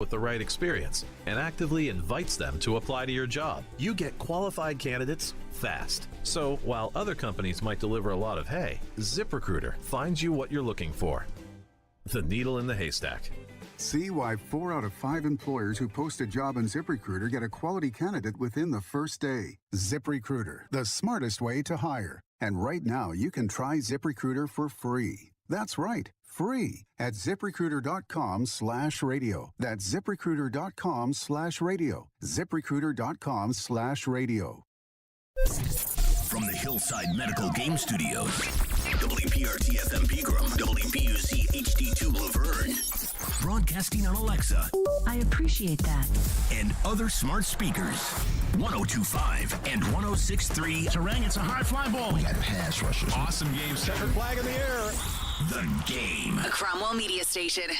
with the right experience and actively invites them to apply to your job. You get qualified candidates fast. So while other companies might deliver a lot of hay, ZipRecruiter finds you what you're looking for. The needle in the haystack. See why 4 out of 5 employers who post a job on ZipRecruiter get a quality candidate within the first day. ZipRecruiter, the smartest way to hire. And right now, you can try ZipRecruiter for free. That's right, free at ZipRecruiter.com/radio. That's ZipRecruiter.com/radio. ZipRecruiter.com/radio. From the Hillside Medical Game Studios, WPRT FM Pegram, WPUC HD2 Laverne, broadcasting on Alexa. I appreciate that. And other smart speakers. 102.5 and 106.3. Terang, it's a high fly ball. We got pass rushers. Awesome game. Second flag in the air. The Game. A Cromwell media station.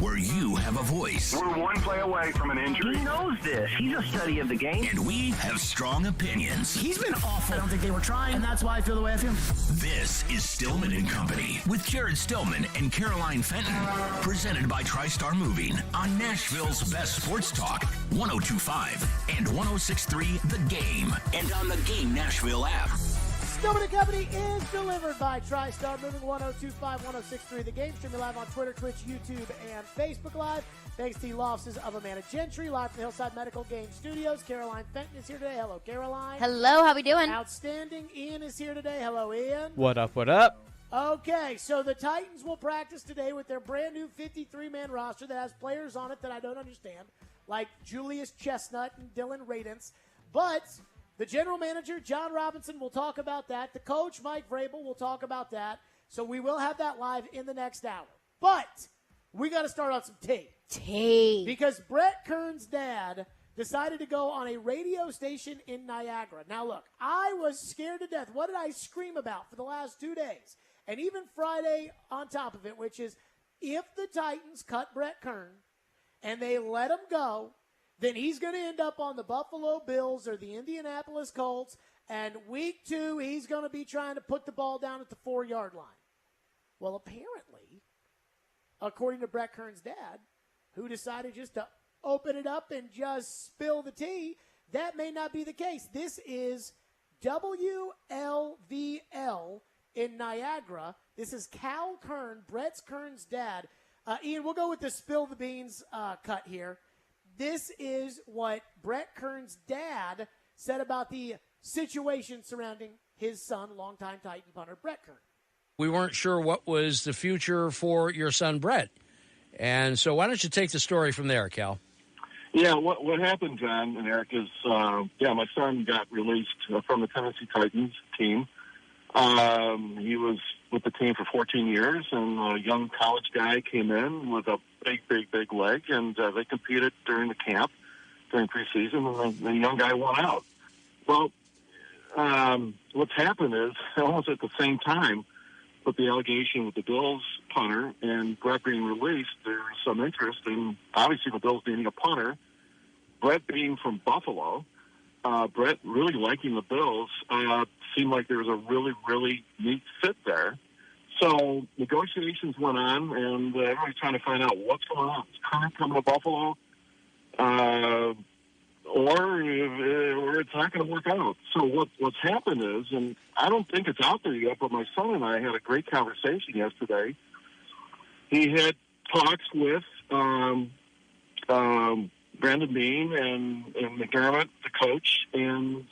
Where you have a voice. We're one play away from an injury. He knows this. He's a study of the game. And we have strong opinions. He's been awful. I don't think they were trying, and that's why I feel the way I feel. This is Stillman and Company with Jared Stillman and Caroline Fenton. Presented by TriStar Moving on Nashville's best sports talk, 102.5 and 106.3 The Game. And on the Game Nashville app. Stillman & Company is delivered by TriStar Moving, 102.5, 106.3 The Game. Streaming live on Twitter, Twitch, YouTube, and Facebook Live. Thanks to the law offices of Amanda Gentry, live from the Hillside Medical Game Studios. Caroline Fenton is here today. Hello, Caroline. Hello, how we doing? Outstanding. Ian is here today. Hello, Ian. What up, what up? Okay, so the Titans will practice today with their brand new 53-man roster that has players on it that I don't understand, like Julius Chestnut and Dylan Radence. But the general manager, John Robinson, will talk about that. The coach, Mike Vrabel, will talk about that. So we will have that live in the next hour. But we got to start on some tea. Because Brett Kern's dad decided to go on a radio station in Niagara. Now, look, I was scared to death. What did I scream about for the last 2 days? And even Friday on top of it, which is if the Titans cut Brett Kern and they let him go, then he's going to end up on the Buffalo Bills or the Indianapolis Colts, and week 2, he's going to be trying to put the ball down at the 4-yard line. Well, apparently, according to Brett Kern's dad, who decided just to open it up and just spill the tea, that may not be the case. This is WLVL in Niagara. This is Cal Kern, Brett Kern's dad. Ian, we'll go with the spill the beans cut here. This is what Brett Kern's dad said about the situation surrounding his son, longtime Titan punter Brett Kern. We weren't sure what was the future for your son, Brett. And so why don't you take the story from there, Cal? Yeah, what happened, John and Eric, is, my son got released from the Tennessee Titans team. He was with the team for 14 years, and a young college guy came in with a big leg, and they competed during the camp, during preseason, and the young guy won out. Well, what's happened is, almost at the same time, with the allegation with the Bills punter and Brett being released, there's some interest in, obviously, the Bills needing a punter. Brett being from Buffalo, Brett really liking the Bills, seemed like there was a really neat fit there. So negotiations went on, and everybody's trying to find out what's going on. Is Kern coming to Buffalo, or it's not going to work out? So what's happened is, and I don't think it's out there yet, but my son and I had a great conversation yesterday. He had talks with Brandon Beane and McDermott, the coach, and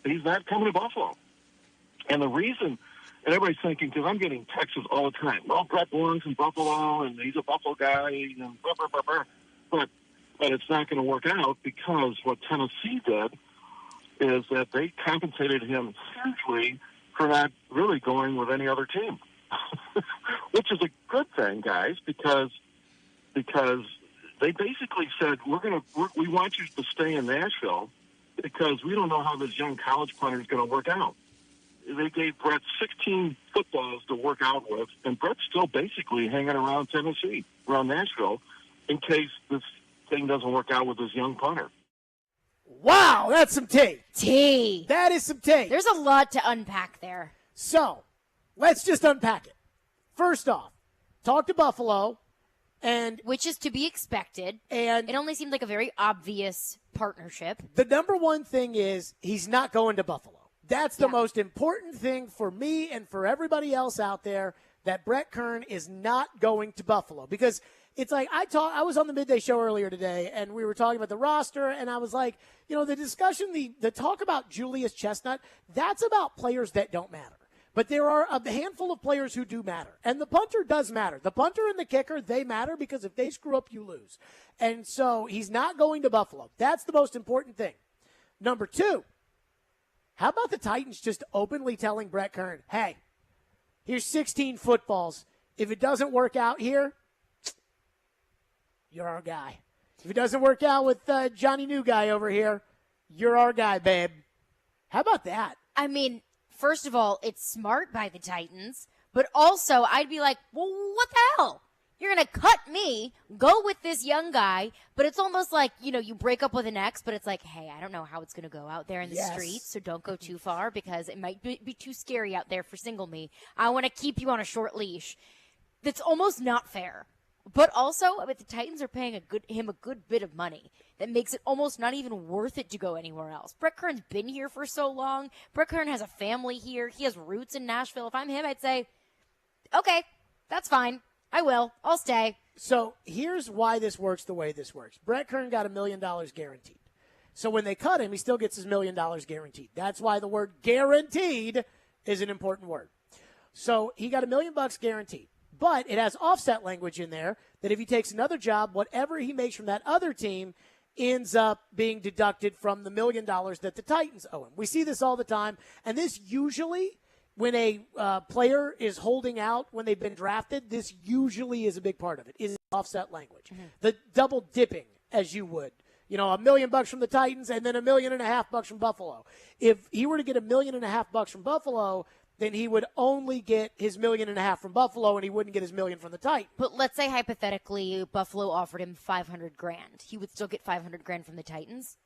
he's not coming to Buffalo. And the reason, and everybody's thinking, because I'm getting texts all the time, well, Brett belongs in Buffalo, and he's a Buffalo guy, and blah, blah, blah, blah. But it's not going to work out, because what Tennessee did is that they compensated him hugely for not really going with any other team, which is a good thing, guys, because they basically said, we want you to stay in Nashville because we don't know how this young college punter is going to work out. They gave Brett 16 footballs to work out with, and Brett's still basically hanging around Tennessee, around Nashville, in case this thing doesn't work out with this young punter. Wow, that's some tea. Tea. That is some tea. There's a lot to unpack there. So, let's just unpack it. First off, talk to Buffalo. And which is to be expected. And it only seemed like a very obvious partnership. The number one thing is he's not going to Buffalo. That's the most important thing for me and for everybody else out there, that Brett Kern is not going to Buffalo. Because it's like I was on the midday show earlier today, and we were talking about the roster, and I was like, the discussion, the talk about Julius Chestnut, that's about players that don't matter. But there are a handful of players who do matter. And the punter does matter. The punter and the kicker, they matter because if they screw up, you lose. And so he's not going to Buffalo. That's the most important thing. Number two, how about the Titans just openly telling Brett Kern, hey, here's 16 footballs. If it doesn't work out here, you're our guy. If it doesn't work out with Johnny New Guy over here, you're our guy, babe. How about that? I mean, first of all, it's smart by the Titans, but also I'd be like, well, what the hell? You're going to cut me, go with this young guy, but it's almost like, you break up with an ex, but it's like, hey, I don't know how it's going to go out there in the streets, so don't go too far because it might be too scary out there for single me. I want to keep you on a short leash. That's almost not fair. But also, the Titans are paying him a good bit of money. That makes it almost not even worth it to go anywhere else. Brett Kern's been here for so long. Brett Kern has a family here. He has roots in Nashville. If I'm him, I'd say, okay, that's fine. I will. I'll stay. So here's why this works the way this works. Brett Kern got $1 million guaranteed. So when they cut him, he still gets his $1 million guaranteed. That's why the word guaranteed is an important word. So he got $1 million guaranteed. But it has offset language in there that if he takes another job, whatever he makes from that other team ends up being deducted from the $1 million that the Titans owe him. We see this all the time. And this usually, when a player is holding out when they've been drafted, this usually is a big part of it, is offset language. Mm-hmm. The double dipping, as you would. $1 million from the Titans and then $1.5 million from Buffalo. If he were to get $1.5 million from Buffalo, then he would only get his $1.5 million from Buffalo and he wouldn't get his $1 million from the Titans. But let's say hypothetically Buffalo offered him $500,000. He would still get $500,000 from the Titans?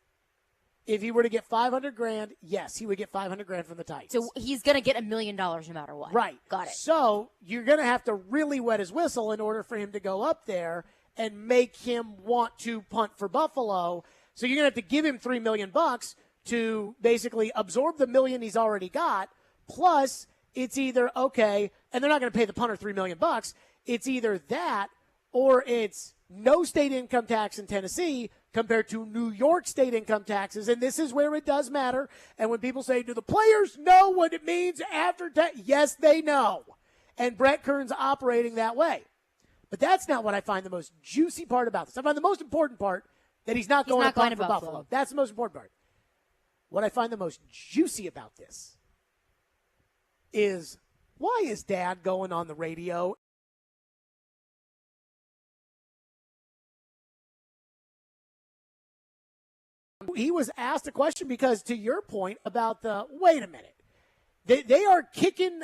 If he were to get $500,000, yes, he would get $500,000 from the Titans. So he's going to get $1 million no matter what. Right. Got it. So you're going to have to really wet his whistle in order for him to go up there and make him want to punt for Buffalo. So you're going to have to give him $3 million to basically absorb the $1 million he's already got. Plus, it's either, okay, and they're not going to pay the punter $3 million. It's either that or it's no state income tax in Tennessee compared to New York state income taxes. And this is where it does matter. And when people say, do the players know what it means after tax? Yes, they know. And Brett Kern's operating that way. But that's not what I find the most juicy part about this. I find the most important part that he's not going to punt for Buffalo. That's the most important part. What I find the most juicy about this is, why is Dad going on the radio? He was asked a question because, to your point about wait a minute, they are kicking,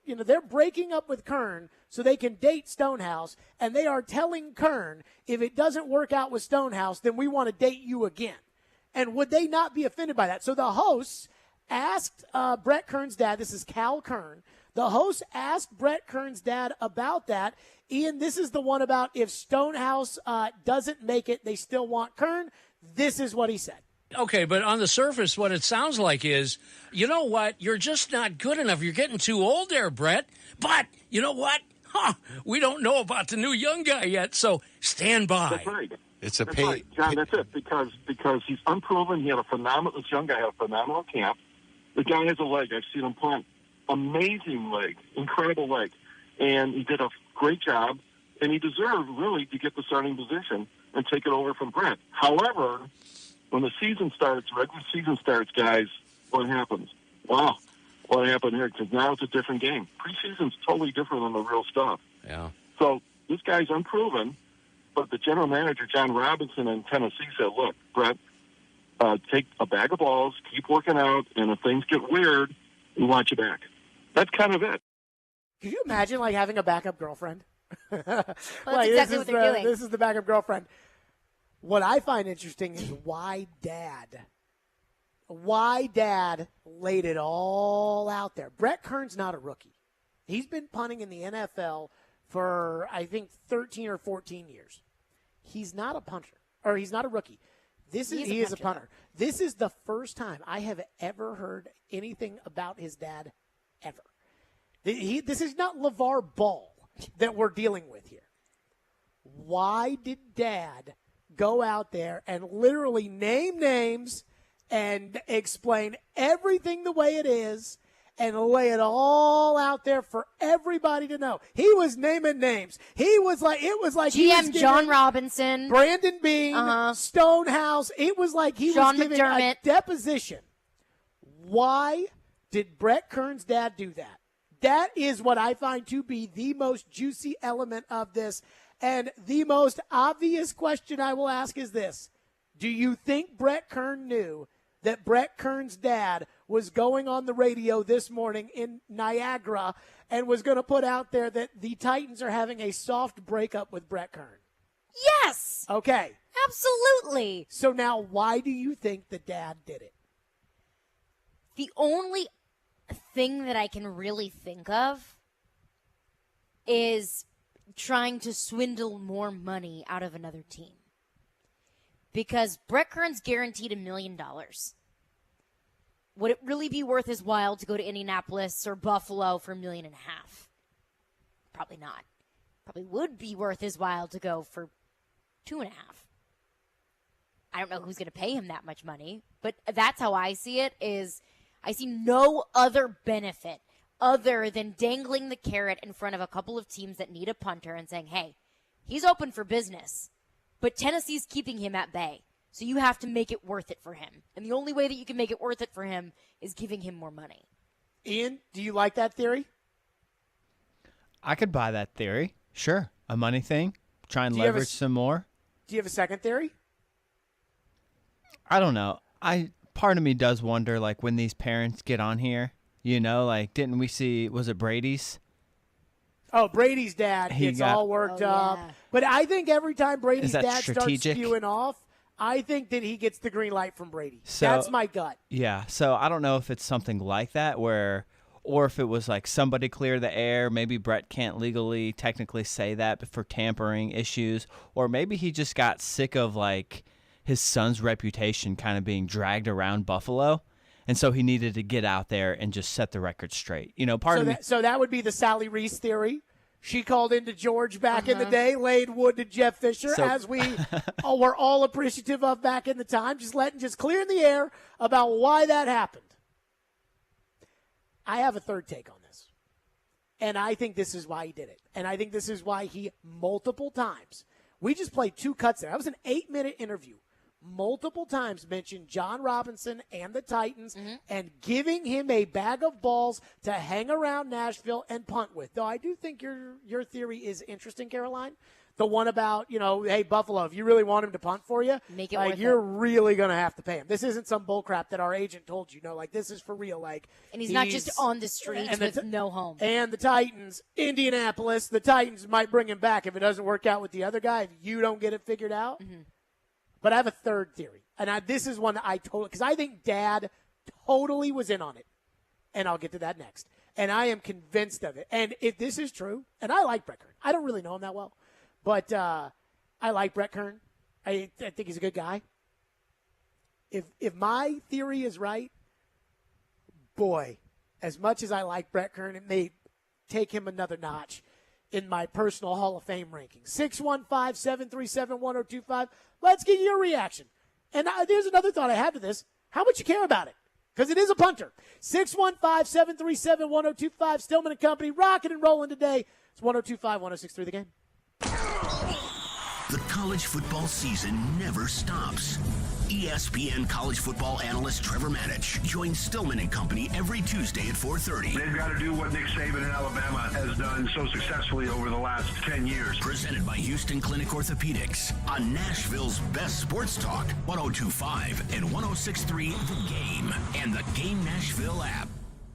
they're breaking up with Kern so they can date Stonehouse, and they are telling Kern, if it doesn't work out with Stonehouse, then we want to date you again. And would they not be offended by that? So the hosts asked Brett Kern's dad, this is Cal Kern, the host asked Brett Kern's dad about that. Ian, this is the one about if Stonehouse doesn't make it, they still want Kern. This is what he said. Okay, but on the surface, what it sounds like is, you know what, you're just not good enough. You're getting too old there, Brett. But you know what? We don't know about the new young guy yet, so stand by. That's right. It's a that's pay. Right, John, that's it, because he's unproven. He had this young guy had a phenomenal camp. The guy has a leg. I've seen him punt. Amazing leg. Incredible leg. And he did a great job, and he deserved, really, to get the starting position and take it over from Brett. However, when the season starts, regular season starts, guys, what happens? Wow, what happened here? Because now it's a different game. Preseason's totally different than the real stuff. Yeah. So this guy's unproven, but the general manager, John Robinson in Tennessee, said, look, Brett, take a bag of balls, keep working out, and if things get weird, we want you back. That's kind of it. Could you imagine, having a backup girlfriend? Well, that's exactly what they're doing. This is the backup girlfriend. What I find interesting is why Dad laid it all out there. Brett Kern's not a rookie. He's been punting in the NFL for, I think, 13 or 14 years. He's not a punter, or he's not a rookie. He is a punter. This is the first time I have ever heard anything about his dad ever. This is not LeVar Ball that we're dealing with here. Why did Dad go out there and literally name names and explain everything the way it is and lay it all out there for everybody to know? He was naming names. It was like GM John Robinson, Brandon Beane, Stonehouse. It was like he was giving a deposition. Why did Brett Kern's dad do that? That is what I find to be the most juicy element of this. And the most obvious question I will ask is this. Do you think Brett Kern knew that Brett Kern's dad was going on the radio this morning in Niagara and was going to put out there that the Titans are having a soft breakup with Brett Kern? Yes. Okay. Absolutely. So now why do you think the dad did it? The only thing that I can really think of is trying to swindle more money out of another team. Because Brett Kern's guaranteed $1 million. Would it really be worth his while to go to Indianapolis or Buffalo for $1.5 million? Probably not. Probably would be worth his while to go for $2.5 million. I don't know who's going to pay him that much money, but that's how I see it. Is I see no other benefit other than dangling the carrot in front of a couple of teams that need a punter and saying, hey, he's open for business, but Tennessee's keeping him at bay. So you have to make it worth it for him. And the only way that you can make it worth it for him is giving him more money. Ian, do you like that theory? I could buy that theory. Sure. A money thing. Try and leverage some more. Do you have a second theory? I don't know. Part of me does wonder, like, when these parents get on here, you know, like, didn't we see, was it Brady's? Oh, Brady's dad gets all worked up. Yeah. But I think every time Brady's dad strategic? starts spewing off, I think that he gets the green light from Brady. So, that's my gut. Yeah, so I don't know if it's something like that or if it was like somebody clear the air. Maybe Brett can't legally, technically say that for tampering issues. Or maybe he just got sick of, like, his son's reputation kind of being dragged around Buffalo. And so he needed to get out there and just set the record straight. You know, So that would be the Sally Reese theory. She called into George back in the day, laid wood to Jeff Fisher, as we were all appreciative of back in the time, just clearing the air about why that happened. I have a third take on this. And I think this is why he did it. And I think this is why he multiple times, we just played 2 cuts there. That was an 8-minute interview. Multiple times mentioned Jon Robinson and the Titans and giving him a bag of balls to hang around Nashville and punt with. Though I do think your theory is interesting, Caroline. The one about, hey, Buffalo, if you really want him to punt for you, make it worth you're it. really going to have to pay him. This isn't some bullcrap that our agent told you. No, like, this is for real. And he's not just on the streets with no home. And the Titans, Indianapolis, the Titans might bring him back if it doesn't work out with the other guy, if you don't get it figured out. Mm-hmm. But I have a third theory, and this is one that I totally – because I think Dad totally was in on it, and I'll get to that next. And I am convinced of it. And if this is true, and I like Brett Kern. I don't really know him that well, but I like Brett Kern. I think he's a good guy. If my theory is right, boy, as much as I like Brett Kern, it may take him another notch in my personal Hall of Fame rankings. 615-737-1025. Let's get your reaction. And there's another thought I have to this. How much you care about it? Because it is a punter. 615-737-1025. Stillman and Company rocking and rolling today. It's 102.5, 106.3 The Game. The college football season never stops. ESPN college football analyst Trevor Manich joins Stillman and Company every Tuesday at 4:30. They've got to do what Nick Saban in Alabama has done so successfully over the last 10 years. Presented by Houston Clinic Orthopedics on Nashville's best sports talk, 102.5 and 106.3 The Game and the Game Nashville app.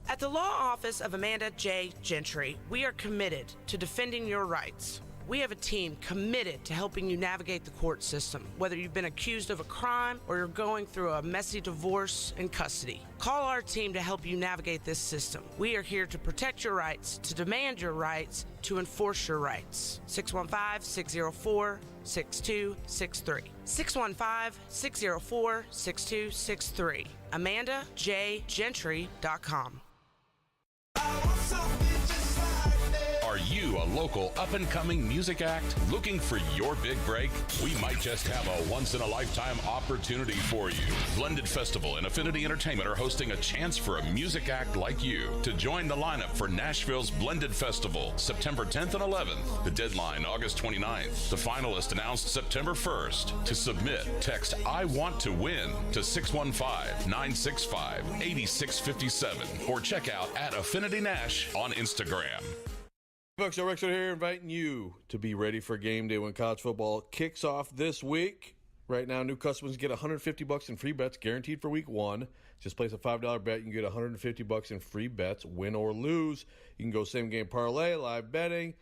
At the law office of Amanda J. Gentry, we are committed to defending your rights. we have a team committed to helping you navigate the court system, whether you've been accused of a crime or you're going through a messy divorce in custody. Call our team to help you navigate this system. We are here to protect your rights, to demand your rights, to enforce your rights. 615-604-6263. 615-604-6263. AmandaJGentry.com. Are you a local up-and-coming music act looking for your big break? We might just have a once-in-a-lifetime opportunity for you. Blended Festival and Affinity Entertainment are hosting a chance for a music act like you to join the lineup for Nashville's Blended Festival, September 10th and 11th. The deadline, August 29th. The finalist announced September 1st. To submit, text I Want to Win to 615-965-8657 or check out at Affinity Nash on Instagram. Folks, Joe Rexford here, inviting you to be ready for game day when college football kicks off this week. Right now, new customers get $150 in free bets guaranteed for week one. Just place a $5 bet. You can get $150 in free bets, win or lose. You can go same game parlay, live betting,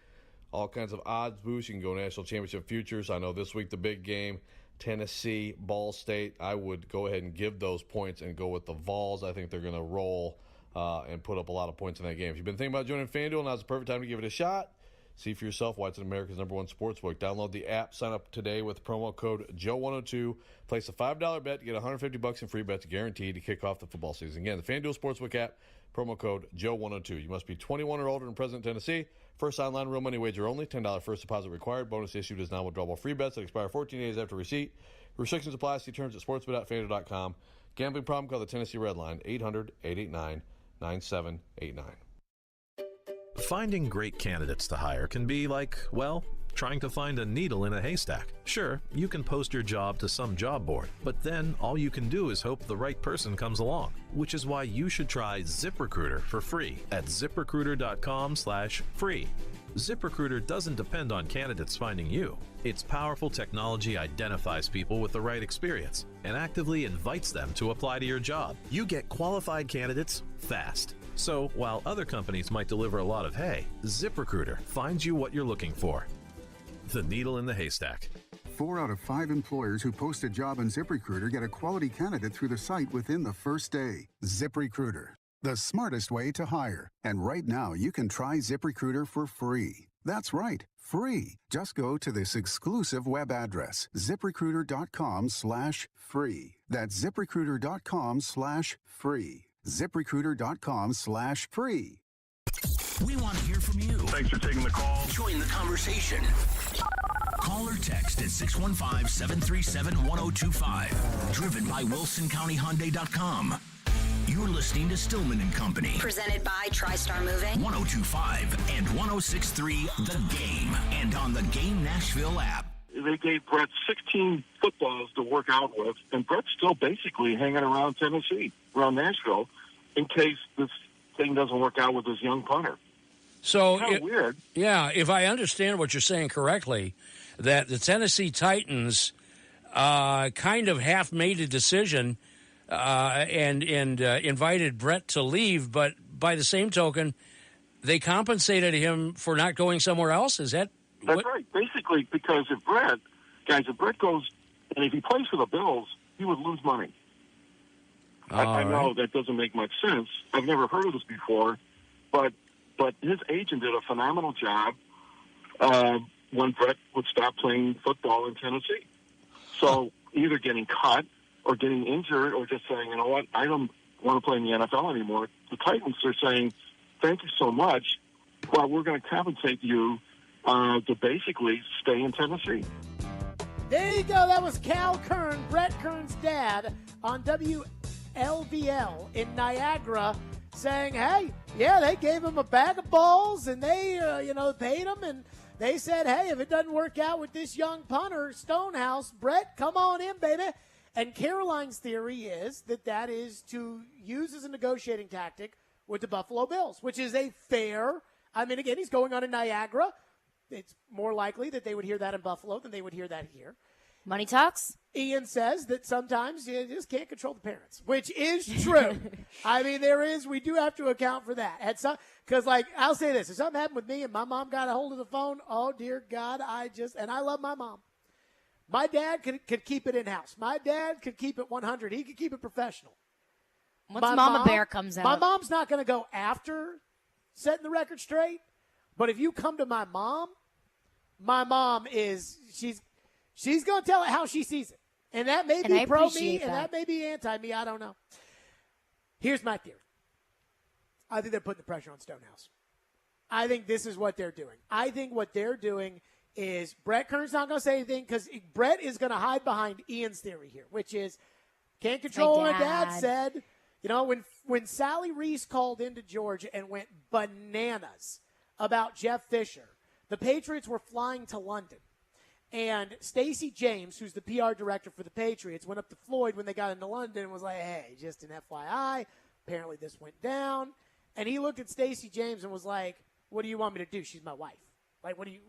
all kinds of odds boosts. You can go national championship futures. I know this week the big game, Tennessee, Ball State. I would go ahead and give those points and go with the Vols. I think they're going to roll and put up a lot of points in that game. If you've been thinking about joining FanDuel, now's the perfect time to give it a shot. See for yourself why it's America's #1 sportsbook. Download the app, sign up today with promo code Joe102. Place a $5 bet to get $150 in free bets guaranteed to kick off the football season. Again, the FanDuel Sportsbook app, promo code Joe102. You must be 21 or older and present in Tennessee. First online real money wager only. $10 first deposit required. Bonus issued is non-withdrawable free bets that expire 14 days after receipt. Restrictions apply. See terms at sportsbook.fanduel.com. Gambling problem? Call the Tennessee Red Line, 800-889-9789. Finding great candidates to hire can be like, well, trying to find a needle in a haystack. Sure, you can post your job to some job board, but then all you can do is hope the right person comes along, which is why you should try ZipRecruiter for free at ZipRecruiter.com/free. ZipRecruiter doesn't depend on candidates finding you. Its powerful technology identifies people with the right experience and actively invites them to apply to your job. You get qualified candidates fast. So while other companies might deliver a lot of hay, ZipRecruiter finds you what you're looking for. The needle in the haystack. 4 out of 5 employers who post a job on ZipRecruiter get a quality candidate through the site within the first day. ZipRecruiter, the smartest way to hire. And right now, you can try ZipRecruiter for free. That's right, free. Just go to this exclusive web address, ZipRecruiter.com/free. That's ZipRecruiter.com/free. ZipRecruiter.com/free. We want to hear from you. Thanks for taking the call. Join the conversation. Call or text at 615-737-1025. Driven by WilsonCountyHyundai.com. You're listening to Stillman and Company. Presented by TriStar Moving. 102.5 and 106.3 The Game. And on the Game Nashville app. They gave Brett 16 footballs to work out with, and Brett's still basically hanging around Tennessee, around Nashville, in case this thing doesn't work out with this young punter. So kind of weird. Yeah, if I understand what you're saying correctly, that the Tennessee Titans kind of half made a decision and invited Brett to leave, but by the same token, they compensated him for not going somewhere else. Is that? That's right. Basically, because if Brett goes, and if he plays for the Bills, he would lose money. I know that doesn't make much sense. I've never heard of this before, but his agent did a phenomenal job when Brett would stop playing football in Tennessee. So either getting cut or getting injured or just saying, you know what, I don't want to play in the NFL anymore. The Titans are saying, thank you so much, but we're going to compensate you to basically stay in Tennessee. There you go. That was Cal Kern, Brett Kern's dad, on WLVL in Niagara, saying, hey, yeah, they gave him a bag of balls and they, paid him. And they said, hey, if it doesn't work out with this young punter, Stonehouse, Brett, come on in, baby. And Caroline's theory is that is to use as a negotiating tactic with the Buffalo Bills, which is a fair, again, he's going on in Niagara. It's more likely that they would hear that in Buffalo than they would hear that here. Money talks? Ian says that sometimes you just can't control the parents, which is true. I mean, we do have to account for that. Because, I'll say this. If something happened with me and my mom got a hold of the phone, oh, dear God, and I love my mom. My dad could keep it in-house. My dad could keep it 100. He could keep it professional. Once Mama Bear comes out. My mom's not going to go after setting the record straight, but if you come to my mom she's going to tell it how she sees it. And that may be pro me, and that may be anti me. I don't know. Here's my theory. I think they're putting the pressure on Stonehouse. I think this is what they're doing. I think what they're doing is Brett Kern's not going to say anything because Brett is going to hide behind Ian's theory here, which is can't control what Dad said. You know, when Sally Reese called into Georgia and went bananas about Jeff Fisher, the Patriots were flying to London. And Stacey James, who's the PR director for the Patriots, went up to Floyd when they got into London and was like, hey, just an FYI, apparently this went down. And he looked at Stacey James and was like, what do you want me to do? She's my wife. Like, what do you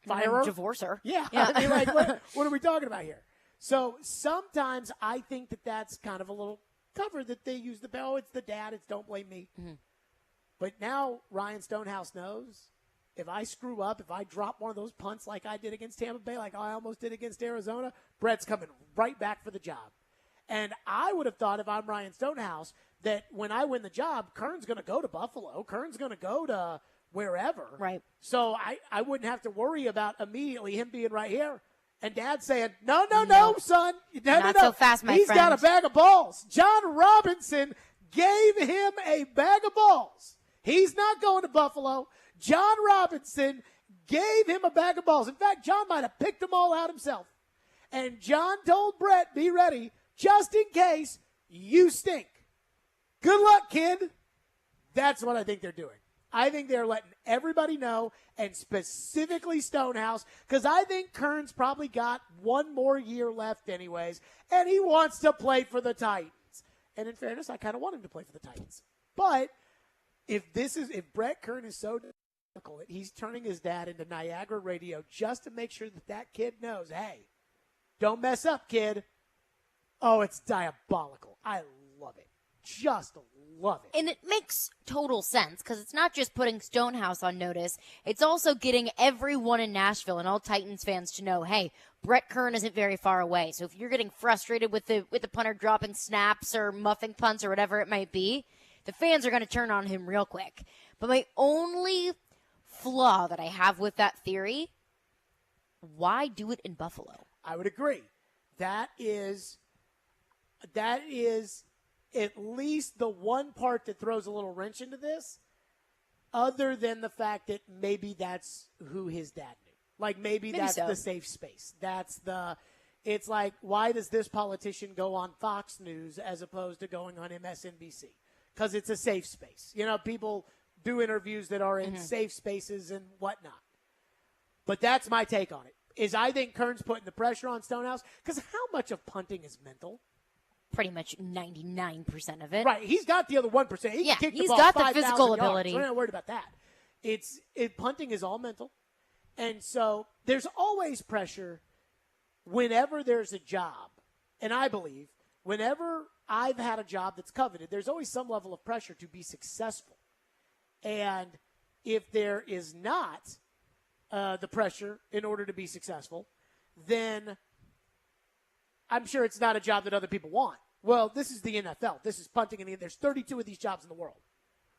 fire her? Divorce her. Yeah. I mean, like, what are we talking about here? So sometimes I think that's kind of a little cover that they use it's the dad, it's don't blame me. Mm-hmm. But now Ryan Stonehouse knows if I screw up, if I drop one of those punts like I did against Tampa Bay, like I almost did against Arizona, Brett's coming right back for the job. And I would have thought if I'm Ryan Stonehouse that when I win the job, Kern's going to go to Buffalo. Kern's going to go to wherever. Right. So I wouldn't have to worry about immediately him being right here. And Dad saying, no, son. Not so fast, my friend. He's got a bag of balls. John Robinson gave him a bag of balls. He's not going to Buffalo. John Robinson gave him a bag of balls. In fact, John might have picked them all out himself. And John told Brett, be ready, just in case you stink. Good luck, kid. That's what I think they're doing. I think they're letting everybody know, and specifically Stonehouse, because I think Kern's probably got one more year left anyways, and he wants to play for the Titans. And in fairness, I kind of want him to play for the Titans. But if Brett Kern is so difficult, he's turning his dad into Niagara Radio just to make sure that kid knows, hey, don't mess up, kid. Oh, it's diabolical. I love it. Just love it. And it makes total sense because it's not just putting Stonehouse on notice. It's also getting everyone in Nashville and all Titans fans to know, hey, Brett Kern isn't very far away. So if you're getting frustrated with the punter dropping snaps or muffing punts or whatever it might be, the fans are going to turn on him real quick. But my only flaw that I have with that theory, why do it in Buffalo? I would agree. That is at least the one part that throws a little wrench into this, other than the fact that maybe that's who his dad knew. Like maybe that's the safe space. It's like, why does this politician go on Fox News as opposed to going on MSNBC? Because it's a safe space. You know, people do interviews that are in safe spaces and whatnot. But that's my take on it, is I think Kern's putting the pressure on Stonehouse, because how much of punting is mental? Pretty much 99% of it. Right. He's got the other 1%. He's got the physical ability. We're not worried about that. Punting is all mental. And so there's always pressure whenever there's a job. And I believe whenever I've had a job that's coveted, there's always some level of pressure to be successful. And if there is not the pressure in order to be successful, then I'm sure it's not a job that other people want. Well, this is the NFL. This is punting, and there's 32 of these jobs in the world.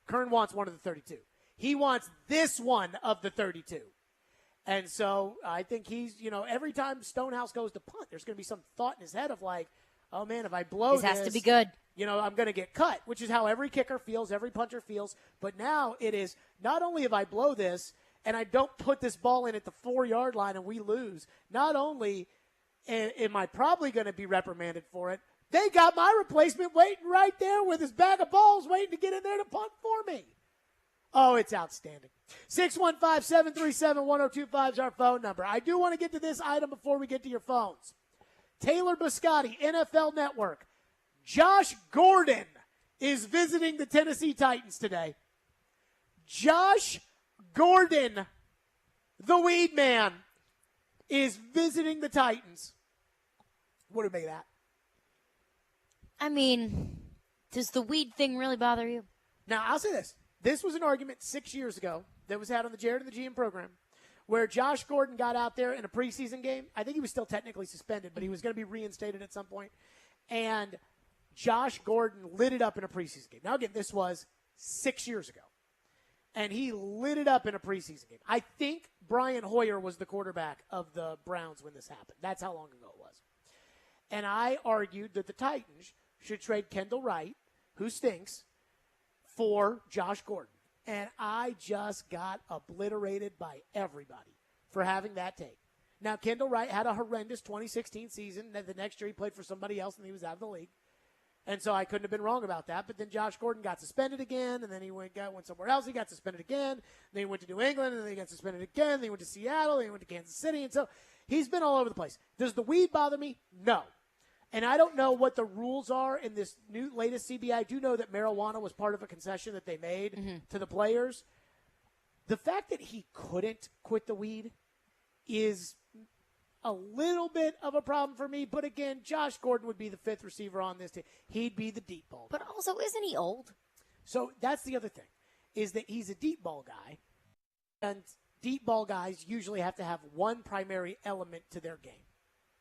Kern wants one of the 32. He wants this one of the 32. And so I think he's, every time Stonehouse goes to punt, there's going to be some thought in his head of like, oh, man, if I blow this, has to be good. I'm going to get cut, which is how every kicker feels, every punter feels. But now it is not only if I blow this and I don't put this ball in at the 4-yard line and we lose, not only am I probably going to be reprimanded for it, they got my replacement waiting right there with his bag of balls waiting to get in there to punt for me. Oh, it's outstanding. 615-737-1025 is our phone number. I do want to get to this item before we get to your phones. Taylor Biscotti, NFL Network. Josh Gordon is visiting the Tennessee Titans today. Josh Gordon, the weed man, is visiting the Titans. What do you make of that? I mean, does the weed thing really bother you? Now, I'll say this. This was an argument 6 years ago that was had on the Jared and the GM program where Josh Gordon got out there in a preseason game. I think he was still technically suspended, but he was going to be reinstated at some point. And Josh Gordon lit it up in a preseason game. Now, again, this was 6 years ago. And he lit it up in a preseason game. I think Brian Hoyer was the quarterback of the Browns when this happened. That's how long ago it was. And I argued that the Titans should trade Kendall Wright, who stinks, for Josh Gordon. And I just got obliterated by everybody for having that take. Now, Kendall Wright had a horrendous 2016 season. The next year he played for somebody else, and he was out of the league. And so I couldn't have been wrong about that. But then Josh Gordon got suspended again, and then he went somewhere else. He got suspended again. Then he went to New England, and then he got suspended again. Then he went to Seattle. Then he went to Kansas City. And so he's been all over the place. Does the weed bother me? No. And I don't know what the rules are in this new latest CBA. I do know that marijuana was part of a concession that they made to the players. The fact that he couldn't quit the weed is a little bit of a problem for me. But again, Josh Gordon would be the fifth receiver on this team. He'd be the deep ball guy. But also, isn't he old? So that's the other thing, is that he's a deep ball guy. And deep ball guys usually have to have one primary element to their game.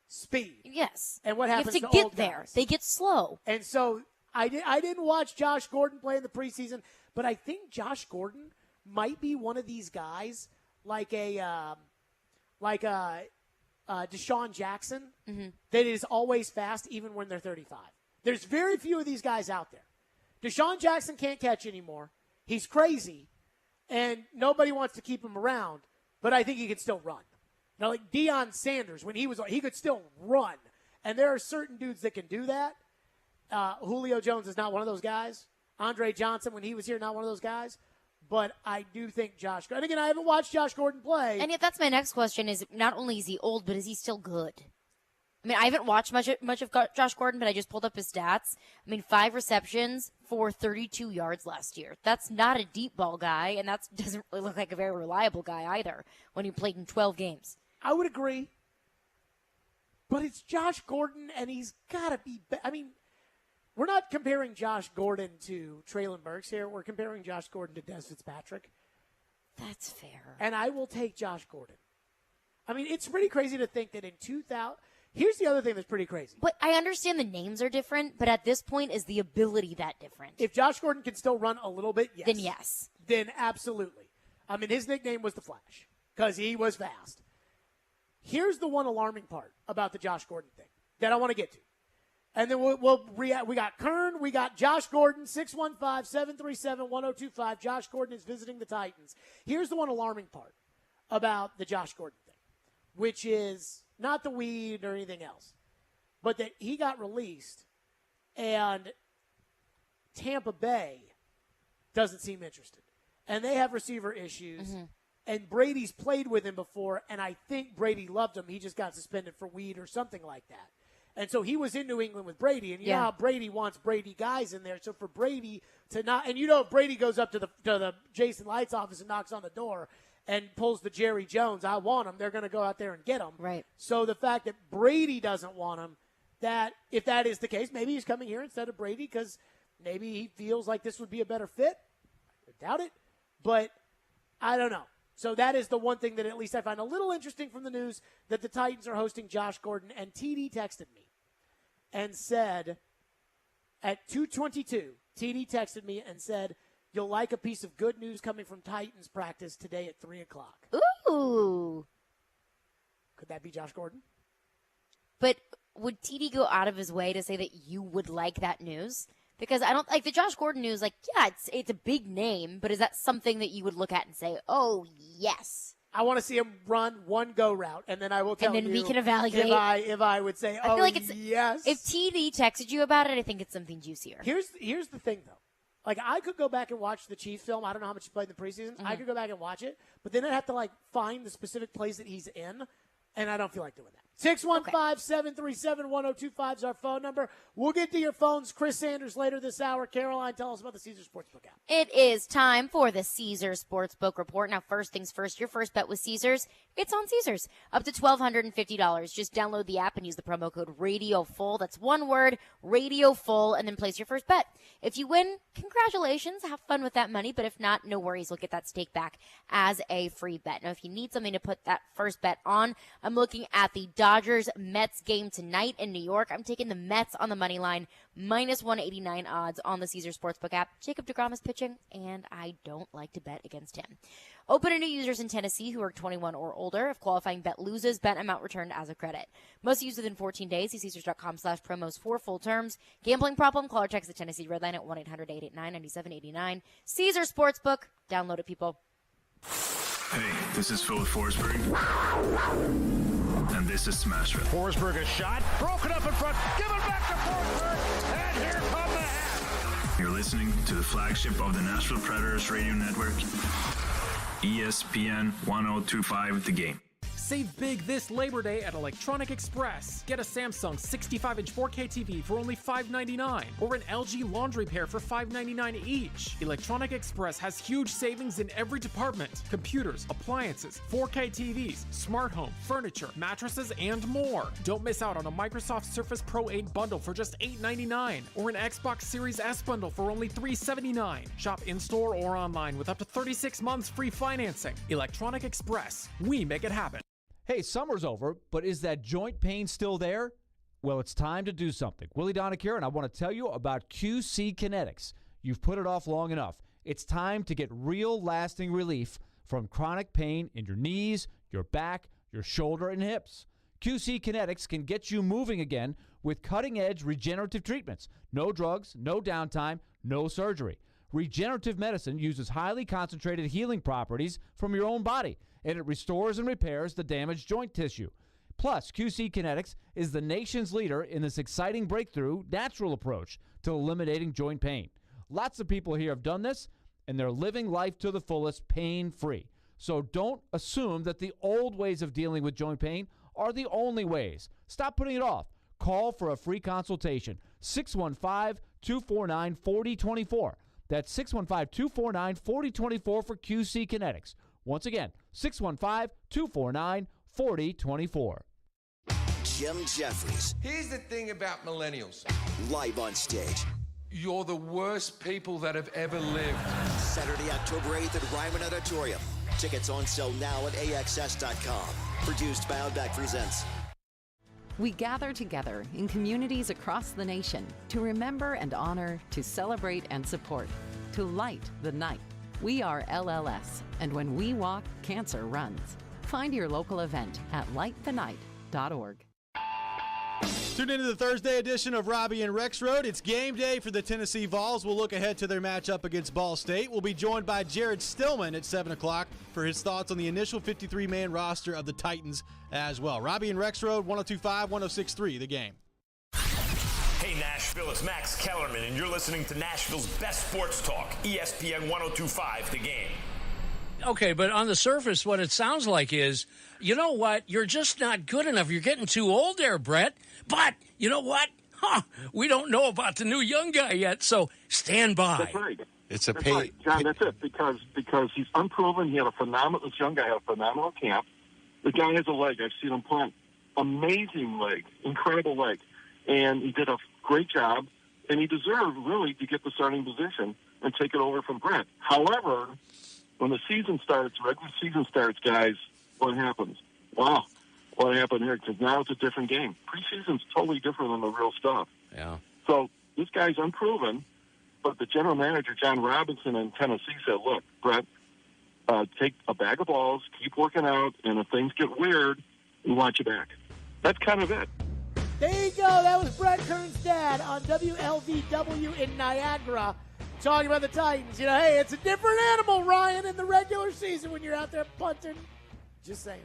Speed. Yes. And what happens you have to to get old there. guys? They get slow. And so I didn't watch Josh Gordon play in the preseason, but I think Josh Gordon might be one of these guys like a Deshaun Jackson that is always fast even when they're 35. There's very few of these guys out there. Deshaun Jackson can't catch anymore. He's crazy, and nobody wants to keep him around, but I think he can still run. Now, like Deion Sanders, when he could still run. And there are certain dudes that can do that. Julio Jones is not one of those guys. Andre Johnson, when he was here, not one of those guys. But I do think Josh Gordon. And again, I haven't watched Josh Gordon play. And yet that's my next question is not only is he old, but is he still good? I mean, I haven't watched much of Josh Gordon, but I just pulled up his stats. I mean, 5 receptions for 32 yards last year. That's not a deep ball guy, and that doesn't really look like a very reliable guy either when he played in 12 games. I would agree. But it's Josh Gordon, and he's got to be – I mean, we're not comparing Josh Gordon to Treylon Burks here. We're comparing Josh Gordon to Des Fitzpatrick. That's fair. And I will take Josh Gordon. I mean, it's pretty crazy to think that in 2000 – here's the other thing that's pretty crazy. But I understand the names are different, but at this point, is the ability that different? If Josh Gordon can still run a little bit, yes. Then yes. Then absolutely. I mean, his nickname was the Flash because he was fast. Here's the one alarming part about the Josh Gordon thing that I want to get to. And then we'll react. We got Kern. We got Josh Gordon, 615-737-1025. Josh Gordon is visiting the Titans. Here's the one alarming part about the Josh Gordon thing, which is not the weed or anything else, but that he got released and Tampa Bay doesn't seem interested. And they have receiver issues. And Brady's played with him before, and I think Brady loved him. He just got suspended for weed or something like that. And so he was in New England with Brady, and you know how Brady wants Brady guys in there. So for Brady to not – and you know if Brady goes up to the Jason Light's office and knocks on the door and pulls the Jerry Jones, I want him, they're going to go out there and get him. Right. So the fact that Brady doesn't want him, that if that is the case, maybe he's coming here instead of Brady because maybe he feels like this would be a better fit. I doubt it, but I don't know. So that is the one thing that at least I find a little interesting from the news, that the Titans are hosting Josh Gordon. And TD texted me and said at 2:22, TD texted me and said, you'll like a piece of good news coming from Titans practice today at 3 o'clock. Ooh. Could that be Josh Gordon? But would TD go out of his way to say that you would like that news? Because I don't like the Josh Gordon news. Like, yeah, it's a big name, but is that something that you would look at and say, "Oh, yes"? I want to see him run one go route, and then I will tell you. And then we can evaluate. If I would say, I feel like it's, yes. If TD texted you about it, I think it's something juicier. Here's the thing, though. Like, I could go back and watch the Chiefs film. I don't know how much he played in the preseason. I could go back and watch it, but then I'd have to find the specific plays that he's in, and I don't feel like doing that. 615-737-1025 is our phone number. We'll get to your phones. Chris Sanders later this hour. Caroline, tell us about the Caesar Sportsbook app. It is time for the Caesar Sportsbook Report. Now, first things first, your first bet with Caesars, it's on Caesars. Up to $1,250. Just download the app and use the promo code RADIOFULL. That's one word, RADIOFULL, and then place your first bet. If you win, congratulations. Have fun with that money. But if not, no worries. We'll get that stake back as a free bet. Now, if you need something to put that first bet on, I'm looking at the Dodgers-Mets game tonight in New York. I'm taking the Mets on the money line, minus 189 odds on the Caesar Sportsbook app. Jacob deGrom is pitching, and I don't like to bet against him. Open to new users in Tennessee who are 21 or older. If qualifying bet loses, bet amount returned as a credit. Must use within 14 days. See Caesars.com/promos for full terms. Gambling problem? Call or text the Tennessee Red Line at 1-800-889-9789. Caesar Sportsbook. Download it, people. Hey, this is Phil Forsberg. And this is Smashville. Forsberg a shot, broken up in front, give it back to Forsberg, and here come the hat. You're listening to the flagship of the Nashville Predators radio network, ESPN 1025 The Game. Save big this Labor Day at Electronic Express. Get a Samsung 65-inch 4K TV for only $599, or an LG laundry pair for $599 each. Electronic Express has huge savings in every department: computers, appliances, 4K TVs, smart home, furniture, mattresses, and more. Don't miss out on a Microsoft Surface Pro 8 bundle for just $899, or an Xbox Series S bundle for only $379. Shop in-store or online with up to 36 months free financing. Electronic Express. We make it happen. Hey, summer's over, but is that joint pain still there? Well, it's time to do something. Willie Donick here, and I want to tell you about QC Kinetics. You've put it off long enough. It's time to get real lasting relief from chronic pain in your knees, your back, your shoulder, and hips. QC Kinetics can get you moving again with cutting-edge regenerative treatments. No drugs, no downtime, no surgery. Regenerative medicine uses highly concentrated healing properties from your own body, and it restores and repairs the damaged joint tissue. Plus, QC Kinetics is the nation's leader in this exciting breakthrough natural approach to eliminating joint pain. Lots of people here have done this, and they're living life to the fullest pain-free. So don't assume that the old ways of dealing with joint pain are the only ways. Stop putting it off. Call for a free consultation. 615-249-4024. That's 615-249-4024 for QC Kinetics. Once again, 615-249-4024. Jim Jeffries. Here's the thing about millennials. Live on stage. You're the worst people that have ever lived. Saturday, October 8th at Ryman Auditorium. Tickets on sale now at AXS.com. Produced by Outback Presents. We gather together in communities across the nation to remember and honor, to celebrate and support, to light the night. We are LLS, and when we walk, cancer runs. Find your local event at lightthenight.org. Tune into the Thursday edition of Robbie and Rex Road. It's game day for the Tennessee Vols. We'll look ahead to their matchup against Ball State. We'll be joined by Jared Stillman at 7 o'clock for his thoughts on the initial 53-man roster of the Titans as well. Robbie and Rex Road, 102.5, 106.3, The Game. Hey, Nashville, it's Max Kellerman, and you're listening to Nashville's best sports talk, ESPN 102.5, The Game. Okay, but on the surface, what it sounds like is, you know what? You're just not good enough. You're getting too old there, Brett. But you know what? We don't know about the new young guy yet, so stand by. That's right. It's a that's right, John. That's it. Because he's unproven. He had a phenomenal. This young guy had a phenomenal camp. The guy has a leg. I've seen him punt. Amazing leg, incredible leg, and he did a great job. And he deserved really to get the starting position and take it over from Brett. However, when the season starts, regular season starts, guys, what happens? Wow, what happened here? Because now it's a different game. Preseason's totally different than the real stuff. Yeah. So this guy's unproven, but the general manager, John Robinson in Tennessee, said, look, Brett, take a bag of balls, keep working out, and if things get weird, we want you back. That's kind of it. There you go. That was Brett Kern's dad on WLVW in Niagara talking about the Titans. You know, hey, it's a different animal, Ryan, in the regular season when you're out there punting. Just saying.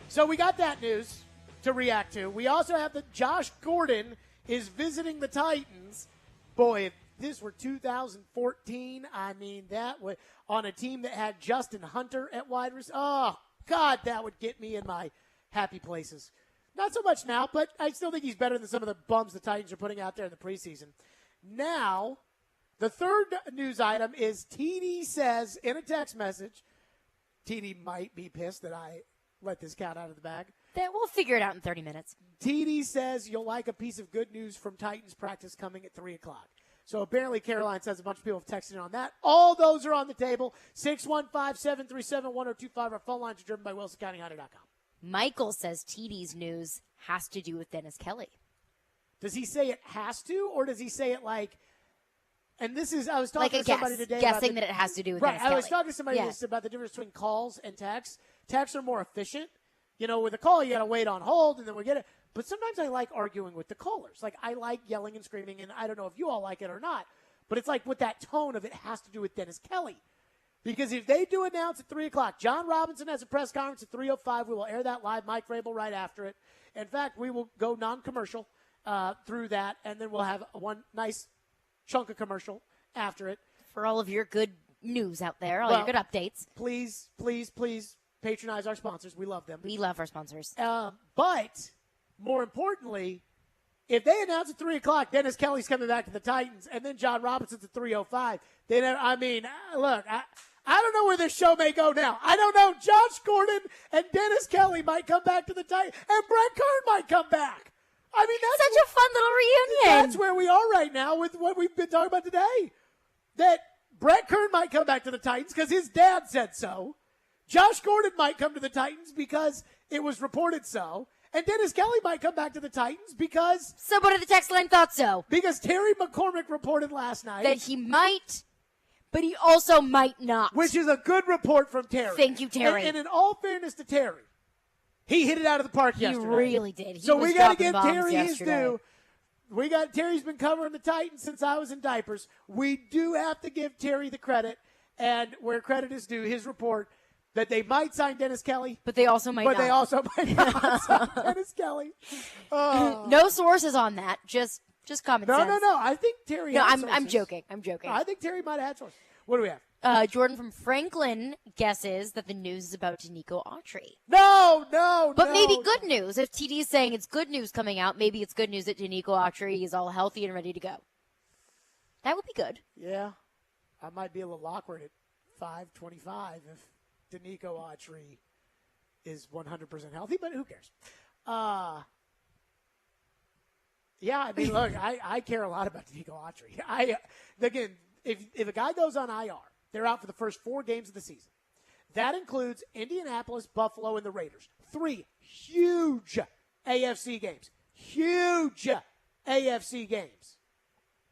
So we got that news to react to. We also have that Josh Gordon is visiting the Titans. Boy, if this were 2014, I mean, that would, on a team that had Justin Hunter at wide receiver. Oh, God, that would get me in my happy places. Not so much now, but I still think he's better than some of the bums the Titans are putting out there in the preseason. Now, the third news item is TD says in a text message, TD might be pissed that I let this cat out of the bag. Then we'll figure it out in 30 minutes. TD says you'll like a piece of good news from Titans practice coming at 3 o'clock. So apparently Caroline says a bunch of people have texted in on that. All those are on the table. 615-737-1025. Our phone lines are driven by WilsonCountyHunter.com. Michael says TD's news has to do with Dennis Kelly. Does he say it has to, or does he say it like, and this is, I was talking Like a to somebody guess, today. guessing that it has to do with Dennis I was Kelly. talking to somebody about the difference between calls and texts. Texts are more efficient. You know, with a call, you got to wait on hold, and then we get it. But sometimes I like arguing with the callers. Like, I like yelling and screaming, and I don't know if you all like it or not, but it's like with that tone of it has to do with Dennis Kelly. Because if they do announce at 3 o'clock, John Robinson has a press conference at 3:05. We will air that live. Mike Vrabel right after it. In fact, we will go non-commercial through that, and then we'll have one nice chunk of commercial after it. For all of your good news out there, all your good updates. Please patronize our sponsors. We love them. We love our sponsors. But more importantly, if they announce at 3 o'clock, Dennis Kelly's coming back to the Titans, and then John Robinson's at 3:05, then, I mean, look, I don't know where this show may go now. I don't know. Josh Gordon and Dennis Kelly might come back to the Titans, and Brett Kern might come back. I mean, that's such a fun little reunion. That's where we are right now with what we've been talking about today. That Brett Kern might come back to the Titans because his dad said so. Josh Gordon might come to the Titans because it was reported so. And Dennis Kelly might come back to the Titans because somebody at the text line thought so. Because Terry McCormick reported last night that he might, but he also might not. Which is a good report from Terry. Thank you, Terry. And in all fairness to Terry, he hit it out of the park yesterday. He really did. So we got to give Terry his due. Terry's been covering the Titans since I was in diapers. We do have to give Terry the credit, and where credit is due, his report that they might sign Dennis Kelly. But they also might not. But they also might not sign Dennis Kelly. No sources on that. Just common sense. No. I think Terry had sources. I'm joking. I think Terry might have had sources. What do we have? Jordan from Franklin guesses that the news is about Danico Autry. No. But maybe good news. If TD is saying it's good news coming out, maybe it's good news that Danico Autry is all healthy and ready to go. That would be good. Yeah. I might be a little awkward at 5:25 if Danico Autry is 100% healthy, but who cares? Yeah, I mean, look, I care a lot about Danico Autry. Again, if a guy goes on IR, they're out for the first 4 games of the season. That includes Indianapolis, Buffalo, and the Raiders. 3 huge AFC games. Huge AFC games.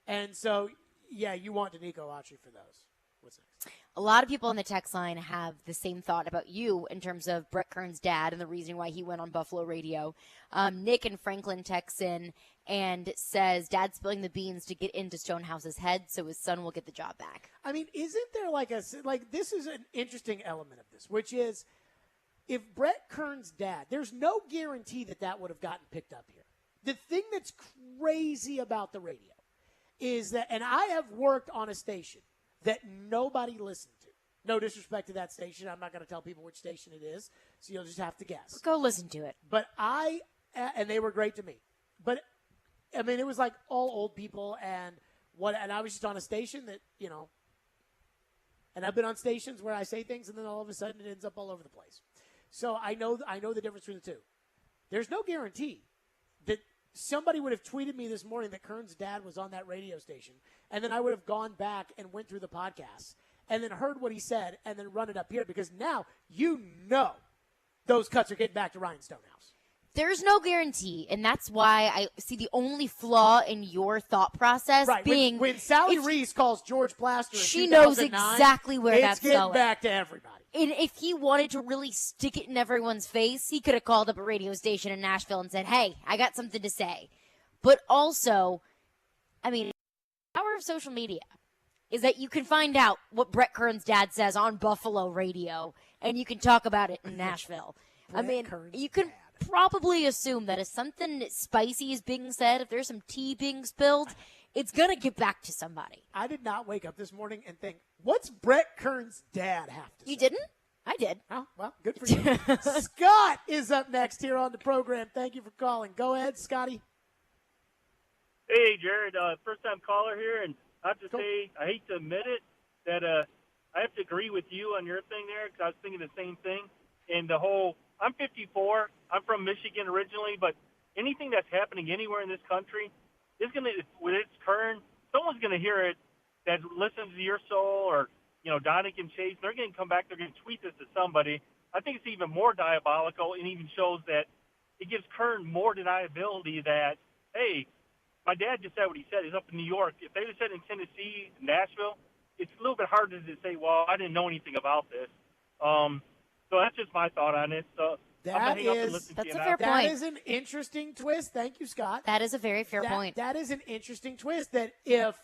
And so, yeah, you want Danico Autry for those. What's next? A lot of people on the text line have the same thought about you in terms of Brett Kern's dad and the reason why he went on Buffalo radio. Nick in Franklin texts in and says, Dad's spilling the beans to get into Stonehouse's head so his son will get the job back. I mean, isn't there this is an interesting element of this, which is if Brett Kern's dad, there's no guarantee that would have gotten picked up here. The thing that's crazy about the radio is that, and I have worked on a station that nobody listened to. No disrespect to that station. I'm not going to tell people which station it is, so you'll just have to guess. Go listen to it. But and they were great to me. But, I mean, it was like all old people and I was just on a station that, you know, and I've been on stations where I say things and then all of a sudden it ends up all over the place. So I know the difference between the two. There's no guarantee that somebody would have tweeted me this morning that Kern's dad was on that radio station, and then I would have gone back and went through the podcast and then heard what he said and then run it up here because now you know those cuts are getting back to Ryan Stonehouse. There's no guarantee, and that's why I see the only flaw in your thought process being when Sally Reese calls George Plaster in she knows 2009, exactly where that's getting going. Back to everybody. And if he wanted to really stick it in everyone's face, he could have called up a radio station in Nashville and said, hey, I got something to say. But also, I mean, the power of social media is that you can find out what Brett Kern's dad says on Buffalo radio, and you can talk about it in Nashville. I mean, you can probably assume that if something spicy is being said, if there's some tea being spilled, it's going to get back to somebody. I did not wake up this morning and think, what's Brett Kern's dad have to say? You didn't? I did. Oh, well, good for you. Scott is up next here on the program. Thank you for calling. Go ahead, Scotty. Hey, Jared, first-time caller here, and I have to say, I hate to admit it, that I have to agree with you on your thing there because I was thinking the same thing. And the whole, I'm 54, I'm from Michigan originally, but anything that's happening anywhere in this country is going to, with its Kern, someone's going to hear it that listens to your soul or, Donick and Chase. They're going to come back, they're going to tweet this to somebody. I think it's even more diabolical and even shows that it gives Kern more deniability that, hey, my dad just said what he said. He's up in New York. If they would have said in Tennessee, Nashville, it's a little bit harder to say, well, I didn't know anything about this. So that's just my thought on it. So That's a fair point. That is an interesting twist. Thank you, Scott. That is a very fair point. That is an interesting twist that if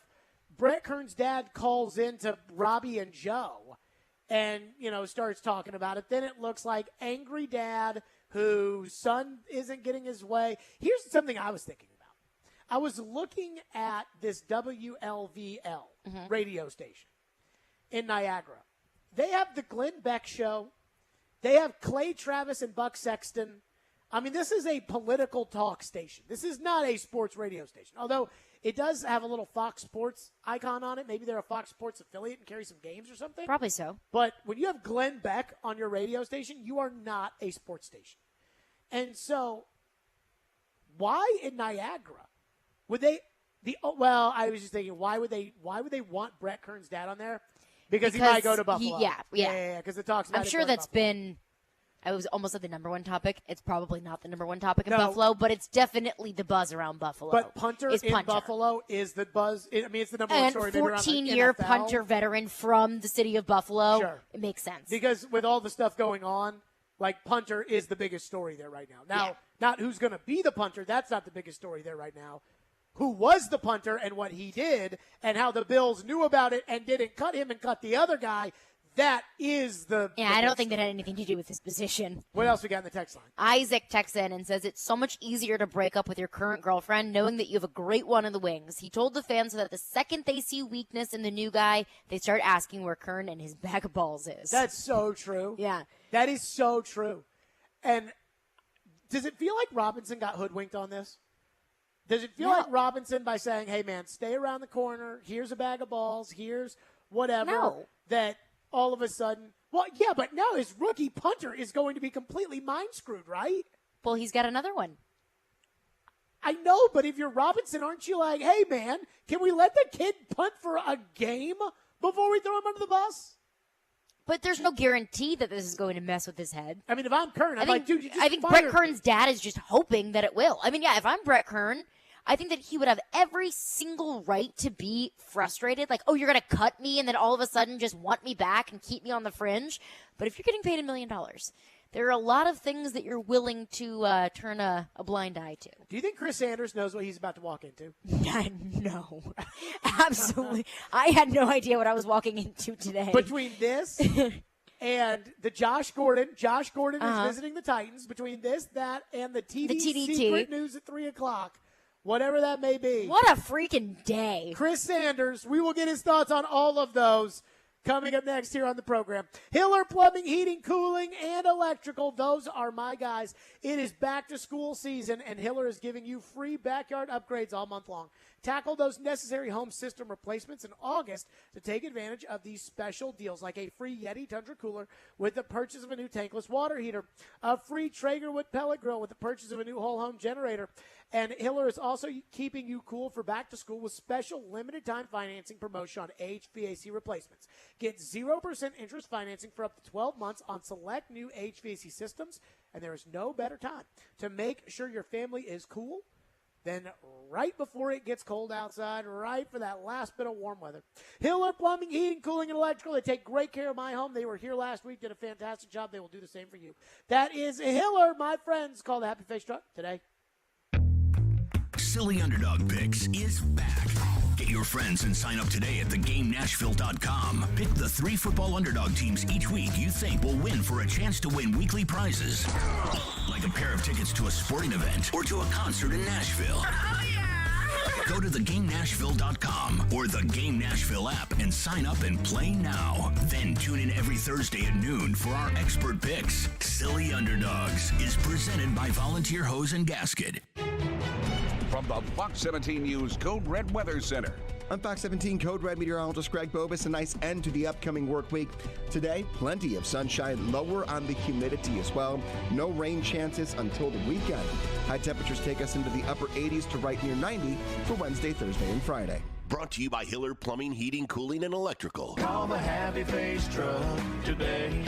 Brett Kern's dad calls into Robbie and Joe and, starts talking about it, then it looks like angry dad whose son isn't getting his way. Here's something I was thinking about. I was looking at this WLVL radio station in Niagara. They have the Glenn Beck Show. They have Clay Travis and Buck Sexton. I mean, this is a political talk station. This is not a sports radio station, although it does have a little Fox Sports icon on it. Maybe they're a Fox Sports affiliate and carry some games or something. Probably so. But when you have Glenn Beck on your radio station, you are not a sports station. And so why in Niagara would they I was just thinking, why would they want Brett Kern's dad on there? Because he might go to Buffalo. Yeah. Because it talks about I'm sure that's been, I was almost at the number one topic. It's probably not the number one topic in Buffalo, but it's definitely the buzz around Buffalo. But punter in Buffalo is the buzz. It's the number one story. And 14-year punter veteran from the city of Buffalo. Sure. It makes sense. Because with all the stuff going on, punter is the biggest story there right now. Now, not who's going to be the punter. That's not the biggest story there right now. Who was the punter and what he did and how the Bills knew about it and didn't cut him and cut the other guy. That is the... Yeah, I don't think that had anything to do with his position. What else we got in the text line? Isaac texts in and says, it's so much easier to break up with your current girlfriend knowing that you have a great one in the wings. He told the fans that the second they see weakness in the new guy, they start asking where Kern and his bag of balls is. That's so true. Yeah. That is so true. And does it feel like Robinson got hoodwinked on this? Does it feel like Robinson, by saying, hey, man, stay around the corner, here's a bag of balls, here's whatever, that all of a sudden, but now his rookie punter is going to be completely mind-screwed, right? Well, he's got another one. I know, but if you're Robinson, aren't you like, hey, man, can we let the kid punt for a game before we throw him under the bus? But there's no guarantee that this is going to mess with his head. I mean, if I'm Kern, I think Brett Kern's dad is just hoping that it will. I mean, if I'm Brett Kern, I think that he would have every single right to be frustrated. Like, oh, you're going to cut me and then all of a sudden just want me back and keep me on the fringe. But if you're getting paid $1 million, there are a lot of things that you're willing to turn a blind eye to. Do you think Chris Sanders knows what he's about to walk into? No. Absolutely. I had no idea what I was walking into today. Between this and the Josh Gordon is visiting the Titans. Between this, that, and the TD secret news at 3 o'clock. Whatever that may be. What a freaking day. Chris Sanders, we will get his thoughts on all of those coming up next here on the program. Hiller Plumbing, Heating, Cooling, and Electrical. Those are my guys. It is back to school season, and Hiller is giving you free backyard upgrades all month long. Tackle those necessary home system replacements in August to take advantage of these special deals, like a free Yeti Tundra cooler with the purchase of a new tankless water heater, a free Traeger wood pellet grill with the purchase of a new whole home generator. And Hiller is also keeping you cool for back to school with special limited time financing promotion on HVAC replacements. Get 0% interest financing for up to 12 months on select new HVAC systems, and there is no better time to make sure your family is cool than right before it gets cold outside, right for that last bit of warm weather. Hiller Plumbing, Heating, Cooling, and Electrical. They take great care of my home. They were here last week, did a fantastic job. They will do the same for you. That is Hiller, my friends. Call the Happy Face Truck today. Silly Underdog Picks is back. Get your friends and sign up today at thegamenashville.com. Pick the 3 football underdog teams each week you think will win for a chance to win weekly prizes. Like a pair of tickets to a sporting event or to a concert in Nashville. Go to theGameNashville.com or the Game Nashville app and sign up and play now. Then tune in every Thursday at noon for our expert picks. Silly Underdogs is presented by Volunteer Hose and Gasket. From the Fox 17 News Code Red Weather Center. I'm Fox 17 Code Red meteorologist Greg Bobus. A nice end to the upcoming work week. Today, plenty of sunshine, lower on the humidity as well. No rain chances until the weekend. High temperatures take us into the upper 80s to right near 90 for Wednesday, Thursday, and Friday. Brought to you by Hiller Plumbing, Heating, Cooling, and Electrical. Call the Happy Face Truck today.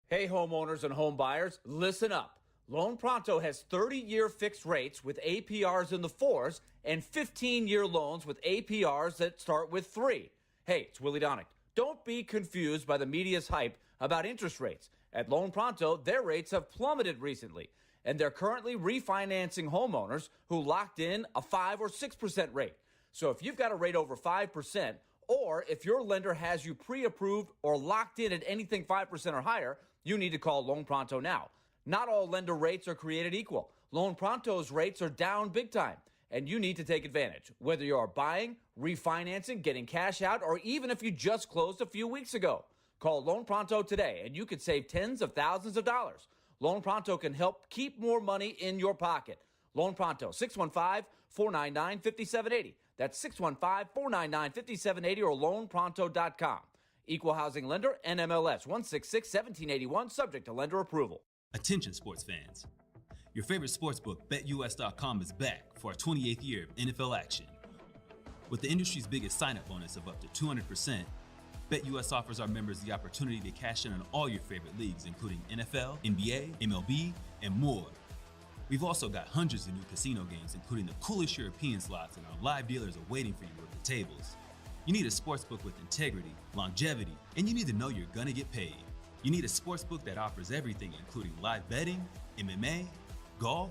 Hey, homeowners and home buyers, listen up. Loan Pronto has 30-year fixed rates with APRs in the 4s and 15-year loans with APRs that start with 3. Hey, it's Willie Donick. Don't be confused by the media's hype about interest rates. At Loan Pronto, their rates have plummeted recently, and they're currently refinancing homeowners who locked in a 5 or 6% rate. So if you've got a rate over 5%, or if your lender has you pre-approved or locked in at anything 5% or higher, you need to call Loan Pronto now. Not all lender rates are created equal. Loan Pronto's rates are down big time, and you need to take advantage, whether you are buying, refinancing, getting cash out, or even if you just closed a few weeks ago. Call Loan Pronto today, and you could save tens of thousands of dollars. Loan Pronto can help keep more money in your pocket. Loan Pronto, 615-499-5780. That's 615-499-5780 or loanpronto.com. Equal housing lender, NMLS 166-1781, subject to lender approval. Attention sports fans. Your favorite sportsbook, BetUS.com, is back for our 28th year of NFL action. With the industry's biggest sign-up bonus of up to 200%, BetUS offers our members the opportunity to cash in on all your favorite leagues, including NFL, NBA, MLB, and more. We've also got hundreds of new casino games, including the coolest European slots, and our live dealers are waiting for you at the tables. You need a sportsbook with integrity, longevity, and you need to know you're gonna get paid. You need a sportsbook that offers everything, including live betting, MMA, golf,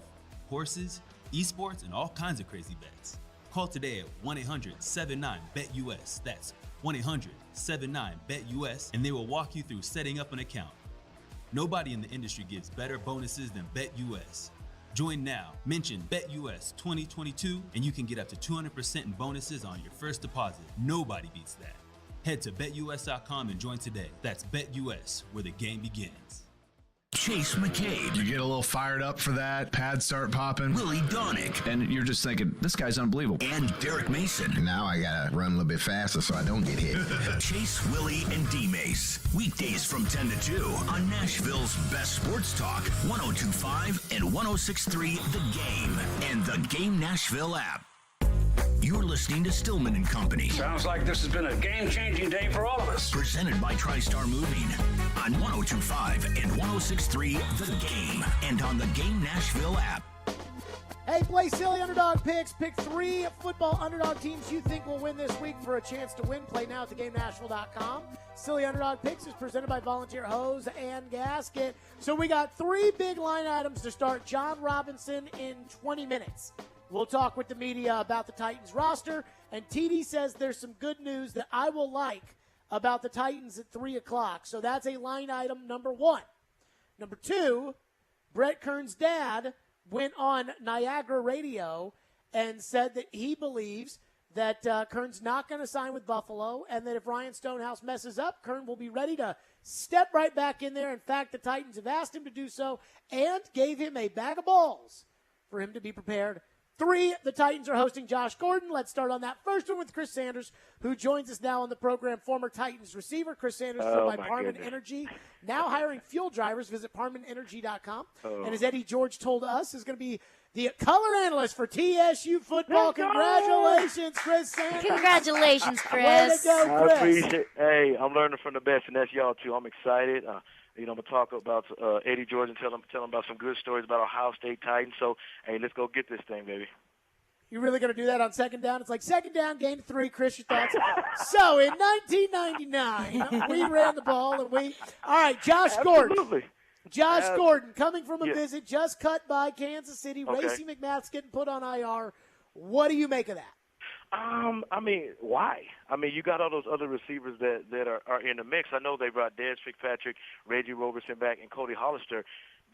horses, esports, and all kinds of crazy bets. Call today at 1-800-79-BET-US. That's 1-800-79-BET-US, and they will walk you through setting up an account. Nobody in the industry gives better bonuses than BetUS. Join now, mention BetUS 2022, and you can get up to 200% in bonuses on your first deposit. Nobody beats that. Head to BetUS.com and join today. That's BetUS, where the game begins. Chase McCabe. You get a little fired up for that. Pads start popping. Willie Donick. And you're just thinking, this guy's unbelievable. And Derek Mason. Now I got to run a little bit faster so I don't get hit. Chase, Willie, and D-Mace. Weekdays from 10 to 2 on Nashville's best sports talk, 102.5 and 106.3 The Game and the Game Nashville app. You're listening to Stillman and Company. Sounds like this has been a game-changing day for all of us. Presented by TriStar Moving on 102.5 and 106.3 The Game and on the Game Nashville app. Hey, play Silly Underdog Picks. Pick 3 football underdog teams you think will win this week for a chance to win. Play now at theGameNashville.com. Silly Underdog Picks is presented by Volunteer Hose and Gasket. So we got 3 big line items to start John Robinson in 20 minutes. We'll talk with the media about the Titans roster, and TD says there's some good news that I will like about the Titans at 3 o'clock. So that's a line item number 1. Number 2, Brett Kern's dad went on Niagara Radio and said that he believes that Kern's not going to sign with Buffalo, and that if Ryan Stonehouse messes up, Kern will be ready to step right back in there. In fact, the Titans have asked him to do so and gave him a bag of balls for him to be prepared. 3, the Titans are hosting Josh Gordon. Let's start on that first one with Chris Sanders, who joins us now on the program, former Titans receiver. Chris Sanders from Parman Energy, now hiring fuel drivers. Visit ParmanEnergy.com. And as Eddie George told us, is going to be the color analyst for TSU football. Congratulations, Chris Sanders. Congratulations, Chris. Way to go, Chris. I appreciate it. Hey, I'm learning from the best, and that's y'all, too. I'm excited. I'm going to talk about Eddie George and tell him about some good stories about Ohio State Titans. So, hey, let's go get this thing, baby. You really going to do that on second down? It's like second down, gain 3. Chris, your thoughts? So, in 1999, we ran the ball, and all right, Josh Gordon. Josh Gordon, coming from a visit, just cut by Kansas City. Okay. Racey McMath's getting put on IR. What do you make of that? I mean, why? I mean, you got all those other receivers that are in the mix. I know they brought Dez Fitzpatrick, Reggie Roberson back, and Cody Hollister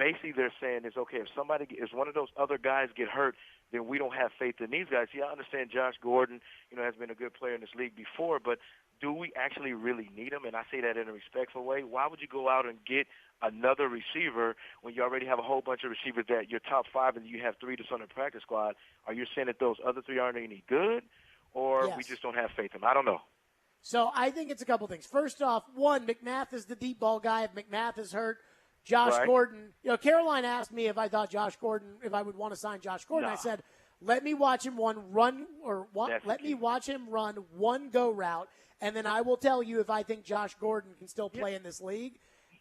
basically they're saying is, okay, if one of those other guys get hurt, then we don't have faith in these guys. See, I understand Josh Gordon, has been a good player in this league before, but do we actually really need him? And I say that in a respectful way. Why would you go out and get another receiver when you already have a whole bunch of receivers that you're top 5 and you have 3 that's on the practice squad? Are you saying that those other 3 aren't any good, or we just don't have faith in them? I don't know. So I think it's a couple things. First off, one, McMath is the deep ball guy. If McMath is hurt, Josh Gordon. Caroline asked me if I thought if I would want to sign Josh Gordon. I said, let me watch him let me watch him run one go route, and then I will tell you if I think Josh Gordon can still play in this league.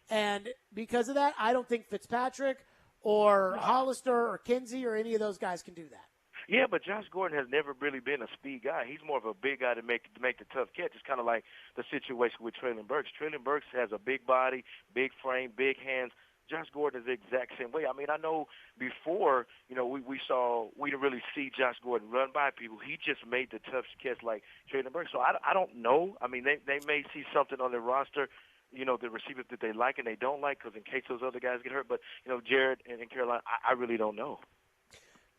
And because of that, I don't think Fitzpatrick or Hollister or Kinsey or any of those guys can do that. Yeah, but Josh Gordon has never really been a speed guy. He's more of a big guy to make the tough catch. It's kind of like the situation with Traylon Burks. Traylon Burks has a big body, big frame, big hands. Josh Gordon is the exact same way. I mean, I know before, we didn't really see Josh Gordon run by people. He just made the tough catch like Traylon Burks. So I don't know. I mean, they may see something on their roster, the receivers that they like and they don't like, because in case those other guys get hurt. But, Jared and Caroline, I really don't know.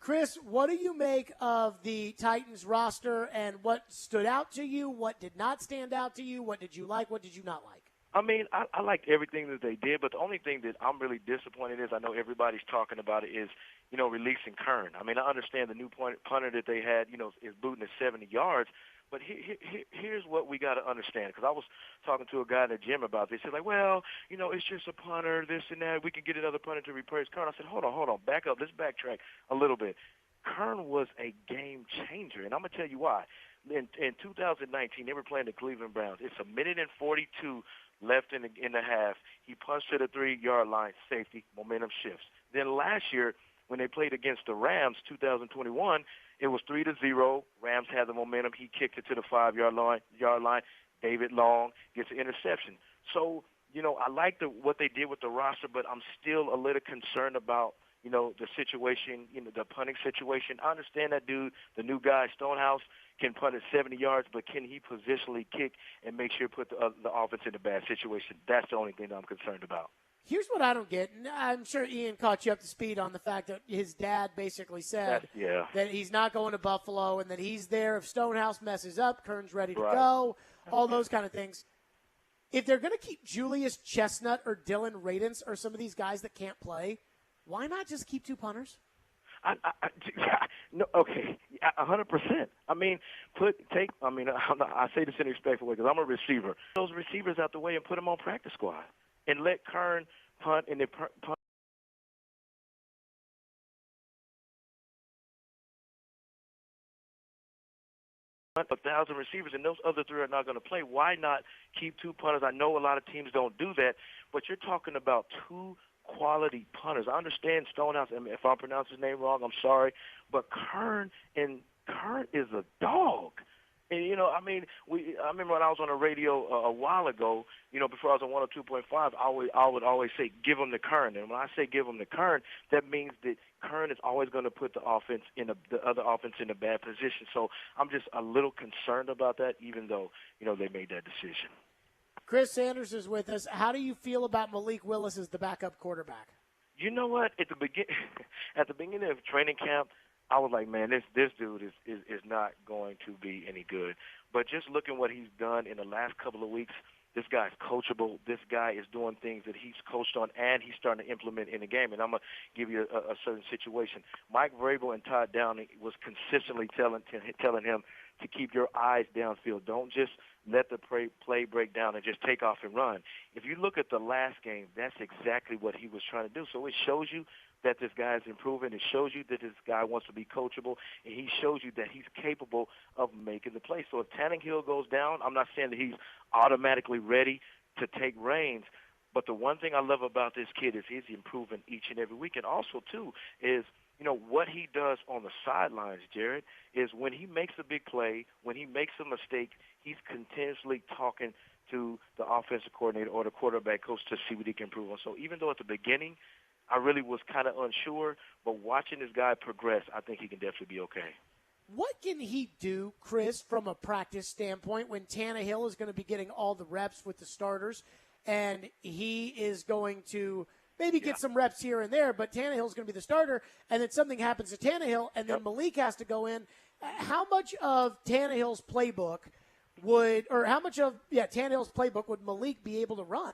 Chris, what do you make of the Titans roster, and what stood out to you? What did not stand out to you? What did you like? What did you not like? I mean, I liked everything that they did, but the only thing that I'm really disappointed is, I know everybody's talking about it, is, releasing Kern. I mean, I understand the new punter that they had, is booting at 70 yards, but here's what we got to understand, because I was talking to a guy in the gym about this. He's like, well, it's just a punter, this and that. We can get another punter to replace Kern. I said, hold on, back up. Let's backtrack a little bit. Kern was a game changer, and I'm going to tell you why. In 2019, they were playing the Cleveland Browns. It's 1:42 left in the half. He punched to the 3-yard line, safety, momentum shifts. Then last year, when they played against the Rams, 2021, it was 3-0. Rams had the momentum. He kicked it to the 5-yard line. David Long gets an interception. So, I like what they did with the roster, but I'm still a little concerned about, the situation, the punting situation. I understand that dude, the new guy, Stonehouse, can punt at 70 yards, but can he positionally kick and make sure put the offense in a bad situation? That's the only thing that I'm concerned about. Here's what I don't get. And I'm sure Ian caught you up to speed on the fact that his dad basically said that he's not going to Buffalo and that he's there if Stonehouse messes up, Kern's ready to go, all those kind of things. If they're going to keep Julius Chestnut or Dylan Radins or some of these guys that can't play, why not just keep 2 punters? No, okay, 100%. I mean, I say this in a respectful way because I'm a receiver. Those receivers out the way and put them on practice squad and let Kern punt and they punt. 1,000 receivers, and those other 3 are not going to play. Why not keep 2 punters? I know a lot of teams don't do that, but you're talking about 2 quality punters. I understand Stonehouse, and if I pronounce his name wrong, I'm sorry, but Kern is a dog. And, I remember when I was on the radio a while ago, before I was on 102.5, I would always say, give him the Kern. And when I say give him the Kern, that means that Kern is always going to put the other offense in a bad position. So I'm just a little concerned about that, even though, they made that decision. Chris Sanders is with us. How do you feel about Malik Willis as the backup quarterback? You know what? At the beginning of training camp, I was like, man, this dude is not going to be any good. But just looking what he's done in the last couple of weeks, this guy's coachable. This guy is doing things that he's coached on, and he's starting to implement in the game. And I'm going to give you a certain situation. Mike Vrabel and Todd Downing was consistently telling him to keep your eyes downfield. Don't just let the play break down and just take off and run. If you look at the last game, that's exactly what he was trying to do. So it shows you that this guy is improving. It shows you that this guy wants to be coachable, and he shows you that he's capable of making the play. So if Tannehill goes down, I'm not saying that he's automatically ready to take reins, but the one thing I love about this kid is he's improving each and every week. And also, too, is what he does on the sidelines, Jared, is when he makes a big play, when he makes a mistake, he's continuously talking to the offensive coordinator or the quarterback coach to see what he can improve on. So even though at the beginning I really was kind of unsure, but watching this guy progress, I think he can definitely be okay. What can he do, Chris, from a practice standpoint when Tannehill is going to be getting all the reps with the starters and he is going to maybe get some reps here and there, but Tannehill's going to be the starter, and then something happens to Tannehill, and then Malik has to go in. How much of Tannehill's playbook would Malik be able to run?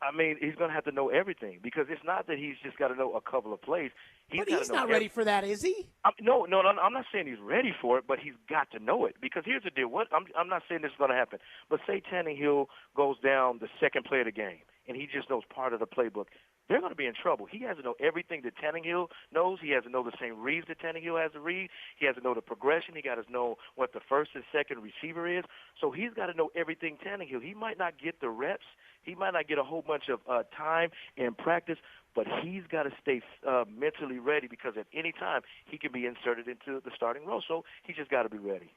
I mean, he's going to have to know everything because it's not that he's just got to know a couple of plays. But he's not ready for that, is he? No, I'm not saying he's ready for it, but he's got to know it because here's the deal. I'm not saying this is going to happen, but say Tannehill goes down the second play of the game and he just knows part of the playbook. They're going to be in trouble. He has to know everything that Tannehill knows. He has to know the same reads that Tannehill has to read. He has to know the progression. He got to know what the first and second receiver is. So he's got to know everything Tannehill. He might not get the reps. He might not get a whole bunch of time in practice, but he's got to stay mentally ready because at any time he can be inserted into the starting role. So he just got to be ready.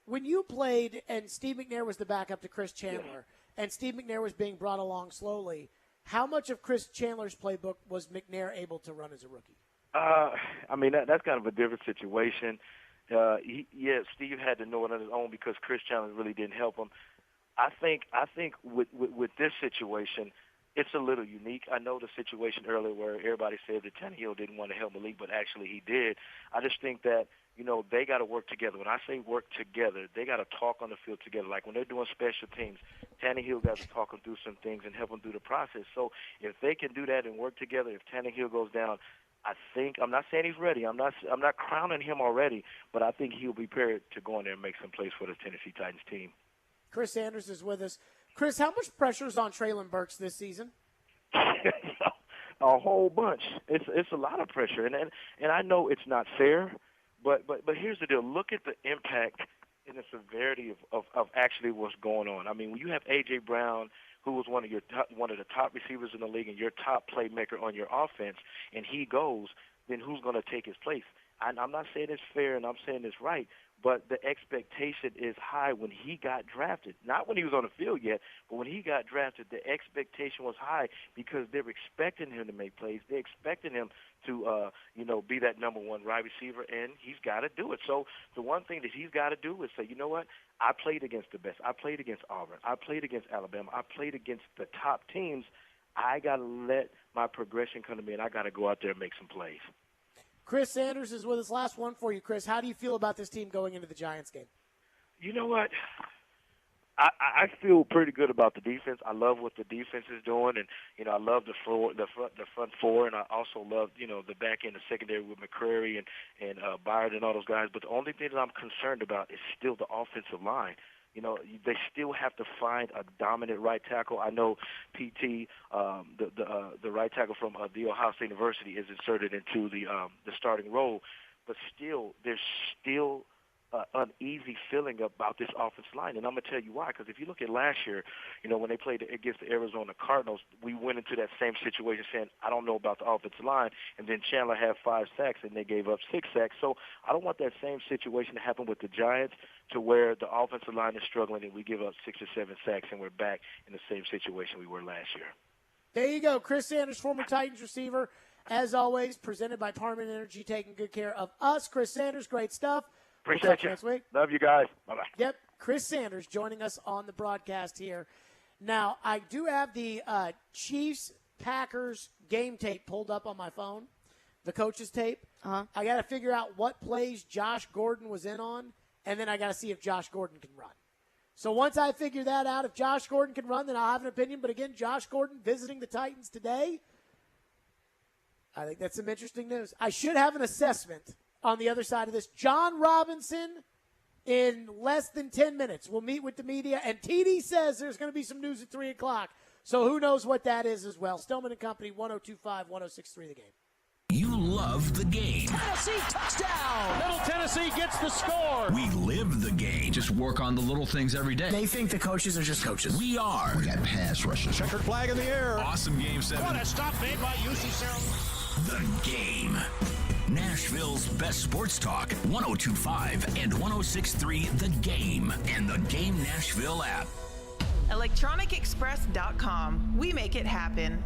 When you played and Steve McNair was the backup to Chris Chandler, and Steve McNair was being brought along slowly, how much of Chris Chandler's playbook was McNair able to run as a rookie? I mean, that's kind of a different situation. Steve had to know it on his own because Chris Chandler really didn't help him. I think with this situation, it's a little unique. I know the situation earlier where everybody said that Tannehill didn't want to help Malik, but actually he did. I just think that, they got to work together. When I say work together, they got to talk on the field together. Like when they're doing special teams, Tannehill got to talk them through some things and help them through the process. So if they can do that and work together, if Tannehill goes down, I'm not saying he's ready. I'm not crowning him already, but I think he'll be prepared to go in there and make some plays for the Tennessee Titans team. Chris Sanders is with us. Chris, how much pressure is on Treylon Burks this season? A whole bunch. It's a lot of pressure, and I know it's not fair, but here's the deal. Look at the impact and the severity of actually what's going on. I mean, when you have A.J. Brown, who was one of the top receivers in the league and your top playmaker on your offense, and he goes, then who's going to take his place? I'm not saying it's fair and I'm saying it's right, but the expectation is high when he got drafted. Not when he was on the field yet, but when he got drafted, the expectation was high because they were expecting him to make plays. They expected him to, be that number one wide receiver, and he's got to do it. So the one thing that he's got to do is say, you know what, I played against the best. I played against Auburn. I played against Alabama. I played against the top teams. I got to let my progression come to me, and I got to go out there and make some plays. Chris Sanders is with us. Last one for you, Chris. How do you feel about this team going into the Giants game? You know what? I feel pretty good about the defense. I love what the defense is doing, and I love the front four, and I also love the back end, the secondary with McCrary and Byard and all those guys. But the only thing that I'm concerned about is still the offensive line. They still have to find a dominant right tackle. I know PT, the right tackle from The Ohio State University, is inserted into the starting role, but still, there's still uneasy feeling about this offensive line, and I'm going to tell you why. Because if you look at last year, when they played against the Arizona Cardinals, we went into that same situation saying, I don't know about the offensive line, and then Chandler had 5 sacks, and they gave up 6 sacks. So I don't want that same situation to happen with the Giants, to where the offensive line is struggling and we give up 6 or 7 sacks, and we're back in the same situation we were last year. There you go. Chris Sanders, former Titans receiver, as always, presented by Parman Energy, taking good care of us. Chris Sanders, great stuff. Appreciate you. Next week. Love you guys. Bye-bye. Yep, Chris Sanders joining us on the broadcast here. Now, I do have the Chiefs-Packers game tape pulled up on my phone, the coach's tape. Uh-huh. I got to figure out what plays Josh Gordon was in on, and then I got to see if Josh Gordon can run. So once I figure that out, if Josh Gordon can run, then I'll have an opinion. But again, Josh Gordon visiting the Titans today, I think that's some interesting news. I should have an assessment on the other side of this. John Robinson, in less than 10 minutes, will meet with the media, and TD says there's going to be some news at 3 o'clock. So who knows what that is as well. Stillman and Company, 102.5, 106.3 The Game. You love the game. Tennessee touchdown! Middle Tennessee gets the score. We live the game. Just work on the little things every day. They think the coaches are just coaches. We are. We got pass rushers. Checkered flag in the air. Awesome game 7. What a stop made by UC Sarah. The Game. Nashville's best sports talk, 102.5 and 106.3 The Game, and the Game Nashville app. ElectronicExpress.com. We make it happen.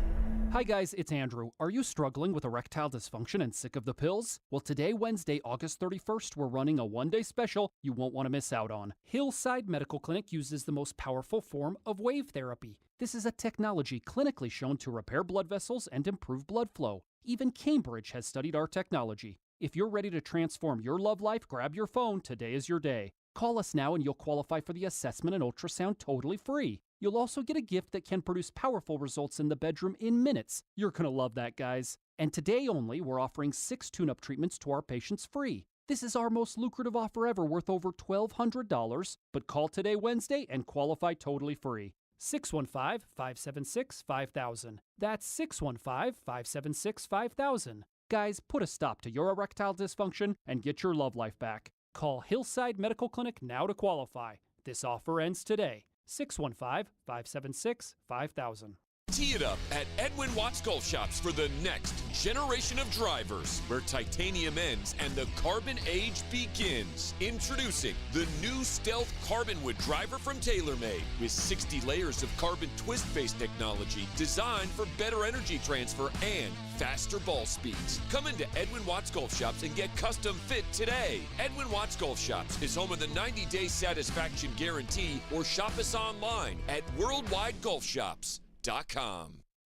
Hi guys, it's Andrew. Are you struggling with erectile dysfunction and sick of the pills? Well, today, Wednesday, August 31st, we're running a one-day special you won't want to miss out on. Hillside Medical Clinic uses the most powerful form of wave therapy. This is a technology clinically shown to repair blood vessels and improve blood flow. Even Cambridge has studied our technology. If you're ready to transform your love life, grab your phone. Today is your day. Call us now and you'll qualify for the assessment and ultrasound totally free. You'll also get a gift that can produce powerful results in the bedroom in minutes. You're going to love that, guys. And today only, we're offering 6 tune-up treatments to our patients free. This is our most lucrative offer ever, worth over $1,200. But call today, Wednesday, and qualify totally free. 615-576-5000. That's 615-576-5000. Guys, put a stop to your erectile dysfunction and get your love life back. Call Hillside Medical Clinic now to qualify. This offer ends today. 615-576-5000. Tee it up at Edwin Watts Golf Shops for the next generation of drivers, where titanium ends and the carbon age begins. Introducing the new Stealth Carbon Wood driver from TaylorMade, with 60 layers of carbon twist-based technology designed for better energy transfer and faster ball speeds. Come into Edwin Watts Golf Shops and get custom fit today. Edwin Watts Golf Shops is home of the 90-day satisfaction guarantee, or shop us online at worldwidegolfshops.com.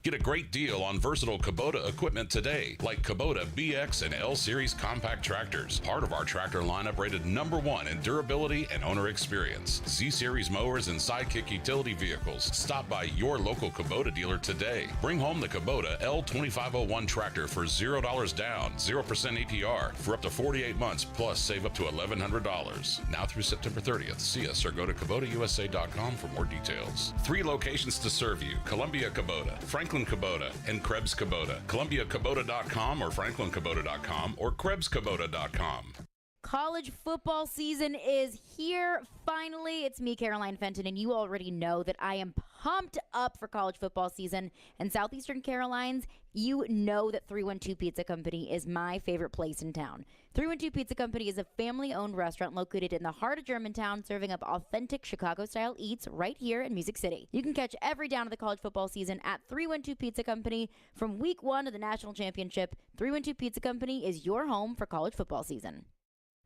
Get a great deal on versatile Kubota equipment today, like Kubota BX and L Series compact tractors. Part of our tractor lineup rated #1 in durability and owner experience. Z Series mowers and Sidekick utility vehicles. Stop by your local Kubota dealer today. Bring home the Kubota L2501 tractor for $0 down, 0% APR for up to 48 months, plus save up to $1,100. Now through September 30th. See us or go to KubotaUSA.com for more details. 3 locations to serve you: Columbia Kubota, Franklin Kubota, and Krebs Kubota. ColumbiaKubota.com or FranklinKubota.com or KrebsKubota.com. College football season is here finally. It's me, Caroline Fenton, and you already know that I am pumped up for college football season. And Southeastern Carolines, you know that 312 Pizza Company is my favorite place in town. 312 Pizza Company is a family-owned restaurant located in the heart of Germantown, serving up authentic Chicago-style eats right here in Music City. You can catch every down of the college football season at 312 Pizza Company. From week 1 to the national championship, 312 Pizza Company is your home for college football season.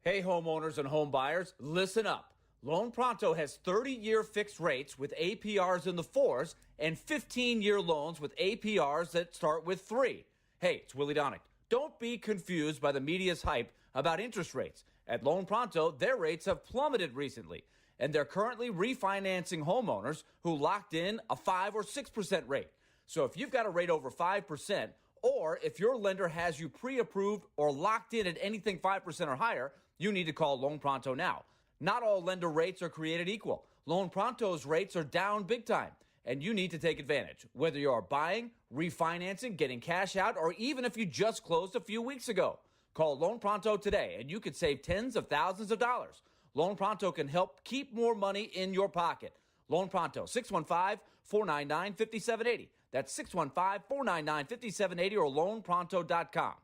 Hey, homeowners and home buyers, listen up. Loan Pronto has 30-year fixed rates with APRs in the 4s and 15-year loans with APRs that start with 3. Hey, it's Willie Donick. Don't be confused by the media's hype about interest rates. At Loan Pronto, their rates have plummeted recently, and they're currently refinancing homeowners who locked in a 5 or 6% rate. So if you've got a rate over 5%, or if your lender has you pre-approved or locked in at anything 5% or higher, you need to call Loan Pronto now. Not all lender rates are created equal. Loan Pronto's rates are down big time, and you need to take advantage. Whether you are buying, refinancing, getting cash out, or even if you just closed a few weeks ago. Call Loan Pronto today, and you could save tens of thousands of dollars. Loan Pronto can help keep more money in your pocket. Loan Pronto, 615-499-5780. That's 615-499-5780 or loanpronto.com.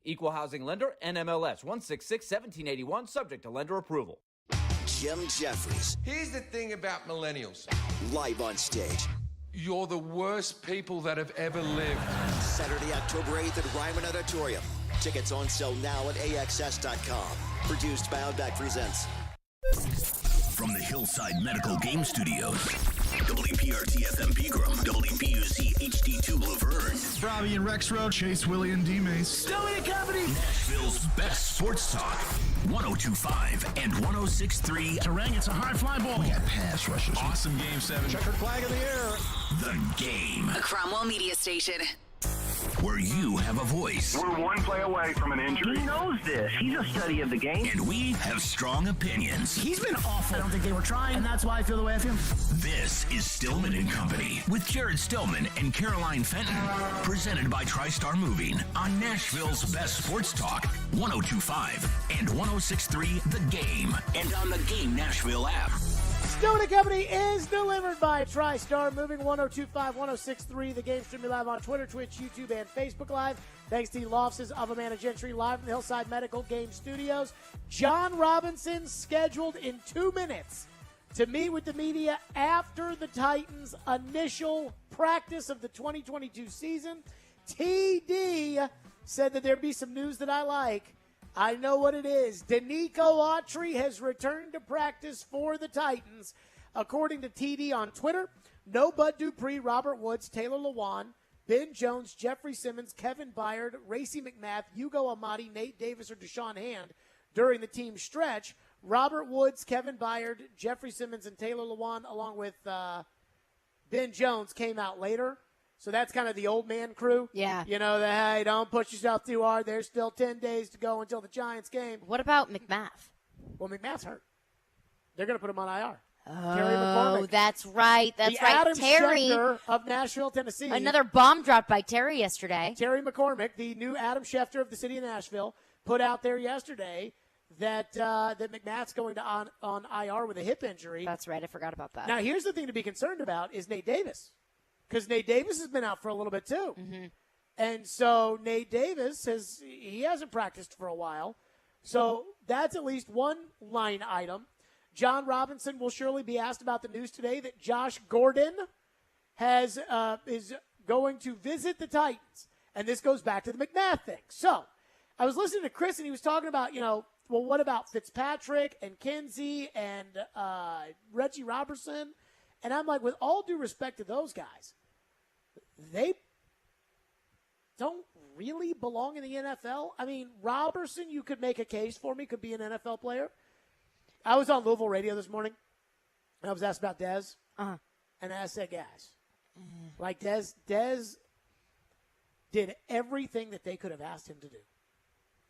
Equal housing lender, NMLS 166-1781, subject to lender approval. Jim Jeffries. Here's the thing about millennials. Live on stage. You're the worst people that have ever lived. Saturday, October 8th at Ryman Auditorium. Tickets on sale now at AXS.com. Produced by Outback Presents. From the Hillside Medical Game Studios, WPRT-FM Pegram, WPUC HD2 Laverne, Robbie and Rex Road, Chase, Willie, and D-Mace. Stillman Company, Nashville's best sports talk, 102.5 and 106.3. Terang, it's a high fly ball. We got pass rushes. Awesome Game 7. Checkered flag in the air. The Game. A Cromwell Media Station. Where you have a voice. We're one play away from an injury. He knows this. He's a study of the game. And we have strong opinions. He's been awful. I don't think they were trying, and that's why I feel the way I feel. This is Stillman and Company with Jared Stillman and Caroline Fenton. Presented by TriStar Moving on Nashville's best sports talk, 102.5 and 106.3 The Game. And on the Game Nashville app. Stillman and Company is delivered by TriStar Moving, 102.5, 106.3. The Game streaming live on Twitter, Twitch, YouTube, and Facebook Live. Thanks to the law offices of Amanda Gentry, live from the Hillside Medical Game Studios. John Robinson scheduled in 2 minutes to meet with the media after the Titans' initial practice of the 2022 season. TD said that there'd be some news that I like. I know what it is. Danico Autry has returned to practice for the Titans. According to TD on Twitter, No Bud Dupree, Robert Woods, Taylor Lewan, Ben Jones, Jeffrey Simmons, Kevin Byard, Racey McMath, Hugo Amadi, Nate Davis, or Deshaun Hand during the team stretch. Robert Woods, Kevin Byard, Jeffrey Simmons, and Taylor Lewan, along with Ben Jones, came out later. So that's kind of the old man crew. Yeah. You know, hey, don't push yourself too hard. There's still 10 days to go until the Giants game. What about McMath? Well, McMath's hurt. They're going to put him on IR. Terry McCormick. Oh, that's right. That's the right. Adam Terry. Schefter of Nashville, Tennessee. Another bomb dropped by Terry yesterday. Terry McCormick, the new Adam Schefter of the city of Nashville, put out there yesterday that McMath's going to on IR with a hip injury. That's right. I forgot about that. Now, here's the thing to be concerned about is Nate Davis, because Nate Davis has been out for a little bit too. Mm-hmm. And so Nate Davis hasn't practiced for a while. So that's at least one line item. John Robinson will surely be asked about the news today that Josh Gordon is going to visit the Titans. And this goes back to the McMath thing. So I was listening to Chris, and he was talking about, well, what about Fitzpatrick and Kinsey and Reggie Robertson? And I'm like, with all due respect to those guys, they don't really belong in the NFL. I mean, Robertson, you could make a case for me, could be an NFL player. I was on Louisville radio this morning, and I was asked about Dez. Uh-huh. And I said, guys, like Dez did everything that they could have asked him to do.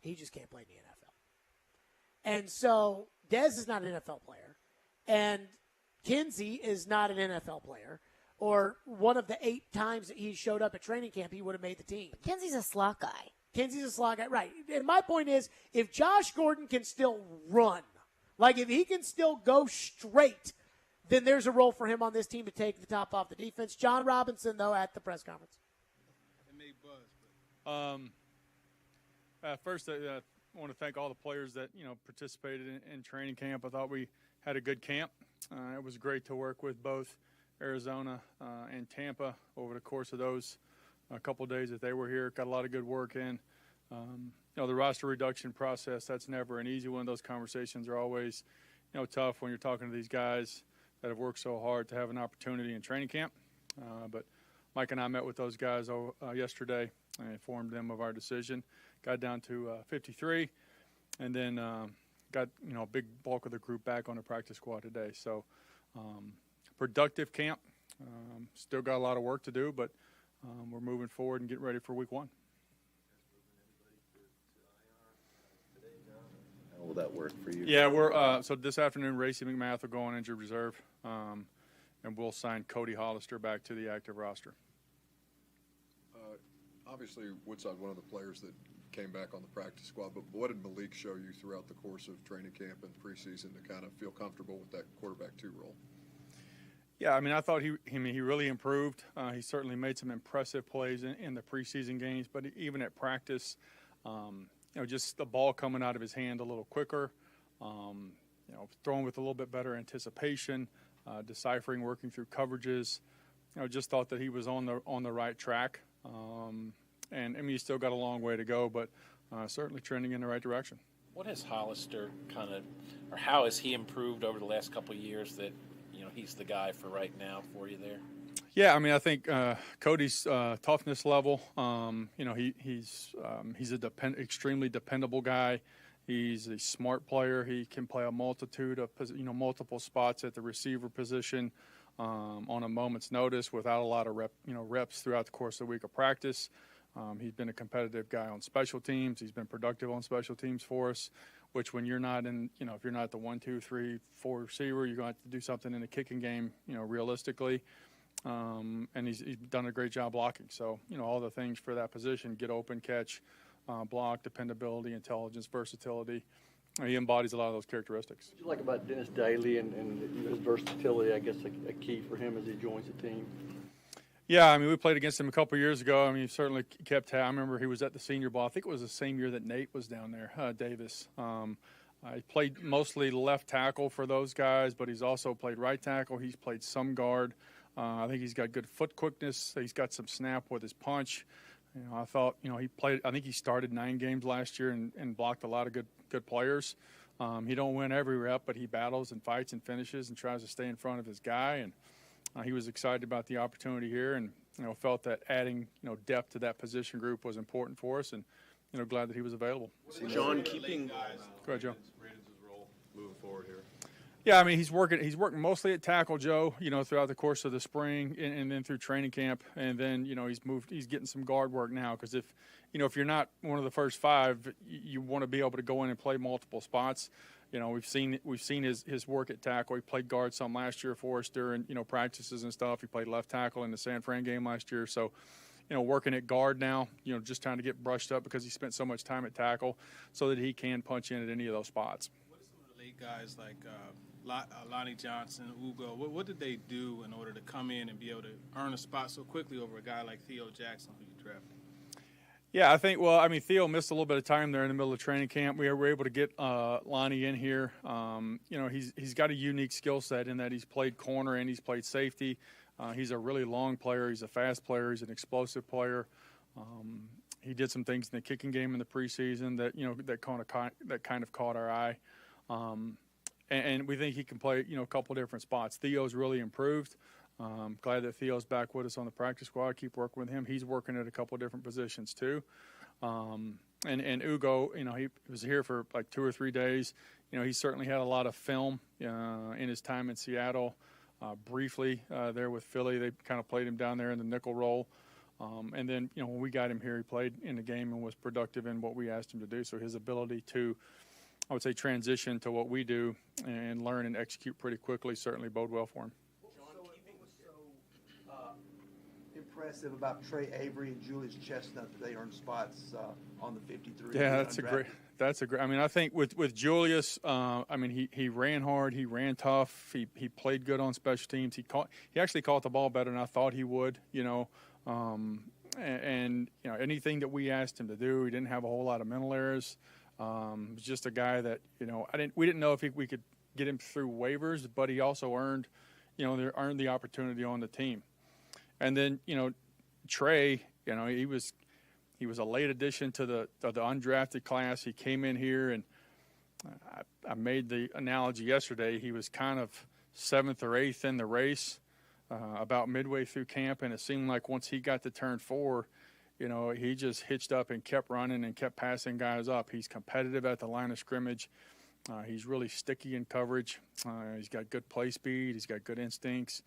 He just can't play in the NFL. And so Dez is not an NFL player, and Kinsey is not an NFL player, or one of the 8 times that he showed up at training camp, he would have made the team. Kinsey's a slot guy. Kinsey's a slot guy, right. And my point is, if Josh Gordon can still run, like if he can still go straight, then there's a role for him on this team to take the top off the defense. John Robinson, though, at the press conference. It made buzz. But, first, I want to thank all the players that, participated in training camp. I thought we had a good camp. It was great to work with both Arizona and Tampa over the course of those couple of days that they were here. Got a lot of good work in. The roster reduction process, that's never an easy one. Those conversations are always, tough when you're talking to these guys that have worked so hard to have an opportunity in training camp. But Mike and I met with those guys yesterday and informed them of our decision. Got down to 53, and then got, a big bulk of the group back on the practice squad today. So productive camp. Still got a lot of work to do, but we're moving forward and getting ready for week 1. How will that work for you? Yeah, we're so this afternoon, Racey McMath will go on injured reserve, and we'll sign Cody Hollister back to the active roster. Obviously, Woodside, one of the players that came back on the practice squad, but what did Malik show you throughout the course of training camp and preseason to kind of feel comfortable with that quarterback 2 role? Yeah, I mean, I thought he really improved. He certainly made some impressive plays in the preseason games, but even at practice, just the ball coming out of his hand a little quicker, throwing with a little bit better anticipation, deciphering, working through coverages. Just thought that he was on the right track. And I mean, he's still got a long way to go, but certainly trending in the right direction. What has Hollister or how has he improved over the last couple of years that, he's the guy for right now for you there? Yeah, I mean, I think Cody's toughness level, he's extremely dependable guy. He's a smart player. He can play a multitude of, multiple spots at the receiver position on a moment's notice without a lot of reps throughout the course of the week of practice. He's been a competitive guy on special teams. He's been productive on special teams for us, which when you're not in, if you're not the 1, 2, 3, 4 receiver, you're going to have to do something in the kicking game, realistically. And he's done a great job blocking. So, all the things for that position, get open, catch, block, dependability, intelligence, versatility. He embodies a lot of those characteristics. What do you like about Dennis Daly and his versatility, I guess, a key for him as he joins the team? Yeah, I mean, we played against him a couple years ago. I mean, he certainly kept I remember he was at the Senior Bowl. I think it was the same year that Nate was down there, Davis. I played mostly left tackle for those guys, but he's also played right tackle. He's played some guard. I think he's got good foot quickness. He's got some snap with his punch. I thought, he played. I think he started 9 games last year and blocked a lot of good players. He don't win every rep, but he battles and fights and finishes and tries to stay in front of his guy. And he was excited about the opportunity here, and felt that adding depth to that position group was important for us, and glad that he was available. John, keeping. Go ahead, Joe. Role moving forward here. Yeah, I mean he's working mostly at tackle, Joe. Throughout the course of the spring and then through training camp, and then he's getting some guard work now because if you're not one of the first 5, you want to be able to go in and play multiple spots. We've seen his work at tackle. He played guard some last year for us during practices and stuff. He played left tackle in the San Fran game last year. So, working at guard now, just trying to get brushed up because he spent so much time at tackle, so that he can punch in at any of those spots. What are some of the late guys like Lonnie Johnson, Ugo? What did they do in order to come in and be able to earn a spot so quickly over a guy like Theo Jackson, who you drafted? Yeah, I think, Theo missed a little bit of time there in the middle of training camp. We were able to get Lonnie in here. He's got a unique skill set in that he's played corner and he's played safety. He's a really long player. He's a fast player. He's an explosive player. He did some things in the kicking game in the preseason that kind of caught our eye. And we think he can play, a couple different spots. Theo's really improved. Glad that Theo's back with us on the practice squad. Keep working with him. He's working at a couple different positions too. And Ugo, he was here for like 2 or 3 days. He certainly had a lot of film in his time in Seattle. Briefly there with Philly, they kind of played him down there in the nickel role. And then, when we got him here, he played in the game and was productive in what we asked him to do. So his ability to, I would say, transition to what we do and learn and execute pretty quickly certainly bode well for him. Impressive about Trey Avery and Julius Chestnut that they earned spots on the 53. Yeah, that's a great. I think with Julius, he ran hard, he ran tough, he played good on special teams. He actually caught the ball better than I thought he would. Anything that we asked him to do, he didn't have a whole lot of mental errors. Was just a guy that we didn't know if we could get him through waivers, but he also earned the opportunity on the team. And then, Trey, he was a late addition to the undrafted class. He came in here, and I made the analogy yesterday. He was kind of 7th or 8th in the race about midway through camp, and it seemed like once he got to turn 4, he just hitched up and kept running and kept passing guys up. He's competitive at the line of scrimmage. He's really sticky in coverage. He's got good play speed. He's got good instincts.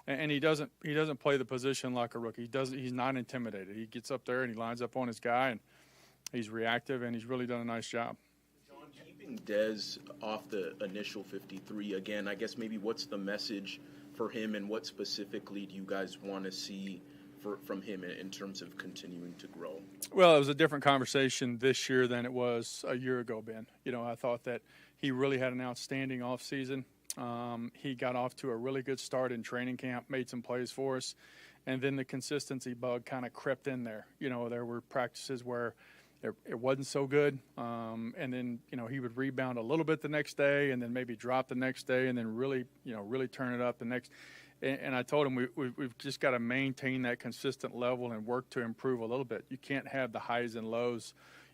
And he doesn't play the position like a rookie. He's not intimidated. He gets up there and he lines up on his guy, and he's reactive, and he's really done a nice job. John, keeping Dez off the initial 53 again, I guess maybe what's the message for him, and what specifically do you guys want to see from him in terms of continuing to grow? Well, it was a different conversation this year than it was a year ago, Ben. I thought that he really had an outstanding offseason. He got off to a really good start in training camp, made some plays for us, and then the consistency bug kind of crept in there. There were practices where it wasn't so good, and then he would rebound a little bit the next day, and then maybe drop the next day, and then really turn it up the next. And I told him we've just got to maintain that consistent level and work to improve a little bit. You can't have the highs and lows,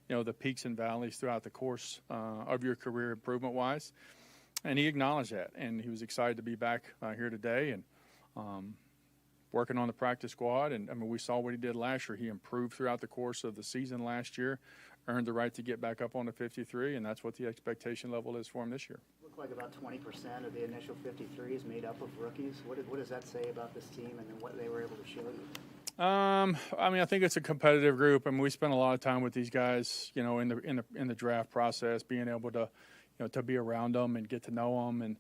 the peaks and valleys throughout the course of your career improvement-wise. And he acknowledged that, and he was excited to be back here today and working on the practice squad. And, we saw what he did last year. He improved throughout the course of the season last year, earned the right to get back up on the 53, and that's what the expectation level is for him this year. Looked like about 20% of the initial 53 is made up of rookies. What does that say about this team and then what they were able to show you? I think it's a competitive group, and we spent a lot of time with these guys, in the draft process, being able to to be around them and get to know them. And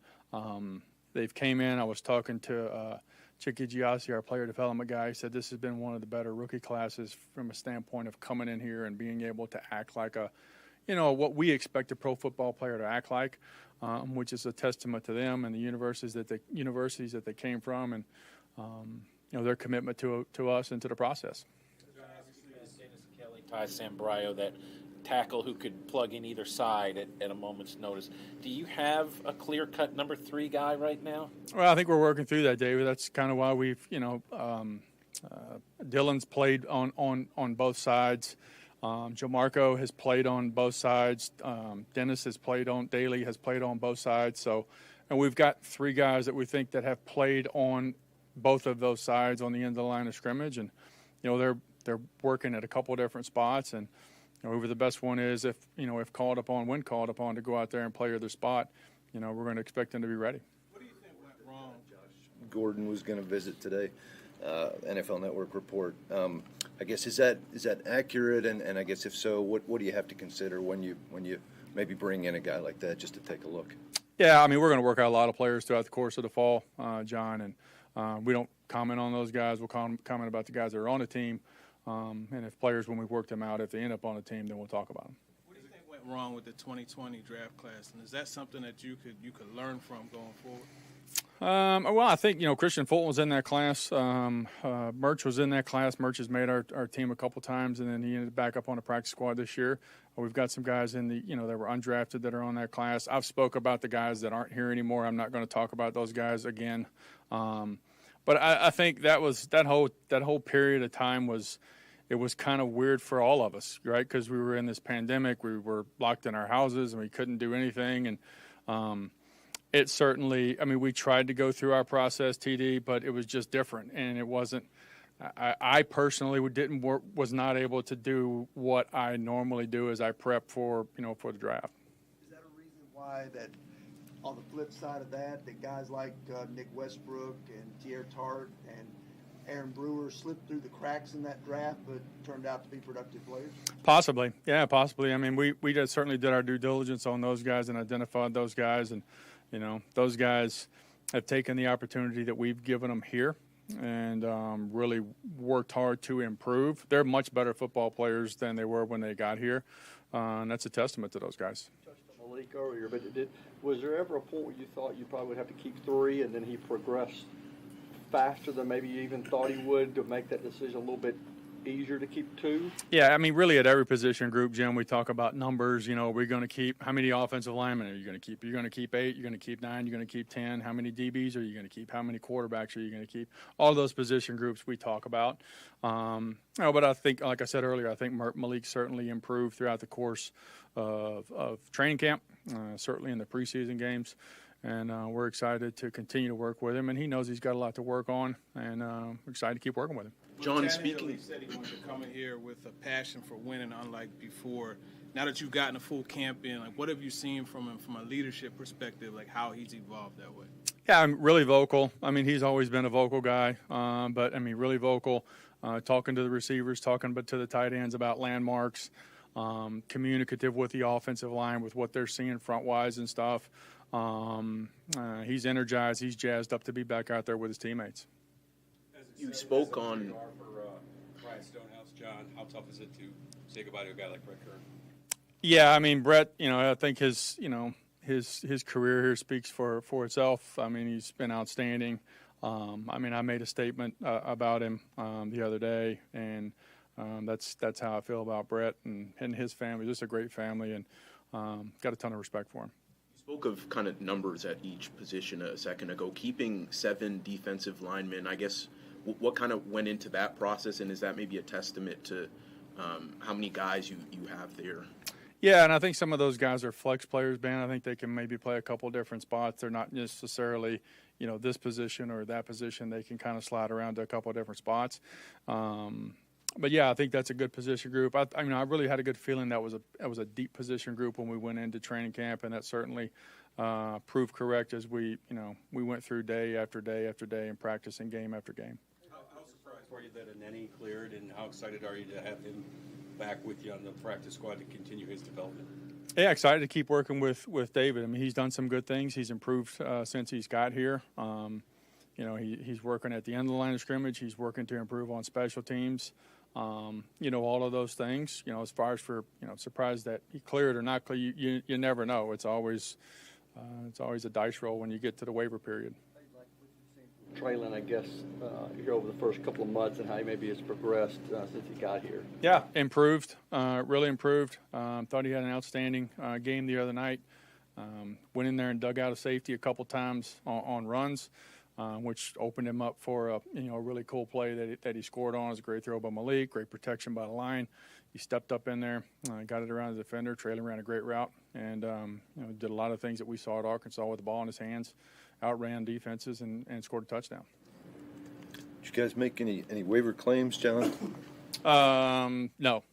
they've came in. I was talking to Chicky Giassi, our player development guy. He said this has been one of the better rookie classes from a standpoint of coming in here and being able to act like what we expect a pro football player to act like, which is a testament to them and the universities that they came from, and their commitment to us and to the process. Ty Sambraio, that tackle who could plug in either side at a moment's notice. Do you have a clear-cut number 3 guy right now? Well, I think we're working through that, David. That's kind of why we've, Dylan's played on both sides. Jamarco has played on both sides. Dennis Daly has played on both sides. So, and we've got 3 guys that we think that have played on both of those sides on the end of the line of scrimmage, and they're working at a couple of different spots, and whoever the best one is, if called upon, when called upon to go out there and play their spot, we're going to expect them to be ready. What do you think went wrong? Gordon was going to visit today. NFL Network report. I guess is that accurate? And I guess if so, what do you have to consider when you maybe bring in a guy like that just to take a look? Yeah, I mean, we're going to work out a lot of players throughout the course of the fall, John, and we don't comment on those guys. We'll comment about the guys that are on the team, and if players, when we work them out, if they end up on the team, then we'll talk about them. What do you think went wrong with the 2020 draft class, and is that something that you could learn from going forward? Well, I think, Christian Fulton was in that class. Murch was in that class. Murch has made our team a couple times, and then he ended back up on the practice squad this year. We've got some guys in the, that were undrafted that are on that class. I've spoke about the guys that aren't here anymore. I'm not going to talk about those guys again. But I think that whole period of time was kind of weird for all of us, right? Because we were in this pandemic. We were locked in our houses, and we couldn't do anything. And it certainly, we tried to go through our process, TD, but it was just different, and it wasn't. I personally was not able to do what I normally do as I prep for the draft. Is that a reason why that on the flip side of that guys like Nick Westbrook and Tier Tart and Aaron Brewer slipped through the cracks in that draft, but turned out to be productive players? Possibly, yeah, possibly. We certainly did our due diligence on those guys and identified those guys, and those guys have taken the opportunity that we've given them here and really worked hard to improve. They're much better football players than they were when they got here, and that's a testament to those guys. Touched on Malik earlier, but was there ever a point where you thought you probably would have to keep 3, and then he progressed faster than maybe you even thought he would to make that decision a little bit easier to keep 2? Yeah, really at every position group, Jim, we talk about numbers. We're going to keep, how many offensive linemen are you going to keep? You're going to keep 8, you're going to keep 9, you're going to keep 10. How many DBs are you going to keep? How many quarterbacks are you going to keep? All those position groups we talk about. But I think, like I said earlier, I think Malik certainly improved throughout the course of training camp, certainly in the preseason games. And we're excited to continue to work with him. And he knows he's got a lot to work on, and we're excited to keep working with him. John, speaking, he said he wanted to come in here with a passion for winning, unlike before. Now that you've gotten a full camp in, what have you seen from him from a leadership perspective, how he's evolved that way? Yeah, I'm really vocal. He's always been a vocal guy, but really vocal, talking to the receivers, talking to the tight ends about landmarks, communicative with the offensive line with what they're seeing front-wise and stuff. He's energized. He's jazzed up to be back out there with his teammates. You spoke on Brian Stonehouse, John. How tough is it to say goodbye to a guy like Brett Kern? Yeah, Brett. I think his career here speaks for itself. He's been outstanding. I made a statement about him the other day, and that's how I feel about Brett and his family. Just a great family, and got a ton of respect for him. Spoke of kind of numbers at each position a second ago. Keeping 7 defensive linemen, I guess, what kind of went into that process, and is that maybe a testament to how many guys you have there? Yeah, and I think some of those guys are flex players, Ben. I think they can maybe play a couple different spots. They're not necessarily, this position or that position. They can kind of slide around to a couple different spots. But yeah, I think that's a good position group. I really had a good feeling that was a deep position group when we went into training camp, and that certainly proved correct as we went through day after day after day and practice and game after game. How surprised were you that Aneni cleared, and how excited are you to have him back with you on the practice squad to continue his development? Yeah, excited to keep working with David. He's done some good things. He's improved since he's got here. He's working at the end of the line of scrimmage. He's working to improve on special teams. All of those things. As far as for surprised that he cleared or not clear, you never know. It's always a dice roll when you get to the waiver period. Traylon, I guess, here over the first couple of months and how he maybe has progressed since he got here. Yeah, improved, really improved. Thought he had an outstanding game the other night. Went in there and dug out a safety a couple times on runs, which opened him up for a really cool play that he scored on. It was a great throw by Malik, great protection by the line. He stepped up in there, got it around the defender. Traylon ran a great route, and did a lot of things that we saw at Arkansas with the ball in his hands. Outran defenses and scored a touchdown. Did you guys make any waiver claims, John? No.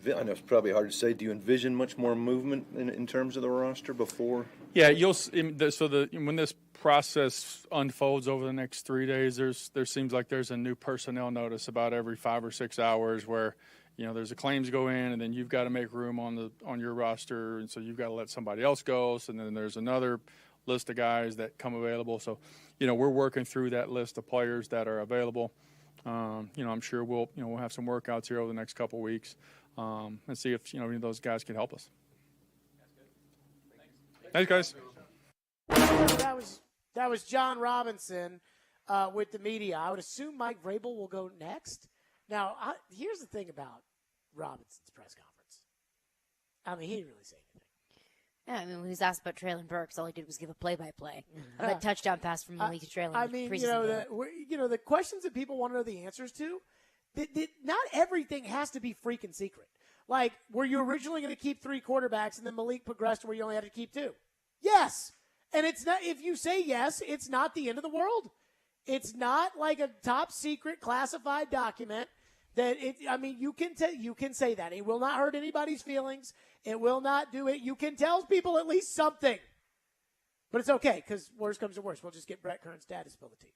I know it's probably hard to say. Do you envision much more movement in terms of the roster before? Yeah, when this process unfolds over the next 3 days, there seems like there's a new personnel notice about every 5 or 6 hours where, there's a claims go in, and then you've got to make room on your roster, and so you've got to let somebody else go. So then there's another list of guys that come available. So, we're working through that list of players that are available. I'm sure we'll have some workouts here over the next couple of weeks, and see if any of those guys can help us. Thanks, guys. That was Jon Robinson with the media. I would assume Mike Vrabel will go next. Now, here's the thing about Robinson's press conference. I mean, he didn't really say anything. Yeah, when he was asked about Traylon Burks, all he did was give a play-by-play of that touchdown pass from Malik to Traylon. I mean, the questions that people want to know the answers to, not everything has to be freaking secret. Like, were you originally going to keep 3 quarterbacks and then Malik progressed to where you only had to keep 2? Yes. And it's not, if you say yes, it's not the end of the world. It's not like a top secret classified document you can say that. It will not hurt anybody's feelings. It will not do it. You can tell people at least something. But it's okay, because worst comes to worst. We'll just get Brett Kern's dad to spill the tea.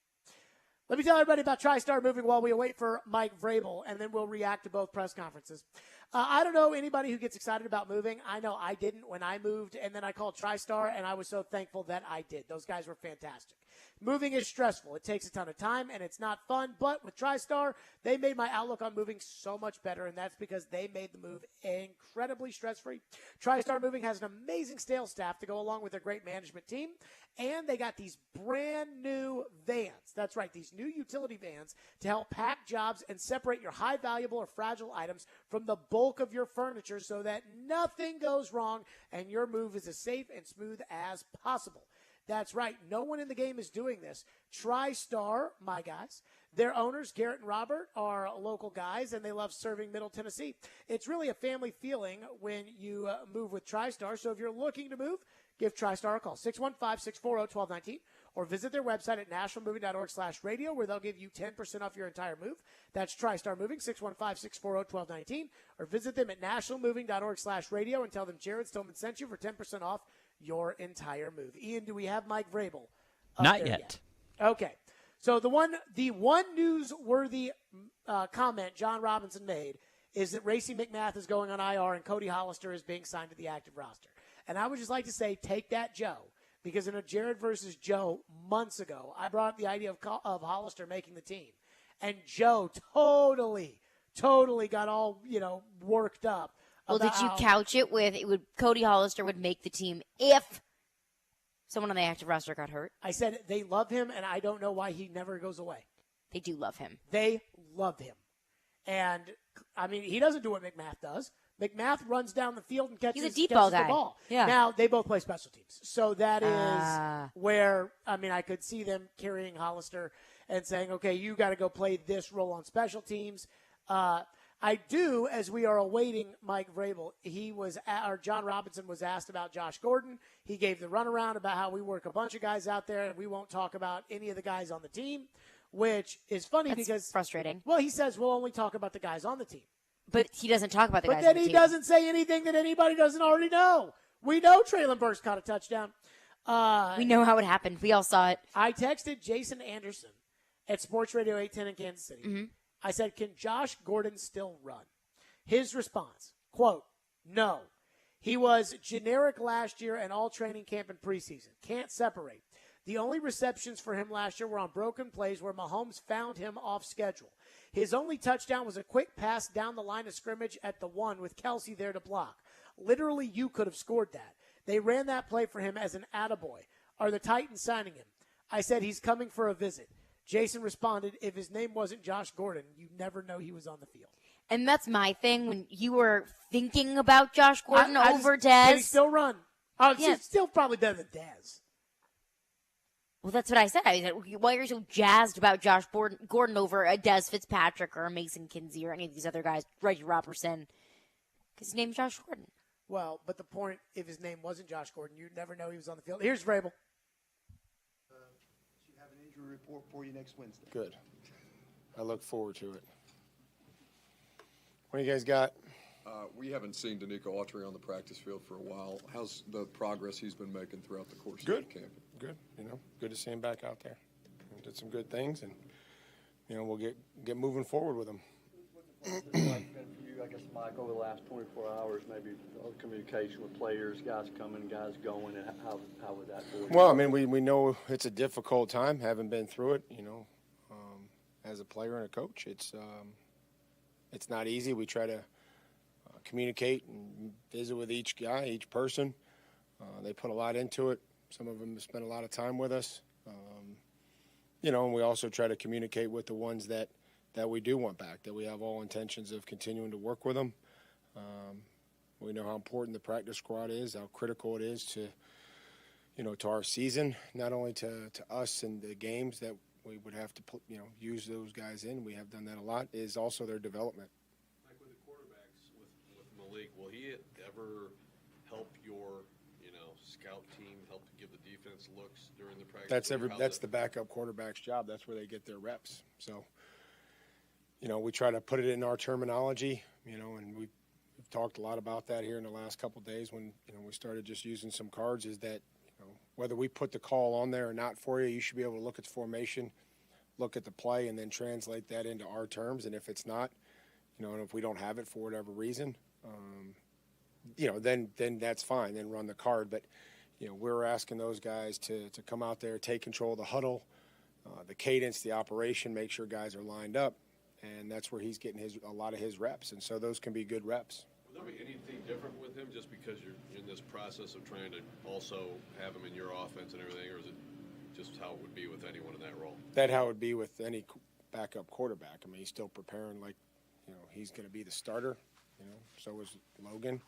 Let me tell everybody about TriStar Moving while we wait for Mike Vrabel, and then we'll react to both press conferences. I don't know anybody who gets excited about moving. I know I didn't when I moved, and then I called TriStar, and I was so thankful that I did. Those guys were fantastic. Moving is stressful. It takes a ton of time, and it's not fun. But with TriStar, they made my outlook on moving so much better, and that's because they made the move incredibly stress-free. TriStar Moving has an amazing sales staff to go along with their great management team, and they got these brand-new vans. That's right, these new utility vans to help pack jobs and separate your high valuable or fragile items from the bulk of your furniture so that nothing goes wrong and your move is as safe and smooth as possible. That's right. No one in the game is doing this. TriStar, my guys, their owners, Garrett and Robert, are local guys, and they love serving Middle Tennessee. It's really a family feeling when you move with TriStar. So if you're looking to move, give TriStar a call, 615-640-1219, or visit their website at nationalmoving.org/radio, where they'll give you 10% off your entire move. That's TriStar Moving, 615-640-1219, or visit them at nationalmoving.org/radio and tell them Jared Stillman sent you for 10% off your entire move. Ian, do we have Mike Vrabel? Not yet. Okay. So the one newsworthy comment Jon Robinson made is that Racey McMath is going on IR and Cody Hollister is being signed to the active roster. And I would just like to say, take that, Joe, because in a Jared versus Joe months ago, I brought up the idea of Hollister making the team. And Joe totally got all, worked up. Well, did you couch it with Cody Hollister would make the team if someone on the active roster got hurt? I said they love him, and I don't know why he never goes away. They do love him. They love him. And, I mean, he doesn't do what McMath does. McMath runs down the field and catches, He's a deep ball guy. The ball. Yeah. Now, they both play special teams. So that is where, I could see them carrying Hollister and saying, okay, you got to go play this role on special teams. I do, as we are awaiting Mike Vrabel, Jon Robinson was asked about Josh Gordon. He gave the runaround about how we work a bunch of guys out there, and we won't talk about any of the guys on the team, which is funny because frustrating. Well, he says we'll only talk about the guys on the team. But he doesn't talk about the guys on the team. But then he doesn't say anything that anybody doesn't already know. We know Traylon Burks caught a touchdown. We know how it happened. We all saw it. I texted Jason Anderson at Sports Radio 810 in Kansas City. Mm-hmm. I said, can Josh Gordon still run? His response, quote, no. He was generic last year and all training camp and preseason. Can't separate. The only receptions for him last year were on broken plays where Mahomes found him off schedule. His only touchdown was a quick pass down the line of scrimmage at the 1 with Kelsey there to block. Literally, you could have scored that. They ran that play for him as an attaboy. Are the Titans signing him? I said he's coming for a visit. Jason responded, if his name wasn't Josh Gordon, you'd never know he was on the field. And that's my thing. When you were thinking about Josh Gordon over Dez. Can he still run? It's still probably better than Dez. Well, that's what I said. I said, why are you so jazzed about Josh Gordon over a Dez Fitzpatrick or a Mason Kinsey or any of these other guys, Reggie Robertson? Because his name's Josh Gordon. Well, but the point, if his name wasn't Josh Gordon, you'd never know he was on the field. Here's Vrabel. we report for you next Wednesday. Good. I look forward to it. What do you guys got? We haven't seen Danico Autry on the practice field for a while. How's the progress he's been making throughout the course Good. of camp? Good. Good to see him back out there. He did some good things, and we'll get moving forward with him. What's it like been for you, I guess, Mike, over the last 24 hours, maybe communication with players, guys coming, guys going, and how was that for you? Well, I mean, we know it's a difficult time, having been through it, as a player and a coach. It's not easy. We try to communicate and visit with each guy, each person. They put a lot into it. Some of them have spent a lot of time with us. And we also try to communicate with the ones that we do want back, that we have all intentions of continuing to work with them. We know how important the practice squad is, how critical it is to our season, not only to us and the games that we would have to use those guys in. We have done that a lot, is also their development. Like with the quarterbacks, with Malik, will he ever help your scout team, help to give the defense looks during the practice? That's the backup quarterback's job. That's where they get their reps. So, we try to put it in our terminology, and we've talked a lot about that here in the last couple of days when, we started just using some cards, is that, whether we put the call on there or not for you, you should be able to look at the formation, look at the play, and then translate that into our terms. And if it's not, and if we don't have it for whatever reason, then that's fine. Then run the card. But, we're asking those guys to come out there, take control of the huddle, the cadence, the operation, make sure guys are lined up. And that's where he's getting a lot of his reps. And so those can be good reps. Will there be anything different with him just because you're in this process of trying to also have him in your offense and everything, or is it just how it would be with anyone in that role? That's how it would be with any backup quarterback. I mean, he's still preparing like, he's going to be the starter. So is Logan.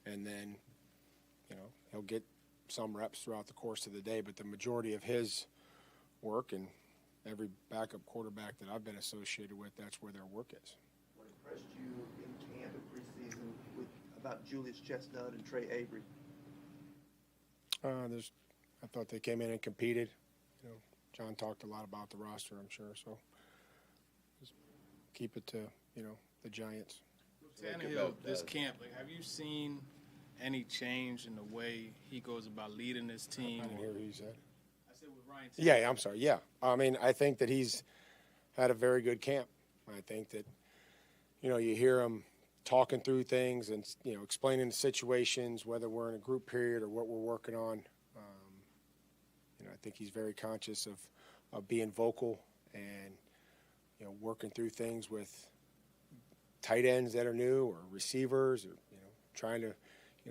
And then, he'll get some reps throughout the course of the day. But the majority of his work, and every backup quarterback that I've been associated with, that's where their work is. What impressed you in camp and preseason about Julius Chestnut and Trey Avery? I thought they came in and competed. John talked a lot about the roster, I'm sure. So just keep it to, the Giants. Tannehill, this camp, have you seen any change in the way he goes about leading this team? I didn't hear what you said. I said with Ryan. Yeah, I'm sorry. Yeah. I mean, I think that he's had a very good camp. I think that, you hear him talking through things and, explaining the situations, whether we're in a group period or what we're working on. I think he's very conscious of being vocal and, working through things with tight ends that are new or receivers, or, trying to,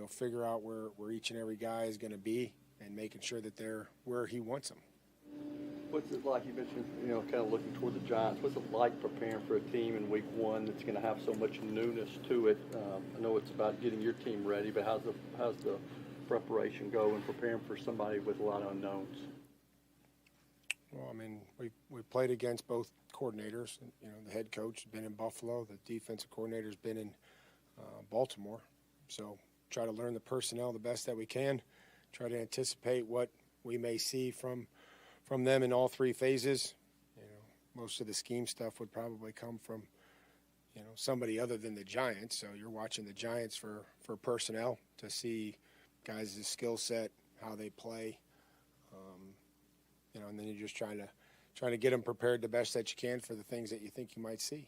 figure out where each and every guy is going to be and making sure that they're where he wants them. What's it like, you mentioned, kind of looking toward the Giants, what's it like preparing for a team in week one that's going to have so much newness to it? I know it's about getting your team ready, but how's the preparation go and preparing for somebody with a lot of unknowns? Well, I mean, we played against both coordinators. The head coach has been in Buffalo. The defensive coordinator has been in Baltimore. So try to learn the personnel the best that we can. Try to anticipate what we may see from them in all three phases. Most of the scheme stuff would probably come from, somebody other than the Giants. So you're watching the Giants for personnel to see guys' skill set, how they play. And then you're just trying to get them prepared the best that you can for the things that you think you might see.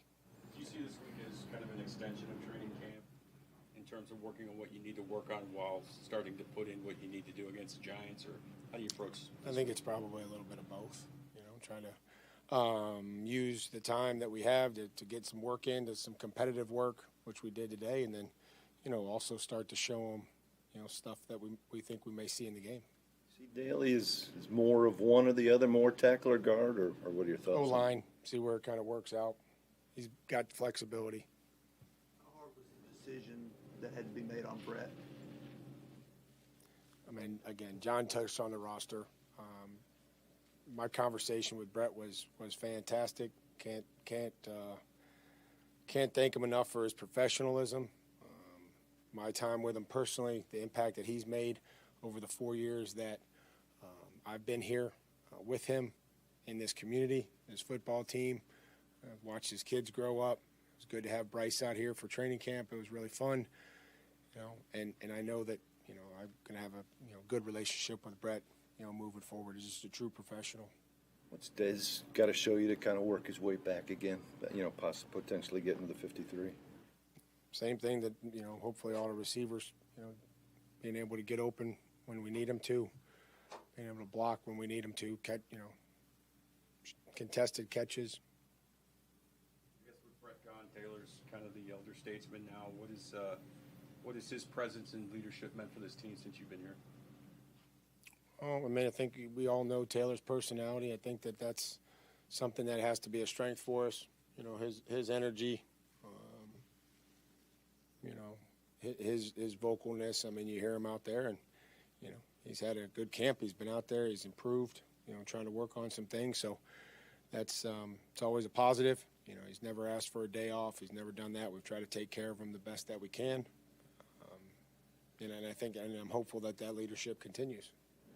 Do you see this week as kind of an extension of training camp in terms of working on what you need to work on while starting to put in what you need to do against the Giants, or how do you approach this? I think it's probably a little bit of both. Trying to use the time that we have to get some work in, to some competitive work, which we did today, and then, also start to show them, stuff that we think we may see in the game. See, Daly is more of one or the other, more tackle or guard, or what are your thoughts? O-line, see where it kind of works out. He's got flexibility. How hard was the decision that had to be made on Brett? I mean, again, John touched on the roster. My conversation with Brett was fantastic. Can't thank him enough for his professionalism. My time with him personally, the impact that he's made over the 4 years that I've been here with him, in this community, this football team. Watched his kids grow up. It was good to have Bryce out here for training camp. It was really fun, and I know that, I'm going to have a, good relationship with Brett, moving forward. He's just a true professional. What's Dez got to show you to kind of work his way back again, potentially get into the 53? Same thing that, hopefully all the receivers, being able to get open when we need them to, being able to block when we need them to, contested catches. I guess with Brett gone, Taylor's kind of the elder statesman now. What is his presence and leadership meant for this team since you've been here? Oh, I think we all know Taylor's personality. I think that that's something that has to be a strength for us. His energy, his vocalness. You hear him out there, and he's had a good camp. He's been out there. He's improved. Trying to work on some things. So that's it's always a positive. He's never asked for a day off. He's never done that. We've tried to take care of him the best that we can. And I'm hopeful that leadership continues.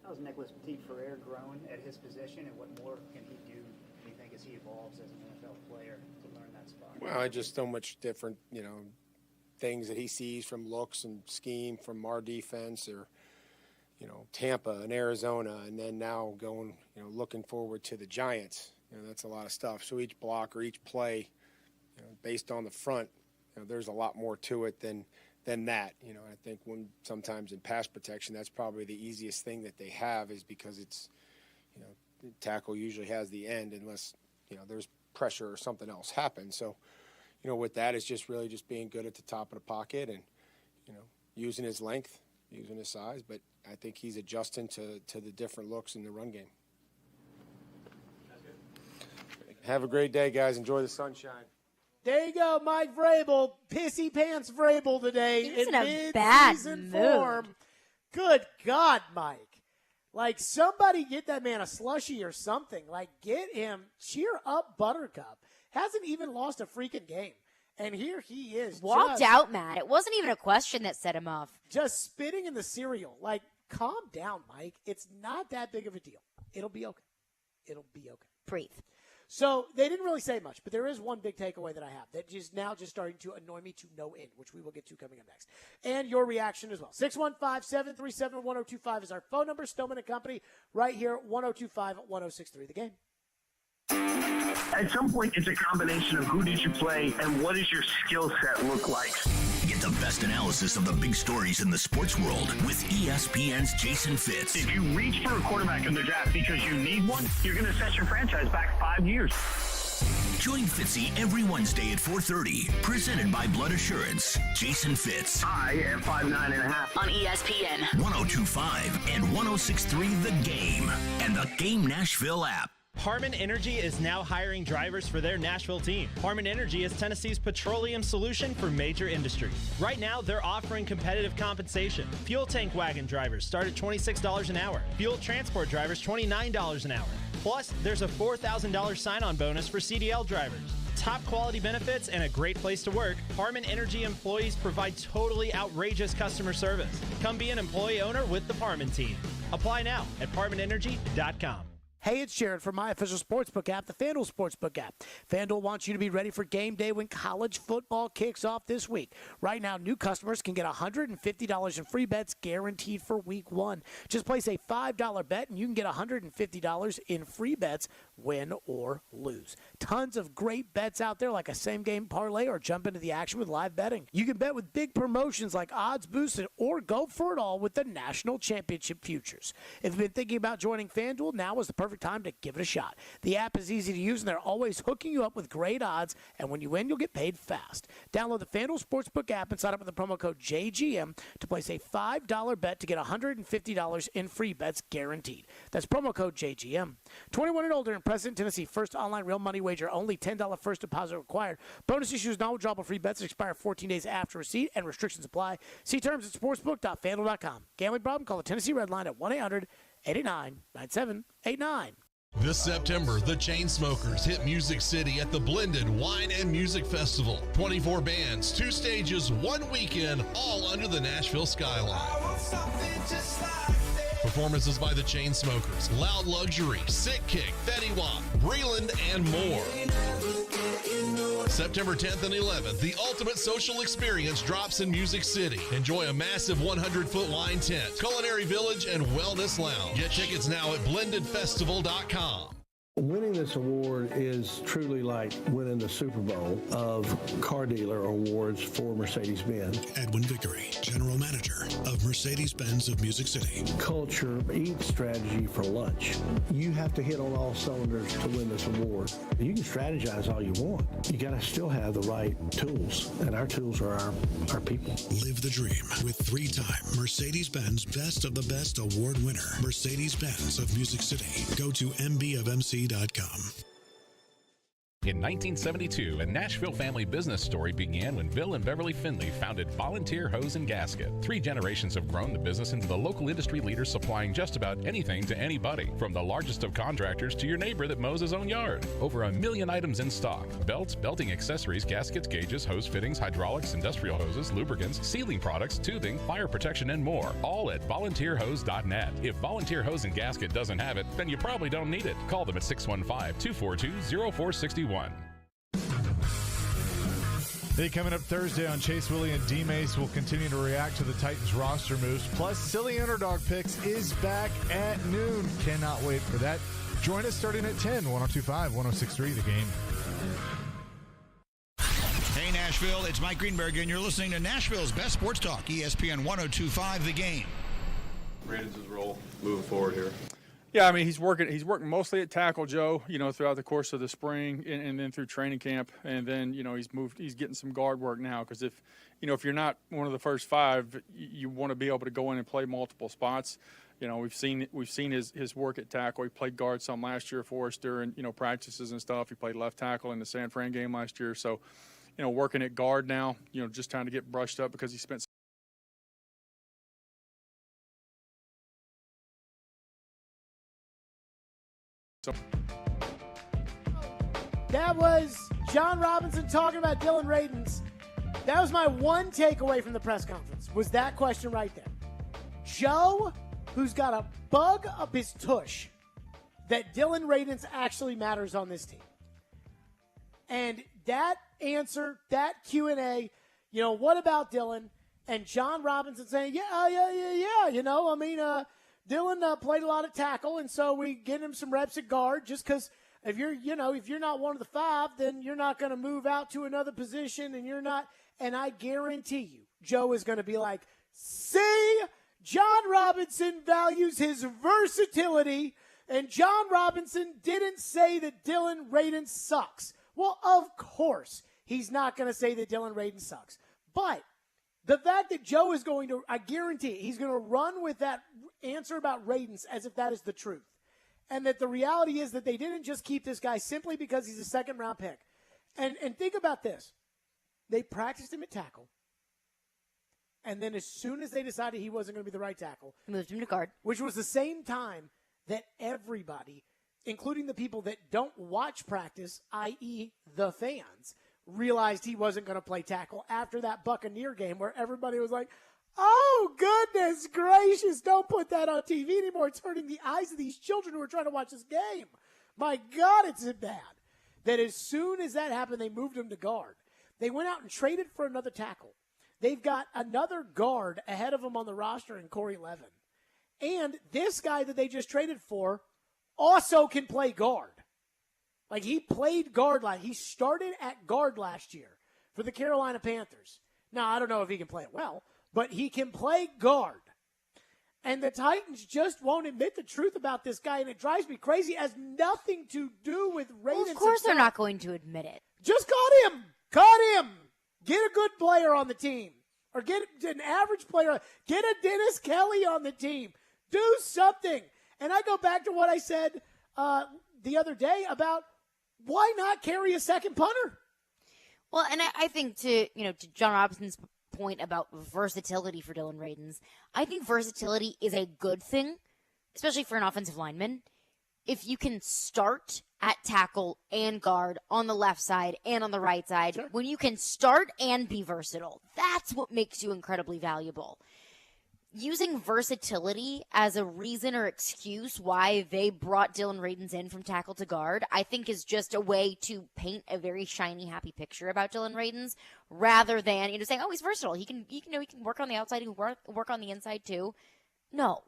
How's Nicholas Petit-Frere grown at his position, and what more can he do, you think, as he evolves as an NFL player to learn that spot? Well, just so much different, things that he sees from looks and scheme from our defense, or, Tampa and Arizona, and then now going, looking forward to the Giants. That's a lot of stuff. So each block or each play, based on the front, there's a lot more to it than that. I think sometimes in pass protection, that's probably the easiest thing that they have, is because it's, the tackle usually has the end unless, there's pressure or something else happens. So, with that, it's just really just being good at the top of the pocket and, using his length, using his size. But I think he's adjusting to the different looks in the run game. Have a great day, guys. Enjoy the sunshine. There you go, Mike Vrabel, pissy pants Vrabel today. He was in a mid-season bad mood. form. Good God, Mike. Somebody get that man a slushie or something. Get him, cheer up Buttercup. Hasn't even lost a freaking game. And here he is. Walked out mad. It wasn't even a question that set him off. Just spitting in the cereal. Calm down, Mike. It's not that big of a deal. It'll be okay. It'll be okay. Breathe. So they didn't really say much, but there is one big takeaway that I have that is now just starting to annoy me to no end, which we will get to coming up next. And your reaction as well. 615-737-1025 is our phone number. Stillman & Company right here, 1025-1063 The Game. At some point, it's a combination of who did you play and what does your skill set look like. Get the best analysis of the big stories in the sports world with ESPN's Jason Fitz. If you reach for a quarterback in the draft because you need one, you're going to set your franchise back 5 years. Join Fitzy every Wednesday at 4:30. Presented by Blood Assurance. Jason Fitz. I am 5'9.5" on ESPN 1025 and 1063 The Game and the Game Nashville app. Harman Energy is now hiring drivers for their Nashville team. Harman Energy is Tennessee's petroleum solution for major industries. Right now, they're offering competitive compensation. Fuel tank wagon drivers start at $26 an hour. Fuel transport drivers, $29 an hour. Plus, there's a $4,000 sign-on bonus for CDL drivers. Top quality benefits and a great place to work, Harman Energy employees provide totally outrageous customer service. Come be an employee owner with the Harman team. Apply now at harmanenergy.com. Hey, it's Jared from my official Sportsbook app, the FanDuel Sportsbook app. FanDuel wants you to be ready for game day when college football kicks off this week. Right now, new customers can get $150 in free bets guaranteed for week one. Just place a $5 bet and you can get $150 in free bets, win or lose. Tons of great bets out there like a same-game parlay or jump into the action with live betting. You can bet with big promotions like odds boosted or go for it all with the National Championship Futures. If you've been thinking about joining FanDuel, now is the perfect time to give it a shot. The app is easy to use and they're always hooking you up with great odds, and when you win, you'll get paid fast. Download the FanDuel Sportsbook app and sign up with the promo code JGM to place a $5 bet to get $150 in free bets guaranteed. That's promo code JGM. 21 and older in President Tennessee. First online real money wager. Only $10 first deposit required. Bonus issues, non-withdrawable free bets expire 14 days after receipt and restrictions apply. See terms at sportsbook.fanduel.com. Gambling problem? Call the Tennessee Red Line at 1-800-89-9789. This September, the Chainsmokers hit Music City at the Blended Wine and Music Festival. 24 bands, 2 stages, 1 weekend, all under the Nashville skyline. Performances by the Chainsmokers, Loud Luxury, Sick Kick, Fetty Wap, Breland, and more. September 10th and 11th, the ultimate social experience drops in Music City. Enjoy a massive 100-foot wine tent, culinary village, and wellness lounge. Get tickets now at blendedfestival.com. Winning this award is truly like winning the Super Bowl of car dealer awards for Mercedes-Benz. Edwin Vickery, General Manager of Mercedes-Benz of Music City. Culture eats strategy for lunch. You have to hit on all cylinders to win this award. You can strategize all you want. You got to still have the right tools, and our tools are our people. Live the dream with three-time Mercedes-Benz Best of the Best award winner, Mercedes-Benz of Music City. Go to mbofmc.com. In 1972, a Nashville family business story began when Bill and Beverly Finley founded Volunteer Hose and Gasket. 3 generations have grown the business into the local industry leader supplying just about anything to anybody, from the largest of contractors to your neighbor that mows his own yard. Over 1 million items in stock: belts, belting accessories, gaskets, gauges, hose fittings, hydraulics, industrial hoses, lubricants, sealing products, tubing, fire protection, and more. All at volunteerhose.net. If Volunteer Hose and Gasket doesn't have it, then you probably don't need it. Call them at 615-242-0461. Hey, coming up Thursday on Chase Willie and D-Mace, we'll continue to react to the Titans roster moves. Plus, Silly Underdog Picks is back at noon. Cannot wait for that. Join us starting at 10, 102.5, 106.3, The Game. Hey, Nashville, it's Mike Greenberg, and you're listening to Nashville's Best Sports Talk, ESPN 102.5, The Game. Braden's role moving forward here. Yeah, I mean, he's working mostly at tackle, Joe, throughout the course of the spring and then through training camp. And then, he's getting some guard work now because if you're not one of the first 5, you want to be able to go in and play multiple spots. We've seen his work at tackle. He played guard some last year for us during, practices and stuff. He played left tackle in the San Fran game last year. So, working at guard now, just trying to get brushed up because he spent That was John Robinson talking about Dylan Radins. That was my one takeaway from the press conference, was that question right there. Joe, who's got a bug up his tush that Dylan Radins actually matters on this team. And that answer, that Q&A, what about Dylan? And John Robinson saying, yeah. Dylan played a lot of tackle, and so we get him some reps at guard just because if you're not one of the 5, then you're not going to move out to another position, and you're not. And I guarantee you, Joe is going to be like, see, John Robinson values his versatility, and John Robinson didn't say that Dylan Radins sucks. Well, of course, he's not going to say that Dylan Radins sucks. But the fact that Joe is going to, I guarantee he's going to run with that answer about Radins as if that is the truth. And that the reality is that they didn't just keep this guy simply because he's a second-round pick. And think about this. They practiced him at tackle. And then as soon as they decided he wasn't going to be the right tackle, moved him to guard. Which was the same time that everybody, including the people that don't watch practice, i.e. the fans, realized he wasn't going to play tackle after that Buccaneer game where everybody was like, oh, goodness gracious, don't put that on TV anymore. It's hurting the eyes of these children who are trying to watch this game. My God, it's bad. That as soon as that happened, they moved him to guard. They went out and traded for another tackle. They've got another guard ahead of them on the roster in Corey Levin. And this guy that they just traded for also can play guard. Like, he played guard. He started at guard last year for the Carolina Panthers. Now, I don't know if he can play it well, but he can play guard. And the Titans just won't admit the truth about this guy, and it drives me crazy. It has nothing to do with Radins. Well, of course they're not going to admit it. Just cut him. Cut him. Get a good player on the team. Or get an average player. Get a Dennis Kelly on the team. Do something. And I go back to what I said the other day about why not carry a second punter? Well, and I think to John Robinson's point about versatility for Dylan Radins, I think versatility is a good thing, especially for an offensive lineman. If you can start at tackle and guard on the left side and on the right side, sure. When you can start and be versatile, that's what makes you incredibly valuable. using versatility as a reason or excuse why they brought Dylan Radins in from tackle to guard, I think is just a way to paint a very shiny, happy picture about Dylan Radins, rather than saying, "Oh, he's versatile. He can work on the outside, he can work on the inside too." No,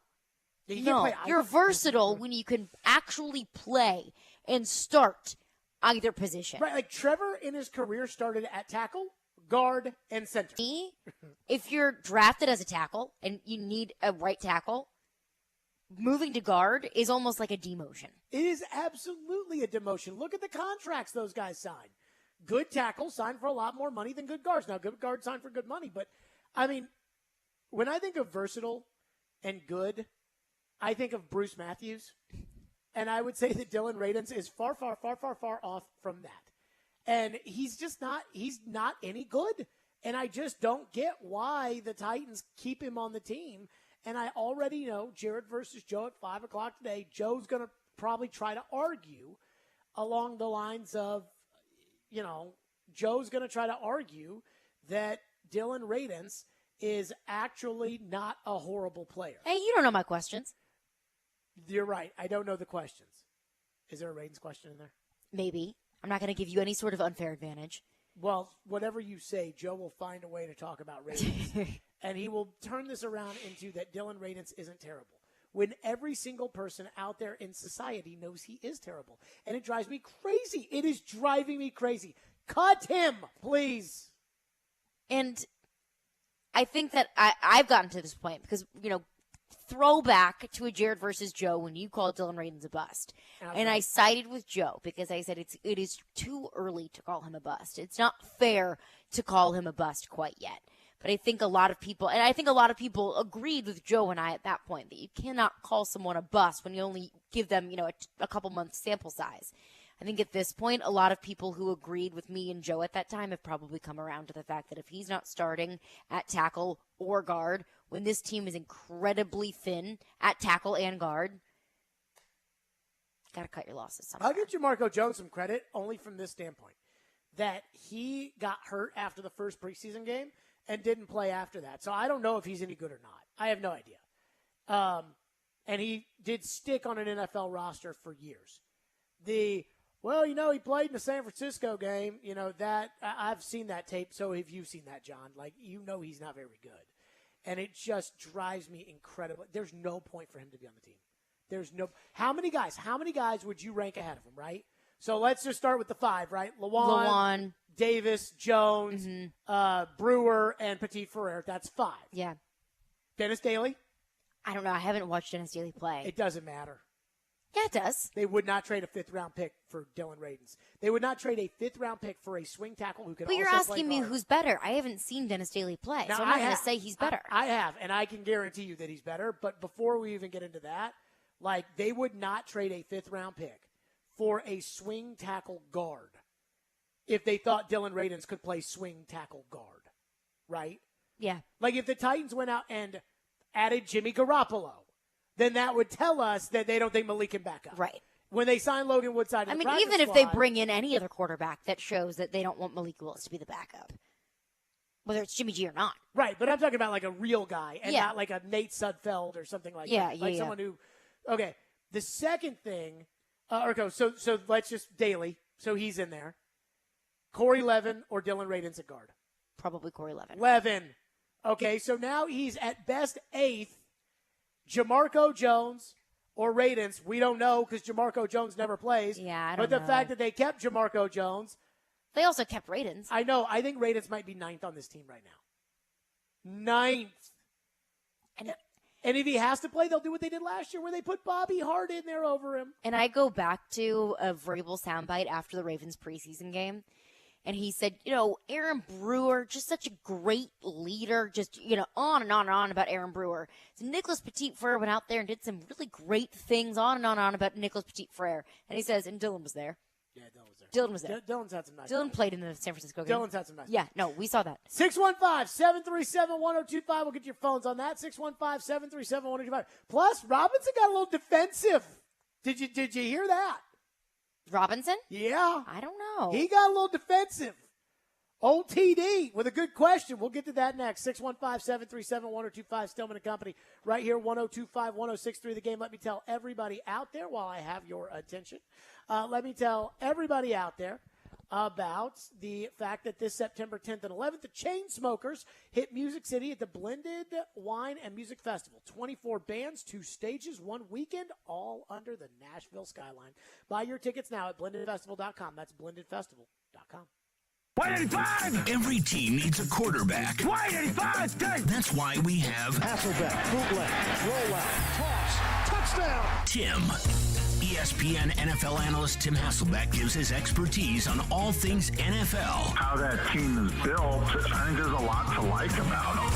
you're versatile when you can actually play and start either position. Right, like Trevor in his career started at tackle, guard, and center. If you're drafted as a tackle and you need a right tackle, moving to guard is almost like a demotion. It is absolutely a demotion. Look at the contracts those guys signed. Good tackles signed for a lot more money than good guards. Now, good guards signed for good money, but, I mean, when I think of versatile and good, I think of Bruce Matthews, and I would say that Dylan Radins is far, far, far, far, far off from that. And he's not any good. And I just don't get why the Titans keep him on the team. And I already know Jared versus Joe at 5 o'clock today. Joe's going to probably try to argue along the lines of, Joe's going to try to argue that Dylan Radins is actually not a horrible player. Hey, you don't know my questions. You're right. I don't know the questions. Is there a Radins question in there? Maybe. I'm not going to give you any sort of unfair advantage. Well, whatever you say, Joe will find a way to talk about Radins. And he will turn this around into that Dylan Radins isn't terrible. When every single person out there in society knows he is terrible. And it drives me crazy. It is driving me crazy. Cut him, please. And I think that I've gotten to this point because, throwback to a Jared versus Joe when you called Dylan Radins a bust. And I sided with Joe because I said it is too early to call him a bust. It's not fair to call him a bust quite yet. But I think a lot of people agreed with Joe and I at that point that you cannot call someone a bust when you only give them, a couple months sample size. I think at this point, a lot of people who agreed with me and Joe at that time have probably come around to the fact that if he's not starting at tackle or guard, when this team is incredibly thin at tackle and guard, got to cut your losses somewhere. I'll give Jamarco Jones some credit only from this standpoint, that he got hurt after the first preseason game and didn't play after that. So I don't know if he's any good or not. I have no idea. And he did stick on an NFL roster for years. He played in the San Francisco game, that I've seen that tape. So have you seen that, John? He's not very good. And it just drives me incredible. There's no point for him to be on the team. How many guys would you rank ahead of him, right? So let's just start with the 5, right? Lawan, Davis, Jones, Brewer, and Petit Ferrer. That's 5. Yeah. Dennis Daly? I don't know. I haven't watched Dennis Daly play. It doesn't matter. Yeah, it does. They would not trade a 5th-round pick for Dylan Radins. They would not trade a 5th-round pick for a swing tackle who can also play guard. But you're asking me who's better. I haven't seen Dennis Daly play, so I'm not going to say he's better. I have, and I can guarantee you that he's better. But before we even get into that, they would not trade a 5th-round pick for a swing tackle guard if they thought Dylan Radins could play swing tackle guard, right? Yeah. If the Titans went out and added Jimmy Garoppolo, then that would tell us that they don't think Malik can back up. Right. When they signed Logan Woodside in the practice even if squad, they bring in any other quarterback, that shows that they don't want Malik Willis to be the backup, whether it's Jimmy G or not. Right, but I'm talking about a real guy and not a Nate Sudfeld or something like that. Someone who – okay, the second thing so let's just – Daly, so he's in there. Corey Levin or Dylan Radins at guard? Probably Corey Levin. Levin. Okay, so now he's at best 8th. Jamarco Jones or Radins, we don't know because Jamarco Jones never plays. Yeah, I don't know. But know. the fact that they kept Jamarco Jones. They also kept Radins. I know. I think Radins might be 9th on this team right now. 9th. And if he has to play, they'll do what they did last year where they put Bobby Hart in there over him. And I go back to a Vrabel soundbite after the Ravens preseason game. And he said, Aaron Brewer, just such a great leader, just, on and on and on about Aaron Brewer. So Nicholas Petit Frere went out there and did some really great things on and on and on about Nicholas Petit Frere. And he says, and Dylan was there. Yeah, Dylan was there. Dylan was there. Dylan's had some nice Dylan played in the San Francisco game. Dylan's had some nice Yeah, no, we saw that. 615-737-1025. We'll get your phones on that. 615-737-1025. Plus, Robinson got a little defensive. Did you hear that? Robinson? Yeah. I don't know. He got a little defensive Old TD with a good question. We'll get to that next. 615-737-1025, Stillman and Company, right here, 102.5, 106.3 The Game. Let me tell everybody out there, while I have your attention, let me tell everybody out there about the fact that this September 10th and 11th, the Chainsmokers hit Music City at the Blended Wine and Music Festival. 24 bands, 2 stages, 1 weekend, all under the Nashville skyline. Buy your tickets now at blendedfestival.com. That's blendedfestival.com. 185! Every team needs a quarterback. 185! That's why we have Hasselbeck, bootleg, rollout, toss, touchdown! Tim. ESPN NFL analyst Tim Hasselbeck gives his expertise on all things NFL. How that team is built, I think there's a lot to like about them.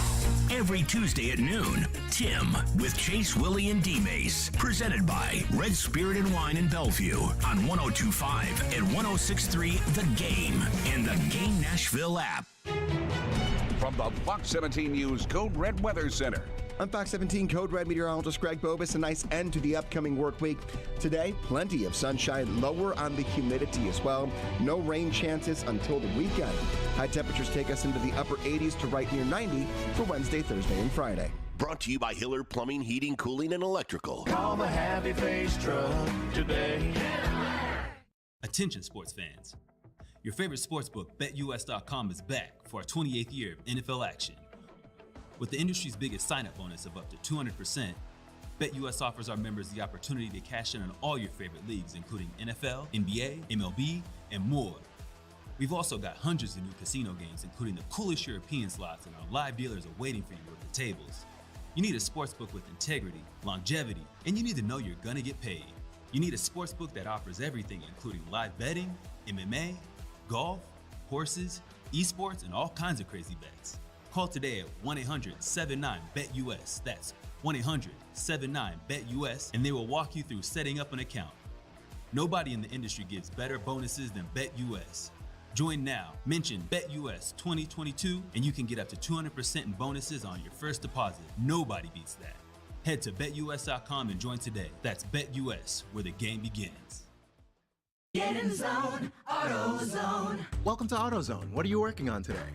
Every Tuesday at noon, Tim with Chase, Willie, and D-Mace. Presented by Red Spirit and Wine in Bellevue on 102.5 and 106.3 The Game and the Game Nashville app. From the Fox 17 News Code Red Weather Center. I'm Fox 17 Code Red meteorologist Greg Bobus. A nice end to the upcoming work week. Today, plenty of sunshine, lower on the humidity as well. No rain chances until the weekend. High temperatures take us into the upper 80s to right near 90 for Wednesday, Thursday, and Friday. Brought to you by Hiller Plumbing, Heating, Cooling, and Electrical. Call the Happy Face Truck today. Attention sports fans. Your favorite sportsbook, BetUS.com, is back for our 28th year of NFL action. With the industry's biggest sign-up bonus of up to 200%, BetUS offers our members the opportunity to cash in on all your favorite leagues, including NFL, NBA, MLB, and more. We've also got hundreds of new casino games, including the coolest European slots, and our live dealers are waiting for you at the tables. You need a sportsbook with integrity, longevity, and you need to know you're gonna get paid. You need a sportsbook that offers everything, including live betting, MMA, golf, horses, esports, and all kinds of crazy bets. Call today at 1-800-79-BET-US. That's 1-800-79-BET-US, and they will walk you through setting up an account. Nobody in the industry gives better bonuses than BetUS. Join now. Mention BetUS 2022, and you can get up to 200% in bonuses on your first deposit. Nobody beats that. Head to BetUS.com and join today. That's BetUS, where the game begins. Get in the zone, AutoZone. Welcome to AutoZone. What are you working on today?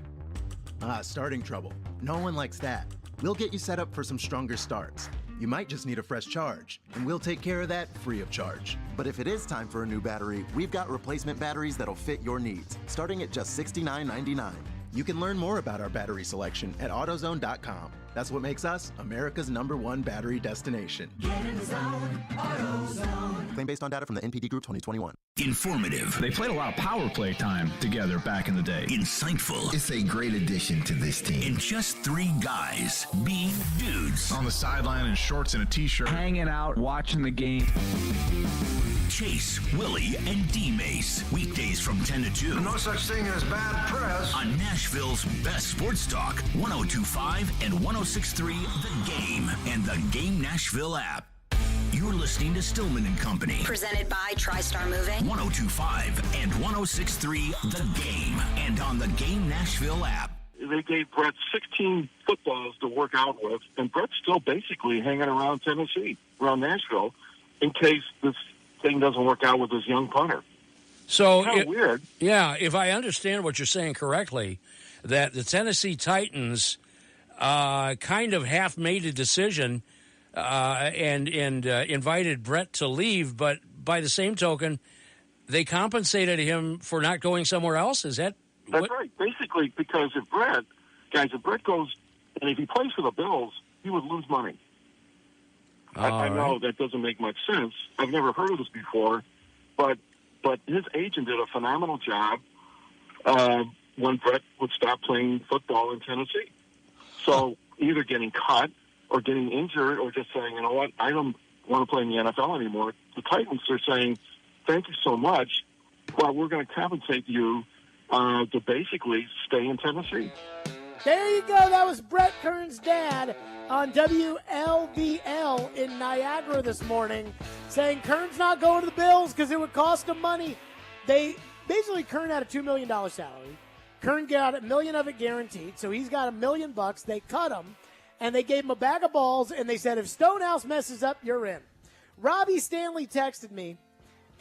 Starting trouble. No one likes that. We'll get you set up for some stronger starts. You might just need a fresh charge, and we'll take care of that free of charge. But if it is time for a new battery, we've got replacement batteries that'll fit your needs, starting at just $69.99. You can learn more about our battery selection at AutoZone.com. That's what makes us America's #1 battery destination. Get in the zone, AutoZone. Claim based on data from the NPD Group 2021. Informative. They played a lot of power play time together back in the day. Insightful. It's a great addition to this team. And just 3 guys being dudes. On the sideline in shorts and a t-shirt. Hanging out, watching the game. Chase, Willie, and D-Mace. Weekdays from 10 to 2. No such thing as bad press. On Nashville's best sports talk, 102.5 and 106.3 The Game and the Game Nashville app. You're listening to Stillman and Company. Presented by TriStar Moving. 102.5 and 106.3 The Game and on the Game Nashville app. They gave Brett 16 footballs to work out with, and Brett's still basically hanging around Tennessee, around Nashville, in case this thing doesn't work out with this young punter. So kind of weird. Yeah, if I understand what you're saying correctly, that the Tennessee Titans kind of half made a decision and invited Brett to leave, but by the same token, they compensated him for not going somewhere else. Is that? That's right. Basically, because if Brett goes, and if he plays for the Bills, he would lose money. I know that doesn't make much sense. I've never heard of this before, but his agent did a phenomenal job when Brett would stop playing football in Tennessee. So either getting cut or getting injured or just saying, you know what, I don't want to play in the NFL anymore. The Titans are saying, thank you so much. Well, we're going to compensate you to basically stay in Tennessee. There you go. That was Brett Kern's dad on WLVL in Niagara this morning saying Kern's not going to the Bills because it would cost him money. Kern had a $2 million salary. Kern got $1 million of it guaranteed, so he's got $1 million. They cut him, and they gave him a bag of balls, and they said, if Stonehouse messes up, you're in. Robbie Stanley texted me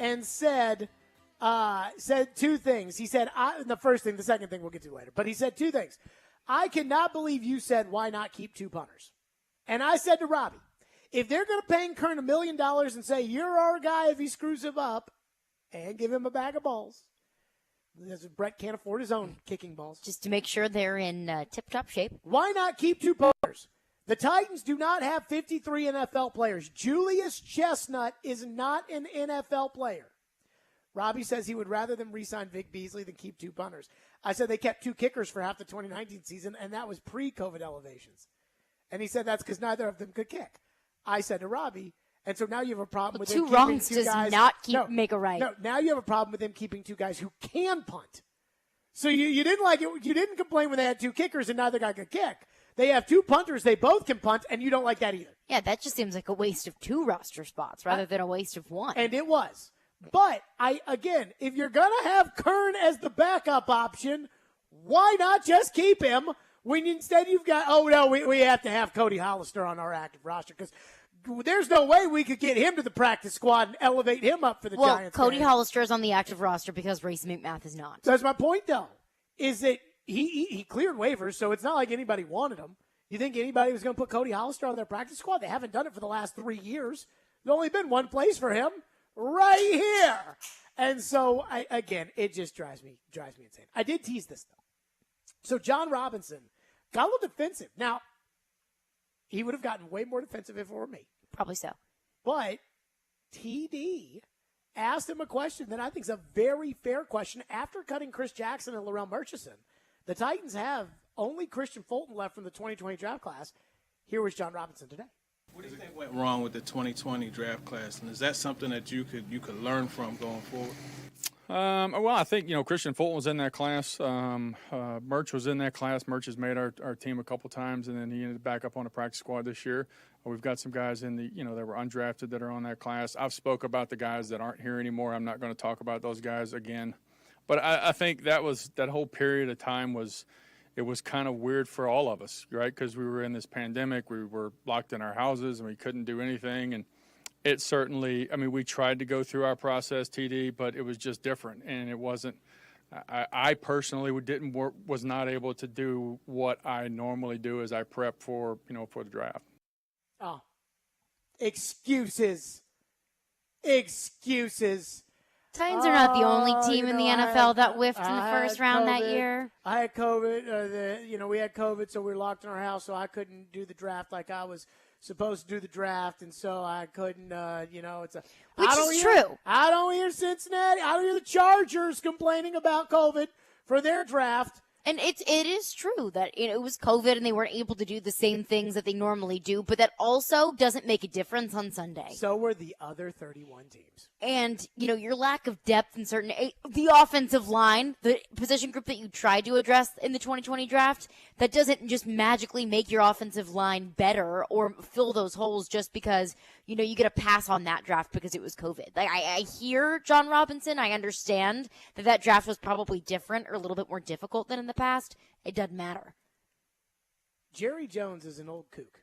and said, said two things. He said, the second thing we'll get to later, but he said two things. I cannot believe you said, why not keep two punters? And I said to Robbie, if they're going to pay Kern $1 million and say, you're our guy if he screws him up, and give him a bag of balls, because Brett can't afford his own kicking balls. Just to make sure they're in tip-top shape. Why not keep two punters? The Titans do not have 53 NFL players. Julius Chestnut is not an NFL player. Robbie says he would rather them re-sign Vic Beasley than keep two punters. I said they kept two kickers for half the 2019 season, and that was pre-COVID elevations. And he said that's because neither of them could kick. I said to Robbie, and so now you have a problem with two him wrongs keeping two does guys. not make a right. No, now you have a problem with him keeping two guys who can punt. So you didn't like it. You didn't complain when they had two kickers and neither guy could kick. They have two punters. They both can punt, and you don't like that either. Yeah, that just seems like a waste of two roster spots rather than a waste of one. And it was. But, if you're going to have Kern as the backup option, why not just keep him when instead you've got, we have to have Cody Hollister on our active roster because there's no way we could get him to the practice squad and elevate him up for the Giants. Well, Cody Hollister is on the active roster because Race McMath is not. So that's my point, though, is that he cleared waivers, so it's not like anybody wanted him. You think anybody was going to put Cody Hollister on their practice squad? They haven't done it for the last 3 years. There's only been one place for him. Right here. And so, it just drives me insane. I did tease this, though. So, Jon Robinson got a little defensive. Now, he would have gotten way more defensive if it were me. Probably so. But TD asked him a question that I think is a very fair question. After cutting Chris Jackson and Laurel Murchison, the Titans have only Christian Fulton left from the 2020 draft class. Here was Jon Robinson today. What do you think went wrong with the 2020 draft class, and is that something that you could learn from going forward? Well, I think Christian Fulton was in that class. Murch was in that class. Murch has made our team a couple times, and then he ended back up on the practice squad this year. We've got some guys in the that were undrafted that are on that class. I've spoke about the guys that aren't here anymore. I'm not going to talk about those guys again, but I think that whole period of time was. It was kind of weird for all of us, right? Because we were in this pandemic, we were locked in our houses, and we couldn't do anything. And it certainly, we tried to go through our process, TD, but it was just different. And it wasn't, I personally was not able to do what I normally do as I prep for the draft. Oh, excuses. Titans are not the only team in the NFL that whiffed in the first round that year. I had COVID. We had COVID, so we were locked in our house, so I couldn't do the draft like I was supposed to do the draft, and so I couldn't. Which is true. I don't hear Cincinnati. I don't hear the Chargers complaining about COVID for their draft. And it is true that it was COVID and they weren't able to do the same things that they normally do, but that also doesn't make a difference on Sunday. So were the other 31 teams. And, your lack of depth in the offensive line, the position group that you tried to address in the 2020 draft, that doesn't just magically make your offensive line better or fill those holes just because, you get a pass on that draft because it was COVID. Like, I hear Jon Robinson. I understand that draft was probably different or a little bit more difficult than in the past. It doesn't matter. Jerry Jones is an old kook.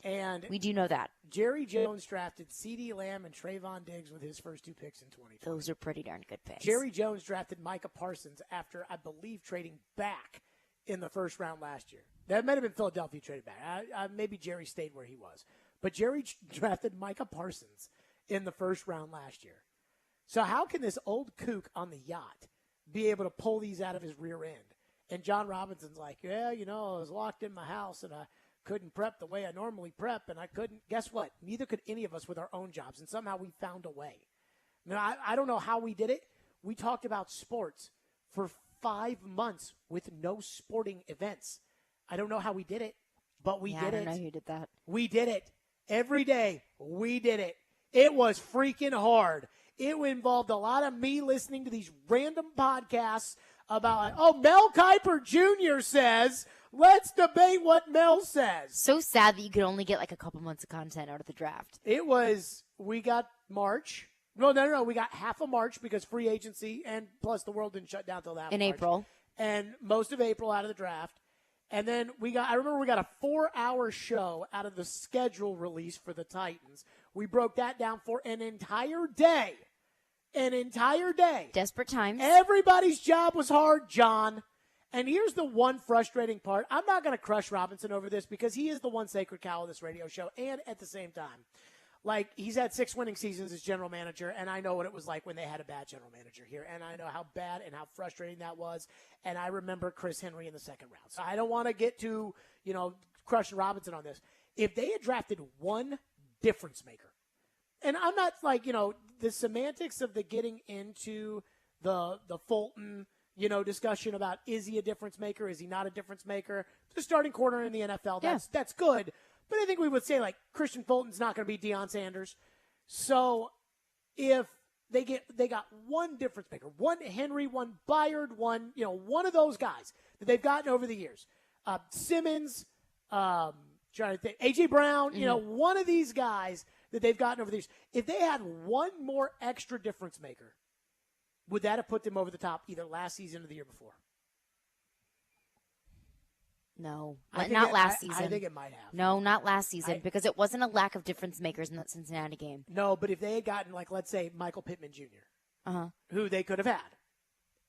And we do know that. Jerry Jones drafted CeeDee Lamb and Trayvon Diggs with his first two picks in 2020. Those are pretty darn good picks. Jerry Jones drafted Micah Parsons after, I believe, trading back in the first round last year. That might have been Philadelphia traded back. Maybe Jerry stayed where he was. But Jerry drafted Micah Parsons in the first round last year. So how can this old kook on the yacht be able to pull these out of his rear end? And Jon Robinson's like, I was locked in my house and I couldn't prep the way I normally prep, and I couldn't. Guess what? Neither could any of us with our own jobs, and somehow we found a way. I don't know how we did it. We talked about sports for 5 months with no sporting events. I don't know how we did it, but we did it. I don't know who did that. We did it. Every day, we did it. It was freaking hard. It involved a lot of me listening to these random podcasts about, Mel Kiper Jr. says, let's debate what Mel says. So sad that you could only get like a couple months of content out of the draft. We got March. No. We got half of March because free agency and plus the world didn't shut down till that. In April. And most of April out of the draft. And then I remember we got a 4-hour show out of the schedule release for the Titans. We broke that down for an entire day. an entire day. Desperate times. Everybody's job was hard, John. And here's the one frustrating part. I'm not going to crush Robinson over this because he is the one sacred cow of this radio show. And at the same time, like, he's had 6 winning seasons as general manager, and I know what it was like when they had a bad general manager here. And I know how bad and how frustrating that was. And I remember Chris Henry in the second round. So I don't want to get too, crushing Robinson on this. If they had drafted one difference maker, and I'm not like, the semantics of the getting into the Fulton, discussion about is he a difference maker, is he not a difference maker? The starting corner in the NFL, that's good. But I think we would say, like, Christian Fulton's not going to be Deion Sanders. So if they got one difference maker, one Henry, one Byard, one of those guys that they've gotten over the years. Simmons, trying to think, A.J. Brown, one of these guys that they've gotten over the years. If they had one more extra difference maker, would that have put them over the top either last season or the year before? No, not last season. I think it might have. No, not last season because it wasn't a lack of difference makers in that Cincinnati game. No, but if they had gotten, like, let's say Michael Pittman Jr., who they could have had.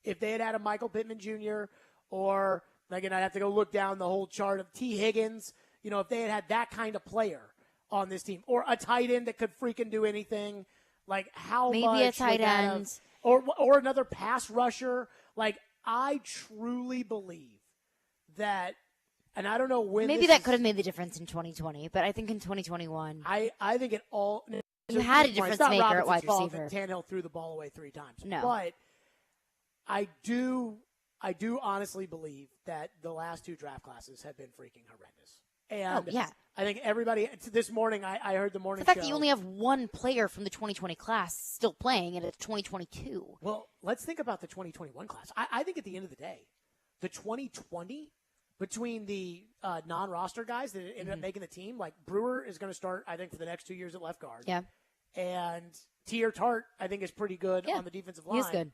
If they had a Michael Pittman Jr. or, again, I'd have to go look down the whole chart of T. Higgins, if they had that kind of player on this team, or a tight end that could freaking do anything, like how maybe much a tight end. Or another pass rusher. Like, I truly believe that, and I don't know when. Maybe that could have made the difference in 2020, but I think in 2021, I think it all. You had a difference maker at wide fault receiver. That Tannehill threw the ball away 3 times. No, but I do honestly believe that the last 2 draft classes have been freaking horrendous. And I think everybody this morning, I heard the morning the fact show. that you only have one player from the 2020 class still playing in a 2022. Well, let's think about the 2021 class. I think at the end of the day, the 2020, between the non-roster guys that ended up making the team, like Brewer is going to start, I think, for the next 2 years at left guard. Yeah. And Tier Tart, I think, is pretty good on the defensive line. He's good.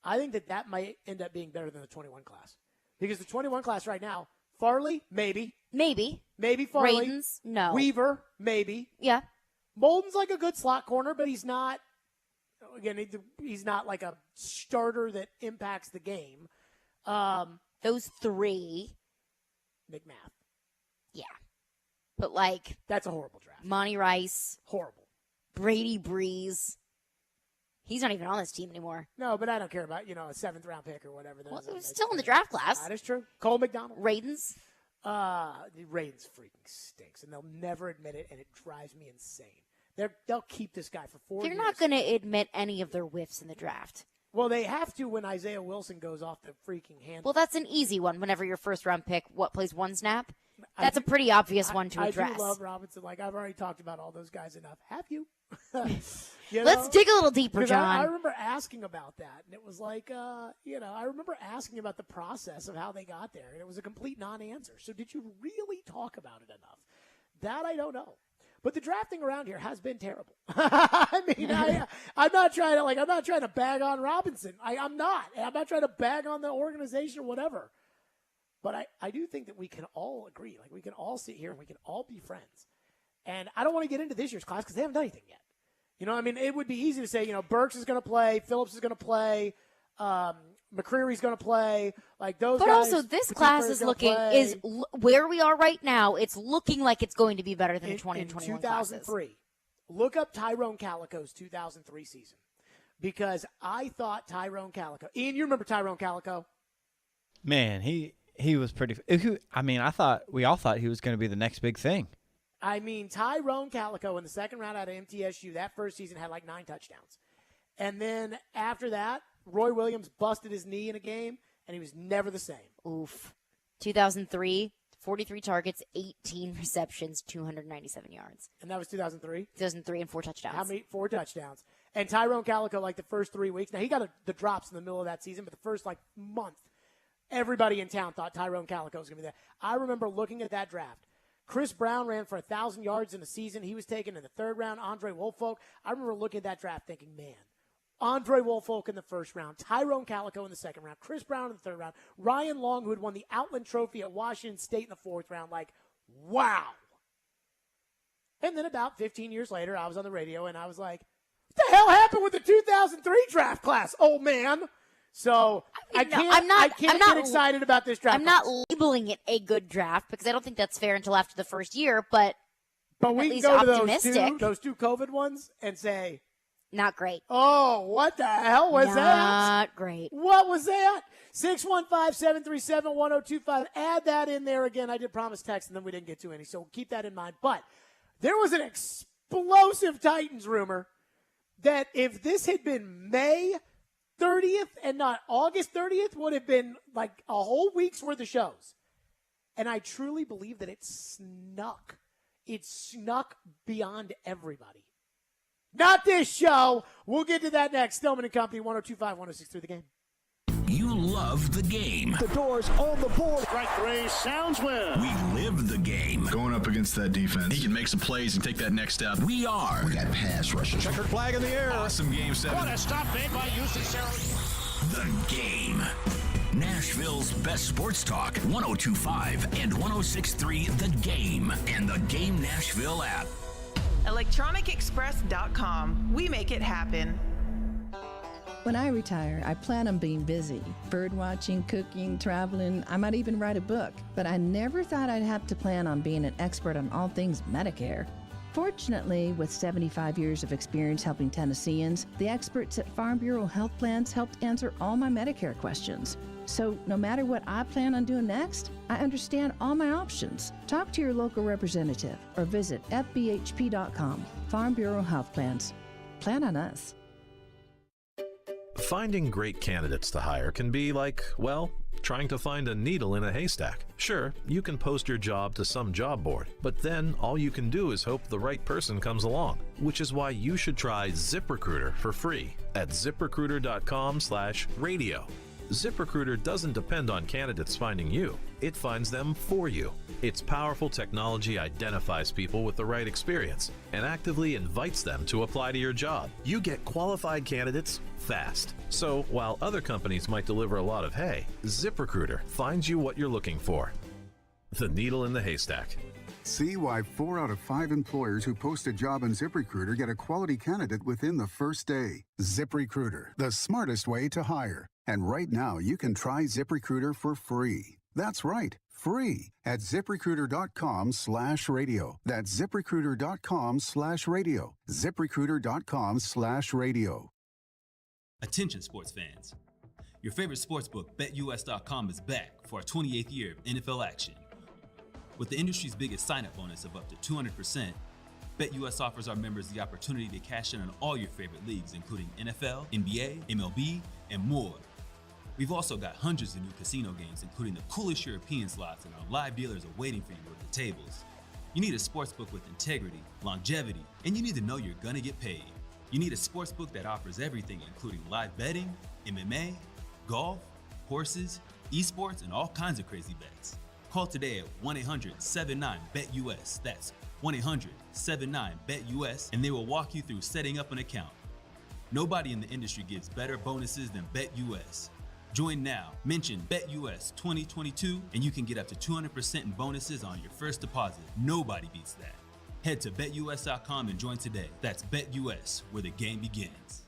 I think that might end up being better than the 21 class. Because the 21 class right now, Farley, maybe. Maybe Farley. Radens, no. Weaver, maybe. Yeah. Molden's like a good slot corner, but he's not, again, he's not like a starter that impacts the game. Those 3. McMath. Yeah. But, like. That's a horrible draft. Monty Rice. Horrible. Brady Breeze. He's not even on this team anymore. No, but I don't care about, a 7th round pick or whatever. Well, he was still in the draft class. That is true. Cole McDonald. Radens. Radens freaking stinks, and they'll never admit it, and it drives me insane. They'll keep this guy for 4 years. They're not going to admit any of their whiffs in the draft. Well, they have to when Isaiah Wilson goes off the freaking handle. Well, that's an easy one. Whenever your first-round pick, plays 1 snap? That's a pretty obvious one to address. I do love Robinson. Like, I've already talked about all those guys enough. Have you? Let's dig a little deeper, John. I remember asking about that, and it was like, I remember asking about the process of how they got there, and it was a complete non-answer. So did you really talk about it enough? That I don't know. But the drafting around here has been terrible. I mean, I'm not trying to bag on Robinson. I'm not trying to bag on the organization or whatever. But I do think that we can all agree. Like, we can all sit here and we can all be friends. And I don't want to get into this year's class because they haven't done anything yet. It would be easy to say, Burks is going to play, Phillips is going to play, McCreary's going to play, like those but guys. But also, this class is where we are right now, it's looking like it's going to be better than the 2021 2003. classes. Look up Tyrone Calico's 2003 season. Because I thought Tyrone Calico. Ian, you remember Tyrone Calico? Man, he was pretty. We all thought he was going to be the next big thing. I mean, Tyrone Calico in the second round out of MTSU, that first season had like 9 touchdowns. And then after that, Roy Williams busted his knee in a game, and he was never the same. Oof. 2003, 43 targets, 18 receptions, 297 yards. And that was 2003? 2003 and 4 touchdowns. How many? 4 touchdowns. And Tyrone Calico, like the first 3 weeks. Now, he got the drops in the middle of that season, but the first, month, everybody in town thought Tyrone Calico was going to be there. I remember looking at that draft. Chris Brown ran for 1,000 yards in a season. He was taken in the 3rd round. Andre Woolfolk. I remember looking at that draft thinking, man, Andre Woolfolk in the 1st round, Tyrone Calico in the 2nd round, Chris Brown in the 3rd round, Ryan Long, who had won the Outland Trophy at Washington State in the 4th round. Like, wow. And then about 15 years later, I was on the radio, and I was like, what the hell happened with the 2003 draft class, old man? So I can't get excited about this draft. I'm not labeling it a good draft because I don't think that's fair until after the first year. But we can go to those two COVID ones and say, not great. Oh, what the hell was that? Not great. What was that? 615-737-1025. Add that in there again. I did promise text, and then we didn't get to any, so keep that in mind. But there was an explosive Titans rumor that if this had been May 30th and not August 30th, would have been like a whole week's worth of shows. And I truly believe that it snuck. It snuck beyond everybody. Not this show. We'll get to that next. Stillman and Company, 102.5-106.3 The Game. You love the game. The door's on the board. Strike three. Sounds win. We live the game. Going up against that defense, he can make some plays and take that next step. We are. We got pass rushers. Checkered flag in the air. Awesome game 7. What a stop made by Houston Sarah. The game. Nashville's best sports talk, 102.5 and 106.3 The Game, and the Game Nashville app. ElectronicExpress.com. We make it happen. When I retire, I plan on being busy. Bird watching, cooking, traveling. I might even write a book. But I never thought I'd have to plan on being an expert on all things Medicare. Fortunately, with 75 years of experience helping Tennesseans, the experts at Farm Bureau Health Plans helped answer all my Medicare questions. So no matter what I plan on doing next, I understand all my options. Talk to your local representative or visit fbhp.com. Farm Bureau Health Plans. Plan on us. Finding great candidates to hire can be like, well, trying to find a needle in a haystack. Sure, you can post your job to some job board, but then all you can do is hope the right person comes along, which is why you should try ZipRecruiter for free at ZipRecruiter.com/radio. ZipRecruiter doesn't depend on candidates finding you. It finds them for you. Its powerful technology identifies people with the right experience and actively invites them to apply to your job. You get qualified candidates fast. So while other companies might deliver a lot of hay, ZipRecruiter finds you what you're looking for. The needle in the haystack. See why 4 out of 5 employers who post a job on ZipRecruiter get a quality candidate within the first day. ZipRecruiter, the smartest way to hire. And right now, you can try ZipRecruiter for free. That's right, free at ZipRecruiter.com/radio. That's ZipRecruiter.com/radio. ZipRecruiter.com/radio. Attention sports fans. Your favorite sportsbook, BetUS.com, is back for our 28th year of NFL action. With the industry's biggest sign-up bonus of up to 200%, BetUS offers our members the opportunity to cash in on all your favorite leagues, including NFL, NBA, MLB, and more. We've also got hundreds of new casino games, including the coolest European slots, and our live dealers are waiting for you at the tables. You need a sportsbook with integrity, longevity, and you need to know you're gonna get paid. You need a sportsbook that offers everything, including live betting, MMA, golf, horses, esports, and all kinds of crazy bets. Call today at 1-800-79-BET-US. That's 1-800-79-BET-US, and they will walk you through setting up an account. Nobody in the industry gives better bonuses than BetUS. Join now, mention BetUS 2022, and you can get up to 200% in bonuses on your first deposit. Nobody beats that. Head to BetUS.com and join today. That's BetUS, where the game begins.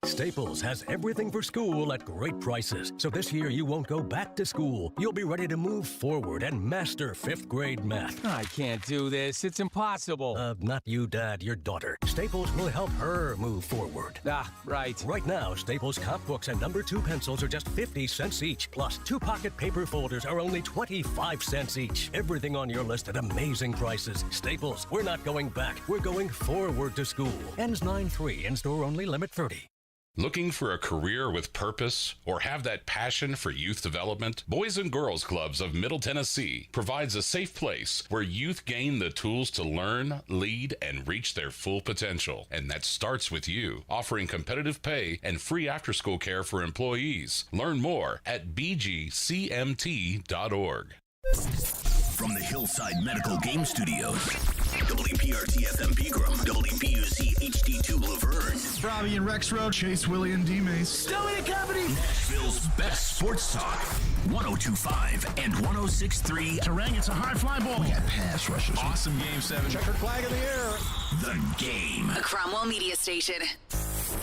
Staples has everything for school at great prices. So this year you won't go back to school. You'll be ready to move forward and master 5th grade math. I can't do this. It's impossible. Not you, Dad, your daughter. Staples will help her move forward. Ah, right. Right now, Staples cop books and number 2 pencils are just 50 cents each. Plus, 2 pocket paper folders are only 25 cents each. Everything on your list at amazing prices. Staples, we're not going back. We're going forward to school. Ends 9/3, in-store only, limit 30. Looking for a career with purpose or have that passion for youth development? Boys and Girls Clubs of Middle Tennessee provides a safe place where youth gain the tools to learn, lead, and reach their full potential. And that starts with you, offering competitive pay and free after-school care for employees. Learn more at bgcmt.org. From the Hillside Medical Game Studios, WPRT-FM Pegram, WPUC HD2 Laverne. Robbie and Rex Road, Chase, Willie, and D-Mace. Stillman Company. Nashville's best sports talk, 102.5 and 106.3. Terang, it's a high fly ball. We got pass rushers. Awesome game 7. Checkered flag in the air. The Game. A Cromwell media station.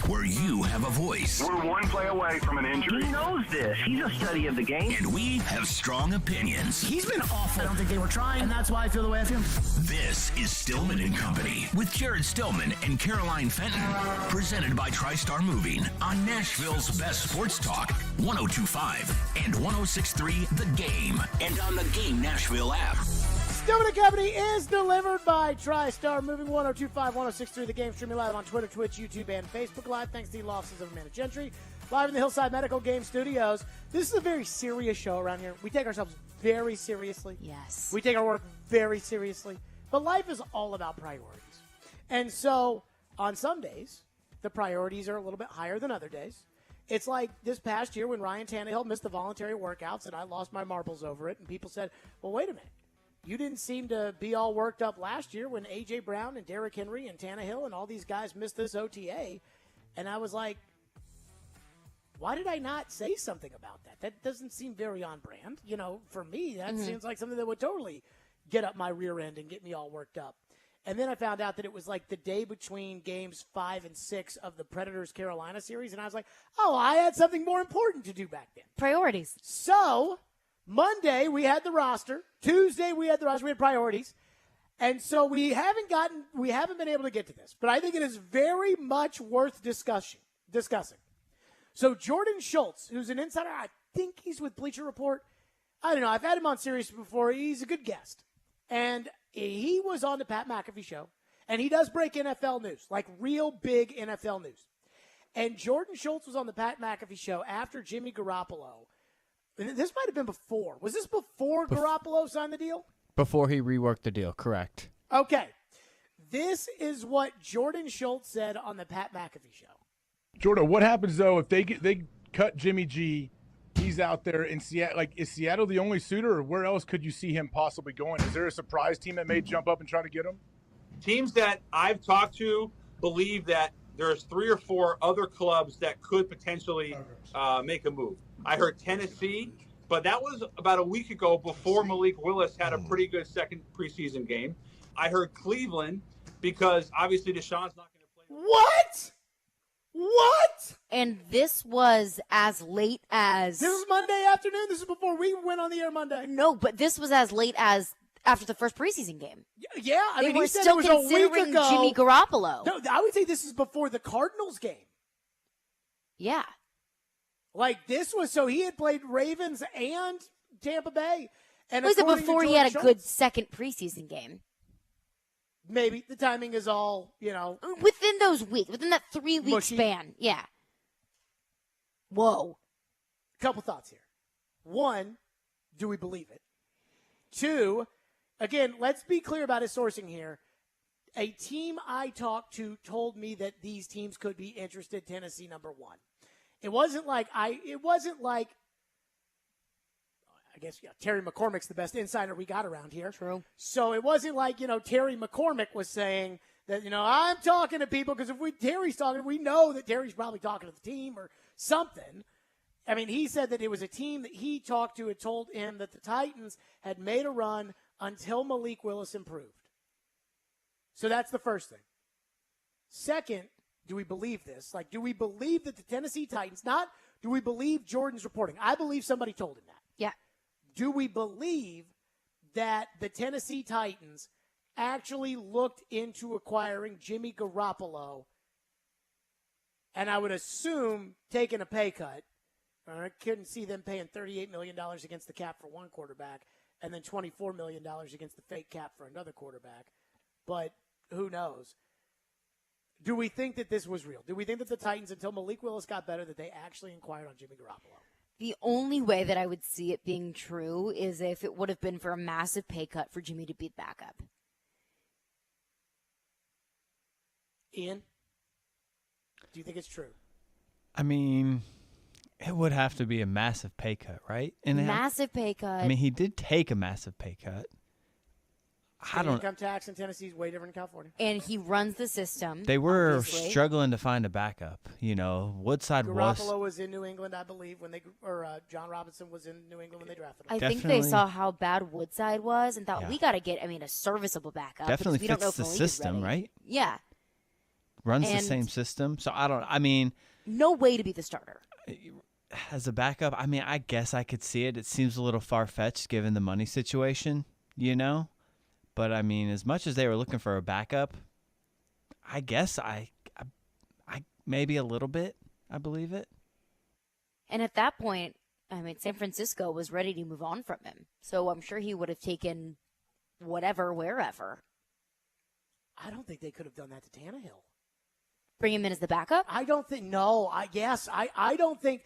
where you have a voice. We're one play away from an injury. He knows this. He's a study of the game. And we have strong opinions. He's been awful. I don't think they were trying, and that's why I feel the way I feel. This is Stillman and Company with Jared Stillman and Caroline Fenton. Presented by TriStar Moving on Nashville's best sports talk, 102.5 and 106.3 The Game. And on the Game Nashville app. Stillman & Company is delivered by TriStar Moving, 102.5, 106.3 The Game, streaming live on Twitter, Twitch, YouTube, and Facebook Live. Thanks to the law offices of Amanda Gentry. Live in the Hillside Medical Game Studios. This is a very serious show around here. We take ourselves very seriously. Yes. We take our work very seriously. But life is all about priorities. And so on some days, the priorities are a little bit higher than other days. It's like this past year when Ryan Tannehill missed the voluntary workouts and I lost my marbles over it. And people said, well, wait a minute. You didn't seem to be all worked up last year when A.J. Brown and Derrick Henry and Tannehill and all these guys missed this OTA. And I was like, why did I not say something about that? That doesn't seem very on brand. You know, for me, that seems like something that would totally get up my rear end and get me all worked up. And then I found out that it was like the day between games 5 and 6 of the Predators-Carolina series. And I was like, oh, I had something more important to do back then. Priorities. So Monday, we had the roster. Tuesday, we had the roster. We had priorities. And so we haven't been able to get to this. But I think it is very much worth discussing. So Jordan Schultz, who's an insider, I think he's with Bleacher Report. I don't know. I've had him on Sirius before. He's a good guest. And he was on the Pat McAfee show. And he does break NFL news, like real big NFL news. And Jordan Schultz was on the Pat McAfee show after Jimmy Garoppolo. This might have been before. Was this before Garoppolo signed the deal? Before he reworked the deal, correct. Okay. This is what Jordan Schultz said on the Pat McAfee show. Jordan, what happens, though, if they cut Jimmy G, he's out there in Seattle? Like, is Seattle the only suitor, or where else could you see him possibly going? Is there a surprise team that may jump up and try to get him? Teams that I've talked to believe that there's 3 or 4 other clubs that could potentially make a move. I heard Tennessee, but that was about a week ago before Malik Willis had a pretty good second preseason game. I heard Cleveland because obviously Deshaun's not going to play. What? And this was as late as... This was Monday afternoon? This is before we went on the air Monday? No, but this was as late as after the first preseason game. Yeah, I mean, they were he said still it was a week considering ago. Jimmy Garoppolo. No, I would say this is before the Cardinals game. Yeah. Like, this was, so he had played Ravens and Tampa Bay. And Was it according to before he Jordan had a Schultz, good second preseason game? Maybe. The timing is all, Within those weeks, within that 3-week Mushy. span. Yeah. Whoa. Couple thoughts here. One, do we believe it? Two, again, let's be clear about his sourcing here. A team I talked to told me that these teams could be interested. Tennessee, number 1. It wasn't like I guess Terry McCormick's the best insider we got around here. True. So it wasn't like, Terry McCormick was saying that, I'm talking to people, because if Terry's talking, we know that Terry's probably talking to the team or something. I mean, he said that it was a team that he talked to had told him that the Titans had made a run until Malik Willis improved. So that's the first thing. Second, do we believe this? Like, do we believe that the Tennessee Titans, not do we believe Jordan's reporting? I believe somebody told him that. Yeah. Do we believe that the Tennessee Titans actually looked into acquiring Jimmy Garoppolo, and I would assume taking a pay cut? I couldn't see them paying $38 million against the cap for one quarterback and then $24 million against the fake cap for another quarterback. But who knows? Do we think that this was real? Do we think that the Titans, until Malik Willis got better, that they actually inquired on Jimmy Garoppolo? The only way that I would see it being true is if it would have been for a massive pay cut for Jimmy to be the backup. Ian, do you think it's true? I mean, it would have to be a massive pay cut, right? And massive pay cut. I mean, he did take a massive pay cut. Income tax in Tennessee is way different in California. And he runs the system. They were obviously struggling to find a backup. Woodside Garoppolo was in New England, I believe, John Robinson was in New England when they drafted him. I think they saw how bad Woodside was and thought, we got to get, a serviceable backup. Definitely we don't know fits if the Malik is system, ready. right? Yeah. runs the And same system. So I mean, no way to be the starter. as a backup, I mean, I guess I could see it. It seems a little far-fetched given the money situation, you know? But, I mean, as much as they were looking for a backup, I guess I maybe a little bit, I believe it. And at that point, I mean, San Francisco was ready to move on from him. So I'm sure he would have taken whatever, wherever. I don't think they could have done that to Tannehill. Bring him in as the backup? I don't think. No, I don't think.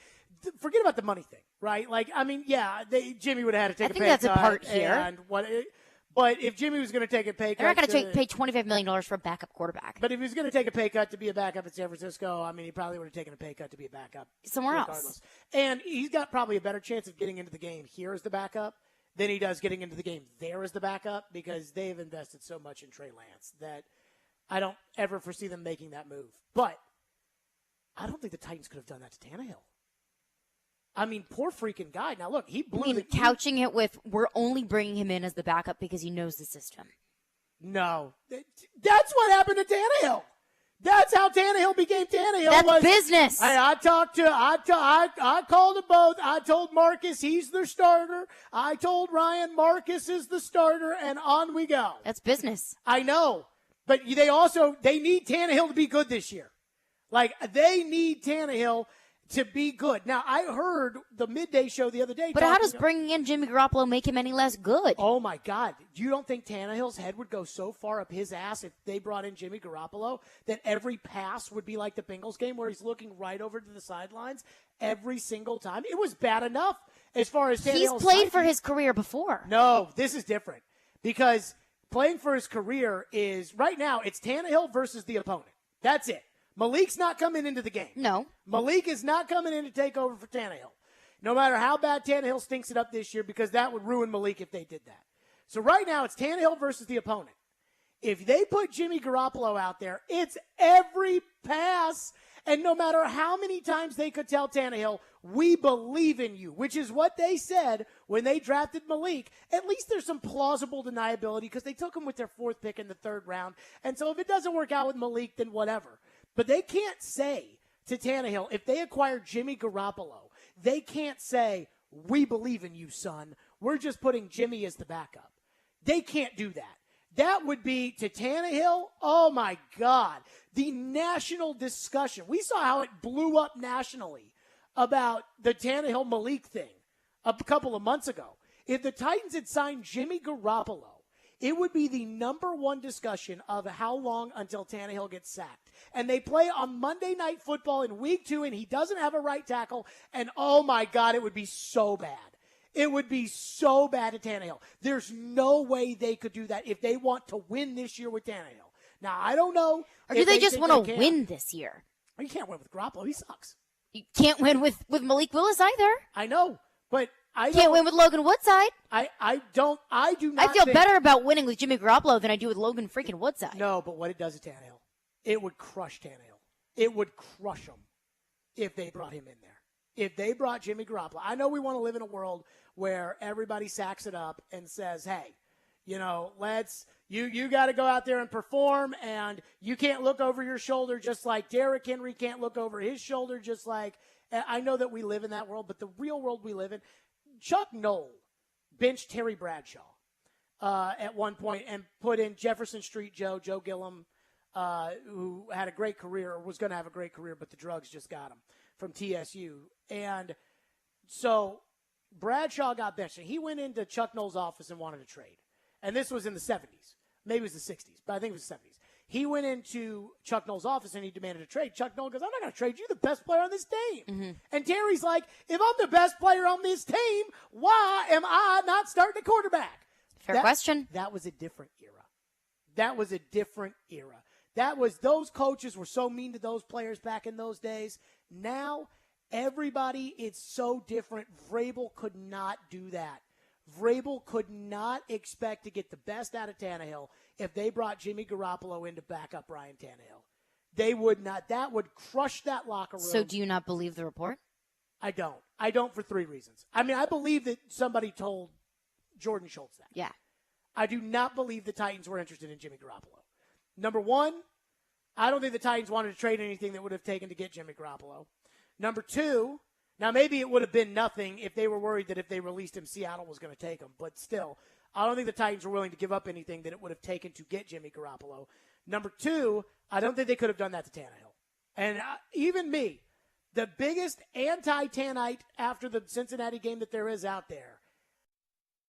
Forget about the money thing, right? Like, I mean, yeah, Jimmy would have had to take a pay cut. I think that's a part here. And but if Jimmy was going to take a pay cut, they're not going to pay $25 million for a backup quarterback. But if he was going to take a pay cut to be a backup at San Francisco, I mean, he probably would have taken a pay cut to be a backup somewhere regardless. else. And he's got probably a better chance of getting into the game here as the backup than he does getting into the game there as the backup, because they've invested so much in Trey Lance that I don't ever foresee them making that move. But I don't think the Titans could have done that to Tannehill. I mean, poor freaking guy. Now, look, he blew couching it with, we're only bringing him in as the backup because he knows the system. No. That's what happened to Tannehill. That's how Tannehill became Tannehill. That's business. I called them both. I told Marcus he's their starter. I told Ryan Marcus is the starter, and on we go. That's business. I know. But they need Tannehill to be good this year. Like, they need Tannehill to be good. Now, I heard the midday show the other day. But how does bringing in Jimmy Garoppolo make him any less good? Oh, my God. You don't think Tannehill's head would go so far up his ass if they brought in Jimmy Garoppolo that every pass would be like the Bengals game where he's looking right over to the sidelines every single time? It was bad enough as far as Tannehill's He's played for his career before. No, this is different because playing for his career is, right now, it's Tannehill versus the opponent. That's it. Malik's not coming into the game. No. Malik is not coming in to take over for Tannehill. No matter how bad Tannehill stinks it up this year, because that would ruin Malik if they did that. So right now, it's Tannehill versus the opponent. If they put Jimmy Garoppolo out there, it's every pass. And no matter how many times they could tell Tannehill, we believe in you, which is what they said when they drafted Malik. At least there's some plausible deniability because they took him with their fourth pick in the third round. And so if it doesn't work out with Malik, then whatever. But they can't say to Tannehill, if they acquire Jimmy Garoppolo, they can't say, we believe in you, son. We're just putting Jimmy as the backup. They can't do that. That would be to Tannehill, oh, my God, the national discussion. We saw how it blew up nationally about the Tannehill-Malik thing a couple of months ago. If the Titans had signed Jimmy Garoppolo, it would be the number one discussion of how long until Tannehill gets sacked. And they play on Monday Night Football in Week 2, and he doesn't have a right tackle. And, oh, my God, it would be so bad. It would be so bad to Tannehill. There's no way they could do that if they want to win this year with Tannehill. Now, I don't know. Or do they just want to win this year? You can't win with Garoppolo. He sucks. You can't win with Malik Willis either. I know, but I can't win with Logan Woodside. I do not. I feel better about winning with Jimmy Garoppolo than I do with Logan freaking Woodside. No, but what it does to Tannehill, it would crush Tannehill. It would crush him if they brought him in there. If they brought Jimmy Garoppolo, I know we want to live in a world where everybody sacks it up and says, hey, you got to go out there and perform, and you can't look over your shoulder just like Derrick Henry can't look over his shoulder just like, I know that we live in that world, but the real world we live in, Chuck Noll benched Terry Bradshaw at one point and put in Jefferson Street Joe Gillum, who had a great career, or was going to have a great career, but the drugs just got him from TSU. And so Bradshaw got benched, and he went into Chuck Noll's office and wanted to trade. And this was in the 70s. Maybe it was the 60s, but I think it was the 70s. He went into Chuck Noll's office, and he demanded a trade. Chuck Noll goes, I'm not going to trade you, the best player on this team. Mm-hmm. And Terry's like, if I'm the best player on this team, why am I not starting a quarterback? Fair question. That was a different era. That was a different era. Those coaches were so mean to those players back in those days. Now, everybody, it's so different. Vrabel could not do that. Vrabel could not expect to get the best out of Tannehill if they brought Jimmy Garoppolo in to back up Ryan Tannehill. They would not. That would crush that locker room. So do you not believe the report? I don't. I don't for three reasons. I mean, I believe that somebody told Jordan Schultz that. Yeah. I do not believe the Titans were interested in Jimmy Garoppolo. Number one, I don't think the Titans wanted to trade anything that would have taken to get Jimmy Garoppolo. Number two, now maybe it would have been nothing if they were worried that if they released him, Seattle was going to take him. But still, I don't think the Titans were willing to give up anything that it would have taken to get Jimmy Garoppolo. Number two, I don't think they could have done that to Tannehill. And even me, the biggest anti-Tannite after the Cincinnati game that there is out there,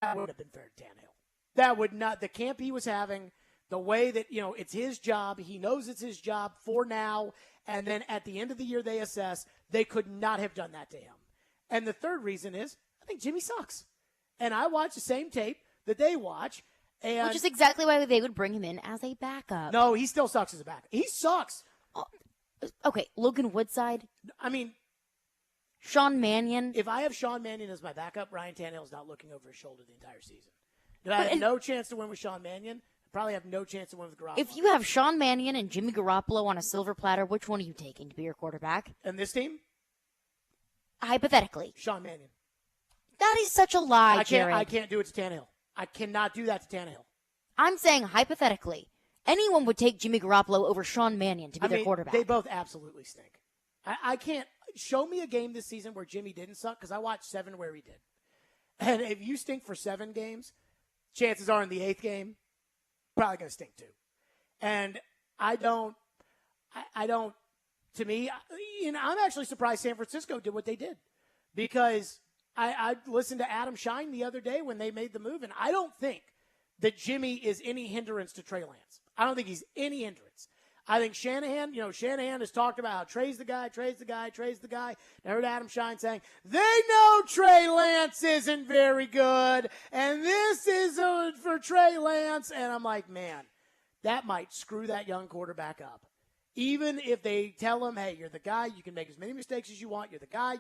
that would have been fair to Tannehill. That would not, the camp he was having, the way that, it's his job, he knows it's his job for now, and then at the end of the year they assess, they could not have done that to him. And the third reason is, I think Jimmy sucks. And I watch the same tape that they watch. And which is exactly why they would bring him in as a backup. No, he still sucks as a backup. He sucks. Oh, okay, Logan Woodside. I mean, Sean Mannion. If I have Sean Mannion as my backup, Ryan Tannehill's not looking over his shoulder the entire season. Do I have no chance to win with Sean Mannion? I probably have no chance to win with Garoppolo. If you have Sean Mannion and Jimmy Garoppolo on a silver platter, which one are you taking to be your quarterback? And this team? Hypothetically. Sean Mannion. That is such a lie, Jared. I can't do it to Tannehill. I cannot do that to Tannehill. I'm saying hypothetically. Anyone would take Jimmy Garoppolo over Sean Mannion to be their quarterback. They both absolutely stink. I can't. Show me a game this season where Jimmy didn't suck, because I watched 7 where he did. And if you stink for 7 games, chances are in the 8th game, probably going to stink too. And I don't, to me, I'm actually surprised San Francisco did what they did, because I listened to Adam Shine the other day when they made the move, and I don't think that Jimmy is any hindrance to Trey Lance. I don't think he's any hindrance. I think Shanahan has talked about how Trey's the guy. I heard Adam Shine saying, they know Trey Lance isn't very good, and this is for Trey Lance. And I'm like, man, that might screw that young quarterback up. Even if they tell him, hey, you're the guy, you can make as many mistakes as you want, you're the guy.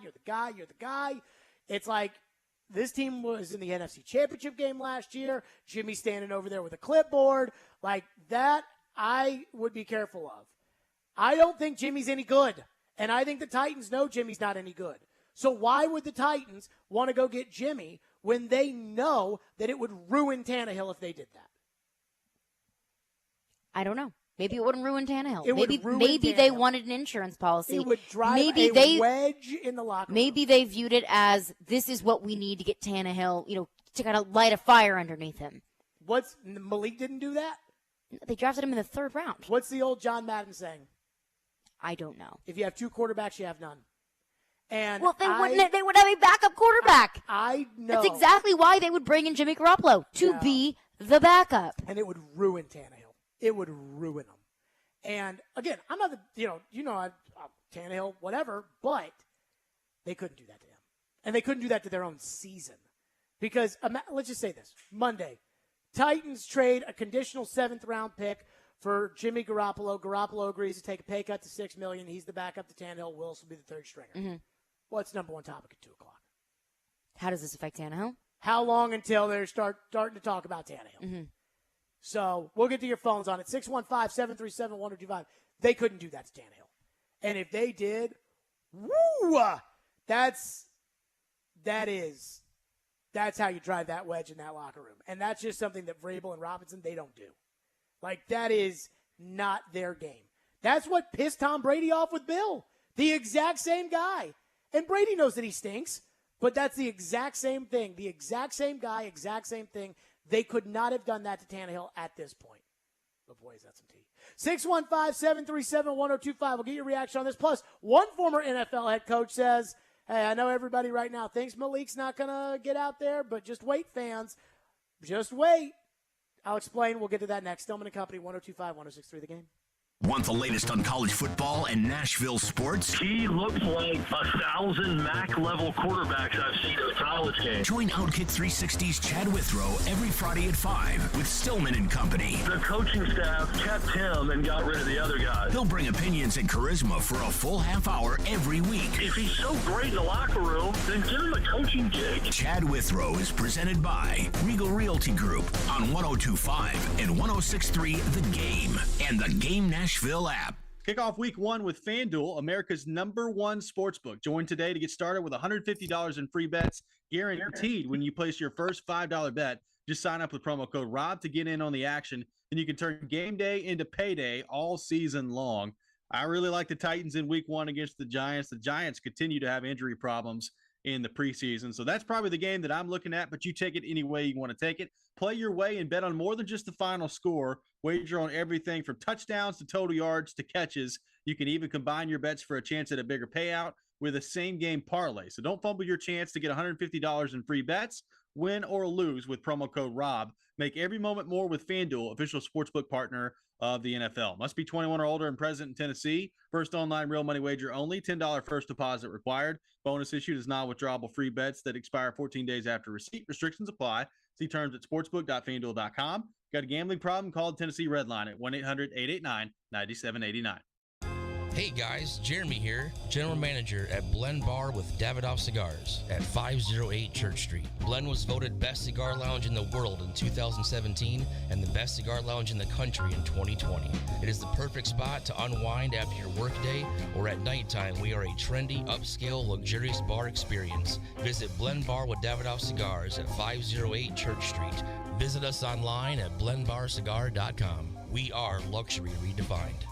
It's like, this team was in the NFC Championship game last year. Jimmy standing over there with a clipboard. Like that, I would be careful of. I don't think Jimmy's any good. And I think the Titans know Jimmy's not any good. So why would the Titans want to go get Jimmy when they know that it would ruin Tannehill if they did that? I don't know. Maybe it wouldn't ruin Tannehill. Maybe they wanted an insurance policy. It would drive wedge in the locker room. Maybe they viewed it as, this is what we need to get Tannehill, to kind of light a fire underneath him. Malik didn't do that? They drafted him in the 3rd round. What's the old John Madden saying? I don't know. If you have 2 quarterbacks, you have none. And well, they would have a backup quarterback. I know. That's exactly why they would bring in Jimmy Garoppolo, to be the backup. And it would ruin Tannehill. It would ruin him. And again, I'm not Tannehill, whatever, but they couldn't do that to him. And they couldn't do that to their own season. Because let's just say this. Monday, Titans trade a conditional 7th round pick for Jimmy Garoppolo. Garoppolo agrees to take a pay cut to $6 million. He's the backup to Tannehill. Wilson will be the 3rd stringer. Mm-hmm. What's number one topic at 2 o'clock? How does this affect Tannehill? How long until they're starting to talk about Tannehill? Mm-hmm. So we'll get to your phones on it. 615-737-1025. They couldn't do that to Tannehill. And if they did, that's how you drive that wedge in that locker room. And that's just something that Vrabel and Robinson, they don't do. Like, that is not their game. That's what pissed Tom Brady off with Bill. The exact same guy. And Brady knows that he stinks, but that's the exact same thing. The exact same guy, exact same thing. They could not have done that to Tannehill at this point. But boy, is that some tea. 615-737-1025. We'll get your reaction on this. Plus, one former NFL head coach says, hey, I know everybody right now thinks Malik's not going to get out there, but just wait, fans. Just wait. I'll explain. We'll get to that next. Stillman & Company, 102.5-106.3 The Game. Want the latest on college football and Nashville sports? He looks like 1,000 MAC-level quarterbacks I've seen in a college game. Join Outkick 360's Chad Withrow every Friday at 5 with Stillman & Company. The coaching staff kept him and got rid of the other guys. He'll bring opinions and charisma for a full half hour every week. If he's so great in the locker room, then give him a coaching gig. Chad Withrow is presented by Regal Realty Group on 102.5 and 106.3 The Game and the Game Nashville app. Kick off week 1 with FanDuel, America's #1 sportsbook. Join today to get started with $150 in free bets guaranteed when you place your first $5 bet. Just sign up with promo code ROB to get in on the action, and you can turn game day into payday all season long. I really like the Titans in week 1 against the Giants. The Giants continue to have injury problems in the preseason. So that's probably the game that I'm looking at, but you take it any way you want to take it. Play your way and bet on more than just the final score. Wager on everything from touchdowns to total yards to catches. You can even combine your bets for a chance at a bigger payout with a same-game parlay. So don't fumble your chance to get $150 in free bets, win or lose with promo code ROB. Make every moment more with FanDuel, official sportsbook partner of the NFL. Must be 21 or older and present in Tennessee. First online real money wager only. $10 first deposit required. Bonus issued is non-withdrawable free bets that expire 14 days after receipt. Restrictions apply. See terms at sportsbook.fanduel.com. Got a gambling problem? Call the Tennessee Red Line at 1-800-889-9789. Hey guys, Jeremy here, General Manager at Blend Bar with Davidoff Cigars at 508 Church Street. Blend was voted Best Cigar Lounge in the world in 2017 and the Best Cigar Lounge in the country in 2020. It is the perfect spot to unwind after your workday or at nighttime. We are a trendy, upscale, luxurious bar experience. Visit Blend Bar with Davidoff Cigars at 508 Church Street. Visit us online at blendbarcigar.com. We are luxury redefined.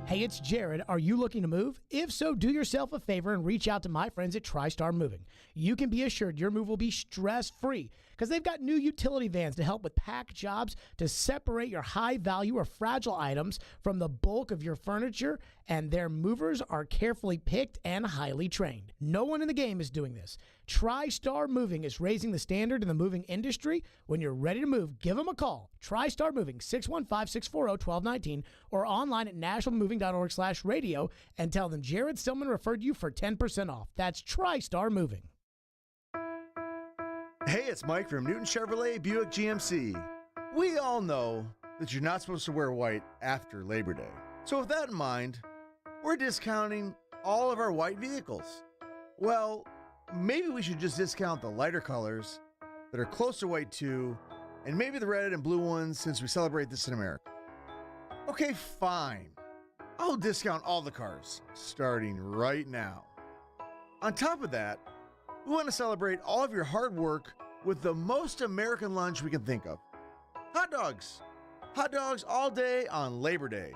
Hey, it's Jared. Are you looking to move? If so, do yourself a favor and reach out to my friends at TriStar Moving. You can be assured your move will be stress-free because they've got new utility vans to help with pack jobs to separate your high-value or fragile items from the bulk of your furniture, and their movers are carefully picked and highly trained. No one in the game is doing this. TriStar Moving is raising the standard in the moving industry. When you're ready to move, give them a call. TriStar Moving, 615-640-1219, or online at nationalmoving.org/radio, and tell them Jared Stillman referred you for 10% off. That's TriStar Moving. Hey, it's Mike from Newton Chevrolet Buick GMC. We all know that you're not supposed to wear white after Labor Day. So with that in mind, we're discounting all of our white vehicles. Well, maybe we should just discount the lighter colors that are close to white too, and maybe the red and blue ones since we celebrate this in America. Okay, fine. I'll discount all the cars, starting right now. On top of that, we want to celebrate all of your hard work with the most American lunch we can think of. Hot dogs. Hot dogs all day on Labor Day.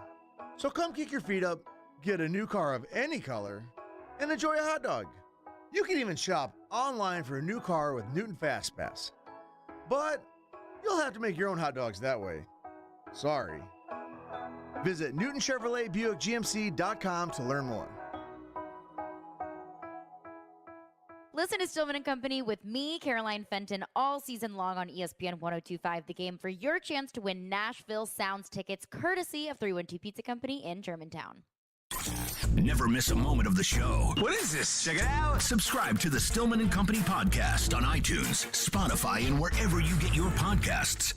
So come kick your feet up, get a new car of any color, and enjoy a hot dog. You can even shop online for a new car with Newton FastPass. But you'll have to make your own hot dogs that way. Sorry. Visit NewtonChevroletBuickGMC.com to learn more. Listen to Stillman & Company with me, Caroline Fenton, all season long on ESPN 102.5 The Game for your chance to win Nashville Sounds tickets courtesy of 312 Pizza Company in Germantown. Never miss a moment of the show. What is this? Check it out. Subscribe to the Stillman & Company podcast on iTunes, Spotify, and wherever you get your podcasts.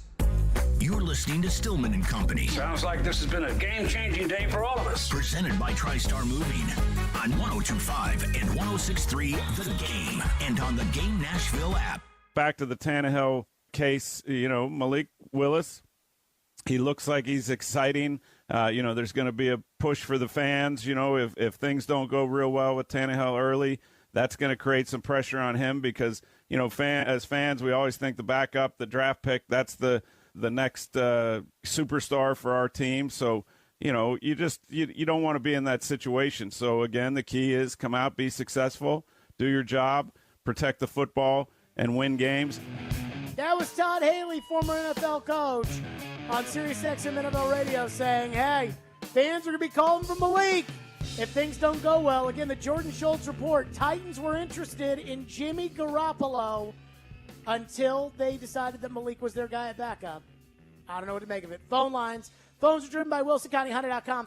You're listening to Stillman & Company. Sounds like this has been a game-changing day for all of us. Presented by TriStar Moving on 102.5 and 106.3 The Game and on the Game Nashville app. Back to the Tannehill case, Malik Willis, he looks like he's exciting. There's going to be a push for the fans. If things don't go real well with Tannehill early, that's going to create some pressure on him because, as fans, we always think the backup, the draft pick, that's the next superstar for our team. So, you don't want to be in that situation. So, again, the key is come out, be successful, do your job, protect the football, and win games. That was Todd Haley, former NFL coach, on SiriusXM NFL Radio saying, hey, fans are going to be calling for Malik if things don't go well. Again, the Jordan Schultz report, Titans were interested in Jimmy Garoppolo until they decided that Malik was their guy at backup. I don't know what to make of it. Phones are driven by WilsonCountyHunter.com,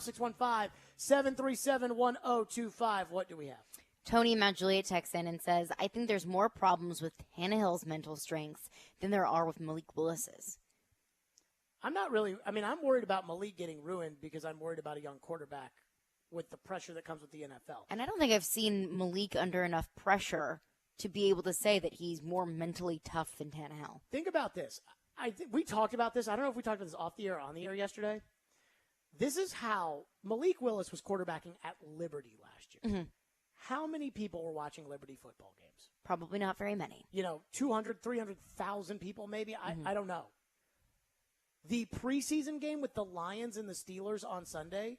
615-737-1025. What do we have? Tony Maggiulli texts in and says, I think there's more problems with Tannehill's mental strengths than there are with Malik Willis's. I'm worried about Malik getting ruined because I'm worried about a young quarterback with the pressure that comes with the NFL. And I don't think I've seen Malik under enough pressure to be able to say that he's more mentally tough than Tannehill. Think about this. We talked about this. I don't know if we talked about this off the air or on the air yesterday. This is how Malik Willis was quarterbacking at Liberty last year. Mm-hmm. How many people were watching Liberty football games? Probably not very many. 200, 300,000 people maybe? I don't know. The preseason game with the Lions and the Steelers on Sunday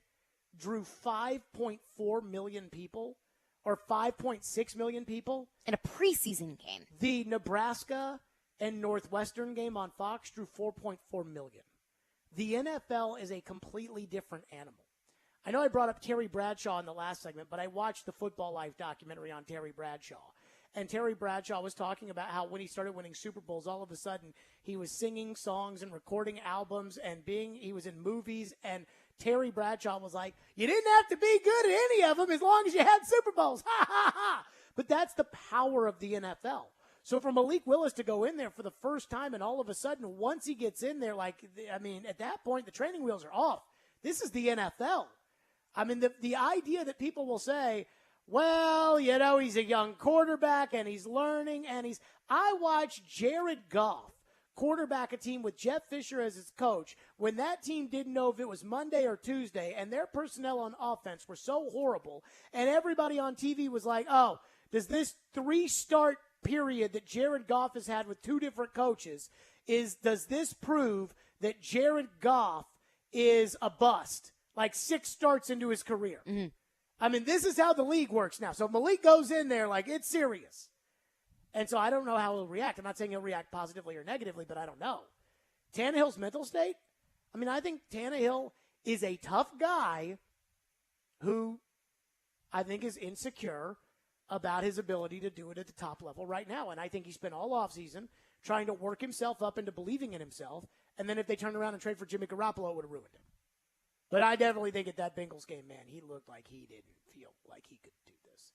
drew 5.4 million people or 5.6 million people. In a preseason game. The Nebraska and Northwestern game on Fox drew 4.4 million. The NFL is a completely different animal. I know I brought up Terry Bradshaw in the last segment, but I watched the Football Life documentary on Terry Bradshaw. And Terry Bradshaw was talking about how when he started winning Super Bowls, all of a sudden he was singing songs and recording albums and he was in movies. And Terry Bradshaw was like, you didn't have to be good at any of them as long as you had Super Bowls. Ha, ha, ha. But that's the power of the NFL. So for Malik Willis to go in there for the first time and all of a sudden, once he gets in there, at that point, the training wheels are off. This is the NFL. The idea that people will say, well, he's a young quarterback and he's learning I watched Jared Goff quarterback a team with Jeff Fisher as his coach when that team didn't know if it was Monday or Tuesday, and their personnel on offense were so horrible, and everybody on TV was like, oh, does this 3-start period that Jared Goff has had with 2 different coaches, does this prove that Jared Goff is a bust? 6 starts into his career. Mm-hmm. This is how the league works now. So Malik goes in there it's serious. And so I don't know how he'll react. I'm not saying he'll react positively or negatively, but I don't know. Tannehill's mental state, I think Tannehill is a tough guy who I think is insecure about his ability to do it at the top level right now. And I think he spent all offseason trying to work himself up into believing in himself. And then if they turned around and trade for Jimmy Garoppolo, it would have ruined him. But I definitely think at that Bengals game, man, he looked like he didn't feel like he could do this.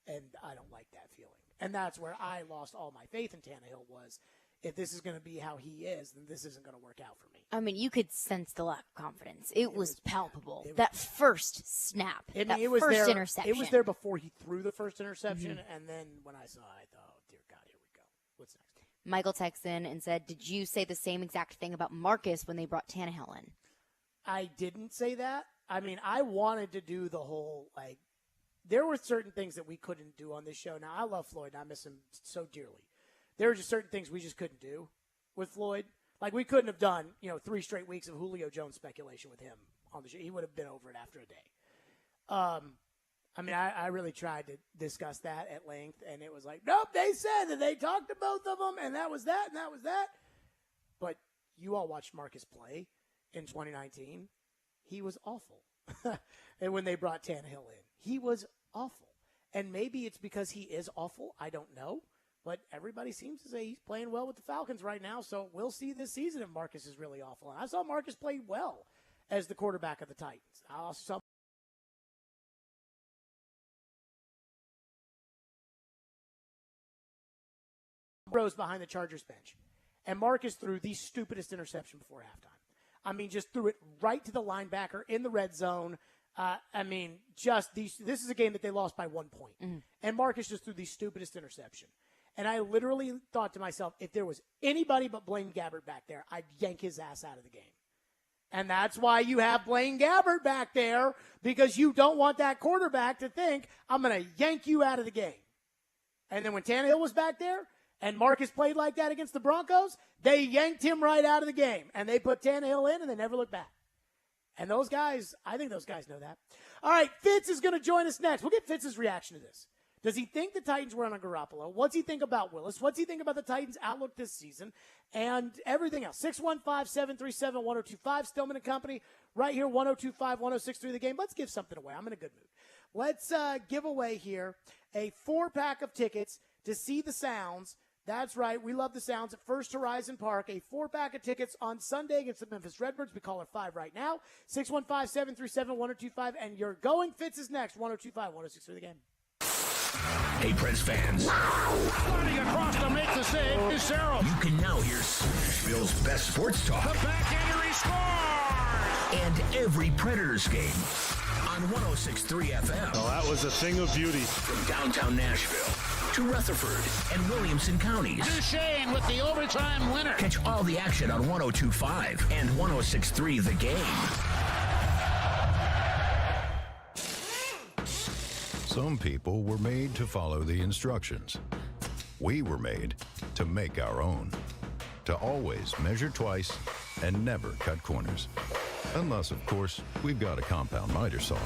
And I don't like that feeling. And that's where I lost all my faith in Tannehill was, if this is going to be how he is, then this isn't going to work out for me. You could sense the lack of confidence. It was palpable. That first snap, first interception. It was there before he threw the first interception, and then when I saw it, I thought, oh, dear God, here we go. What's next? Michael texted in and said, did you say the same exact thing about Marcus when they brought Tannehill in? I didn't say that. I wanted to do the whole, there were certain things that we couldn't do on this show. Now, I love Floyd, and I miss him so dearly. There were just certain things we just couldn't do with Floyd. We couldn't have done, 3 straight weeks of Julio Jones speculation with him on the show. He would have been over it after a day. I really tried to discuss that at length, and it was like, nope, they said that they talked to both of them, and that was that, and that was that. But you all watched Marcus play in 2019. He was awful. And when they brought Tannehill in, he was awful. And maybe it's because he is awful. I don't know. But everybody seems to say he's playing well with the Falcons right now, so we'll see this season if Marcus is really awful. And I saw Marcus play well as the quarterback of the Titans. I also saw Rose behind the Chargers bench. And Marcus threw the stupidest interception before halftime. Just threw it right to the linebacker in the red zone. This is a game that they lost by 1 point. Mm-hmm. And Marcus just threw the stupidest interception. And I literally thought to myself, if there was anybody but Blaine Gabbert back there, I'd yank his ass out of the game. And that's why you have Blaine Gabbert back there, because you don't want that quarterback to think, I'm going to yank you out of the game. And then when Tannehill was back there and Marcus played like that against the Broncos, they yanked him right out of the game. And they put Tannehill in, and they never looked back. And those guys, I think those guys know that. All right, Fitz is going to join us next. We'll get Fitz's reaction to this. Does he think the Titans were on a Garoppolo? What's he think about Willis? What's he think about the Titans' outlook this season? And everything else. 615-737-1025, Stillman & Company, right here, 102.5, 106.3 The Game. Let's give something away. I'm in a good mood. Let's give away here a 4-pack of tickets to see the Sounds. That's right. We love the Sounds at First Horizon Park. A 4-pack of tickets on Sunday against the Memphis Redbirds. We call it 5 right now. 615-737-1025. And you're going. Fitz is next. 102.5, 106.3 The Game. Hey, Preds fans. Running across to make the save is Sarah. You can now hear Nashville's best sports talk. The backhander, he scores! And every Predators game on 106.3 FM. Oh, that was a thing of beauty. From downtown Nashville to Rutherford and Williamson counties. Duchesne with the overtime winner. Catch all the action on 102.5 and 106.3 The Game. Some people were made to follow the instructions. We were made to make our own. To always measure twice and never cut corners. Unless, of course, we've got a compound miter saw.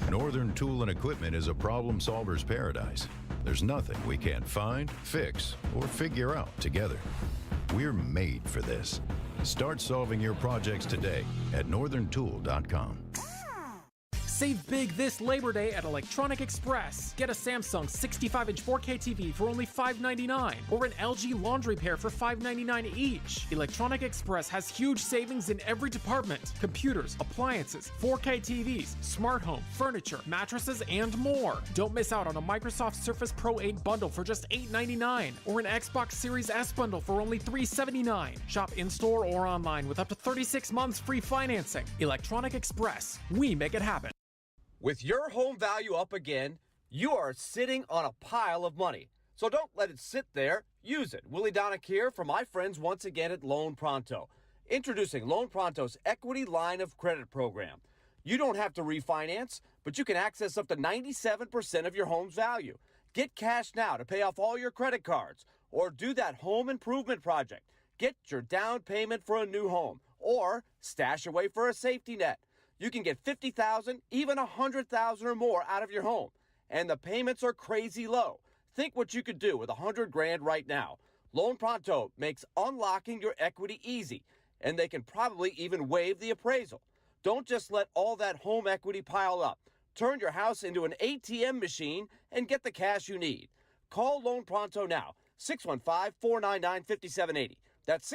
Northern Tool and Equipment is a problem solver's paradise. There's nothing we can't find, fix, or figure out together. We're made for this. Start solving your projects today at northerntool.com. Save big this Labor Day at Electronic Express. Get a Samsung 65-inch 4K TV for only $599 or an LG laundry pair for $599 each. Electronic Express has huge savings in every department: computers, appliances, 4K TVs, smart home, furniture, mattresses, and more. Don't miss out on a Microsoft Surface Pro 8 bundle for just $899 or an Xbox Series S bundle for only $379. Shop in-store or online with up to 36 months free financing. Electronic Express. We make it happen. With your home value up again, you are sitting on a pile of money. So don't let it sit there. Use it. Willie Donick here for my friends once again at Loan Pronto. Introducing Loan Pronto's Equity Line of Credit program. You don't have to refinance, but you can access up to 97% of your home's value. Get cash now to pay off all your credit cards or do that home improvement project. Get your down payment for a new home or stash away for a safety net. You can get $50,000, even $100,000 or more out of your home. And the payments are crazy low. Think what you could do with $100,000 right now. Loan Pronto makes unlocking your equity easy, and they can probably even waive the appraisal. Don't just let all that home equity pile up. Turn your house into an ATM machine and get the cash you need. Call Loan Pronto now, 615-499-5780. That's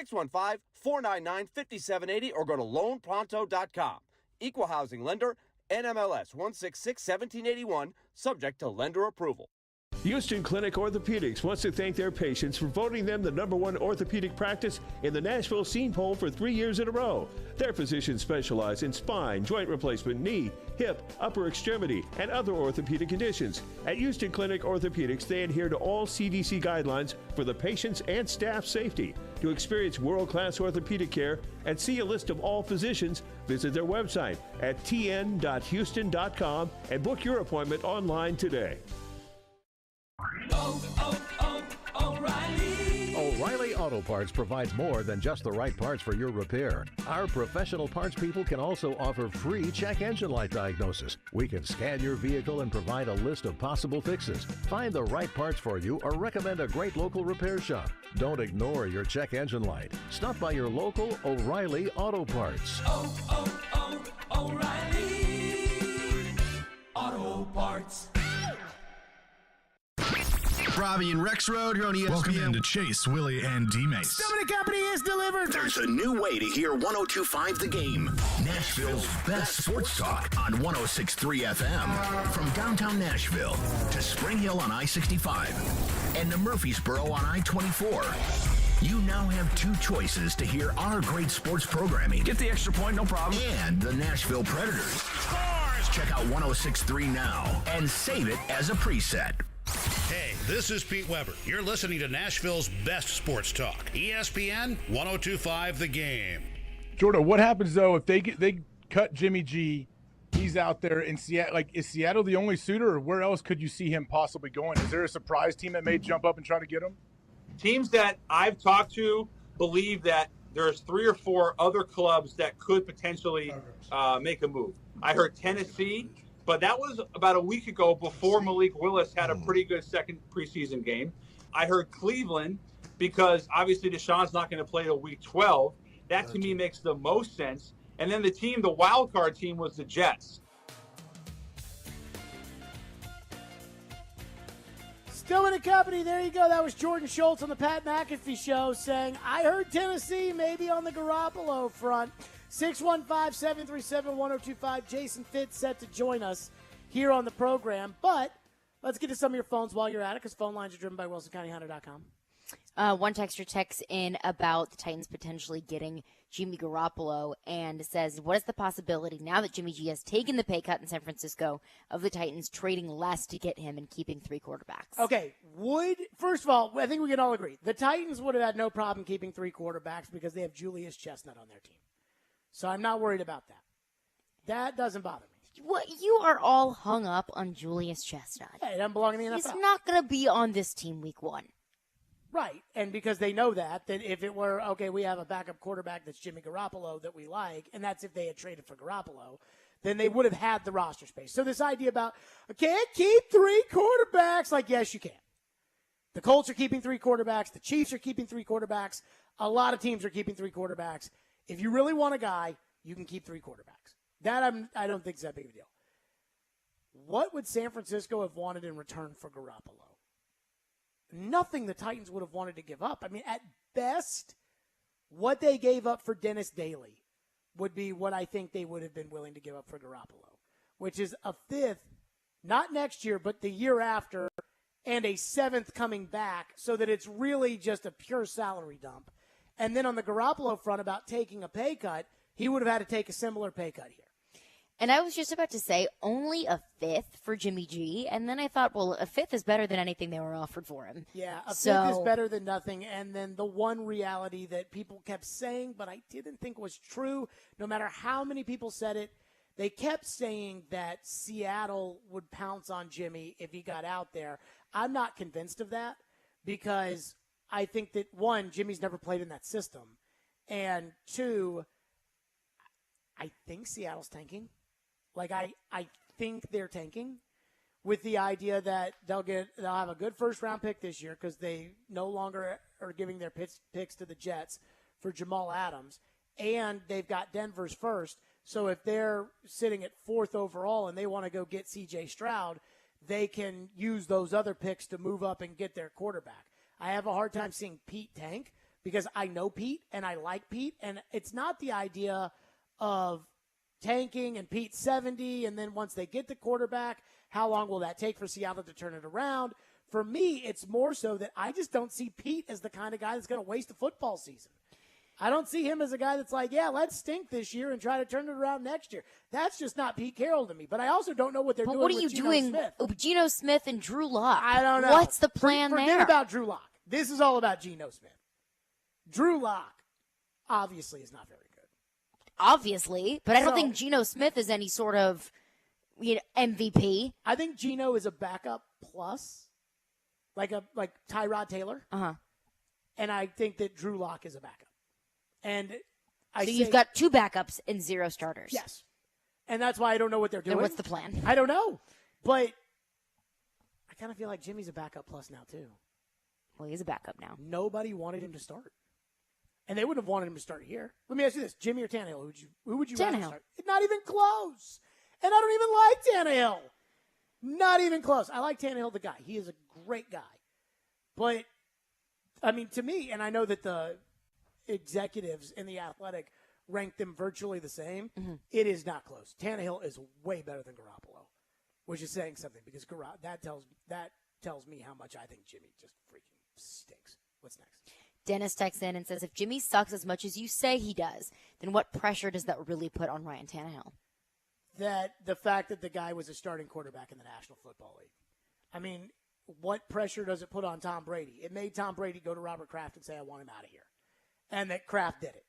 615-499-5780, or go to loanpronto.com. Equal housing lender, NMLS 166-1781, subject to lender approval. Houston Clinic Orthopedics wants to thank their patients for voting them the #1 orthopedic practice in the Nashville Scene Poll for 3 years in a row. Their physicians specialize in spine, joint replacement, knee, hip, upper extremity, and other orthopedic conditions. At Houston Clinic Orthopedics, they adhere to all CDC guidelines for the patient's and staff safety. To experience world-class orthopedic care and see a list of all physicians, visit their website at tn.houston.com and book your appointment online today. O'Reilly Auto Parts provides more than just the right parts for your repair. Our professional parts people can also offer free check engine light diagnosis. We can scan your vehicle and provide a list of possible fixes. Find the right parts for you or recommend a great local repair shop. Don't ignore your check engine light. Stop by your local O'Reilly Auto Parts. O'Reilly Auto Parts. Robbie and Rex Road here on ESPN. Welcome into Chase, Willie, and D-Mace. Stillman Company is delivered. There's a new way to hear 102.5 The Game. Nashville's best sports talk on 106.3 FM. From downtown Nashville to Spring Hill on I-65 and to Murfreesboro on I-24. You now have two choices to hear our great sports programming. Get the extra point, no problem. And the Nashville Predators. Scores! Check out 106.3 now and save it as a preset. Hey, this is Pete Weber. You're listening to Nashville's best sports talk. ESPN 102.5 The Game. Jordan, what happens though if they cut Jimmy G? He's out there in Seattle. Like, is Seattle the only suitor, or where else could you see him possibly going? Is there a surprise team that may jump up and try to get him? Teams that I've talked to believe that there's 3 or 4 other clubs that could potentially make a move. I heard Tennessee. But that was about a week ago before Malik Willis had a pretty good second preseason game. I heard Cleveland because obviously Deshaun's not going to play till week 12. That to me makes the most sense. And then the wild card team was the Jets. Stillman and Company, there you go. That was Jordan Schultz on the Pat McAfee Show saying, I heard Tennessee maybe on the Garoppolo front. 615-737-1025. Jason Fitz set to join us here on the program. But let's get to some of your phones while you're at it, because phone lines are driven by WilsonCountyHunter.com. One texter texts in about the Titans potentially getting Jimmy Garoppolo and says, what is the possibility, now that Jimmy G has taken the pay cut in San Francisco, of the Titans trading less to get him and keeping 3 quarterbacks? Okay, first of all, I think we can all agree, the Titans would have had no problem keeping 3 quarterbacks because they have Julius Chestnut on their team. So I'm not worried about that. That doesn't bother me. What you are all hung up on Julius Chestnut. Yeah, he doesn't belong in the NFL. He's not going to be on this team week 1. Right, and because they know that if it were, okay, we have a backup quarterback that's Jimmy Garoppolo that we like, and that's if they had traded for Garoppolo, then they would have had the roster space. So this idea about, I can't keep 3 quarterbacks, like, yes, you can. The Colts are keeping 3 quarterbacks. The Chiefs are keeping 3 quarterbacks. A lot of teams are keeping 3 quarterbacks. If you really want a guy, you can keep 3 quarterbacks. That I don't think is that big of a deal. What would San Francisco have wanted in return for Garoppolo? Nothing the Titans would have wanted to give up. I mean, at best, what they gave up for Dennis Daly would be what I think they would have been willing to give up for Garoppolo, which is a 5th, not next year, but the year after, and a 7th coming back, so that it's really just a pure salary dump. And then on the Garoppolo front about taking a pay cut, he would have had to take a similar pay cut here. And I was just about to say only a 5th for Jimmy G, and then I thought, well, a 5th is better than anything they were offered for him. Yeah, a 5th is better than nothing. And then the one reality that people kept saying, but I didn't think was true, no matter how many people said it, they kept saying that Seattle would pounce on Jimmy if he got out there. I'm not convinced of that because I think that, 1, Jimmy's never played in that system, and 2, I think Seattle's tanking. Like, I think they're tanking with the idea that they'll have a good first-round pick this year because they no longer are giving their picks to the Jets for Jamal Adams, and they've got Denver's first. So if they're sitting at 4th overall and they want to go get C.J. Stroud, they can use those other picks to move up and get their quarterback. I have a hard time seeing Pete tank because I know Pete and I like Pete, and it's not the idea of tanking and Pete 70, and then once they get the quarterback, how long will that take for Seattle to turn it around? For me, it's more so that I just don't see Pete as the kind of guy that's going to waste a football season. I don't see him as a guy that's like, yeah, let's stink this year and try to turn it around next year. That's just not Pete Carroll to me. But I also don't know what they're doing with Geno Smith. What are you doing with Geno Smith and Drew Lock? I don't know. What's the plan there? Forget about Drew Lock. This is all about Geno Smith. Drew Lock obviously is not very good. Obviously, but I don't think Geno Smith is any sort of MVP. I think Geno is a backup plus, like Tyrod Taylor. Uh-huh. And I think that Drew Lock is a backup. And you've got 2 backups and 0 starters. Yes. And that's why I don't know what they're doing. And what's the plan? I don't know. But I kind of feel like Jimmy's a backup plus now, too. Well, he's a backup now. Nobody wanted him to start. And they wouldn't have wanted him to start here. Let me ask you this. Jimmy or Tannehill? Who would you rather start? Not even close. And I don't even like Tannehill. Not even close. I like Tannehill, the guy. He is a great guy. But, I mean, to me, and I know that the executives in The Athletic rank them virtually the same, it is not close. Tannehill is way better than Garoppolo, which is saying something because that tells me how much I think Jimmy just freaking stinks. What's next? Dennis texts in and says, if Jimmy sucks as much as you say he does, then what pressure does that really put on Ryan Tannehill? That the fact that the guy was a starting quarterback in the National Football League. I mean, what pressure does it put on Tom Brady? It made Tom Brady go to Robert Kraft and say, I want him out of here. And that Kraft did it.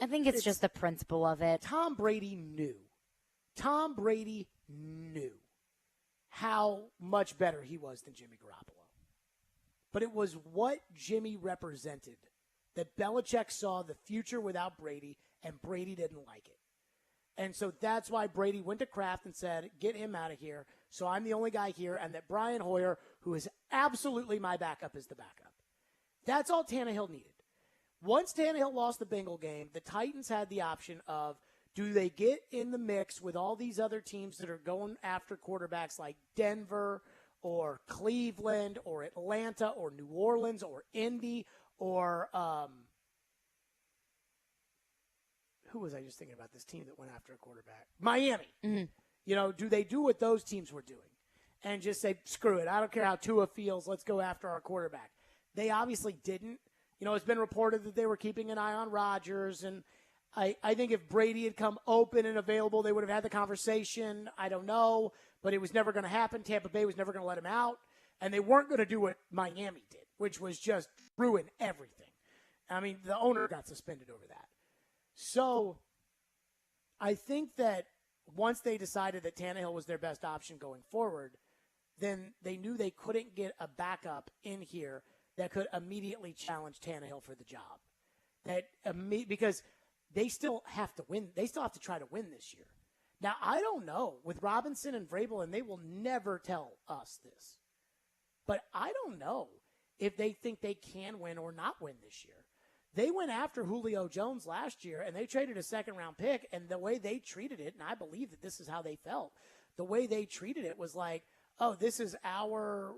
I think it's just the principle of it. Tom Brady knew how much better he was than Jimmy Garoppolo. But it was what Jimmy represented that Belichick saw the future without Brady, and Brady didn't like it. And so that's why Brady went to Kraft and said, get him out of here, so I'm the only guy here, and that Brian Hoyer, who is absolutely my backup, is the backup. That's all Tannehill needed. Once Tannehill lost the Bengal game, the Titans had the option of, do they get in the mix with all these other teams that are going after quarterbacks like Denver or Cleveland or Atlanta or New Orleans or Indy or who was I just thinking about this team that went after a quarterback? Miami. Mm-hmm. Do they do what those teams were doing and just say, screw it, I don't care how Tua feels, let's go after our quarterback? They obviously didn't. It's been reported that they were keeping an eye on Rodgers, and I think if Brady had come open and available, they would have had the conversation. I don't know, but it was never going to happen. Tampa Bay was never going to let him out, and they weren't going to do what Miami did, which was just ruin everything. I mean, the owner got suspended over that. So I think that once they decided that Tannehill was their best option going forward, then they knew they couldn't get a backup in here that could immediately challenge Tannehill for the job. Because they still have to win. They still have to try to win this year. Now, I don't know. With Robinson and Vrabel, and they will never tell us this, but I don't know if they think they can win or not win this year. They went after Julio Jones last year, and they traded a second-round pick, and the way they treated it, and I believe that this is how they felt, the way they treated it was like, oh, this is our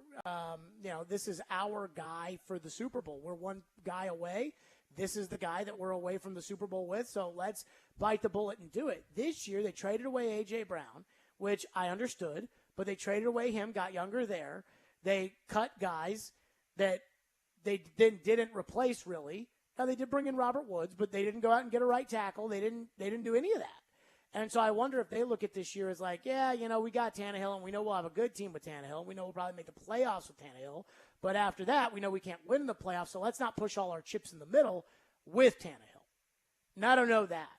guy for the Super Bowl. We're one guy away. This is the guy that we're away from the Super Bowl with, so let's bite the bullet and do it. This year, they traded away A.J. Brown, which I understood, but they traded away him, got younger there. They cut guys that they then didn't replace, really. Now, they did bring in Robert Woods, but they didn't go out and get a right tackle. They didn't do any of that. And so I wonder if they look at this year as like, yeah, we got Tannehill, and we know we'll have a good team with Tannehill. We know we'll probably make the playoffs with Tannehill. But after that, we know we can't win the playoffs, so let's not push all our chips in the middle with Tannehill. And I don't know that.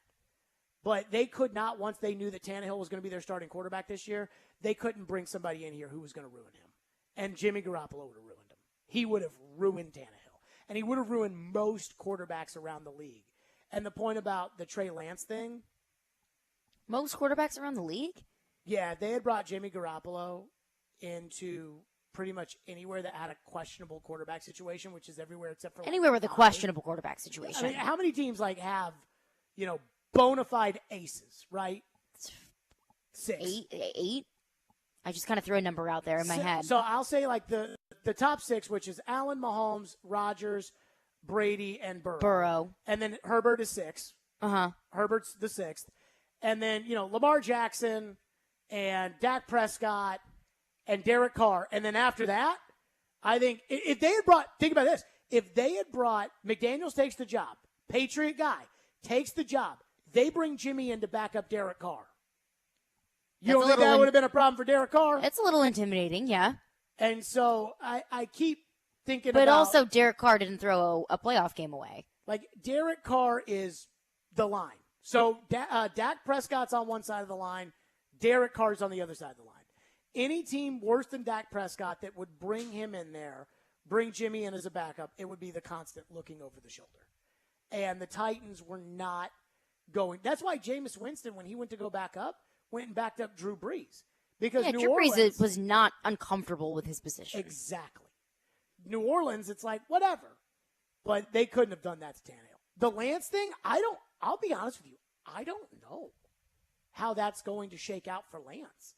But they could not, once they knew that Tannehill was going to be their starting quarterback this year, they couldn't bring somebody in here who was going to ruin him. And Jimmy Garoppolo would have ruined him. He would have ruined Tannehill. And he would have ruined most quarterbacks around the league. And the point about the Trey Lance thing. Most quarterbacks around the league? Yeah, they had brought Jimmy Garoppolo into pretty much anywhere that had a questionable quarterback situation, which is everywhere except for anywhere with a questionable quarterback situation. I mean, how many teams have, bona fide aces, right? 6. 8? I just kind of threw a number out there in my head. So I'll say the top 6, which is Allen, Mahomes, Rodgers, Brady, and Burrow. And then Herbert is 6. Herbert's the 6th. And then, Lamar Jackson and Dak Prescott and Derek Carr. And then after that, I think if they had think about this, if they had brought, McDaniels takes the job, Patriot guy, takes the job, they bring Jimmy in to back up Derek Carr. You don't think that would have been a problem for Derek Carr? It's a little intimidating, yeah. And so I keep thinking But also, Derek Carr didn't throw a playoff game away. Like, Derek Carr is the line. So Dak Prescott's on one side of the line. Derek Carr's on the other side of the line. Any team worse than Dak Prescott that would bring him in there, bring Jimmy in as a backup, it would be the constant looking over the shoulder. And the Titans were not going. That's why Jameis Winston, when he went to go back up, went and backed up Drew Brees. Because Drew Brees was not uncomfortable with his position. Exactly. New Orleans, it's like, whatever. But they couldn't have done that to Tannehill. The Lance thing, I'll be honest with you, I don't know how that's going to shake out for Lance.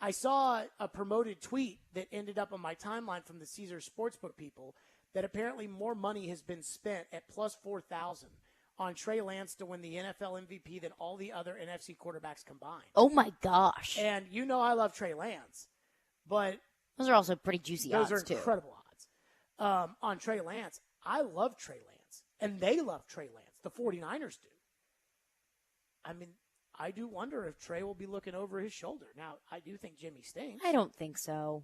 I saw a promoted tweet that ended up on my timeline from the Caesars Sportsbook people that apparently more money has been spent at plus 4,000 on Trey Lance to win the NFL MVP than all the other NFC quarterbacks combined. Oh, my gosh. And I love Trey Lance, but those are also pretty juicy odds, too. Those are incredible odds. On Trey Lance, I love Trey Lance, and they love Trey Lance. The 49ers do. I mean, I do wonder if Trey will be looking over his shoulder. Now, I do think Jimmy stinks. I don't think so.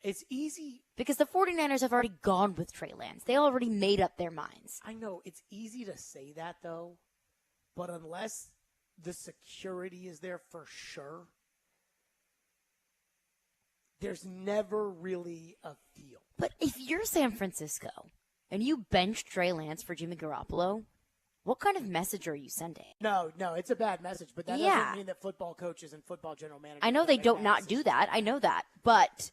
It's easy. Because the 49ers have already gone with Trey Lance. They already made up their minds. I know. It's easy to say that, though. But unless the security is there for sure, there's never really a feel. But if you're San Francisco and you bench Trey Lance for Jimmy Garoppolo, what kind of message are you sending? No, it's a bad message, but that doesn't mean that football coaches and football general managers. I know they don't not do that. I know that. But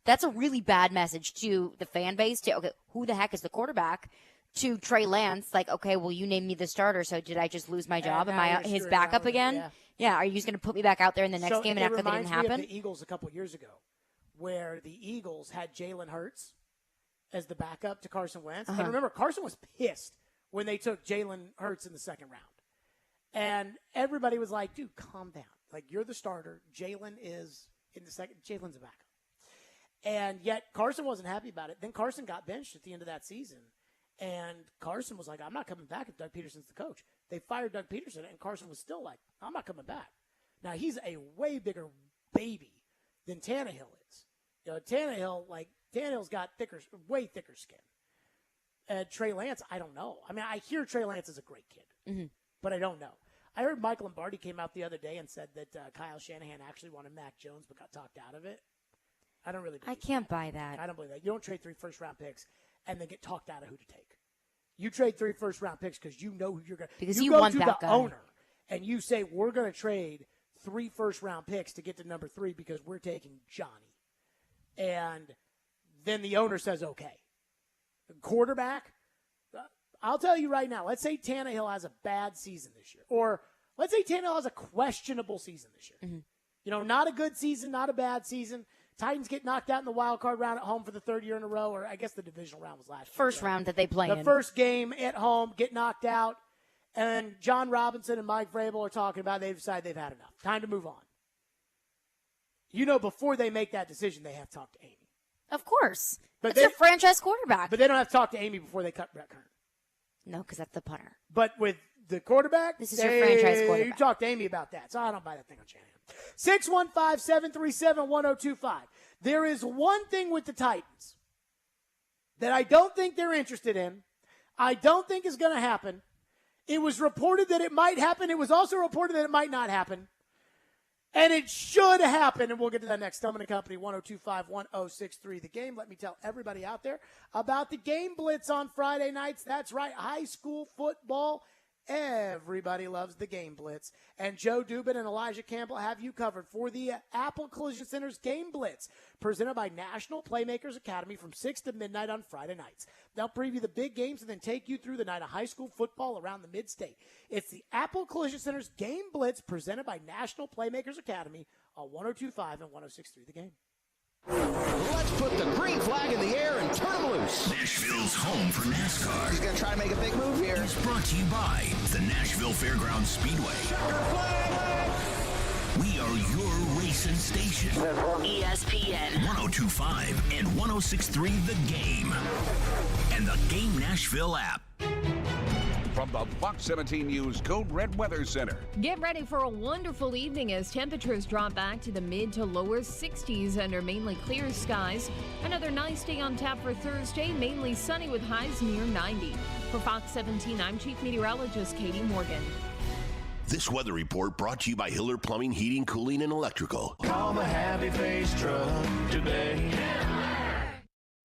that's a really bad message to the fan base, to, okay, who the heck is the quarterback? To Trey Lance, like, okay, well, you named me the starter, so did I just lose my job? Am I his backup again? Yeah, are you just going to put me back out there in the next game and act like it didn't happen? It reminds me of the Eagles a couple years ago, where the Eagles had Jalen Hurts as the backup to Carson Wentz. And remember, Carson was pissed when they took Jalen Hurts in the second round. And everybody was like, dude, calm down. Like, you're the starter. Jalen is in the second. Jalen's a backup. And yet Carson wasn't happy about it. Then Carson got benched at the end of that season. And Carson was like, I'm not coming back if Doug Peterson's the coach. They fired Doug Peterson, and Carson was still like, I'm not coming back. Now, he's a way bigger baby than Tannehill is. Tannehill's got way thicker skin. Trey Lance, I don't know. I mean, I hear Trey Lance is a great kid, but I don't know. I heard Mike Lombardi came out the other day and said that Kyle Shanahan actually wanted Mac Jones but got talked out of it. I don't really believe can't buy that. I don't believe that. You don't trade 3 first-round picks and then get talked out of who to take. You trade 3 first-round picks because you know who you're going to. Because you want go to that the guy. owner and you say, we're going to trade 3 first-round picks to get to number 3 because we're taking Johnny. And then the owner says, okay. The quarterback, I'll tell you right now, let's say Tannehill has a bad season this year. Or let's say Tannehill has a questionable season this year. Mm-hmm. You know, not a good season, not a bad season. Titans get knocked out in the wild card round at home for the 3rd year in a row, or I guess the divisional round was last year. First round that they play in. The first game at home, get knocked out, and John Robinson and Mike Vrabel are talking about they've decided they've had enough. Time to move on. You know, before they make that decision, they have to talk to Amy. Of course. But That's your franchise quarterback. But they don't have to talk to Amy before they cut Brett Kern. No, because that's the punter. But with the quarterback, this is your franchise quarterback. You talk to Amy about that, so I don't buy that thing on Shanahan. 615-737-1025. There is one thing with the Titans that I don't think they're interested in. I don't think is going to happen. It was reported that it might happen. It was also reported that it might not happen. And it should happen. And we'll get to that next. Stillman & Company, 1025-1063 The Game. Let me tell everybody out there about the Game Blitz on Friday nights. That's right, high school football. Everybody loves the Game Blitz. And Joe Dubin and Elijah Campbell have you covered for the Apple Collision Center's Game Blitz, presented by National Playmakers Academy from 6 to midnight on Friday nights. They'll preview the big games and then take you through the night of high school football around the mid-state. It's the Apple Collision Center's Game Blitz, presented by National Playmakers Academy on 1025 and 1063 The Game. Let's put the green flag in the air and turn them loose. Nashville's home for NASCAR. He's going to try to make a big move here. It's brought to you by the Nashville Fairgrounds Speedway. We are your racing station. ESPN 1025 and 1063 The Game. And the Game Nashville app. From the Fox 17 News Code Red Weather Center. Get ready for a wonderful evening as temperatures drop back to the mid to lower 60s under mainly clear skies. Another nice day on tap for Thursday, mainly sunny with highs near 90. For Fox 17, I'm Chief Meteorologist Katie Morgan. This weather report brought to you by Hiller Plumbing, Heating, Cooling, and Electrical. Call the Happy Face Truck today.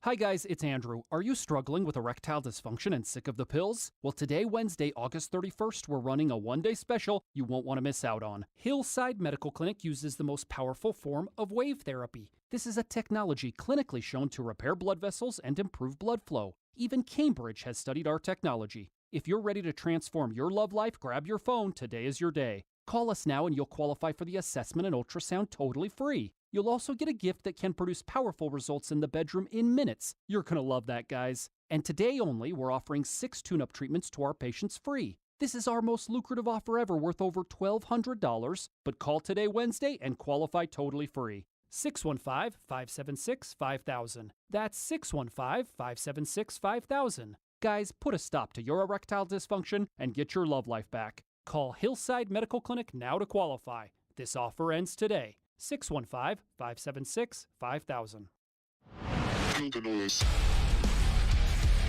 Hi guys, it's Andrew. Are you struggling with erectile dysfunction and sick of the pills? Well, today, Wednesday, August 31st, we're running a one-day special you won't want to miss out on. Hillside Medical Clinic uses the most powerful form of wave therapy. This is a technology clinically shown to repair blood vessels and improve blood flow. Even Cambridge has studied our technology. If you're ready to transform your love life, grab your phone. Today is your day. Call us now and you'll qualify for the assessment and ultrasound totally free. You'll also get a gift that can produce powerful results in the bedroom in minutes. You're going to love that, guys. And today only, we're offering 6 tune-up treatments to our patients free. This is our most lucrative offer ever, worth over $1,200. But call today, Wednesday, and qualify totally free. 615-576-5000. That's 615-576-5000. Guys, put a stop to your erectile dysfunction and get your love life back. Call Hillside Medical Clinic now to qualify. This offer ends today. 615-576-5000.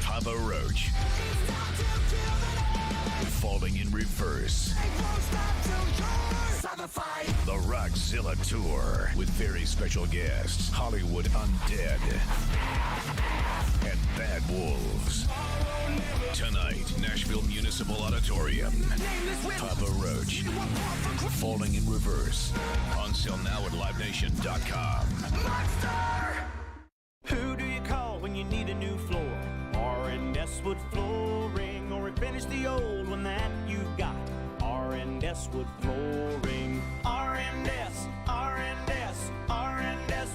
Papa Roach. Falling in reverse. The Rockzilla Tour with very special guests, Hollywood Undead and Bad Wolves. Tonight, Nashville Municipal Auditorium. Papa Roach. Falling in reverse. On sale now at LiveNation.com. Who do you call when you need a new floor? R&S Wood Flooring, or refinish the old one that you've got. R&S Wood Flooring. R&S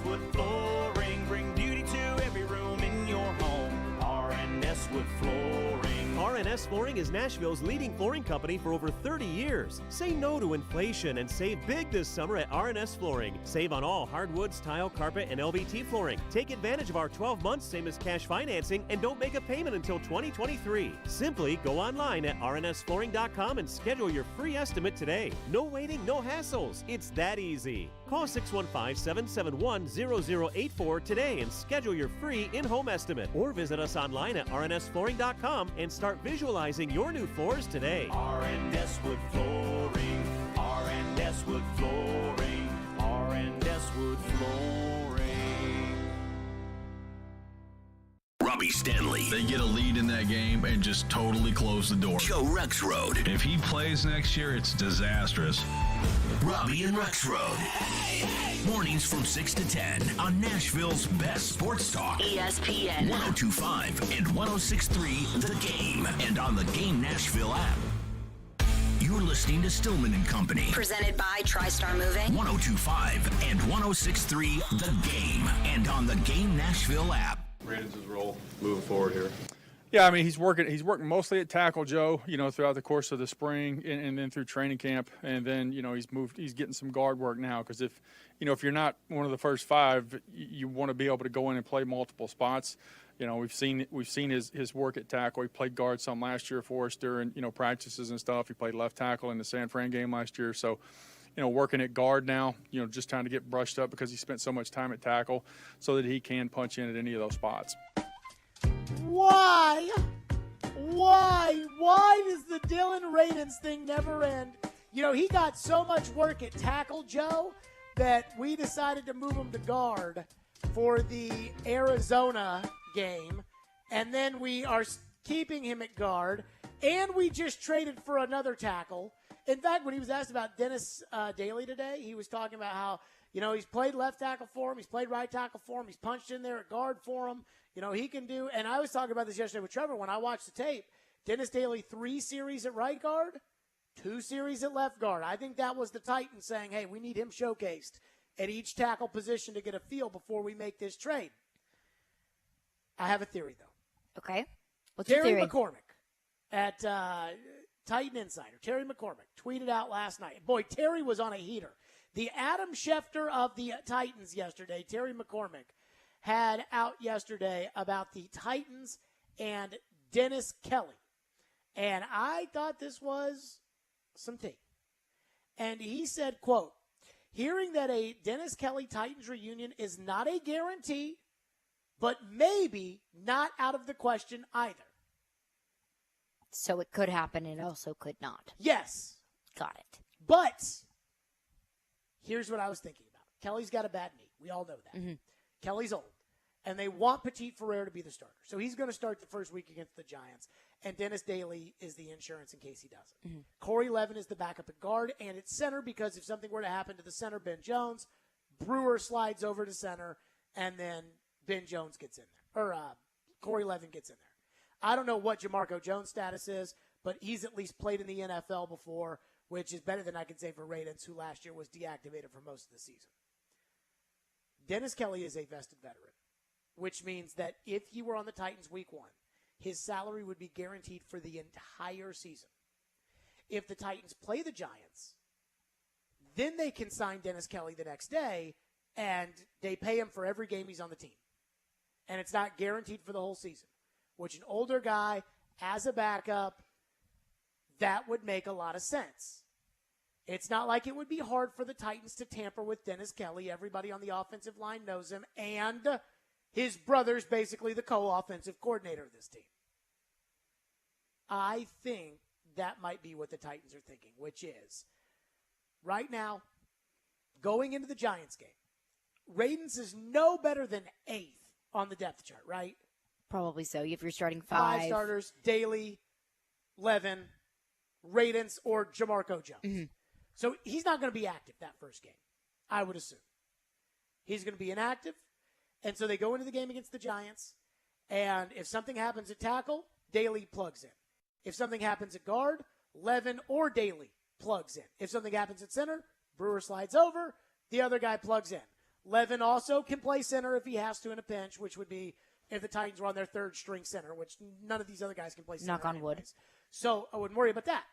Wood Flooring. Bring beauty to every room in your home. R&S Wood Flooring. R&S Flooring is Nashville's leading flooring company for over 30 years. Say no to inflation and save big this summer at R&S Flooring. Save on all hardwoods, tile, carpet, and LVT flooring. Take advantage of our 12 months same as cash financing and don't make a payment until 2023. Simply go online at rnsflooring.com and schedule your free estimate today. No waiting, no hassles. It's that easy. Call 615-771-0084 today and schedule your free in-home estimate. Or visit us online at rnsflooring.com and start visualizing your new floors today. R&S Wood Flooring. Robbie Stanley. They get a lead in that game and just totally close the door. Joe Rexrode. If he plays next year, it's disastrous. Robbie and Rexrode. Mornings from 6 to 10 on Nashville's best sports talk. ESPN 102.5 and 106.3 The Game, and on the Game Nashville app. You're listening to Stillman and Company. Presented by TriStar Moving. 102.5 and 106.3 The Game, and on the Game Nashville app. Radens' role moving forward here. Yeah, I mean, he's working mostly at tackle, Joe, throughout the course of the spring and then through training camp. And then, he's getting some guard work now because if you're not one of the first five, you want to be able to go in and play multiple spots. We've seen his work at tackle. He played guard some last year for us during, practices and stuff. He played left tackle in the San Fran game last year. So, working at guard now, just trying to get brushed up because he spent so much time at tackle so that he can punch in at any of those spots. Why does the Dylan Radens thing never end? He got so much work at tackle, Joe, that we decided to move him to guard for the Arizona game, and then we are keeping him at guard, and we just traded for another tackle. In fact, when he was asked about Dennis Daly today, he was talking about how, he's played left tackle for him, he's played right tackle for him, he's punched in there at guard for him. He can do, and I was talking about this yesterday with Trevor when I watched the tape. Dennis Daly, 3 series at right guard, 2 series at left guard. I think that was the Titans saying, hey, we need him showcased at each tackle position to get a feel before we make this trade. I have a theory, though. Okay. What's your Terry theory? McCormick at Titan Insider, Terry McCormick, tweeted out last night. Boy, Terry was on a heater. The Adam Schefter of the Titans yesterday, Terry McCormick, had out yesterday about the Titans and Dennis Kelly. And I thought this was some tea. And he said, quote, hearing that a Dennis Kelly Titans reunion is not a guarantee, but maybe not out of the question either. So it could happen and also could not. Yes. Got it. But here's what I was thinking about. Kelly's got a bad knee. We all know that. Mm-hmm. Kelly's old. And they want Petit Ferrer to be the starter. So he's going to start the first week against the Giants. And Dennis Daly is the insurance in case he doesn't. Mm-hmm. Corey Levin is the backup at guard and at center because if something were to happen to the center, Ben Jones, Brewer slides over to center, and then Ben Jones gets in there. Or Corey Levin gets in there. I don't know what Jamarco Jones' status is, but he's at least played in the NFL before, which is better than I can say for Radens, who last year was deactivated for most of the season. Dennis Kelly is a vested veteran, which means that if he were on the Titans week 1, his salary would be guaranteed for the entire season. If the Titans play the Giants, then they can sign Dennis Kelly the next day, and they pay him for every game he's on the team. And it's not guaranteed for the whole season, which an older guy as a backup, that would make a lot of sense. It's not like it would be hard for the Titans to tamper with Dennis Kelly. Everybody on the offensive line knows him, and his brother's basically the co-offensive coordinator of this team. I think that might be what the Titans are thinking, which is, right now, going into the Giants game, Radens is no better than 8th on the depth chart, right? Probably so. If you're starting 5 starters, Daly, Levin, Radens, or Jamarco Jones. Mm-hmm. So he's not going to be active that first game, I would assume. He's going to be inactive. And so they go into the game against the Giants, and if something happens at tackle, Daly plugs in. If something happens at guard, Levin or Daly plugs in. If something happens at center, Brewer slides over, the other guy plugs in. Levin also can play center if he has to in a pinch, which would be if the Titans were on their 3rd string center, which none of these other guys can play center. Knock on wood. So I wouldn't worry about that.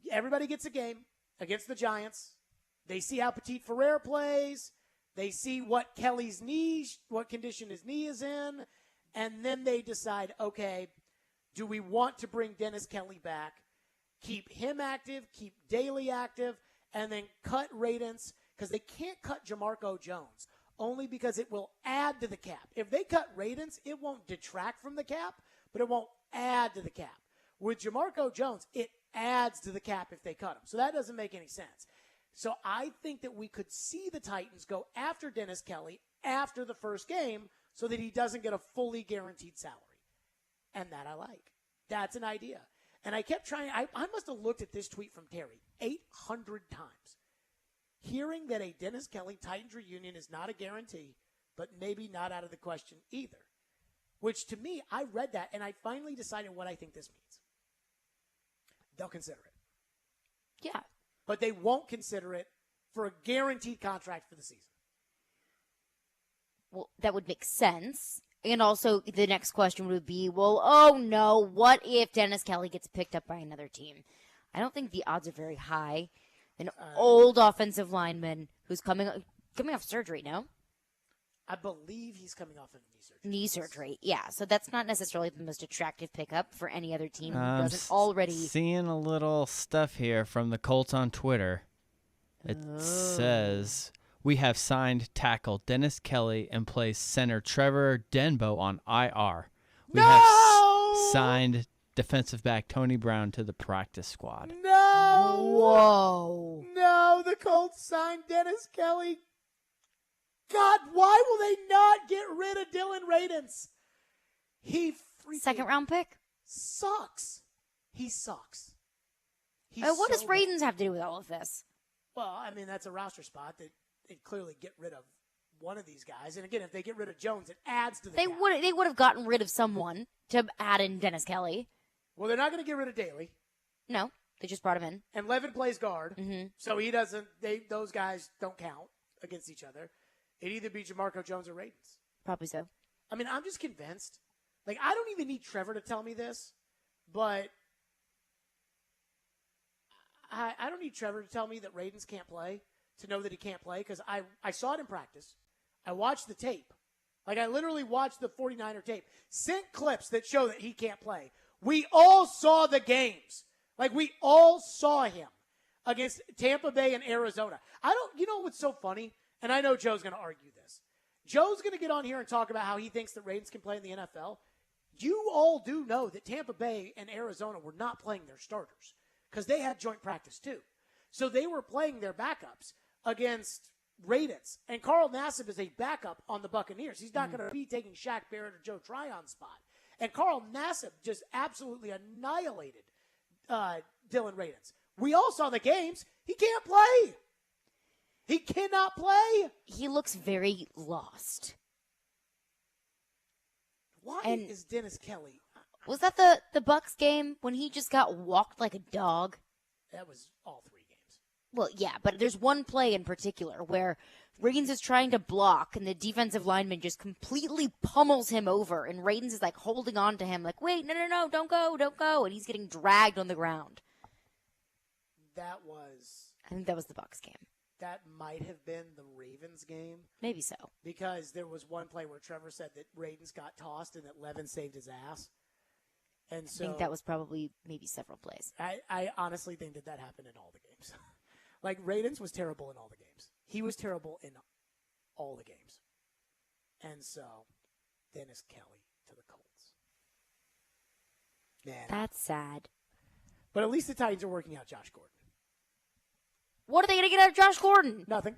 Everybody gets a game against the Giants. They see how Petit Ferrer plays. They see what Kelly's knee, what condition his knee is in, and then they decide, okay, do we want to bring Dennis Kelly back, keep him active, keep Daly active, and then cut Radens, because they can't cut Jamarco Jones, only because it will add to the cap. If they cut Radens, it won't detract from the cap, but it won't add to the cap. With Jamarco Jones, it adds to the cap if they cut him. So that doesn't make any sense. So I think that we could see the Titans go after Dennis Kelly after the first game so that he doesn't get a fully guaranteed salary. And that I like. That's an idea. And I kept trying. I must have looked at this tweet from Terry 800 times. Hearing that a Dennis Kelly Titans reunion is not a guarantee, but maybe not out of the question either. Which to me, I read that and I finally decided what I think this means. They'll consider it. Yeah. But they won't consider it for a guaranteed contract for the season. Well, that would make sense. And also, the next question would be, well, oh no, what if Dennis Kelly gets picked up by another team? I don't think the odds are very high. An old offensive lineman who's coming off surgery, no? I believe he's coming off of knee surgery, yeah. So that's not necessarily the most attractive pickup for any other team who doesn't already. Seeing a little stuff here from the Colts on Twitter. It says, we have signed tackle Dennis Kelly and placed center Trevor Denbo on IR. We have signed defensive back Tony Brown to the practice squad. No! Whoa. No, the Colts signed Dennis Kelly. God, why will they not get rid of Dylan Radins? He freaking second round pick? Sucks. He sucks. What does Radins have to do with all of this? Well, I mean, that's a roster spot that they'd clearly get rid of one of these guys. And again, if they get rid of Jones, it adds to the They would have gotten rid of someone to add in Dennis Kelly. Well, they're not going to get rid of Daly. No, they just brought him in. And Levin plays guard, so he doesn't. Those guys don't count against each other. It'd either be Jamarco Jones or Radins. Probably so. I mean, I'm just convinced. Like, I don't even need Trevor to tell me this, but I don't need Trevor to tell me that Radins can't play, to know that he can't play, because I saw it in practice. I watched the tape. Like, I literally watched the 49er tape. Sent clips that show that he can't play. We all saw the games. Like, we all saw him against Tampa Bay and Arizona. You know what's so funny? And I know Joe's going to argue this. Joe's going to get on here and talk about how he thinks that Radins can play in the NFL. You all do know that Tampa Bay and Arizona were not playing their starters because they had joint practice too. So they were playing their backups against Radins. And Carl Nassib is a backup on the Buccaneers. He's not going to be taking Shaq Barrett or Joe Tryon's spot. And Carl Nassib just absolutely annihilated Dylan Radins. We all saw the games. He can't play. He cannot play. He looks very lost. Why is Dennis Kelly? Was that the Bucs game when he just got walked like a dog? That was all 3 games. Well, yeah, but there's one play in particular where Radins is trying to block and the defensive lineman just completely pummels him over, and Radins is like holding on to him like, wait, no, don't go, and he's getting dragged on the ground. I think that was the Bucs game. That might have been the Ravens game. Maybe so. Because there was one play where Trevor said that Radins got tossed and that Levin saved his ass. And so I think that was probably maybe several plays. I honestly think that happened in all the games. Like, Radins was terrible in all the games. He was terrible in all the games. And so, Dennis Kelly to the Colts. Man. That's sad. But at least the Titans are working out Josh Gordon. What are they going to get out of Josh Gordon? Nothing.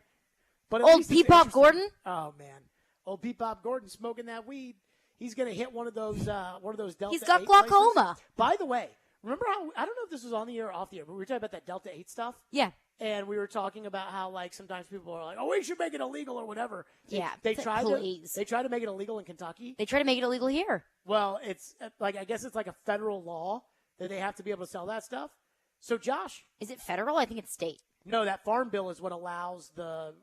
But old Peepop Gordon? Oh, man. Old Peepop Gordon smoking that weed. He's going to hit one of those Delta 8 He's got glaucoma. Places. By the way, remember how, I don't know if this was on the air or off the air, but we were talking about that Delta 8 stuff? Yeah. And we were talking about how, like, sometimes people are like, oh, we should make it illegal or whatever. Yeah. They try to make it illegal in Kentucky. They try to make it illegal here. Well, it's like, I guess it's like a federal law that they have to be able to sell that stuff. So, Josh. Is it federal? I think it's state. No, that farm bill is what allows the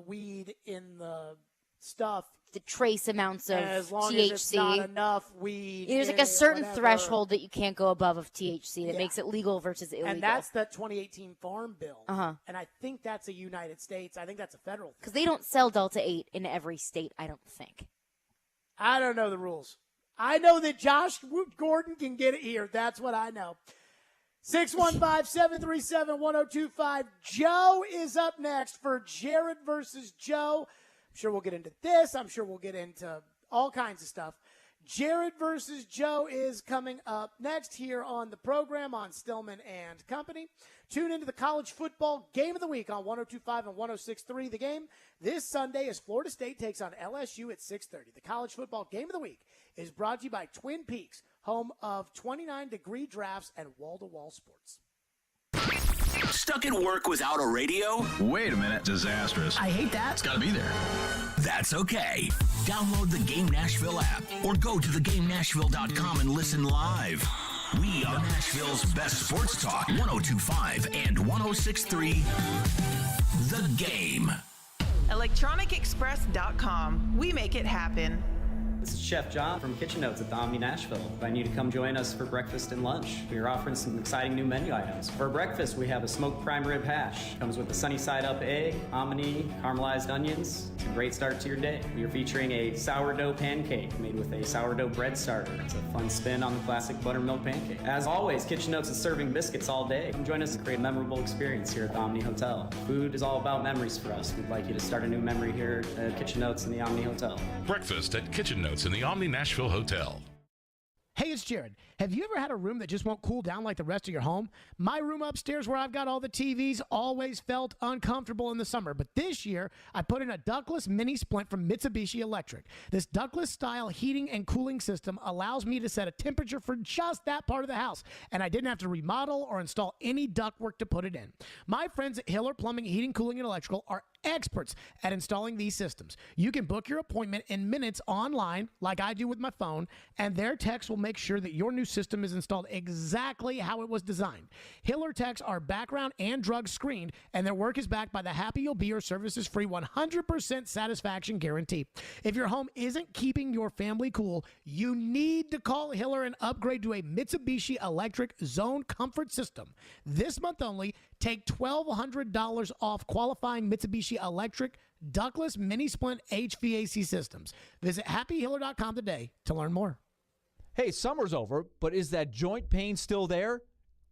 weed in the stuff. The trace amounts of as long THC. As it's not enough weed. There's like a certain whatever. Threshold that you can't go above of THC that makes it legal versus illegal. And that's that 2018 farm bill. Uh-huh. And I think that's a United States. I think that's a federal thing. Because they don't sell Delta 8 in every state, I don't think. I don't know the rules. I know that Josh Gordon can get it here. That's what I know. 615-737-1025. Joe is up next for Jared versus Joe. I'm sure we'll get into this. I'm sure we'll get into all kinds of stuff. Jared versus Joe is coming up next here on the program on Stillman and Company. Tune into the college football game of the week on 102.5 and 106.3 The Game. This Sunday as Florida State takes on LSU at 6:30. The college football game of the week is brought to you by Twin Peaks, home of 29-degree drafts and wall-to-wall sports. Stuck at work without a radio? Wait a minute. Disastrous. I hate that. It's got to be there. That's okay. Download the Game Nashville app or go to thegamenashville.com and listen live. We are Nashville's best sports talk, 102.5 and 106.3 The Game. ElectronicExpress.com. We make it happen. This is Chef John from Kitchen Notes at the Omni Nashville. Invite you to come join us for breakfast and lunch. We are offering some exciting new menu items. For breakfast, we have a smoked prime rib hash. Comes with a sunny side up egg, hominy, caramelized onions. It's a great start to your day. We are featuring a sourdough pancake made with a sourdough bread starter. It's a fun spin on the classic buttermilk pancake. As always, Kitchen Notes is serving biscuits all day. Come join us and create a memorable experience here at the Omni Hotel. Food is all about memories for us. We'd like you to start a new memory here at Kitchen Notes in the Omni Hotel. Breakfast at Kitchen Notes in the Omni Nashville Hotel. Hey, it's Jared. Have you ever had a room that just won't cool down like the rest of your home? My room upstairs where I've got all the TVs always felt uncomfortable in the summer, but this year I put in a ductless mini splint from Mitsubishi Electric. This ductless style heating and cooling system allows me to set a temperature for just that part of the house, and I didn't have to remodel or install any ductwork to put it in. My friends at Hiller Plumbing, Heating, Cooling, and Electrical are experts at installing these systems. You can book your appointment in minutes online, like I do with my phone, and their techs will make sure that your new system is installed exactly how it was designed. Hiller techs are background and drug screened, and their work is backed by the Happy You'll Be or Services Free 100% satisfaction guarantee. If your home isn't keeping your family cool, you need to call Hiller and upgrade to a Mitsubishi Electric Zone Comfort System. This month only, take $1,200 off qualifying Mitsubishi Electric ductless mini splint HVAC systems. Visit happyhiller.com today to learn more. Hey, summer's over, but is that joint pain still there?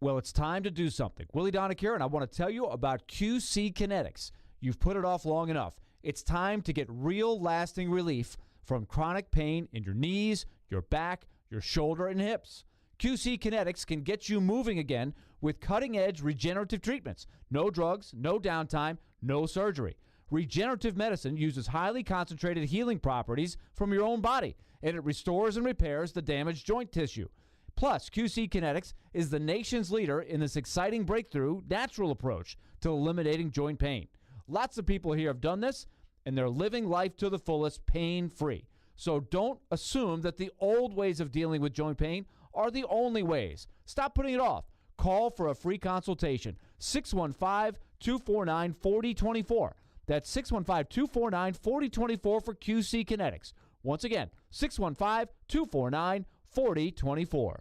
Well, it's time to do something. Willie Donick here, and I want to tell you about QC Kinetics. You've put it off long enough. It's time to get real lasting relief from chronic pain in your knees, your back, your shoulder, and hips. QC Kinetics can get you moving again with cutting-edge regenerative treatments. No drugs, no downtime, no surgery. Regenerative medicine uses highly concentrated healing properties from your own body, and it restores and repairs the damaged joint tissue. Plus, QC Kinetics is the nation's leader in this exciting breakthrough natural approach to eliminating joint pain. Lots of people here have done this, and they're living life to the fullest pain-free. So don't assume that the old ways of dealing with joint pain are the only ways. Stop putting it off. Call for a free consultation. 615-249-4024. That's 615-249-4024 for QC Kinetics. Once again, 615-249-4024.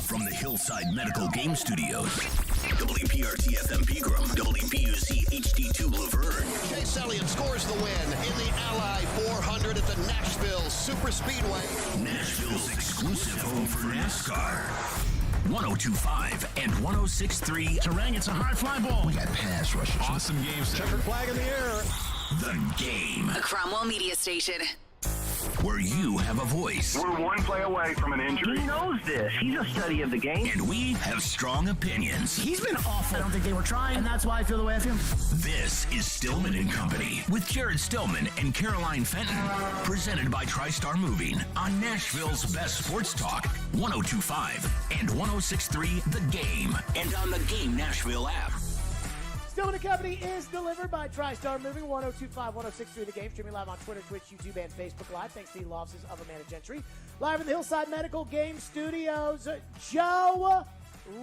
From the Hillside Medical Game Studios, WPRT FM Pegram, WPUC HD2 Laverne. Chase Elliott scores the win in the Ally 400 at the Nashville Superspeedway. Nashville's exclusive home for NASCAR. 102.5 and 106.3. Terang, it's a high fly ball. We got pass rushers. Awesome game. Checkered flag in the air. The Game. A Cromwell media station. Where you have a voice. We're one play away from an injury. He knows this. He's a study of the game. And we have strong opinions. He's been awful. I don't think they were trying, and that's why I feel the way I feel. This is Stillman and Company with Jared Stillman and Caroline Fenton. Presented by TriStar Moving on Nashville's best sports talk, 102.5 and 106.3 The Game. And on the Game Nashville app. Stillman & Company is delivered by TriStar Moving, 102.5, 106.3 The Game. Streaming live on Twitter, Twitch, YouTube, and Facebook Live. Thanks to the law offices of Amanda Gentry. Live in the Hillside Medical Game Studios, Joe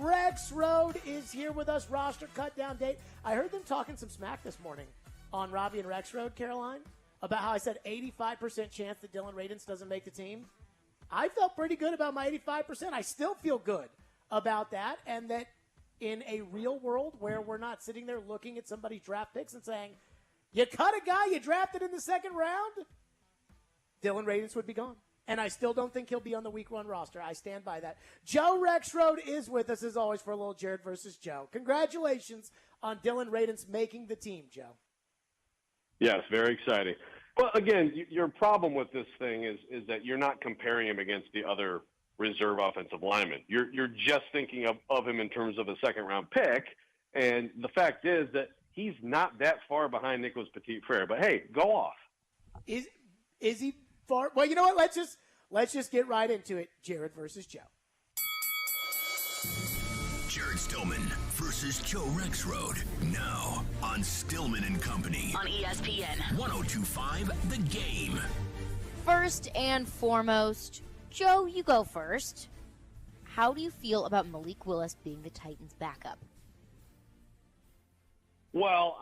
Rexrode is here with us. Roster cut down date. I heard them talking some smack this morning on Robbie and Rexrode, Caroline, about how I said 85% chance that Dylan Radins doesn't make the team. I felt pretty good about my 85%. I still feel good about that, and that in a real world where we're not sitting there looking at somebody's draft picks and saying, you cut a guy you drafted in the second round, Dylan Radins would be gone. And I still don't think he'll be on the week one roster. I stand by that. Joe Rexrode is with us, as always, for a little Jared versus Joe. Congratulations on Dylan Radins making the team, Joe. Yes, very exciting. Well, again, your problem with this thing is that you're not comparing him against the other reserve offensive linemen. You're just thinking of him in terms of a second-round pick, and the fact is that he's not that far behind Nicholas Petit-Frere. But hey, go off. Is he far? Well, you know what? Let's just get right into it. Jared versus Joe. Jared Stillman versus Joe Rexrode. Now on Stillman and Company. On ESPN. 102.5 The Game. First and foremost, Joe, you go first. How do you feel about Malik Willis being the Titans' backup? Well,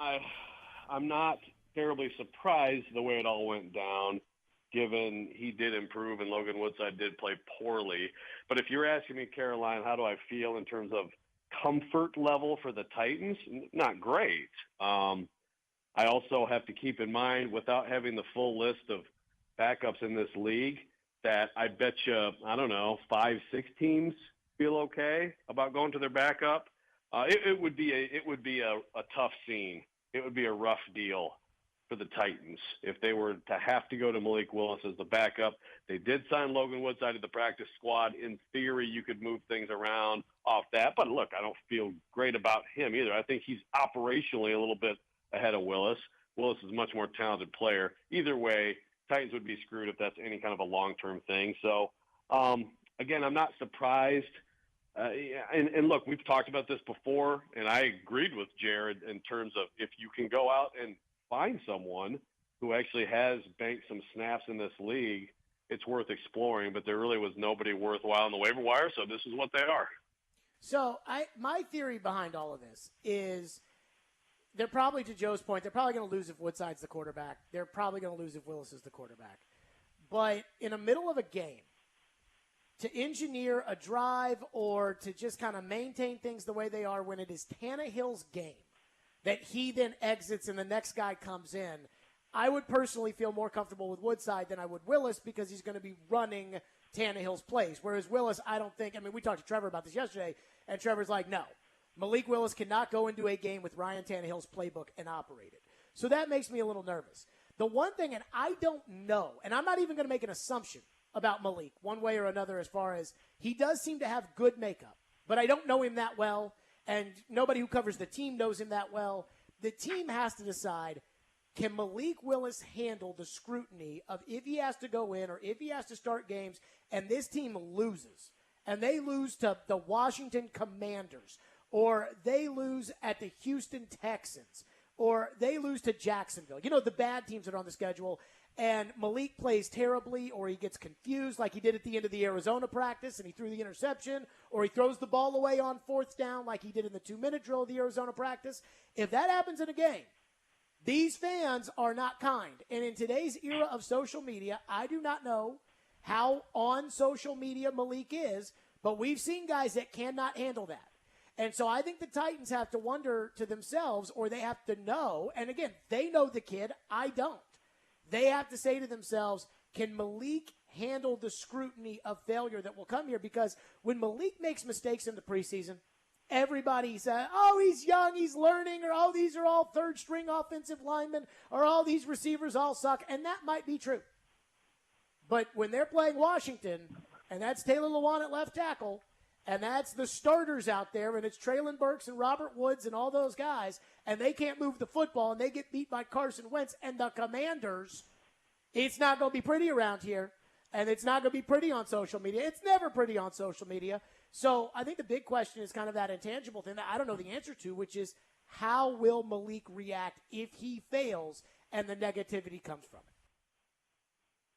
I'm not terribly surprised the way it all went down, given he did improve and Logan Woodside did play poorly. But if you're asking me, Caroline, how do I feel in terms of comfort level for the Titans? Not great. I also have to keep in mind, without having the full list of backups in this league, that I bet you, 5-6 teams feel okay about going to their backup. It would be a tough scene. It would be a rough deal for the Titans if they were to have to go to Malik Willis as the backup. They did sign Logan Woodside to the practice squad. In theory, you could move things around off that. But look, I don't feel great about him either. I think he's operationally a little bit ahead of Willis. Willis is a much more talented player. Either way, Titans would be screwed if that's any kind of a long-term thing. So, again, I'm not surprised. And look, we've talked about this before, and I agreed with Jared in terms of if you can go out and find someone who actually has banked some snaps in this league, it's worth exploring. But there really was nobody worthwhile on the waiver wire, so this is what they are. So my theory behind all of this is they're probably, to Joe's point, they're probably going to lose if Woodside's the quarterback. They're probably going to lose if Willis is the quarterback. But in the middle of a game, to engineer a drive or to just kind of maintain things the way they are when it is Tannehill's game, that he then exits and the next guy comes in, I would personally feel more comfortable with Woodside than I would Willis because he's going to be running Tannehill's plays. Whereas Willis, I don't think, we talked to Trevor about this yesterday, and Trevor's like, no, Malik Willis cannot go into a game with Ryan Tannehill's playbook and operate it. So that makes me a little nervous. The one thing, and I don't know, and I'm not even going to make an assumption about Malik one way or another as far as he does seem to have good makeup, but I don't know him that well, and nobody who covers the team knows him that well. The team has to decide, can Malik Willis handle the scrutiny of if he has to go in or if he has to start games and this team loses, and they lose to the Washington Commanders, or they lose at the Houston Texans, or they lose to Jacksonville, the bad teams that are on the schedule, and Malik plays terribly, or he gets confused like he did at the end of the Arizona practice and he threw the interception, or he throws the ball away on fourth down like he did in the 2-minute drill of the Arizona practice. If that happens in a game, these fans are not kind. And in today's era of social media, I do not know how on social media Malik is, but we've seen guys that cannot handle that. And so I think the Titans have to wonder to themselves, or they have to know, and again, they know the kid, I don't. They have to say to themselves, can Malik handle the scrutiny of failure that will come here? Because when Malik makes mistakes in the preseason, everybody says, oh, he's young, he's learning, or oh, these are all third-string offensive linemen, or all these receivers all suck, and that might be true. But when they're playing Washington, and that's Taylor Lewan at left tackle, and that's the starters out there, and it's Treylon Burks and Robert Woods and all those guys, and they can't move the football, and they get beat by Carson Wentz and the Commanders, it's not going to be pretty around here, and it's not going to be pretty on social media. It's never pretty on social media. So I think the big question is kind of that intangible thing that I don't know the answer to, which is how will Malik react if he fails and the negativity comes from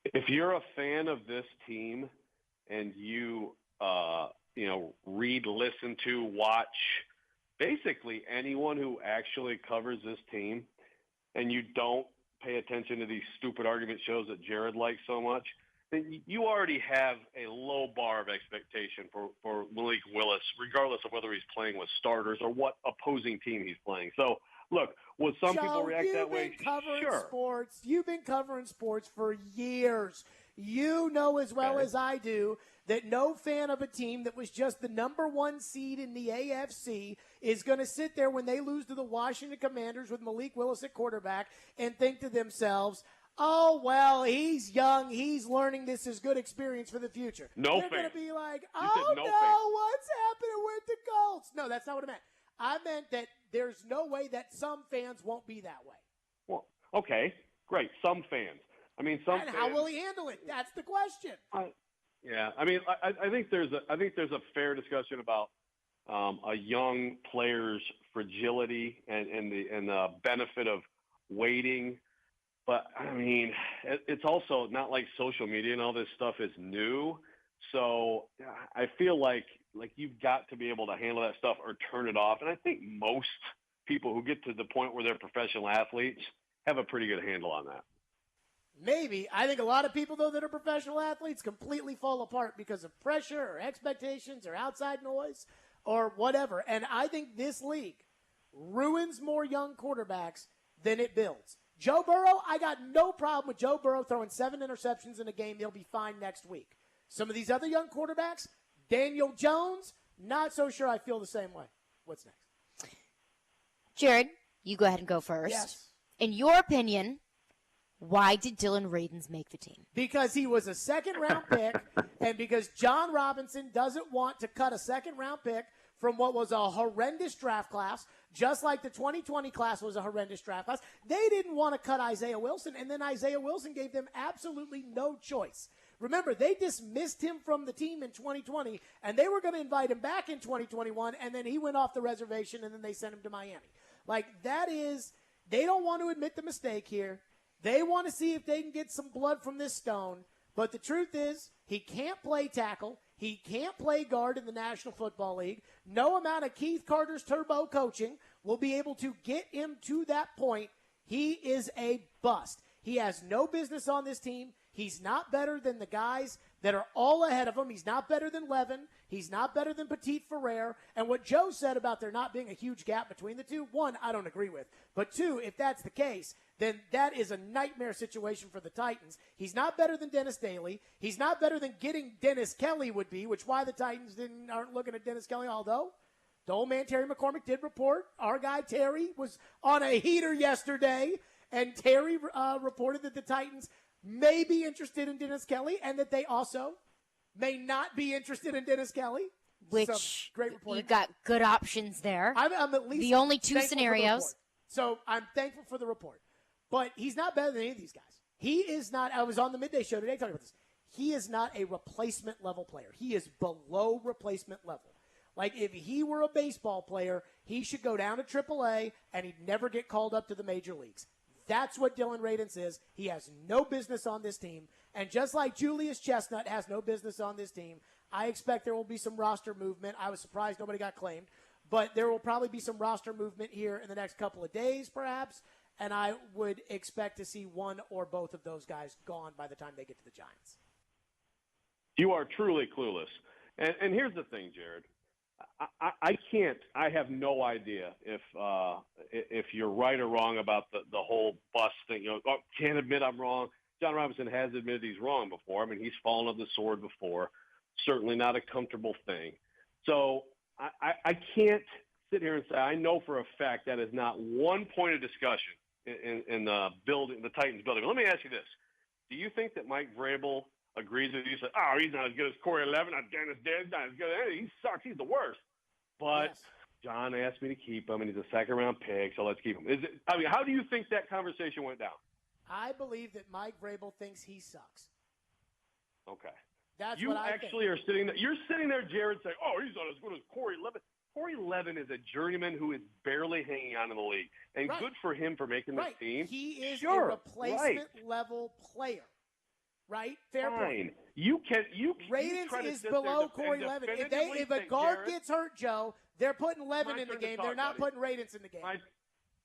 it? If you're a fan of this team and you read, listen to, watch basically anyone who actually covers this team, and you don't pay attention to these stupid argument shows that Jared likes so much, then you already have a low bar of expectation for Malik Willis, regardless of whether he's playing with starters or what opposing team he's playing. So, look, will some people react that way? Sure. You've been covering sports for years. You know as well as I do that no fan of a team that was just the number one seed in the AFC is going to sit there when they lose to the Washington Commanders with Malik Willis at quarterback and think to themselves, oh, well, he's young. He's learning. This is good experience for the future. No They're fan. going to be like, You oh, said no, no fan. what's happening with the Colts? No, that's not what I meant. I meant that there's no way that some fans won't be that way. Well, okay, great. Some fans. I mean, some And fans. how will he handle it? That's the question. Yeah, I mean, I think there's a fair discussion about a young player's fragility and the benefit of waiting. But I mean, it's also not like social media and all this stuff is new. So I feel like you've got to be able to handle that stuff or turn it off. And I think most people who get to the point where they're professional athletes have a pretty good handle on that. Maybe. I think a lot of people, though, that are professional athletes completely fall apart because of pressure or expectations or outside noise or whatever. And I think this league ruins more young quarterbacks than it builds. Joe Burrow, I got no problem with Joe Burrow throwing 7 interceptions in a game. He'll be fine next week. Some of these other young quarterbacks, Daniel Jones, not so sure I feel the same way. What's next? Jared, you go ahead and go first. Yes. In your opinion, why did Dylan Radins make the team? Because he was a second-round pick, and because John Robinson doesn't want to cut a second-round pick from what was a horrendous draft class, just like the 2020 class was a horrendous draft class. They didn't want to cut Isaiah Wilson, and then Isaiah Wilson gave them absolutely no choice. Remember, they dismissed him from the team in 2020, and they were going to invite him back in 2021, and then he went off the reservation, and then they sent him to Miami. Like, that is, they don't want to admit the mistake here. They want to see if they can get some blood from this stone. But the truth is, he can't play tackle. He can't play guard in the National Football League. No amount of Keith Carter's turbo coaching will be able to get him to that point. He is a bust. He has no business on this team. He's not better than the guys that are all ahead of him. He's not better than Levin. He's not better than Petit Ferrer. And what Joe said about there not being a huge gap between the two, one, I don't agree with. But two, if that's the case, then that is a nightmare situation for the Titans. He's not better than Dennis Daly. He's not better than getting Dennis Kelly would be, which why the Titans aren't looking at Dennis Kelly, although the old man Terry McCormick did report. Our guy Terry was on a heater yesterday, and Terry reported that the Titans may be interested in Dennis Kelly and that they also may not be interested in Dennis Kelly. Which great reporting. You got good options there. I'm at least the only two thankful scenarios. So I'm thankful for the report. But he's not better than any of these guys. He is not. I was on the midday show today talking about this. He is not a replacement level player. He is below replacement level. Like if he were a baseball player, he should go down to AAA and he'd never get called up to the major leagues. That's what Dylan Radins is. He has no business on this team. And just like Julius Chestnut has no business on this team, I expect there will be some roster movement. I was surprised nobody got claimed. But there will probably be some roster movement here in the next couple of days, perhaps. And I would expect to see one or both of those guys gone by the time they get to the Giants. You are truly clueless. And here's the thing, Jared. I can't. I have no idea if you're right or wrong about the whole bust thing. You know, can't admit I'm wrong. John Robinson has admitted he's wrong before. I mean, he's fallen on the sword before. Certainly not a comfortable thing. So I can't sit here and say I know for a fact that is not one point of discussion in the building, the Titans building. But let me ask you this: do you think that Mike Vrabel agrees with you? Said, "Oh, he's not as good as Corey Levin. Dennis Daly, not as good. He sucks. He's the worst." But yes. John asked me to keep him, and he's a second-round pick, so let's keep him. How do you think that conversation went down? I believe that Mike Vrabel thinks he sucks. Okay. That's you what I actually think. are sitting there. You're sitting there, Jared, saying, "Oh, he's not as good as Corey Levin." Corey Levin is a journeyman who is barely hanging on in the league, and good for him for making this team. He is a replacement level player. Right? Fair point. Radins is below Corey Levin. If a guard gets hurt, Joe, they're putting Levin in the game. They're not putting Radins in the game.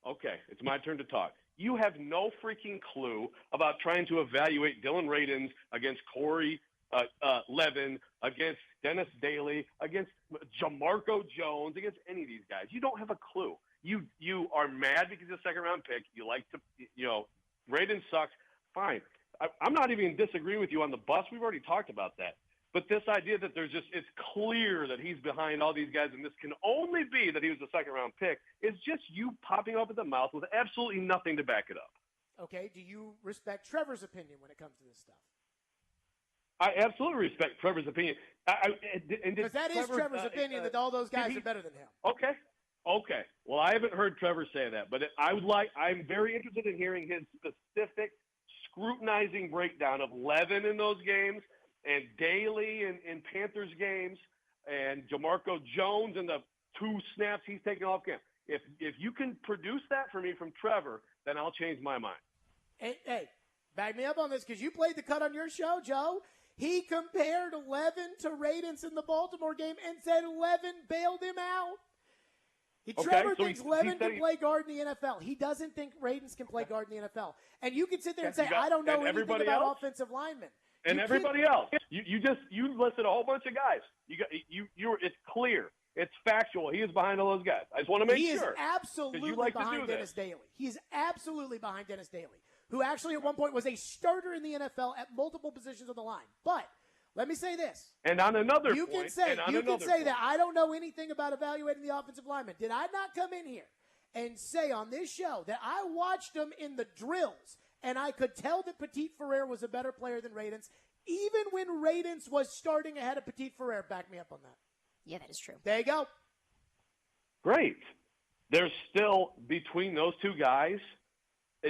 Okay, it's my turn to talk. You have no freaking clue about trying to evaluate Dylan Radins against Corey Levin, against Dennis Daly, against Jamarco Jones, against any of these guys. You don't have a clue. You are mad because he's a second-round pick. You like to, Radins sucks. Fine. I'm not even disagreeing with you on the bus. We've already talked about that. But this idea that it's clear that he's behind all these guys and this can only be that he was a second-round pick is just you popping up at the mouth with absolutely nothing to back it up. Okay, do you respect Trevor's opinion when it comes to this stuff? I absolutely respect Trevor's opinion. Because that is Trevor's opinion that all those guys are better than him. Okay. Well, I haven't heard Trevor say that, but I'm very interested in hearing his specific scrutinizing breakdown of Levin in those games and Daly in Panthers games and Jamarco Jones and the 2 snaps he's taken off camp. If you can produce that for me from Trevor, then I'll change my mind. Hey, back me up on this because you played the cut on your show, Joe. He compared Levin to Radunz in the Baltimore game and said Levin bailed him out. Trevor thinks Levin can play guard in the NFL. He doesn't think Radunz can play guard in the NFL. And you can sit there and say, I don't know anything about offensive linemen. And everybody else. You listed a whole bunch of guys. It's clear. It's factual. He is behind all those guys. I just want to make sure. He is absolutely behind Dennis Daly. He is absolutely behind Dennis Daly, who actually at one point was a starter in the NFL at multiple positions on the line. But let me say this. And on another you point. can say that I don't know anything about evaluating the offensive lineman. Did I not come in here and say on this show that I watched them in the drills and I could tell that Petit Ferrer was a better player than Radunz, even when Radunz was starting ahead of Petit Ferrer? Back me up on that. Yeah, that is true. There you go. Great. There's still, between those two guys,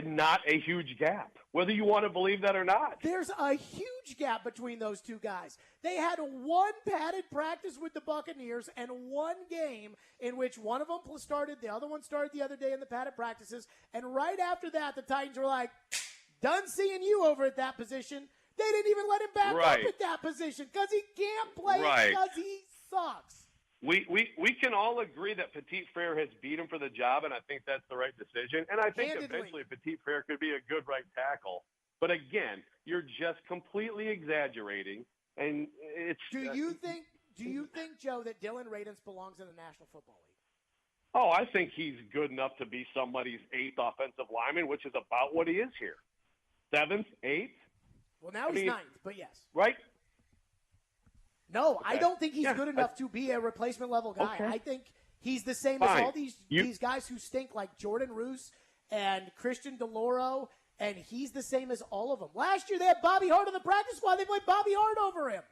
not a huge gap, whether you want to believe that or not. There's a huge gap between those two guys. They had one padded practice with the Buccaneers and one game in which one of them started, the other one started the other day in the padded practices, and right after that, the Titans were like, done seeing you over at that position. They didn't even let him back up at that position because he can't play because he sucks. We can all agree that Petit Frere has beat him for the job, and I think that's the right decision. And I think eventually Petit Frere could be a good right tackle. But again, you're just completely exaggerating. And it's Do you think, Joe, that Dylan Radunz belongs in the National Football League? Oh, I think he's good enough to be somebody's 8th offensive lineman, which is about what he is here. 7th, 8th. Well, now he's 9th, but yes. Right? No, I don't think he's good enough to be a replacement level guy. Okay. I think he's the same as all these guys who stink, like Jordan Roos and Christian DeLauro, and he's the same as all of them. Last year they had Bobby Hart on the practice squad. They played Bobby Hart over him.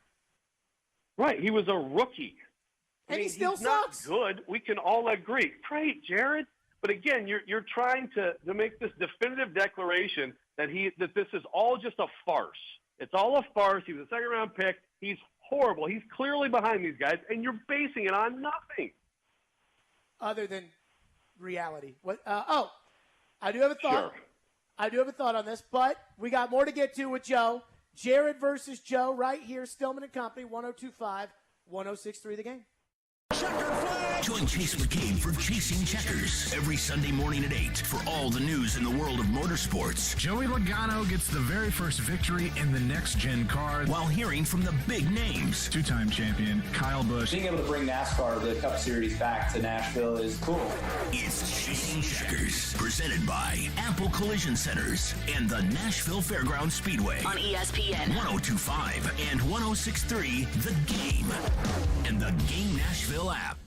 Right. He was a rookie. And he still sucks. Not good. We can all agree. Great, Jared. But again, you're trying to make this definitive declaration that this is all just a farce. It's all a farce. He was a 2nd-round pick. He's horrible. He's clearly behind these guys, and you're basing it on nothing other than reality. I do have a thought. Sure. I do have a thought on this, but we got more to get to with Joe. Jared versus Joe right here, Stillman and Company, 102.5, 106.3 The Game. Join Chase McCabe for Chasing Checkers every Sunday morning at 8 for all the news in the world of motorsports. Joey Logano gets the very first victory in the next-gen car while hearing from the big names. 2-time champion Kyle Busch. Being able to bring NASCAR, the Cup Series, back to Nashville is cool. It's Chasing Checkers, presented by Apple Collision Centers and the Nashville Fairgrounds Speedway on ESPN 102.5 and 106.3 The Game and the Game Nashville app.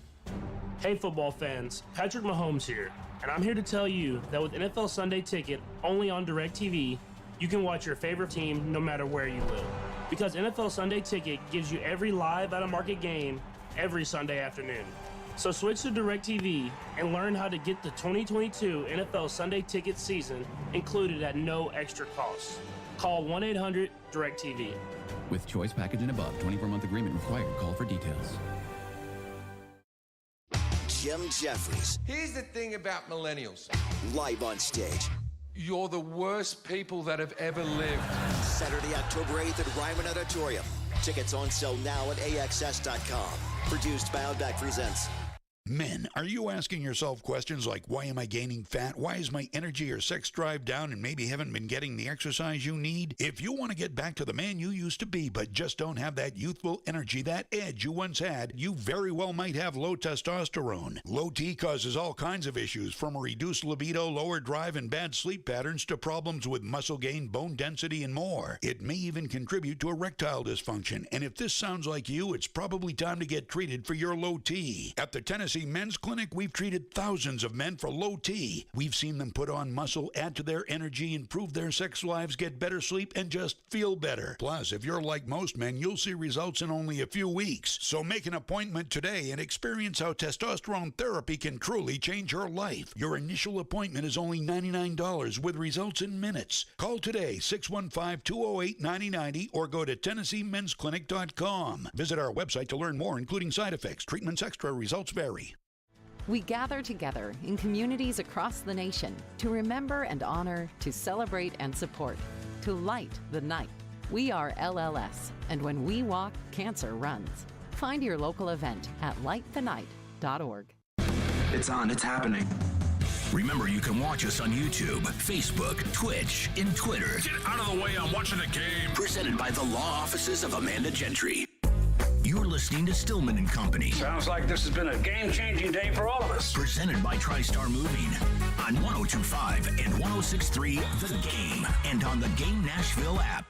Hey football fans, Patrick Mahomes here, and I'm here to tell you that with NFL Sunday Ticket only on DirecTV, you can watch your favorite team no matter where you live. Because NFL Sunday Ticket gives you every live out-of-market game every Sunday afternoon. So switch to DirecTV and learn how to get the 2022 NFL Sunday Ticket season included at no extra cost. Call 1-800-DirecTV. With choice package and above, 24-month agreement required. Call for details. Jim Jeffries. Here's the thing about millennials. Live on stage. You're the worst people that have ever lived. Saturday, October 8th at Ryman Auditorium. Tickets on sale now at AXS.com. Produced by Outback Presents. Men, are you asking yourself questions like, why am I gaining fat? Why is my energy or sex drive down and maybe haven't been getting the exercise you need? If you want to get back to the man you used to be, but just don't have that youthful energy, that edge you once had, you very well might have low testosterone. Low T causes all kinds of issues, from a reduced libido, lower drive, and bad sleep patterns to problems with muscle gain, bone density, and more. It may even contribute to erectile dysfunction, and if this sounds like you, it's probably time to get treated for your low T. At the Tennessee Tennessee Men's Clinic, we've treated thousands of men for low T. We've seen them put on muscle, add to their energy, improve their sex lives, get better sleep, and just feel better. Plus, if you're like most men, you'll see results in only a few weeks. So make an appointment today and experience how testosterone therapy can truly change your life. Your initial appointment is only $99 with results in minutes. Call today, 615-208-9090, or go to TennesseeMen'sClinic.com. Visit our website to learn more, including side effects. Treatments extra. Results vary. We gather together in communities across the nation to remember and honor, to celebrate and support, to light the night. We are LLS, and when we walk, cancer runs. Find your local event at lightthenight.org. It's on. It's happening. Remember, you can watch us on YouTube, Facebook, Twitch, and Twitter. Get out of the way. I'm watching the game. Presented by the law offices of Amanda Gentry. You're listening to Stillman and Company. Sounds like this has been a game-changing day for all of us. Presented by TriStar Moving on 102.5 and 106.3 The Game, and on the Game Nashville app.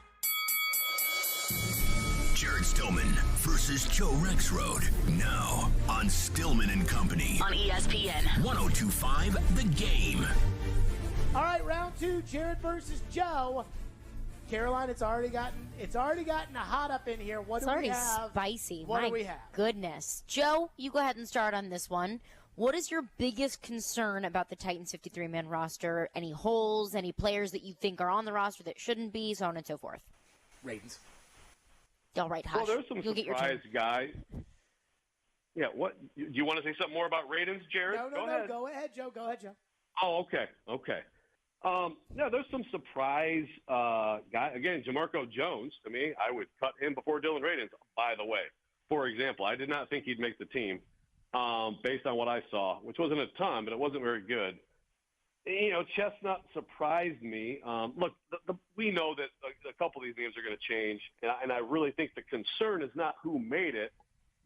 Jared Stillman versus Joe Rexrode. Now on Stillman and Company. On ESPN. 102.5 The Game. All right, round two, Jared versus Joe. Caroline, it's already gotten hot up in here. What it's do we already have? Spicy. What My do we have? Goodness. Joe, you go ahead and start on this one. What is your biggest concern about the Titans 53-man roster? Any holes, any players that you think are on the roster that shouldn't be, so on and so forth? Ravens. All right, hush. Well, there's some You'll surprise guys. Yeah, what? Do you want to say something more about Ravens, Jared? No. Go ahead, Joe. Go ahead, Joe. Oh, okay. Yeah, there's some surprise guy. Again, Jamarco Jones. To me, I would cut him before Dylan Radins, by the way. For example, I did not think he'd make the team based on what I saw, which wasn't a ton, but it wasn't very good. You know, Chestnut surprised me. Look, we know that a couple of these names are going to change, and I really think the concern is not who made it,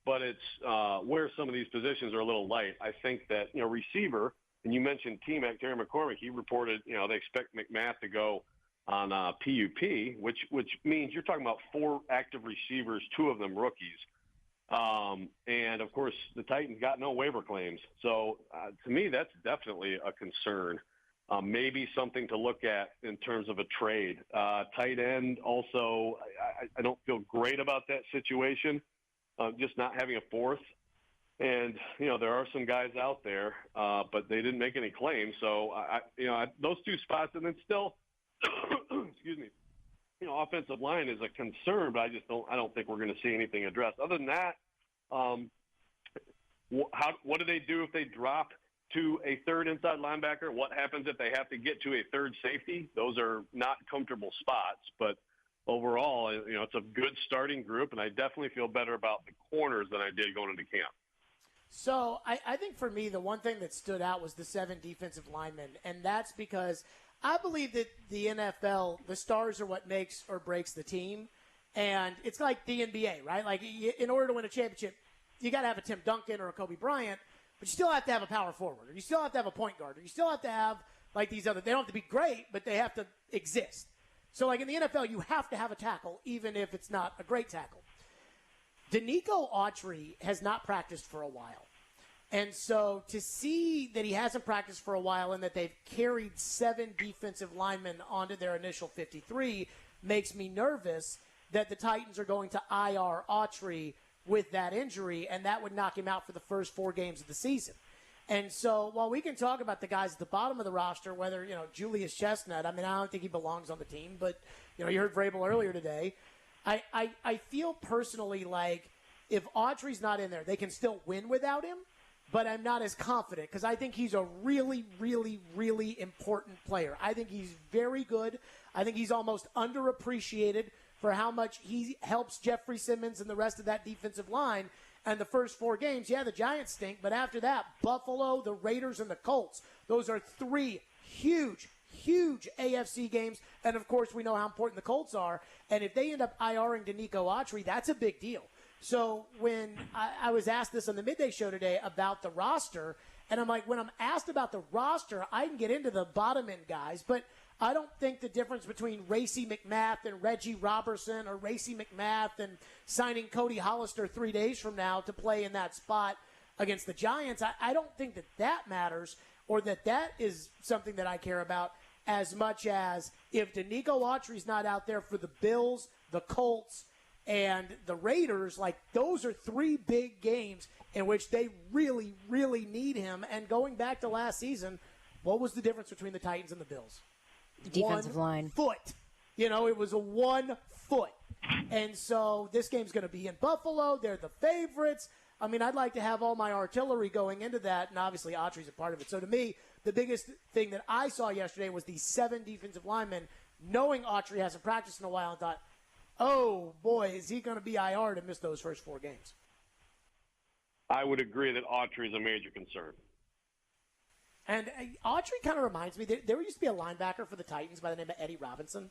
but it's where some of these positions are a little light. I think that, receiver, and you mentioned T-Mac, Terry McCormick, he reported, they expect McMath to go on PUP, which means you're talking about 4 active receivers, 2 of them rookies. And, of course, the Titans got no waiver claims. So, to me, that's definitely a concern. Maybe something to look at in terms of a trade. Tight end also, I don't feel great about that situation, just not having a 4th. And, there are some guys out there, but they didn't make any claims. So, those 2 spots, and then still, excuse me, offensive line is a concern, but I don't think we're going to see anything addressed. Other than that, what do they do if they drop to a 3rd inside linebacker? What happens if they have to get to a 3rd safety? Those are not comfortable spots, but overall, it's a good starting group, and I definitely feel better about the corners than I did going into camp. So I think for me, the one thing that stood out was the 7 defensive linemen, and that's because I believe that the NFL, the stars are what makes or breaks the team, and it's like the NBA, right? Like, in order to win a championship, you got to have a Tim Duncan or a Kobe Bryant, but you still have to have a power forward, or you still have to have a point guard, or you still have to have, like, these other – they don't have to be great, but they have to exist. So, like, in the NFL, you have to have a tackle, even if it's not a great tackle. Danico Autry has not practiced for a while. And so to see that he hasn't practiced for a while and that they've carried 7 defensive linemen onto their initial 53 makes me nervous that the Titans are going to IR Autry with that injury, and that would knock him out for the first 4 games of the season. And so while we can talk about the guys at the bottom of the roster, whether, Julius Chestnut, I don't think he belongs on the team, but, you heard Vrabel earlier today. I feel personally like if Autry's not in there, they can still win without him, but I'm not as confident because I think he's a really, really, really important player. I think he's very good. I think he's almost underappreciated for how much he helps Jeffrey Simmons and the rest of that defensive line. And the first 4 games, the Giants stink, but after that, Buffalo, the Raiders, and the Colts, those are 3 huge AFC games, and of course we know how important the Colts are, and if they end up IRing Danico Autry, that's a big deal. So when I was asked this on the midday show today about the roster, and I'm like, when I'm asked about the roster, I can get into the bottom end guys, but I don't think the difference between Racey McMath and Reggie Robertson or Racey McMath and signing Cody Hollister 3 days from now to play in that spot against the Giants, I don't think that matters or that is something that I care about as much as if Danico Autry's not out there for the Bills, the Colts, and the Raiders, like those are 3 big games in which they really, really need him. And going back to last season, what was the difference between the Titans and the Bills? The defensive line. Foot. It was a 1 foot. And so this game's going to be in Buffalo. They're the favorites. I mean, I'd like to have all my artillery going into that, and obviously Autry's a part of it. So to me, the biggest thing that I saw yesterday was the 7 defensive linemen knowing Autry hasn't practiced in a while and thought, oh, boy, is he going to be IR to miss those first 4 games? I would agree that Autry is a major concern. And Autry kind of reminds me, there used to be a linebacker for the Titans by the name of Eddie Robinson.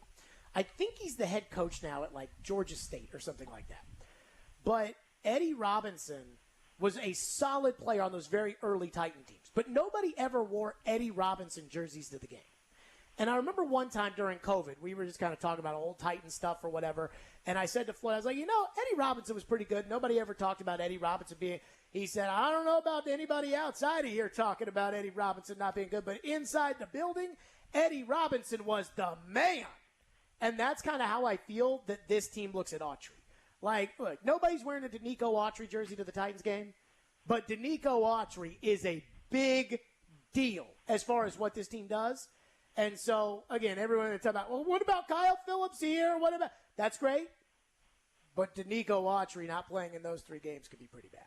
I think he's the head coach now at, like, Georgia State or something like that. But Eddie Robinson was a solid player on those very early Titan teams. But nobody ever wore Eddie Robinson jerseys to the game. And I remember one time during COVID, we were just kind of talking about old Titan stuff or whatever, and I said to Floyd, I was like, Eddie Robinson was pretty good. Nobody ever talked about Eddie Robinson being – he said, I don't know about anybody outside of here talking about Eddie Robinson not being good, but inside the building, Eddie Robinson was the man. And that's kind of how I feel that this team looks at Autry. Like, look, nobody's wearing a Danico Autry jersey to the Titans game, but Danico Autry is a big deal as far as what this team does. And so, again, everyone is talking about, well, what about Kyle Phillips here? What about – that's great. But Danico Autry not playing in those 3 games could be pretty bad.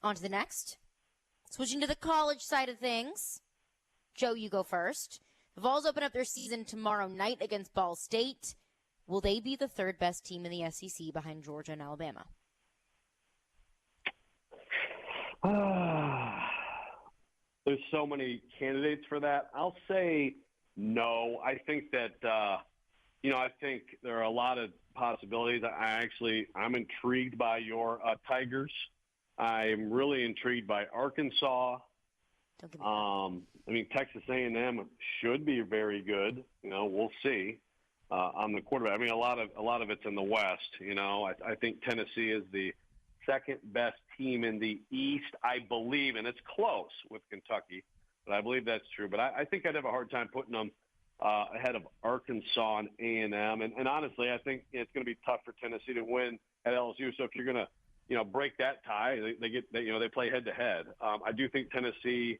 On to the next. Switching to the college side of things. Joe, you go first. The Vols open up their season tomorrow night against Ball State. Will they be the 3rd best team in the SEC behind Georgia and Alabama? There's so many candidates for that. I'll say no. I think that, I think there are a lot of possibilities. I'm intrigued by your Tigers. I'm really intrigued by Arkansas. Texas A&M should be very good. We'll see on the quarterback. A lot of it's in the West. I think Tennessee is the 2nd best team in the East, I believe, and it's close with Kentucky, but I believe that's true. But I think I'd have a hard time putting them ahead of Arkansas and A&M. And honestly, I think it's going to be tough for Tennessee to win at LSU. So if you're going to break that tie, they play head to head. I do think Tennessee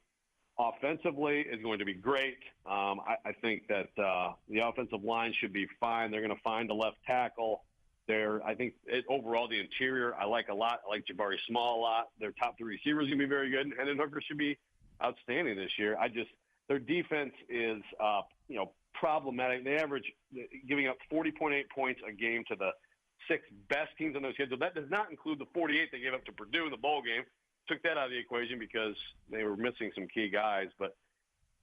offensively is going to be great. I think that the offensive line should be fine. They're going to find a left tackle. Overall, the interior I like a lot. I like Jabari Small a lot. Their top 3 receivers are going to be very good, and Hendon Hooker should be outstanding this year. Their defense is problematic. They average giving up 40.8 points a game to the 6 best teams on their schedule. That does not include the 48 they gave up to Purdue in the bowl game. Took that out of the equation because they were missing some key guys, but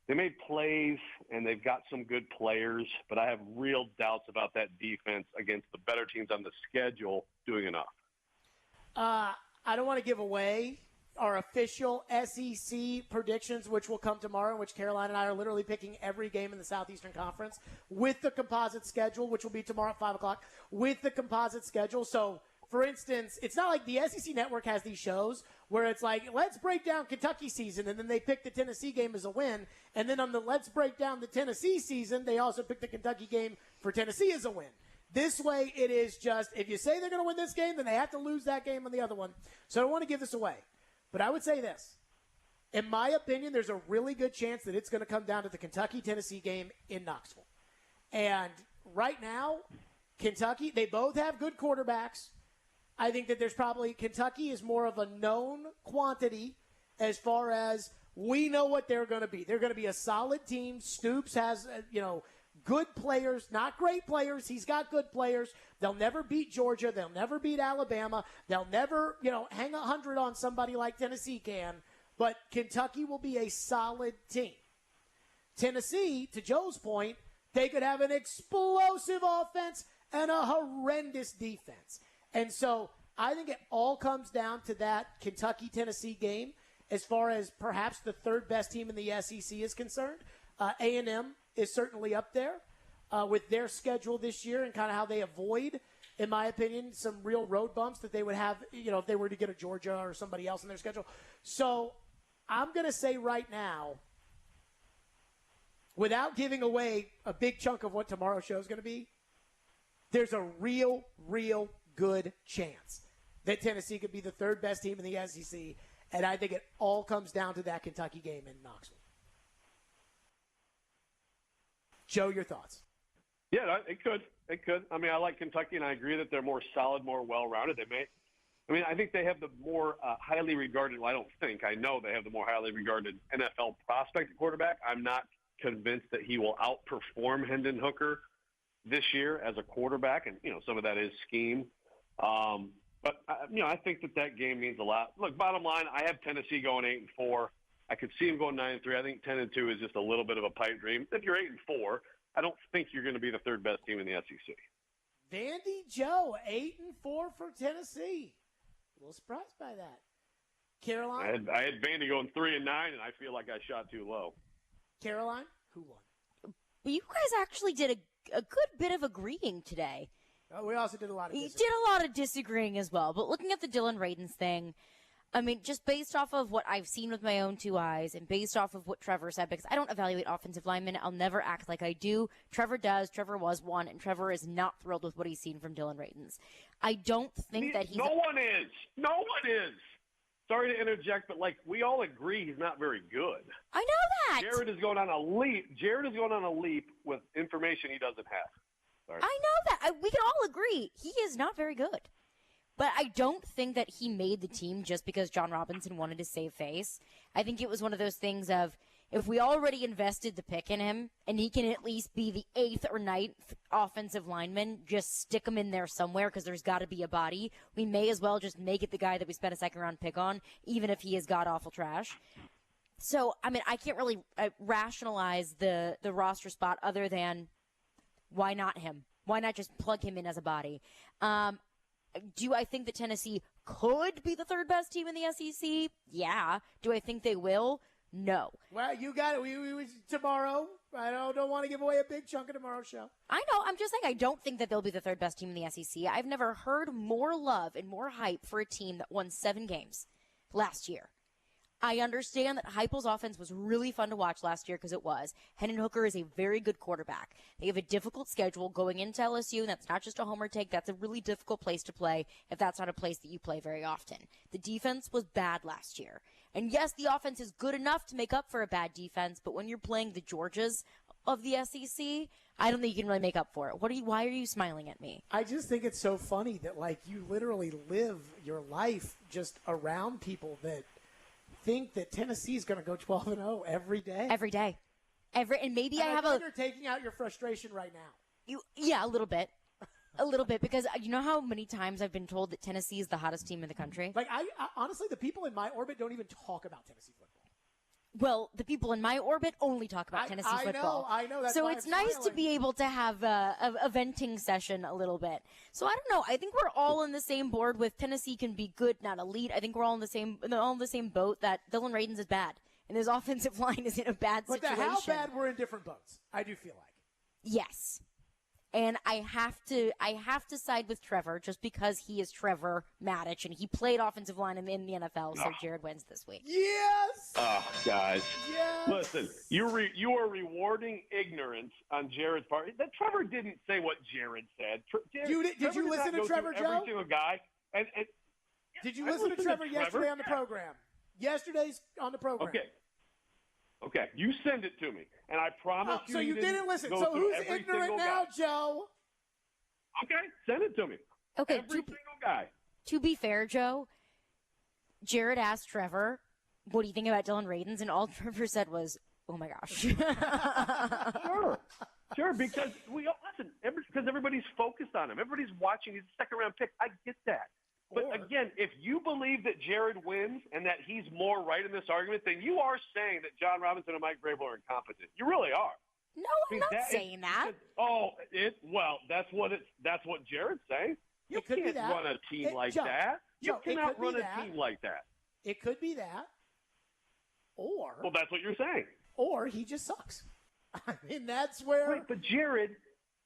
they made plays and they've got some good players, but I have real doubts about that defense against the better teams on the schedule doing enough. I don't want to give away our official SEC predictions, which will come tomorrow, in which Caroline and I are literally picking every game in the Southeastern Conference with the composite schedule, which will be tomorrow at 5 o'clock, with the composite schedule. So, for instance, it's not like the SEC Network has these shows where it's like, let's break down Kentucky season, and then they pick the Tennessee game as a win. And then on the let's break down the Tennessee season, they also pick the Kentucky game for Tennessee as a win. This way, it is just, if you say they're going to win this game, then they have to lose that game on the other one. So I don't want to give this away. But I would say this. In my opinion, there's a really good chance that it's going to come down to the Kentucky-Tennessee game in Knoxville. And right now, Kentucky, they both have good quarterbacks. I think that there's probably Kentucky is more of a known quantity as far as we know what they're going to be. They're going to be a solid team. Stoops has, good players, not great players. He's got good players. They'll never beat Georgia. They'll never beat Alabama. They'll never, hang 100 on somebody like Tennessee can. But Kentucky will be a solid team. Tennessee, to Joe's point, they could have an explosive offense and a horrendous defense. And so I think it all comes down to that Kentucky-Tennessee game as far as perhaps the 3rd best team in the SEC is concerned. A&M is certainly up there with their schedule this year and kind of how they avoid in my opinion, some real road bumps that they would have, if they were to get a Georgia or somebody else in their schedule. So I'm going to say right now, without giving away a big chunk of what tomorrow's show is going to be, there's a real good chance that Tennessee could be the third best team in the SEC, and I think it all comes down to that Kentucky game in Knoxville. Joe, your thoughts? Yeah, it could. It could. I mean, I like Kentucky, and I agree that they're more solid, more well-rounded. I think they have the more highly regarded – well, I don't think. I know they have the more highly regarded NFL prospect at quarterback. I'm not convinced that he will outperform Hendon Hooker this year as a quarterback, and, some of that is scheme. But I think that game means a lot. Look, bottom line, I have Tennessee going 8-4. I could see them going 9-3. I think 10-2 is just a little bit of a pipe dream. If you're 8-4, I don't think you're going to be the third best team in the SEC. Vandy Joe, 8-4 for Tennessee. A little surprised by that. Caroline? I had Vandy going 3-9, and I feel like I shot too low. Caroline, who won? Well, you guys actually did a good bit of agreeing today. Oh, we also did a lot of disagreeing. You did a lot of disagreeing as well. But looking at the Dylan Radins thing, I mean, just based off of what I've seen with my own two eyes and based off of what Trevor said, because I don't evaluate offensive linemen. I'll never act like I do. Trevor does. Trevor was one, and Trevor is not thrilled with what he's seen from Dylan Radins. I don't think that he's... No one is. No one is. Sorry to interject, but, we all agree he's not very good. I know that. Jared is going on a leap with information he doesn't have. Sorry. I know that. We can all agree he is not very good. But I don't think that he made the team just because John Robinson wanted to save face. I think it was one of those things of, if we already invested the pick in him, and he can at least be the 8th or 9th offensive lineman, just stick him in there somewhere because there's got to be a body. We may as well just make it the guy that we spent a second-round pick on, even if he is god-awful trash. So, I mean, I can't really rationalize the roster spot other than, why not him? Why not just plug him in as a body? Do I think that Tennessee could be the third best team in the SEC? Yeah. Do I think they will? No. Well, you got it. We tomorrow. I don't want to give away a big chunk of tomorrow's show. I know. I'm just saying I don't think that they'll be the third best team in the SEC. I've never heard more love and more hype for a team that won 7 games last year. I understand that Heupel's offense was really fun to watch last year because it was. Hendon Hooker is a very good quarterback. They have a difficult schedule going into LSU, and that's not just a homer take. That's a really difficult place to play if that's not a place that you play very often. The defense was bad last year. And yes, the offense is good enough to make up for a bad defense, but when you're playing the Georgias of the SEC, I don't think you can really make up for it. Why are you smiling at me? I just think it's so funny that, you literally live your life just around people that think that Tennessee is going to go 12-0 every day. Every day. And maybe and I have you're taking out your frustration right now. Yeah, a little bit. A little bit, because you know how many times I've been told that Tennessee is the hottest team in the country? I honestly, the people in my orbit don't even talk about Tennessee football. Well, the people in my orbit only talk about Tennessee football. I know. That's so why it's I'm nice smiling. to be able to have a venting session a little bit. So I don't know. I think we're all in the same board with Tennessee can be good, not elite. I think we're all in the same boat that Dylan Radins is bad and his offensive line is in a bad situation. But how bad we're in different boats, I do feel like. Yes. And I have to side with Trevor just because he is Trevor Maddich and he played offensive line in the NFL, so Jared wins this week. Yes! Guys. Yes! Listen, you are rewarding ignorance on Jared's part. That Trevor didn't say what Jared said. Did you listen to Trevor, Joe? Every single guy. Did you listen to Trevor yesterday on the program? Yesterday's on the program. Okay, you send it to me, and I promise you. So you didn't listen. So who's ignorant now, Joe? Okay, send it to me. Okay, every single guy. To be fair, Joe, Jared asked Trevor, "What do you think about Dylan Radins?" And all Trevor said was, "Oh my gosh." Sure, because because everybody's focused on him. Everybody's watching. He's a second-round pick. I get that. But again, if you believe that Jared wins and that he's more right in this argument, then you are saying that John Robinson and Mike Vrabel are incompetent. You really are. No, I'm not saying that. That's what Jared's saying. You can't run a team like that. You cannot run a team like that. It could be that. Or that's what you're saying. Or he just sucks. I mean, that's where. Right, but Jared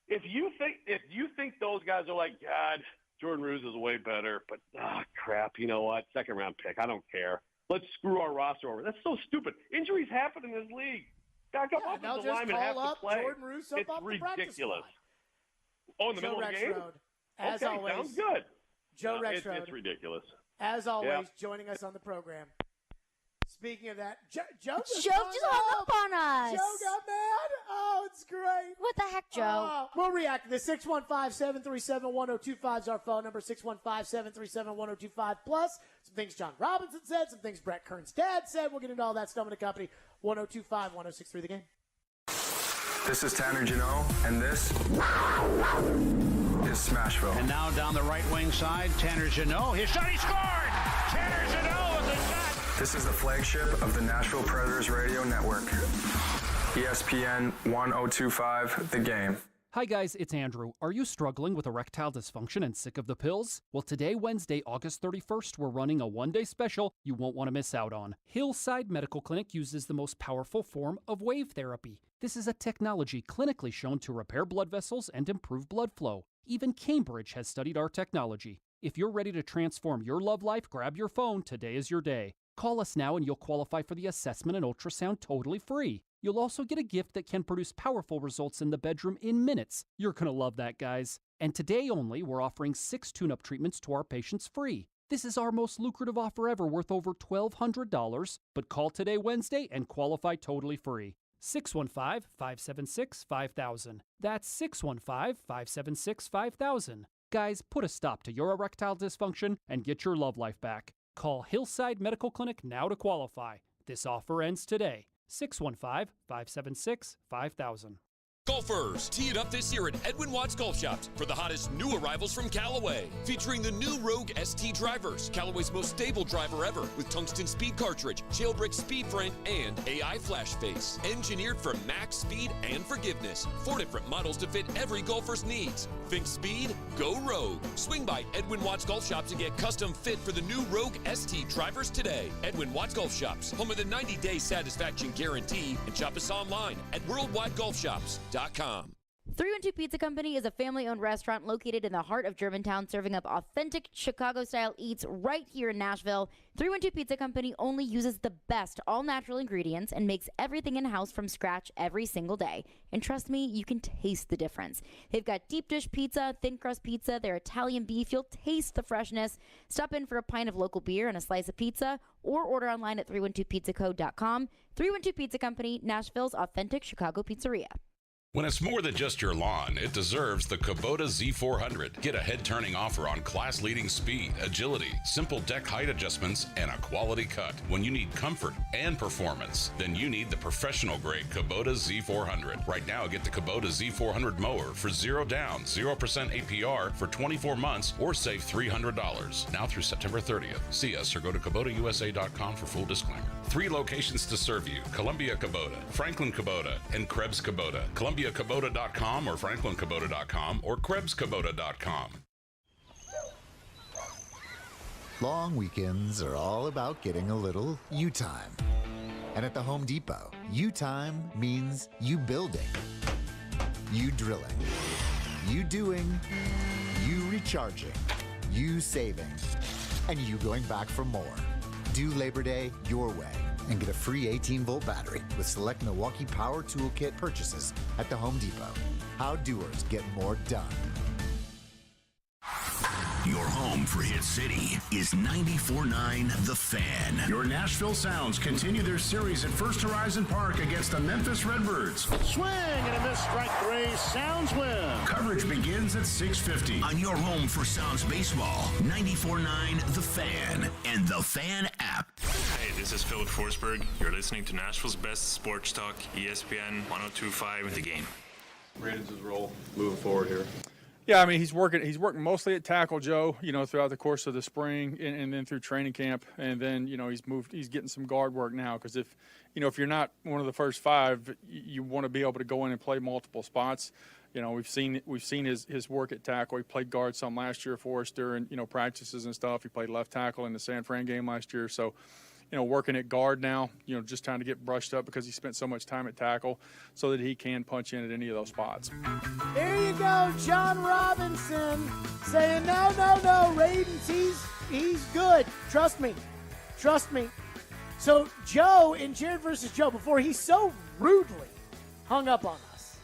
if you think those guys are like, God, Jordan Ruse is way better, but crap, you know what? Second round pick. I don't care. Let's screw our roster over. That's so stupid. Injuries happen in this league. Backup offensive linemen have to play. Jordan Ruse up it's off the practice ridiculous. squad. Oh, in the middle of the game? As okay, always, sounds good. Joe Rexrode. It's ridiculous. As always, Yeah. joining us on the program. Speaking of that, Joe just hung up on us. Joe got mad. Oh, it's great. What the heck, Joe? We'll react to this. 615-737-1025 is our phone number. 615-737-1025. Plus, some things John Robinson said, some things Brett Kern's dad said. We'll get into all that stuff in the company. 1025-1063 The Game. This is Tanner Janot, and this is Smashville. And now down the right wing side, Tanner Janot. His shot, he scored! Tanner Janot with a shot! This is the flagship of the Nashville Predators Radio Network. ESPN 1025, The Game. Hi guys, it's Andrew. Are you struggling with erectile dysfunction and sick of the pills? Well, today, Wednesday, August 31st, we're running a one-day special you won't want to miss out on. Hillside Medical Clinic uses the most powerful form of wave therapy. This is a technology clinically shown to repair blood vessels and improve blood flow. Even Cambridge has studied our technology. If you're ready to transform your love life, grab your phone. Today is your day. Call us now and you'll qualify for the assessment and ultrasound totally free. You'll also get a gift that can produce powerful results in the bedroom in minutes. You're going to love that, guys. And today only, we're offering 6 tune-up treatments to our patients free. This is our most lucrative offer ever, worth over $1,200. But call today, Wednesday, and qualify totally free. 615-576-5000. That's 615-576-5000. Guys, put a stop to your erectile dysfunction and get your love life back. Call Hillside Medical Clinic now to qualify. This offer ends today. 615-576-5000. Golfers, tee it up this year at Edwin Watts Golf Shops for the hottest new arrivals from Callaway. Featuring the new Rogue ST drivers, Callaway's most stable driver ever, with tungsten speed cartridge, jailbreak speed frame, and AI flash face. Engineered for max speed and forgiveness. 4 different models to fit every golfer's needs. Think speed? Go Rogue. Swing by Edwin Watts Golf Shops and get custom fit for the new Rogue ST drivers today. Edwin Watts Golf Shops, home of the 90-day satisfaction guarantee, and shop us online at worldwidegolfshops.com. 312 Pizza Company is a family-owned restaurant located in the heart of Germantown, serving up authentic Chicago-style eats right here in Nashville. 312 Pizza Company only uses the best all-natural ingredients and makes everything in-house from scratch every single day. And trust me, you can taste the difference. They've got deep dish pizza, thin crust pizza, their Italian beef. You'll taste the freshness. Stop in for a pint of local beer and a slice of pizza, or order online at 312pizzaco.com. 312 Pizza Company, Nashville's authentic Chicago pizzeria. When it's more than just your lawn, it deserves the Kubota Z400. Get a head-turning offer on class-leading speed, agility, simple deck height adjustments, and a quality cut. When you need comfort and performance, then you need the professional-grade Kubota Z400. Right now, get the Kubota Z400 mower for 0 down, 0% APR for 24 months, or save $300. Now through September 30th. See us or go to KubotaUSA.com for full disclaimer. 3 locations to serve you: Columbia Kubota, Franklin Kubota, and Krebs Kubota. ColumbiaKubota.com or FranklinKubota.com or KrebsKubota.com. Long weekends are all about getting a little you time. And at the Home Depot, you time means you building, you drilling, you doing, you recharging, you saving, and you going back for more. Do Labor Day your way and get a free 18-volt battery with select Milwaukee Power Toolkit purchases at the Home Depot. How doers get more done. Your home for Hit City is 94.9 The Fan. Your Nashville Sounds continue their series at First Horizon Park against the Memphis Redbirds. Swing and a miss, strike 3. Sounds win. Coverage begins at 6:50. On your home for Sounds baseball, 94.9 The Fan and The Fan app. Hey, this is Philip Forsberg. You're listening to Nashville's best sports talk, ESPN 102.5 The Game. Brandon's his role moving forward here. Yeah, I mean, he's working mostly at tackle, Joe, throughout the course of the spring and then through training camp. And then, he's getting some guard work now because if you're not one of the first 5, you want to be able to go in and play multiple spots. We've seen his work at tackle. He played guard some last year for us during, practices and stuff. He played left tackle in the San Fran game last year. So, working at guard now, just trying to get brushed up because he spent so much time at tackle so that he can punch in at any of those spots. There you go, John Robinson saying, no, Radens, he's good. Trust me. So Joe in Jared versus Joe, before he so rudely hung up on us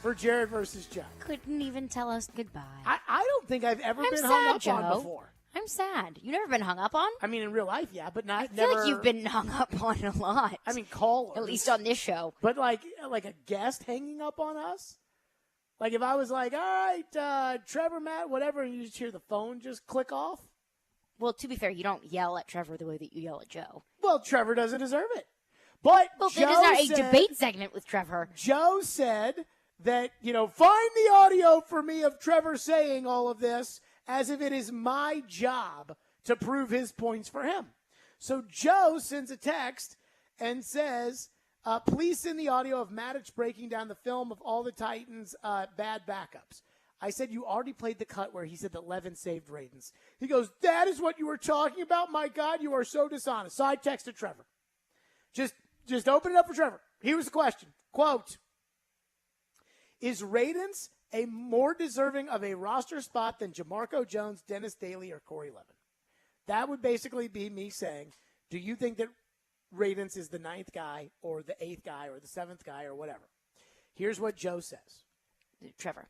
for Jared versus Joe. Couldn't even tell us goodbye. I don't think I've ever been sad, hung up Joe. on before. I'm sad. You've never been hung up on? I mean, in real life, yeah, but not I feel never. like you've been hung up on a lot. I mean, callers. At least on this show. But like a guest hanging up on us? Like if I was like, all right, Trevor, Matt, whatever, and you just hear the phone just click off? Well, to be fair, you don't yell at Trevor the way that you yell at Joe. Well, Trevor doesn't deserve it. But Well, Joe it is not a said, debate segment with Trevor. Joe said that, find the audio for me of Trevor saying all of this as if it is my job to prove his points for him. So Joe sends a text and says, please send the audio of Matic breaking down the film of all the Titans' bad backups. I said, you already played the cut where he said that Levin saved Radens. He goes, that is what you were talking about? My God, you are so dishonest. So I texted Trevor. Just open it up for Trevor. Here was the question. Quote, is Radens a more deserving of a roster spot than Jamarco Jones, Dennis Daly, or Corey Levin? That would basically be me saying, do you think that Radens is the 9th guy or the 8th guy or the 7th guy or whatever? Here's what Joe says. Trevor.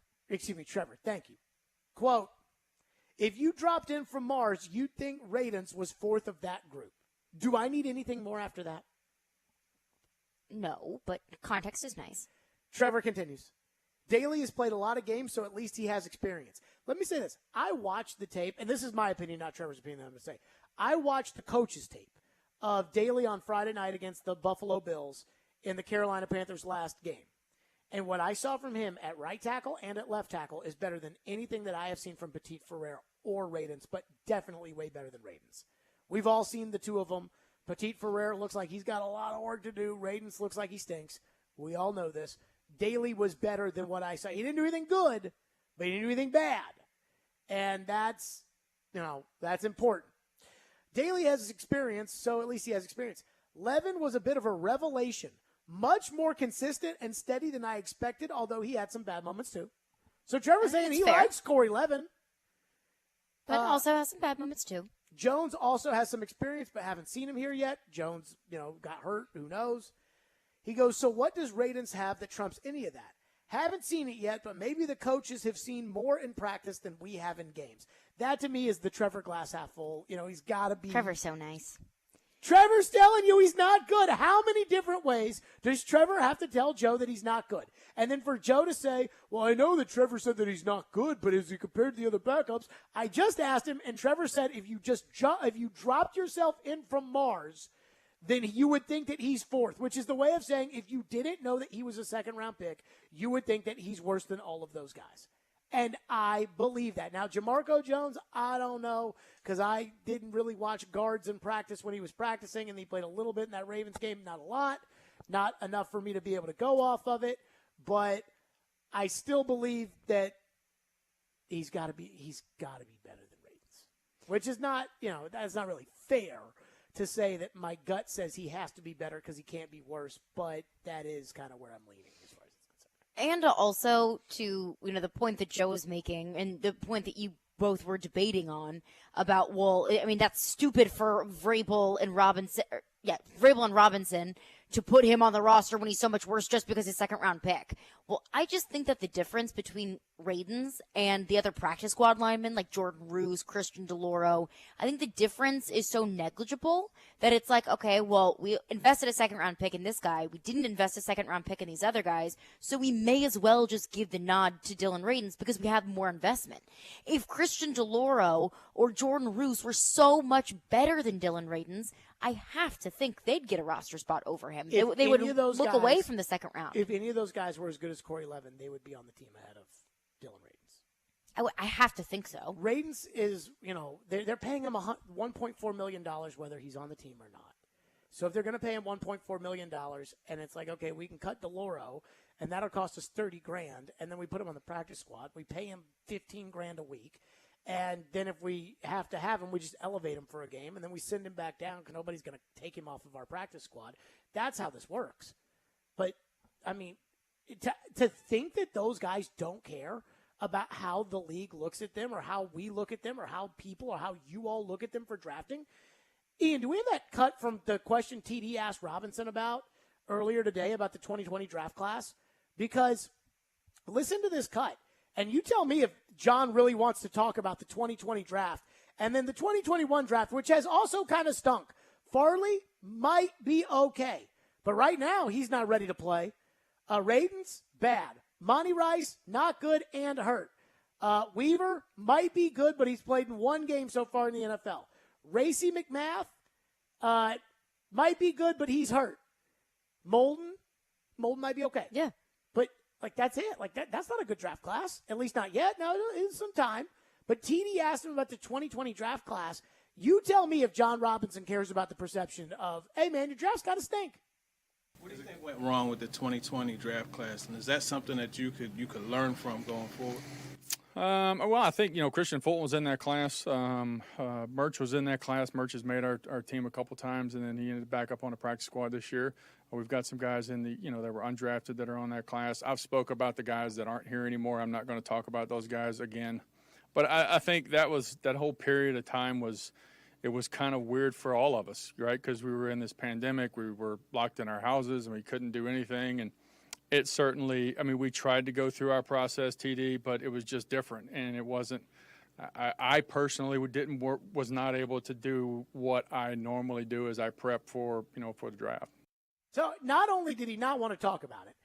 Thank you. Quote, if you dropped in from Mars, you'd think Radens was 4th of that group. Do I need anything more after that? No, but context is nice. Trevor continues. Daly has played a lot of games, so at least he has experience. Let me say this. I watched the tape, and this is my opinion, not Trevor's opinion, I'm going to say. I watched the coach's tape of Daly on Friday night against the Buffalo Bills in the Carolina Panthers' last game. And what I saw from him at right tackle and at left tackle is better than anything that I have seen from Petit Ferrer or Radens, but definitely way better than Radens. We've all seen the two of them. Petit Ferrer looks like he's got a lot of work to do. Radens looks like he stinks. We all know this. Daly was better than what I saw. He didn't do anything good, but he didn't do anything bad. And that's important. Daly has experience, so at least he has experience. Levin was a bit of a revelation. Much more consistent and steady than I expected, although he had some bad moments too. So Trevor's saying he likes Corey Levin. But also has some bad moments too. Jones also has some experience, but haven't seen him here yet. Jones, got hurt. Who knows? He goes, so what does Radens have that trumps any of that? Haven't seen it yet, but maybe the coaches have seen more in practice than we have in games. That, to me, is the Trevor glass half full. He's got to be. Trevor's so nice. Trevor's telling you he's not good. How many different ways does Trevor have to tell Joe that he's not good? And then for Joe to say, well, I know that Trevor said that he's not good, but is he compared to the other backups? I just asked him, and Trevor said if you dropped yourself in from Mars, then you would think that he's 4th, which is the way of saying if you didn't know that he was a second-round pick, you would think that he's worse than all of those guys. And I believe that. Now, Jamarco Jones, I don't know, because I didn't really watch guards in practice when he was practicing, and he played a little bit in that Ravens game, not a lot, not enough for me to be able to go off of it. But I still believe that he's got to be better than Ravens, which is not, that's not really fair to say that my gut says he has to be better because he can't be worse, but that is kind of where I'm leaning as far as it's concerned. And also to, the point that Joe was making and the point that you both were debating on about, that's stupid for Vrabel and Robinson to put him on the roster when he's so much worse just because he's a 2nd-round pick. Well, I just think that the difference between Radens and the other practice squad linemen like Jordan Roos, Christian DeLauro, I think the difference is so negligible that it's like, okay, well, we invested a 2nd-round pick in this guy. We didn't invest a 2nd-round pick in these other guys, so we may as well just give the nod to Dylan Radens because we have more investment. If Christian DeLauro or Jordan Roos were so much better than Dylan Radens, I have to think they'd get a roster spot over him. They would look away from the 2nd round. If any of those guys were as good as Corey Levin, they would be on the team ahead of Dylan Radens. I have to think so. Radens is, they're paying him $1.4 million whether he's on the team or not. So if they're going to pay him $1.4 million and it's like, okay, we can cut DeLauro and that'll cost us $30,000 and then we put him on the practice squad. We pay him $15,000 a week. And then if we have to have him, we just elevate him for a game, and then we send him back down because nobody's going to take him off of our practice squad. That's how this works. But, I mean, to think that those guys don't care about how the league looks at them or how we look at them or how people or how you all look at them for drafting. Ian, do we have that cut from the question TD asked Robinson about earlier today about the 2020 draft class? Because listen to this cut, and you tell me if John really wants to talk about the 2020 draft. And then the 2021 draft, which has also kind of stunk. Farley might be okay, but right now he's not ready to play. Radens, bad. Monty Rice, not good and hurt. Weaver might be good, but he's played in one game so far in the NFL. Racy McMath might be good, but he's hurt. Molden might be okay. Yeah. But, that's it. That's not a good draft class, at least not yet. Now, it's some time. But TD asked him about the 2020 draft class. You tell me if John Robinson cares about the perception of, hey, man, your draft's got to stink. What do you think went wrong with the 2020 draft class? And is that something that you could learn from going forward? Well, I think, Christian Fulton was in that class. Murch was in that class. Murch has made our team a couple times, and then he ended back up on the practice squad this year. We've got some guys in the, that were undrafted that are on that class. I've spoke about the guys that aren't here anymore. I'm not going to talk about those guys again. But I think that whole period of time was kind of weird for all of us, right? Because we were in this pandemic. We were locked in our houses, and we couldn't do anything. And it certainly, we tried to go through our process, TD, but it was just different. And it wasn't, I personally was not able to do what I normally do as I prep for the draft. So not only did he not want to talk about it,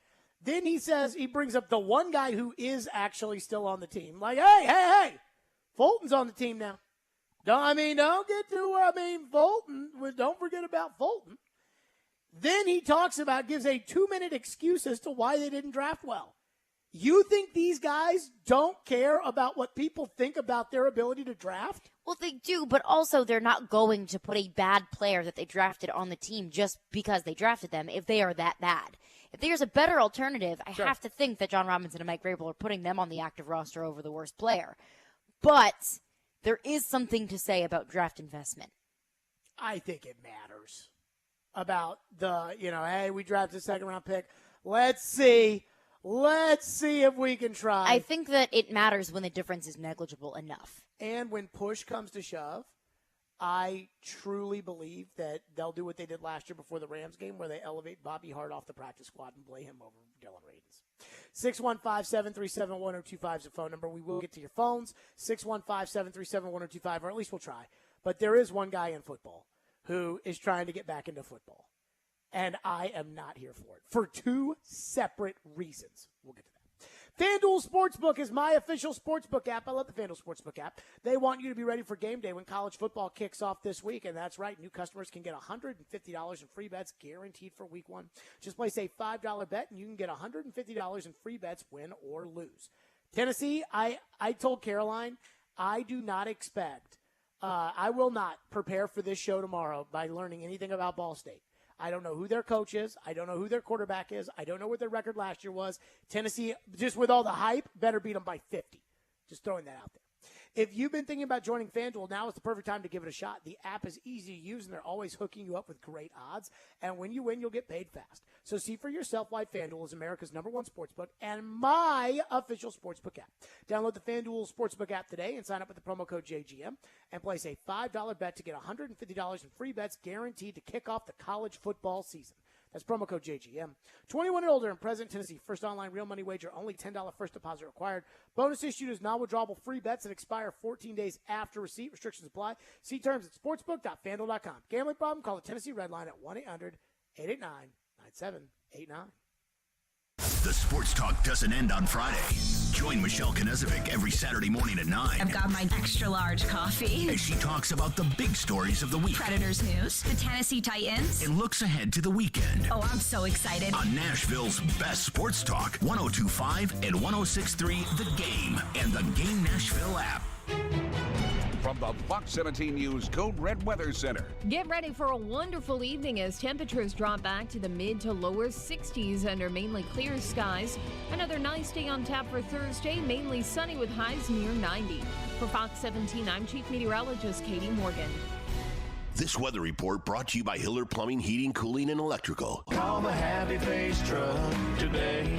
then he brings up the one guy who is actually still on the team. Like, hey, Fulton's on the team now. Don't get too, Fulton, don't forget about Fulton. Then he gives a 2-minute excuse as to why they didn't draft well. You think these guys don't care about what people think about their ability to draft? Well, they do, but also they're not going to put a bad player that they drafted on the team just because they drafted them if they are that bad. If there's a better alternative, I have to think that John Robinson and Mike Vrabel are putting them on the active roster over the worst player. But there is something to say about draft investment. I think it matters about hey, we drafted a second-round pick. Let's see if we can try. I think that it matters when the difference is negligible enough. And when push comes to shove, I truly believe that they'll do what they did last year before the Rams game, where they elevate Bobby Hart off the practice squad and play him over Dylan Radens. 615-737-1025 is the phone number. We will get to your phones, 615-737-1025, or at least we'll try. But there is one guy in football who is trying to get back into football, and I am not here for it for two separate reasons. We'll get to that. FanDuel Sportsbook is my official sportsbook app. I love the FanDuel Sportsbook app. They want you to be ready for game day when college football kicks off this week, and that's right. New customers can get $150 in free bets guaranteed for week one. Just place a $5 bet, and you can get $150 in free bets, win or lose. Tennessee, I told Caroline, I do not expect, I will not prepare for this show tomorrow by learning anything about Ball State. I don't know who their coach is. I don't know who their quarterback is. I don't know what their record last year was. Tennessee, just with all the hype, better beat them by 50. Just throwing that out there. If you've been thinking about joining FanDuel, now is the perfect time to give it a shot. The app is easy to use, and they're always hooking you up with great odds. And when you win, you'll get paid fast. So see for yourself why FanDuel is America's #1 sportsbook and my official sportsbook app. Download the FanDuel Sportsbook app today and sign up with the promo code JGM and place a $5 bet to get $150 in free bets guaranteed to kick off the college football season. That's promo code JGM. 21 and older in present Tennessee. First online real money wager. Only $10 first deposit required. Bonus issued is non-withdrawable free bets that expire 14 days after receipt. Restrictions apply. See terms at sportsbook.fanduel.com. Gambling problem? Call the Tennessee Red Line at 1-800-889-9789. The Sports Talk doesn't end on Friday. Join Michelle Knezovic every Saturday morning at 9. I've got my extra large coffee. As she talks about the big stories of the week. Predators news, the Tennessee Titans. And looks ahead to the weekend. Oh, I'm so excited. On Nashville's best sports talk, 102.5 and 106.3 The Game and the Game Nashville app. From from the Fox 17 News Code Red Weather Center. Get ready for a wonderful evening as temperatures drop back to the mid to lower 60s under mainly clear skies. Another nice day on tap for Thursday, mainly sunny with highs near 90. For Fox 17, I'm Chief Meteorologist Katie Morgan. This weather report brought to you by Hiller Plumbing, Heating, Cooling, and Electrical. Call the Happy Face Truck today.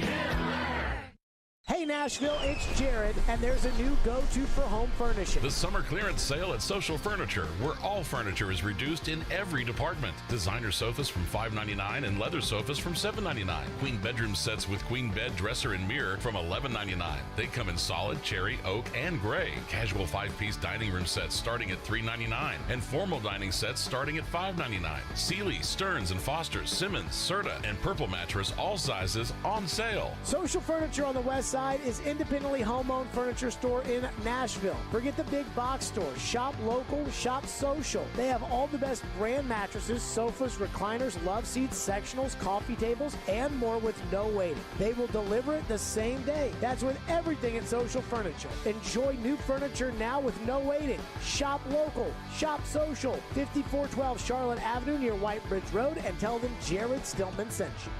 Hey Nashville, it's Jared, and there's a new go-to for home furnishing. The summer clearance sale at Social Furniture, where all furniture is reduced in every department. Designer sofas from $5.99 and leather sofas from $7.99. Queen bedroom sets with queen bed, dresser, and mirror from $11.99. They come in solid, cherry, oak, and gray. Casual 5-piece dining room sets starting at $3.99, and formal dining sets starting at $5.99. Sealy, Stearns & Foster's, Simmons, Serta, and Purple Mattress, all sizes on sale. Social Furniture on the west side is independently home-owned furniture store in Nashville. Forget the big box stores. Shop local, shop social. They have all the best brand mattresses, sofas, recliners, love seats, sectionals, coffee tables, and more with no waiting. They will deliver it the same day. That's with everything at Social Furniture. Enjoy new furniture now with no waiting. Shop local, shop social. 5412 Charlotte Avenue near White Bridge Road, and tell them Jared Stillman sent you.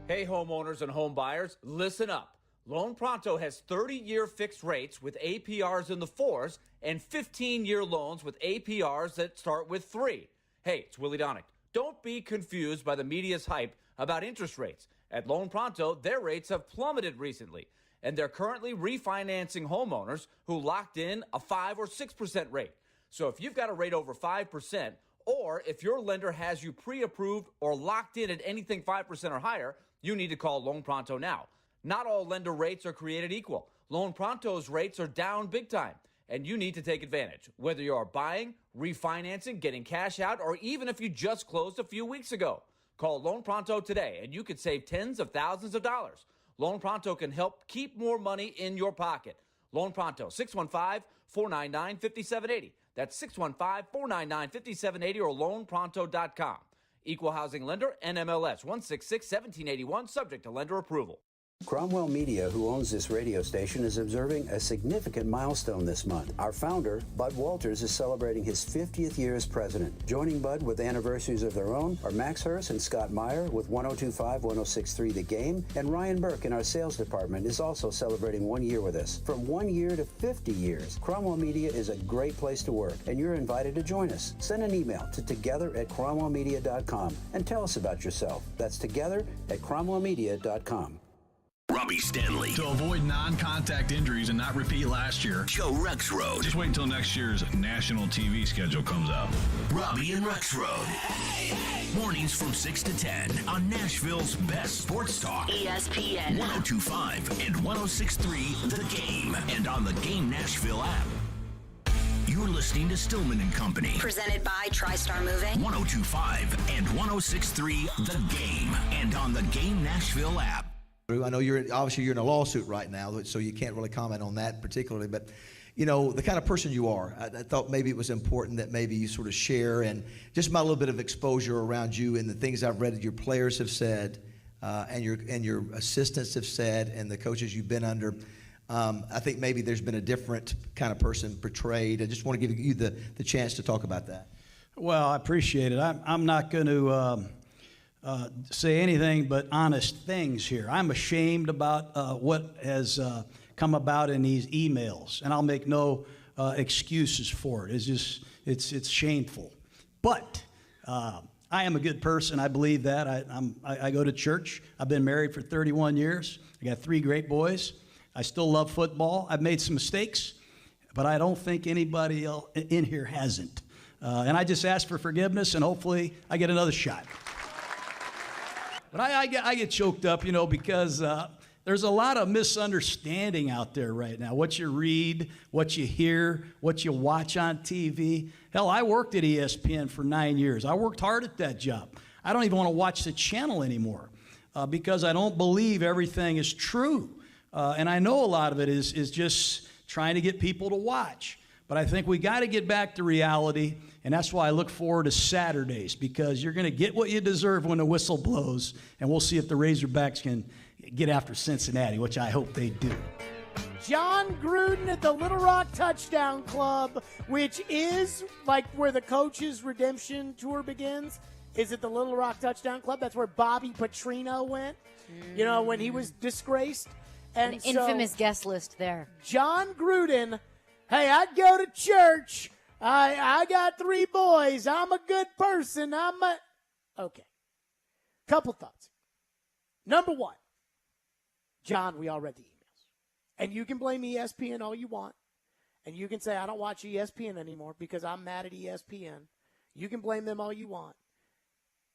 Hey, homeowners and home buyers, listen up. Loan Pronto has 30-year fixed rates with APRs in the 4s and 15-year loans with APRs that start with 3. Hey, it's Willie Donick. Don't be confused by the media's hype about interest rates. At Loan Pronto, their rates have plummeted recently, and they're currently refinancing homeowners who locked in a 5 or 6% rate. So if you've got a rate over 5%, or if your lender has you pre-approved or locked in at anything 5% or higher, you need to call Loan Pronto now. Not all lender rates are created equal. Loan Pronto's rates are down big time, and you need to take advantage. Whether you are buying, refinancing, getting cash out, or even if you just closed a few weeks ago. Call Loan Pronto today, and you could save tens of thousands of dollars. Loan Pronto can help keep more money in your pocket. Loan Pronto, 615-499-5780. That's 615-499-5780 or loanpronto.com. Equal housing lender, NMLS 166-1781, subject to lender approval. Cromwell Media, who owns this radio station, is observing a significant milestone this month. Our founder, Bud Walters, is celebrating his 50th year as president. Joining Bud with anniversaries of their own are Max Hurst and Scott Meyer with 102.5, 106.3 The Game, and Ryan Burke in our sales department is also celebrating 1 year with us. From 1 year to 50 years, Cromwell Media is a great place to work, and you're invited to join us. Send an email to together@cromwellmedia.com and tell us about yourself. That's together@cromwellmedia.com. Robbie Stanley. To avoid non-contact injuries and not repeat last year. Joe Rexroad. Just wait until next year's national TV schedule comes out. Robbie and Rexroad. Mornings from 6 to 10 on Nashville's best sports talk. ESPN 102.5 and 106.3 The Game. And on the Game Nashville app. You're listening to Stillman and Company. Presented by TriStar Moving. 102.5 and 106.3 The Game. And on the Game Nashville app. I know you're in a lawsuit right now, so you can't really comment on that particularly, but you know, the kind of person you are, I thought maybe it was important that maybe you sort of share and just my little bit of exposure around you and the things I've read that your players have said and your assistants have said and the coaches you've been under. I think maybe there's been a different kind of person portrayed. I just want to give you the chance to talk about that. Well, I appreciate it. I'm not going to say anything but honest things here. I'm ashamed about what has come about in these emails, and I'll make no excuses for it. It's shameful. But I am a good person. I believe that. I go to church. I've been married for 31 years. I got 3 great boys. I still love football. I've made some mistakes, but I don't think anybody else in here hasn't. And I just ask for forgiveness, and hopefully I get another shot. But I get choked up, because there's a lot of misunderstanding out there right now. What you read, what you hear, what you watch on TV. Hell, I worked at ESPN for 9 years. I worked hard at that job. I don't even want to watch the channel anymore because I don't believe everything is true. And I know a lot of it is just trying to get people to watch. But I think we got to get back to reality, and that's why I look forward to Saturdays, because you're going to get what you deserve when the whistle blows, and we'll see if the Razorbacks can get after Cincinnati, which I hope they do. Jon Gruden at the Little Rock Touchdown Club, which is like where the coach's redemption tour begins. Is it the Little Rock Touchdown Club? That's where Bobby Petrino went, when he was disgraced. And An infamous guest list there. Jon Gruden, hey, I go to church. I got 3 boys. I'm a good person. Okay. Couple thoughts. Number 1, John, we all read the emails. And you can blame ESPN all you want. And you can say, I don't watch ESPN anymore because I'm mad at ESPN. You can blame them all you want.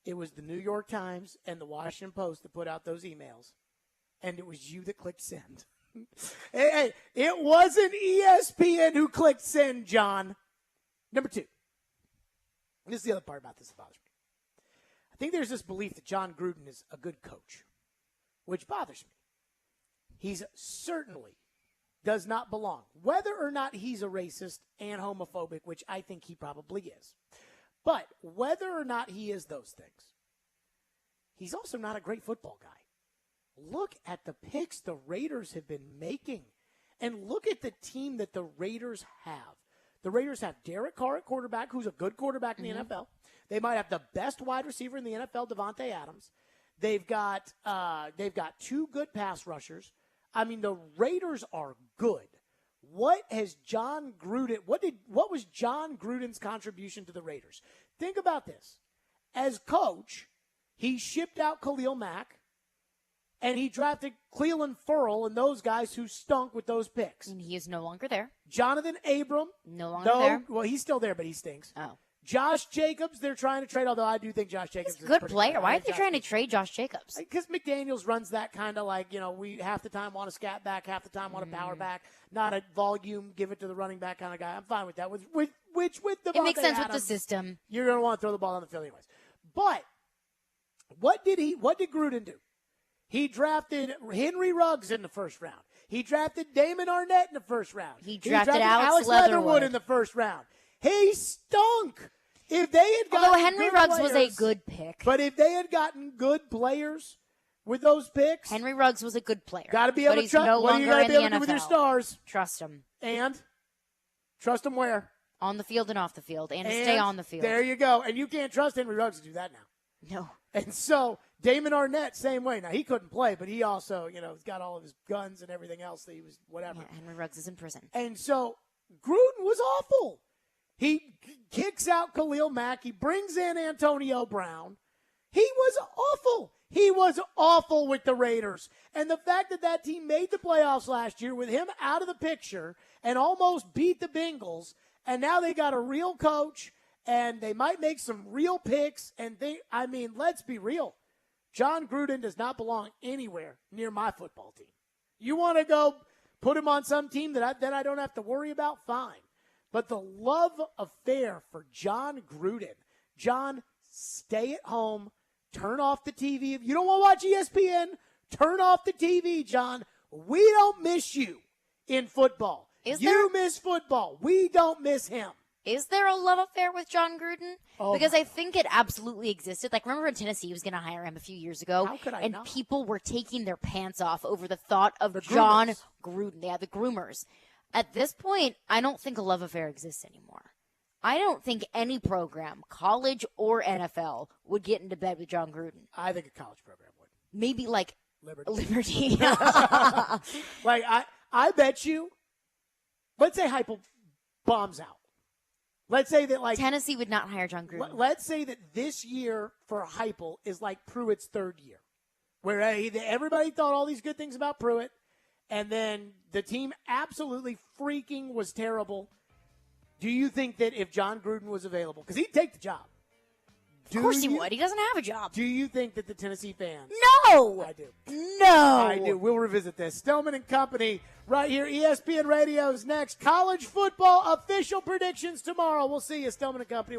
It was the New York Times and the Washington Post that put out those emails. And it was you that clicked send. Hey, it wasn't ESPN who clicked send, John. Number 2. This is the other part about this that bothers me. I think there's this belief that Jon Gruden is a good coach, which bothers me. He's certainly does not belong, whether or not he's a racist and homophobic, which I think he probably is. But whether or not he is those things, he's also not a great football guy. Look at the picks the Raiders have been making, and look at the team that the Raiders have. The Raiders have Derek Carr at quarterback, who's a good quarterback in the NFL. They might have the best wide receiver in the NFL, Devontae Adams. They've got 2 good pass rushers. I mean, the Raiders are good. What has Jon Gruden? What was Jon Gruden's contribution to the Raiders? Think about this. As coach, he shipped out Khalil Mack, and he drafted Cleveland Ferrell and those guys who stunk with those picks. And he is no longer there. Jonathan Abram. No longer there. Well, he's still there, but he stinks. Oh. Josh Jacobs, they're trying to trade, although I do think Josh Jacobs is He's a good pretty player. good. Why are they trying to trade Josh Jacobs? Because McDaniels runs that kind of like, we half the time want a scat back, half the time want a power back, not a volume, give it to the running back kind of guy. I'm fine with that. With Devontae It makes sense Adams, with the system. You're going to want to throw the ball on the field anyways. But what did Gruden do? He drafted Henry Ruggs in the first round. He drafted Damon Arnett in the first round. He drafted Alex Leatherwood in the first round. He stunk. If they had gotten Although Henry Ruggs players, was a good pick. But if they had gotten good players with those picks, Henry Ruggs was a good player. Got to be able but to trust. No what do you longer got to be able to do with your stars? Trust him. And trust him where? On the field and off the field, and to stay on the field. There you go. And you can't trust Henry Ruggs to do that now. No. And so Damon Arnett, same way. Now, he couldn't play, but he also, he's got all of his guns and everything else that he was whatever. Yeah, Henry Ruggs is in prison. And so Gruden was awful. He kicks out Khalil Mack. He brings in Antonio Brown. He was awful. He was awful with the Raiders. And the fact that team made the playoffs last year with him out of the picture and almost beat the Bengals, and now they got a real coach, and they might make some real picks. And let's be real. Jon Gruden does not belong anywhere near my football team. You want to go put him on some team that I don't have to worry about? Fine. But the love affair for Jon Gruden, John, stay at home, turn off the TV. If you don't want to watch ESPN, turn off the TV, John. We don't miss you in football. You miss football. We don't miss him. Is there a love affair with Jon Gruden? Oh, because I think it absolutely existed. Like, remember in Tennessee was going to hire him a few years ago? How could I and not? people were taking their pants off over the thought of Jon Gruden. Yeah, the groomers. At this point, I don't think a love affair exists anymore. I don't think any program, college or NFL, would get into bed with Jon Gruden. I think a college program would. Maybe like Liberty. Like, I bet you, let's say Heupel bombs out. Let's say that Tennessee would not hire Jon Gruden. Let's say that this year for Heupel is like Pruitt's third year, where everybody thought all these good things about Pruitt, and then the team absolutely freaking was terrible. Do you think that if Jon Gruden was available, because he'd take the job? Of course he would. He doesn't have a job. Do you think that the Tennessee fans? No! I do. No! I do. We'll revisit this. Stillman and Company right here. ESPN Radio's next. College football official predictions tomorrow. We'll see you, Stillman and Company.